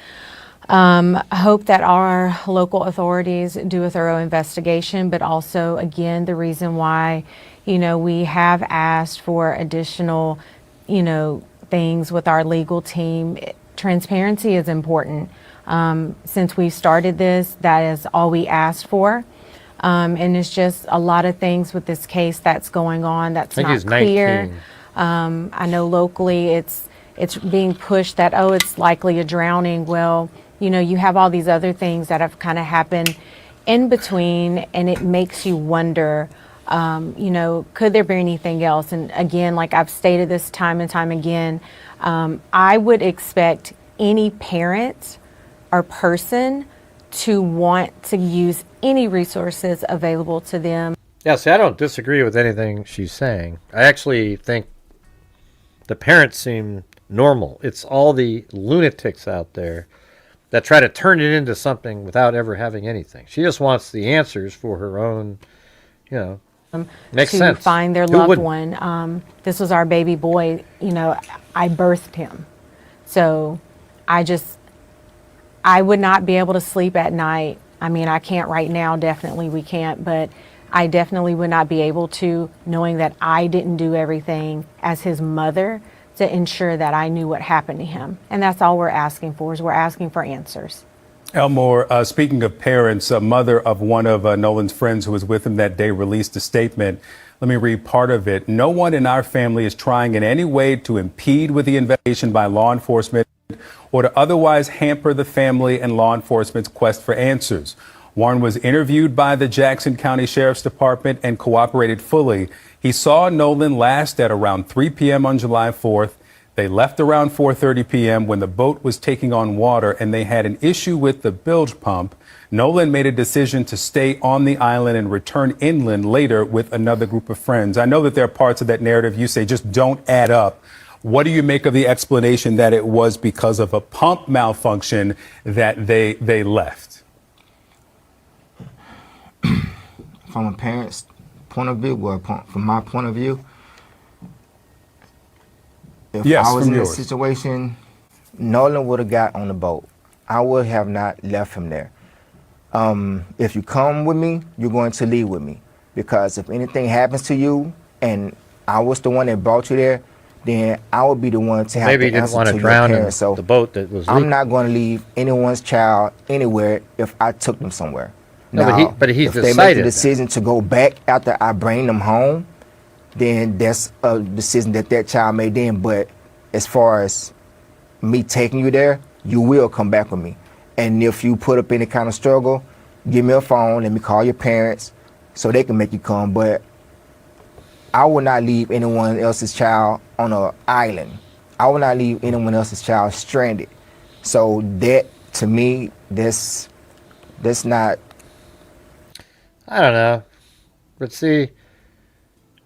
hope that our local authorities do a thorough investigation, but also, again, the reason why, we have asked for additional, things with our legal team. Transparency is important. Since we started this, that is all we asked for. And it's just a lot of things with this case that's going on that's not clear. 19. I know locally it's being pushed that, it's likely a drowning. Well, you have all these other things that have kind of happened in between, and it makes you wonder, could there be anything else? And again, like I've stated this time and time again, I would expect any parent or person to want to use any resources available to them. Yeah, see, I don't disagree with anything she's saying. I actually think the parents seem normal. It's all the lunatics out there that try to turn it into something without ever having anything. She just wants the answers for her own, makes sense. To find their loved one. This was our baby boy. I birthed him. So I would not be able to sleep at night. I mean, I can't right now, definitely we can't, but I definitely would not be able to, knowing that I didn't do everything as his mother to ensure that I knew what happened to him. And that's all we're asking for, is we're asking for answers. Elmore, speaking of parents, a mother of one of Nolan's friends who was with him that day released a statement. Let me read part of it. No one in our family is trying in any way to impede with the investigation by law enforcement or to otherwise hamper the family and law enforcement's quest for answers. Warren was interviewed by the Jackson County Sheriff's Department and cooperated fully. He saw Nolan last at around 3 p.m. on July 4th. They left around 4:30 p.m. when the boat was taking on water and they had an issue with the bilge pump. Nolan made a decision to stay on the island and return inland later with another group of friends. I know that there are parts of that narrative you say just don't add up. What do you make of the explanation that it was because of a pump malfunction that they left? From a parent's point of view, or from my point of view, if I was in this situation, Nolan would have got on the boat. I would have not left him there. If you come with me, you're going to leave with me. Because if anything happens to you and I was the one that brought you there, then I would be the one to have Maybe to he didn't answer want to to your drown in parents. So the boat that was I'm leaking. not going to leave anyone's child anywhere if I took them somewhere. No, Now, but he's if they make decided the that. decision to go back after I bring them home, then that's a decision that child made then. But as far as me taking you there, you will come back with me. And if you put up any kind of struggle, give me a phone, let me call your parents so they can make you come. But I will not leave anyone else's child on an island. I will not leave anyone else's child stranded. So that, to me, that's not... I don't know. But see,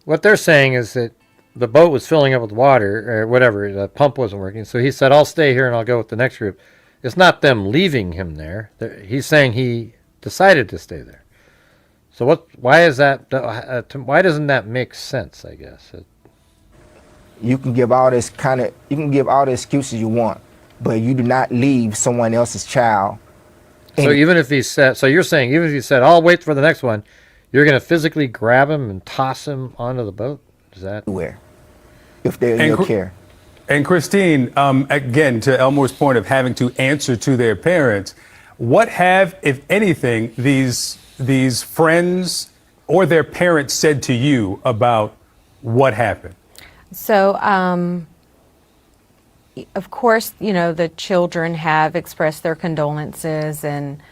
what they're saying is that the boat was filling up with water or whatever. The pump wasn't working. So he said, I'll stay here and I'll go with the next group. It's not them leaving him there. He's saying he decided to stay there. So why is that? Why doesn't that make sense, I guess? You can give all the excuses you want, but you do not leave someone else's child. So even if he said, so you're saying even if he said, I'll wait for the next one, You're going to physically grab him and toss him onto the boat? Is that where? If they're in your care. And Christine, again, to Elmore's point of having to answer to their parents, what have, if anything, these friends or their parents said to you about what happened? So, of course, the children have expressed their condolences, and,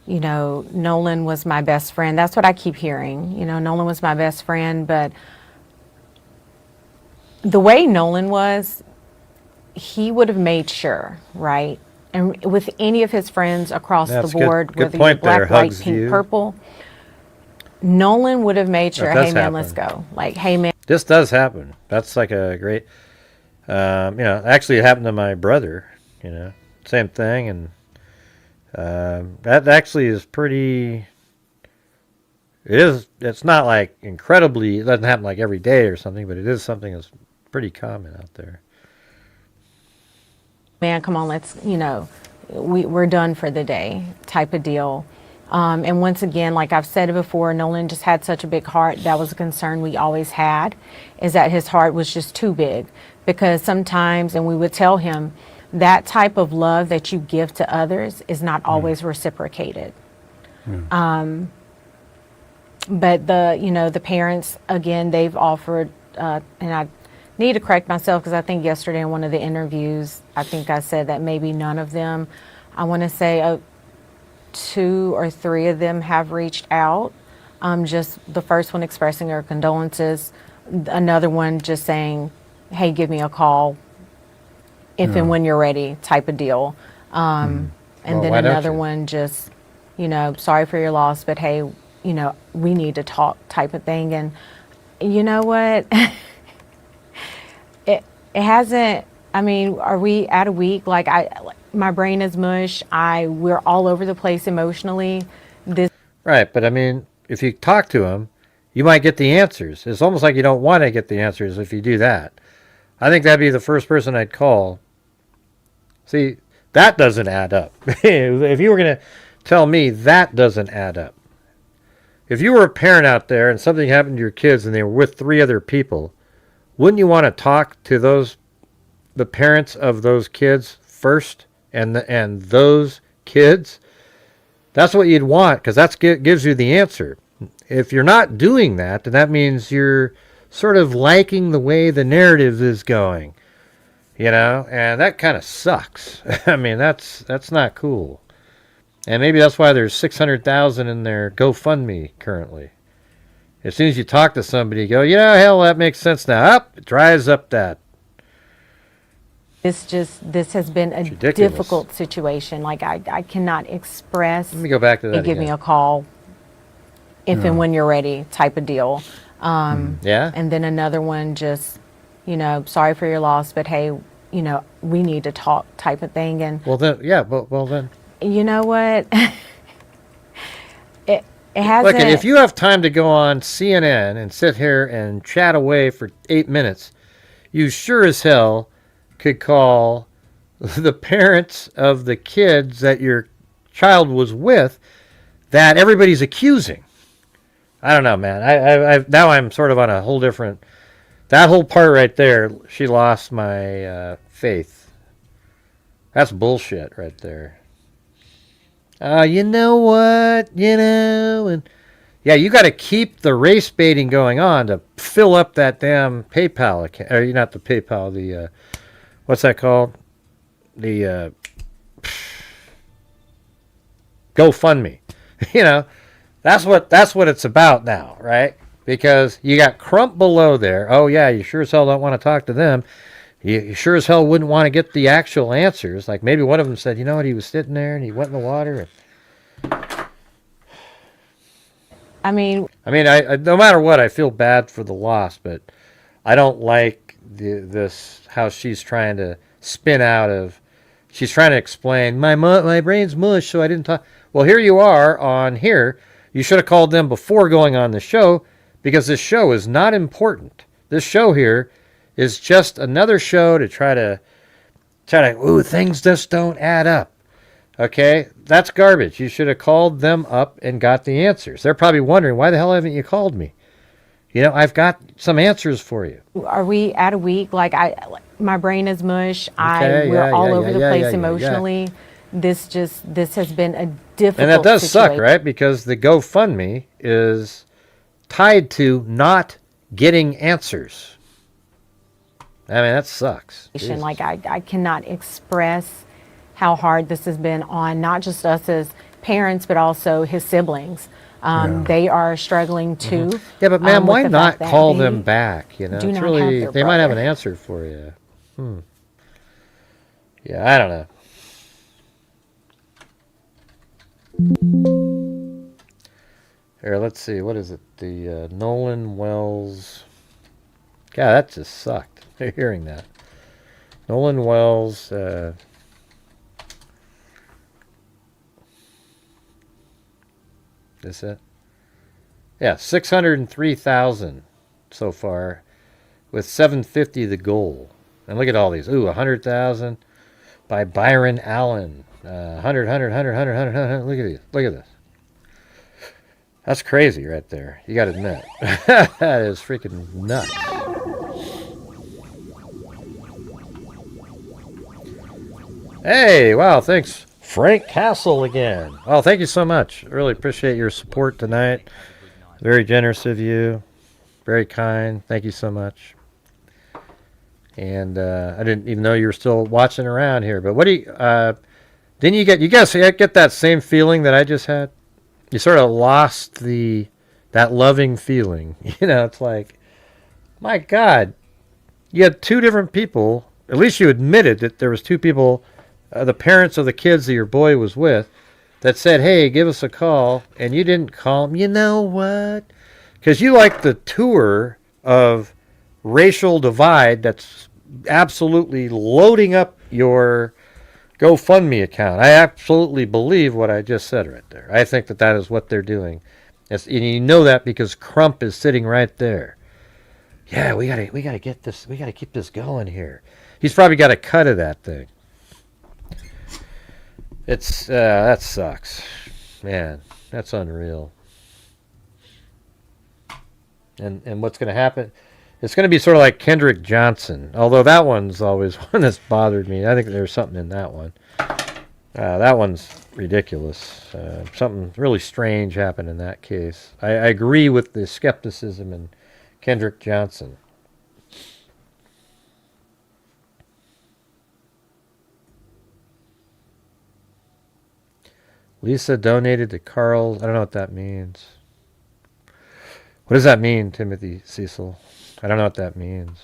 Nolan was my best friend. That's what I keep hearing. Nolan was my best friend, but the way Nolan was, he would have made sure, right? And with any of his friends across the board, good whether you're point there, black, white, Hugs pink, View. purple, Nolan would have made sure, That does hey man, happen. let's go. Like, hey man. This does happen. That's like a great, actually it happened to my brother, same thing. And that actually is pretty, it's not like incredibly, it doesn't happen like every day or something, but it is something that's pretty common out there. Man, come on, let's, we're done for the day type of deal. And once again, like I've said it before, Nolan just had such a big heart. That was a concern we always had, is that his heart was just too big. Because sometimes, and we would tell him, that type of love that you give to others is not always reciprocated. But the parents, again, they've offered, and I need to correct myself because I think yesterday in one of the interviews, I think I said that maybe none of them, I want to say 2 or 3 of them have reached out. Just the first one expressing her condolences, another one just saying, hey, give me a call if and when you're ready type of deal. And Well, then why don't another you? one just, sorry for your loss, but hey, we need to talk type of thing. And you know what? It hasn't, are we at a week? Like my brain is mush. We're all over the place emotionally. Right, but if you talk to him, you might get the answers. It's almost like you don't want to get the answers if you do that. I think that'd be the first person I'd call. See, that doesn't add up. If you were going to tell me, that doesn't add up. If you were a parent out there and something happened to your kids and they were with 3 other people, wouldn't you want to talk to the parents of those kids first and those kids? That's what you'd want, because that gives you the answer. If you're not doing that, then that means you're sort of liking the way the narrative is going, and that kind of sucks. That's not cool. And maybe that's why there's 600,000 in their GoFundMe currently. As soon as you talk to somebody, you go, hell, that makes sense now. It dries up that. This has been a ridiculous. difficult situation. Like I cannot express. Let me go back to that Give again. me a call if and when you're ready type of deal. Yeah. And then another one just, sorry for your loss, but hey, we need to talk type of thing. And well then. You know what? It hasn't. Look, if you have time to go on CNN and sit here and chat away for 8 minutes, you sure as hell could call the parents of the kids that your child was with that everybody's accusing. I don't know, man. I now I'm sort of on a whole different. That whole part right there, she lost my faith. That's bullshit right there. You know what? And yeah, you got to keep the race baiting going on to fill up that damn PayPal account. Or not the PayPal, the what's that called? The GoFundMe. That's what it's about now, right? Because you got Crump below there. Oh yeah, you sure as hell don't want to talk to them. You sure as hell wouldn't want to get the actual answers. Like maybe one of them said, you know what, he was sitting there and he went in the water. I no matter what, I feel bad for the loss, but I don't like this how she's trying to spin out of. She's trying to explain my brain's mush, so I didn't talk. Well, here you are on here. You should have called them before going on the show, because this show is not important. This show here is just another show to try to, ooh, things just don't add up. Okay, that's garbage. You should have called them up and got the answers. They're probably wondering, why the hell haven't you called me? You know, I've got some answers for you. Are we at a week? Like my brain is mush. Okay, We're all yeah, over the yeah, place yeah, yeah. emotionally. This has been a difficult And that does situation. suck, right? Because the GoFundMe is tied to not getting answers. I mean, that sucks. Jesus. Like I cannot express how hard this has been on not just us as parents, but also his siblings. They are struggling too. Yeah, but ma'am, why with the not fact that call they them back? You know, do it's not really, have they their might have an brother. answer for you. Yeah, I don't know. Here, let's see. What is it? The Nolan Wells. God, that just sucked. Hearing that. Nolan Wells. Is it? Yeah, 603,000 so far, with 750 the goal. And look at all these. Ooh, 100,000 by Byron Allen. 100. Look at these. Look at this. That's crazy right there. You got to admit. That is freaking nuts. Hey, wow, thanks, Frank Castle again. Oh, thank you so much. I really appreciate your support tonight. Very generous of you. Very kind. Thank you so much. And I didn't even know you were still watching around here. But what do you... didn't you guys get that same feeling that I just had? You sort of lost that loving feeling. You know, it's like, my God, you had two different people. At least you admitted that there was two people, the parents of the kids that your boy was with, that said, hey, give us a call, and you didn't call them. You know what? Because you like the tour of racial divide that's absolutely loading up your GoFundMe account. I absolutely believe what I just said right there. I think that is what they're doing. And you know that because Crump is sitting right there. Yeah, we gotta get this. We gotta keep this going here. He's probably got a cut of that thing. It's that sucks, man. That's unreal. And what's gonna happen? It's gonna be sort of like Kendrick Johnson. Although that one's always one that's bothered me. I think there's something in that one. That one's ridiculous. Something really strange happened in that case. I agree with the skepticism in Kendrick Johnson. Lisa donated to Carl's. I don't know what that means. What does that mean, Timothy Cecil? I don't know what that means.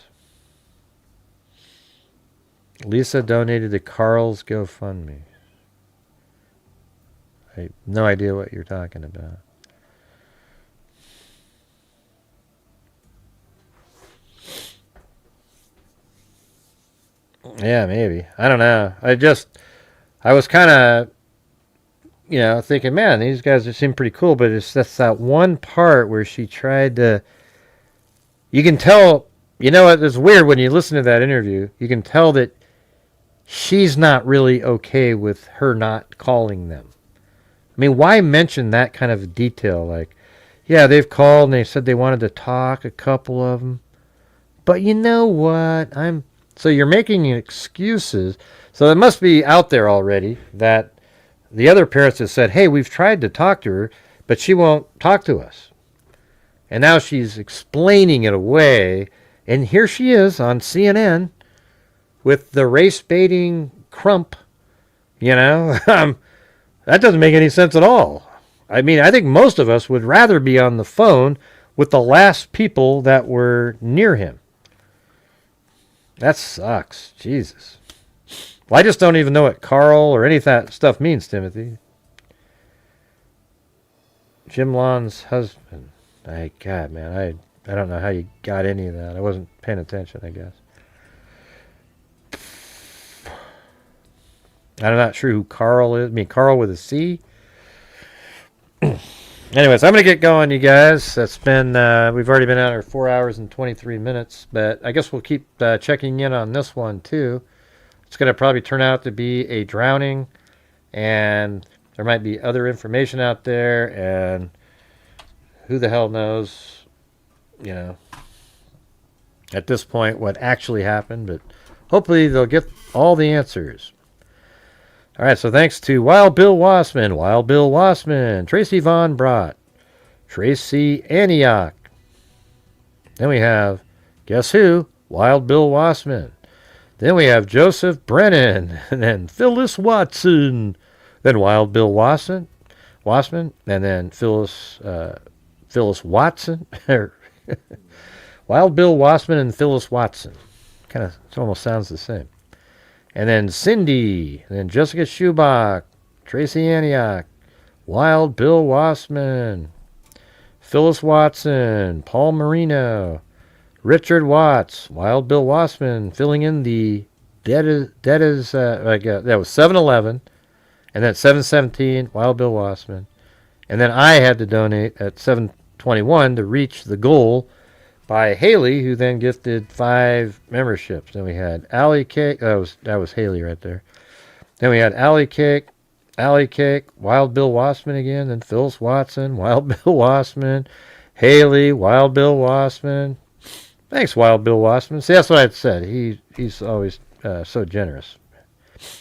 Lisa donated to Carl's GoFundMe. I have no idea what you're talking about. Yeah, maybe. I don't know. I was kind of, thinking, man, these guys seem pretty cool, but that's that one part where she tried to, you can tell, it's weird when you listen to that interview, you can tell that she's not really okay with her not calling them. I mean, why mention that kind of detail? Like, yeah, they've called and they said they wanted to talk, a couple of them. But you know what? So you're making excuses. So it must be out there already that the other parents have said, hey, we've tried to talk to her, but she won't talk to us. And now she's explaining it away. And here she is on CNN with the race-baiting Crump, That doesn't make any sense at all. I mean, I think most of us would rather be on the phone with the last people that were near him. That sucks. Jesus. Well, I just don't even know what Carl or any of that stuff means, Timothy. Jim Lon's husband. God, man, I don't know how you got any of that. I wasn't paying attention, I guess. I'm not sure who Carl is. I mean, Carl with a C. Anyways, I'm going to get going, you guys. That's been, we've already been out here 4 hours and 23 minutes, but I guess we'll keep checking in on this one, too. It's going to probably turn out to be a drowning and there might be other information out there, and who the hell knows, you know, at this point what actually happened, but hopefully they'll get all the answers. All right, so thanks to Wild Bill Wassman, Tracy Von Brott, Tracy Antioch. Then we have, guess who? Wild Bill Wassman. Then we have Joseph Brennan, and then Phyllis Watson. Then Wild Bill Wassman, and then Phyllis Watson. Wild Bill Wassman and Phyllis Watson. Kind of, it almost sounds the same. And then Cindy, and then Jessica Schubach, Tracy Antioch, Wild Bill Wassman, Phyllis Watson, Paul Marino, Richard Watts, Wild Bill Wassman, filling in the that was 7-11, and then 7-17, Wild Bill Wassman, and then I had to donate at 7-21 to reach the goal by Haley, who then gifted 5 memberships. Then we had Allie Cake. That was Haley right there. Then we had Allie Cake, Wild Bill Wassman again, then Phyllis Watson, Wild Bill Wassman, Haley, Wild Bill Wassman. Thanks, Wild Bill Wassman. See, that's what I said. He's always so generous.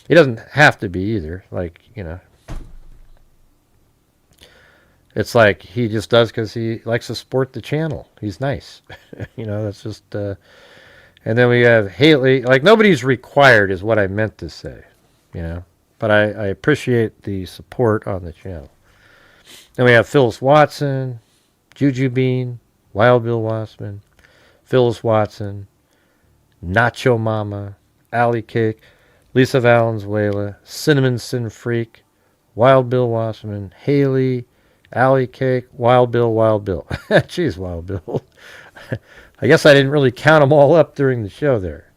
He doesn't have to be either. Like, you know, it's like he just does because he likes to support the channel. He's nice. You know, that's just... and then we have Haley. Like, nobody's required is what I meant to say. You know? But I appreciate the support on the channel. Then we have Phyllis Watson, Juju Bean, Wild Bill Wassman, Phyllis Watson, Nacho Mama, Allie Cake, Lisa Valenzuela, Cinnamon Sin Freak, Wild Bill Wassman, Haley, Allie Cake, Wild Bill. Jeez, Wild Bill. I guess I didn't really count them all up during the show there.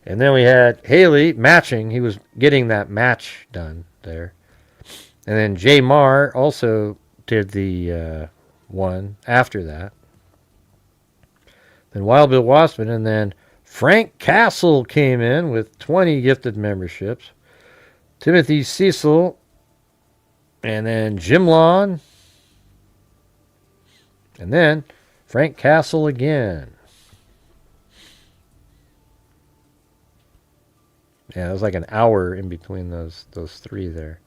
And then we had Haley matching. He was getting that match done there. And then Jay Marr also did the one after that. Then Wild Bill Wassman. And then Frank Castle came in with 20 gifted memberships. Timothy Cecil. And then Jim Lawn. And then Frank Castle again. Yeah, it was like an hour in between those 3 there.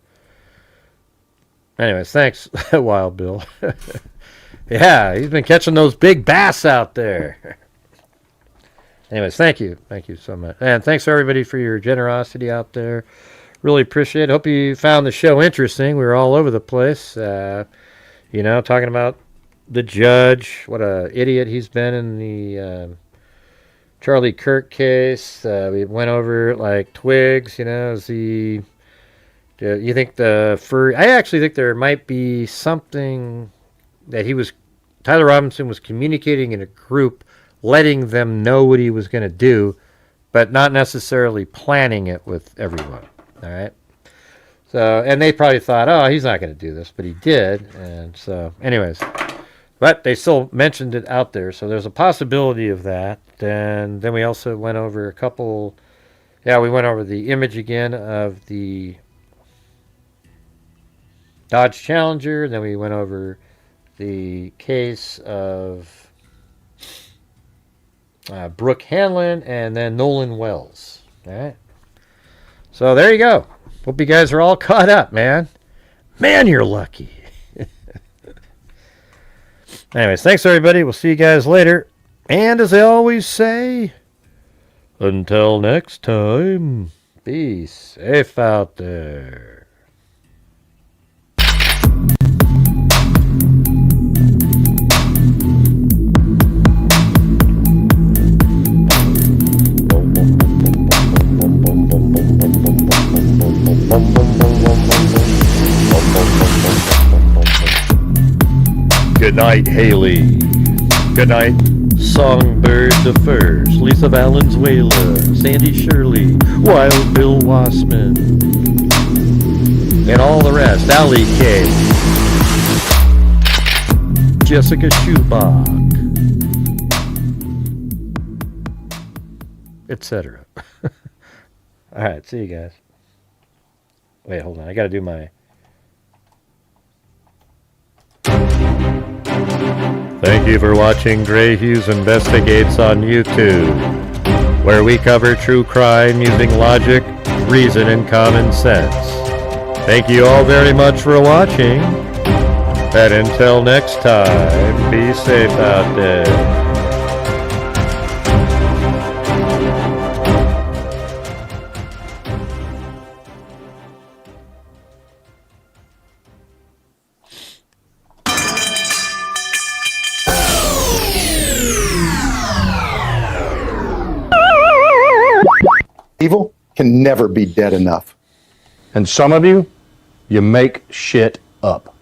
Anyways, thanks, Wild Bill. Yeah, he's been catching those big bass out there. Anyways, thank you. Thank you so much. And thanks, everybody, for your generosity out there. Really appreciate it. Hope you found the show interesting. We were all over the place, you know, talking about the judge, what a idiot he's been in the Charlie Kirk case. We went over like twigs, you know. Is he? You think the furry? I actually think there might be something that Tyler Robinson was communicating in a group, letting them know what he was going to do, but not necessarily planning it with everyone. All right. So, and they probably thought, oh, he's not going to do this, but he did. And so, anyways, but they still mentioned it out there. So there's a possibility of that. And then we also went over a couple, we went over the image again of the Dodge Challenger. Then we went over the case of Brooke Hanlon and then Nolan Wells. All right. So there you go. Hope you guys are all caught up, man. Man, you're lucky. Anyways, thanks, everybody. We'll see you guys later. And as I always say, until next time, be safe out there. Good night, Haley. Good night, Songbird the First, Lisa Valenzuela, Sandy Shirley, Wild Bill Wassman, and all the rest, Allie K, Jessica Schubach, etc. All right, see you guys. Wait, hold on. I got to do my... Thank you for watching Gray Hughes Investigates on YouTube, where we cover true crime using logic, reason, and common sense. Thank you all very much for watching, and until next time, be safe out there. Evil can never be dead enough. And some of you, you make shit up.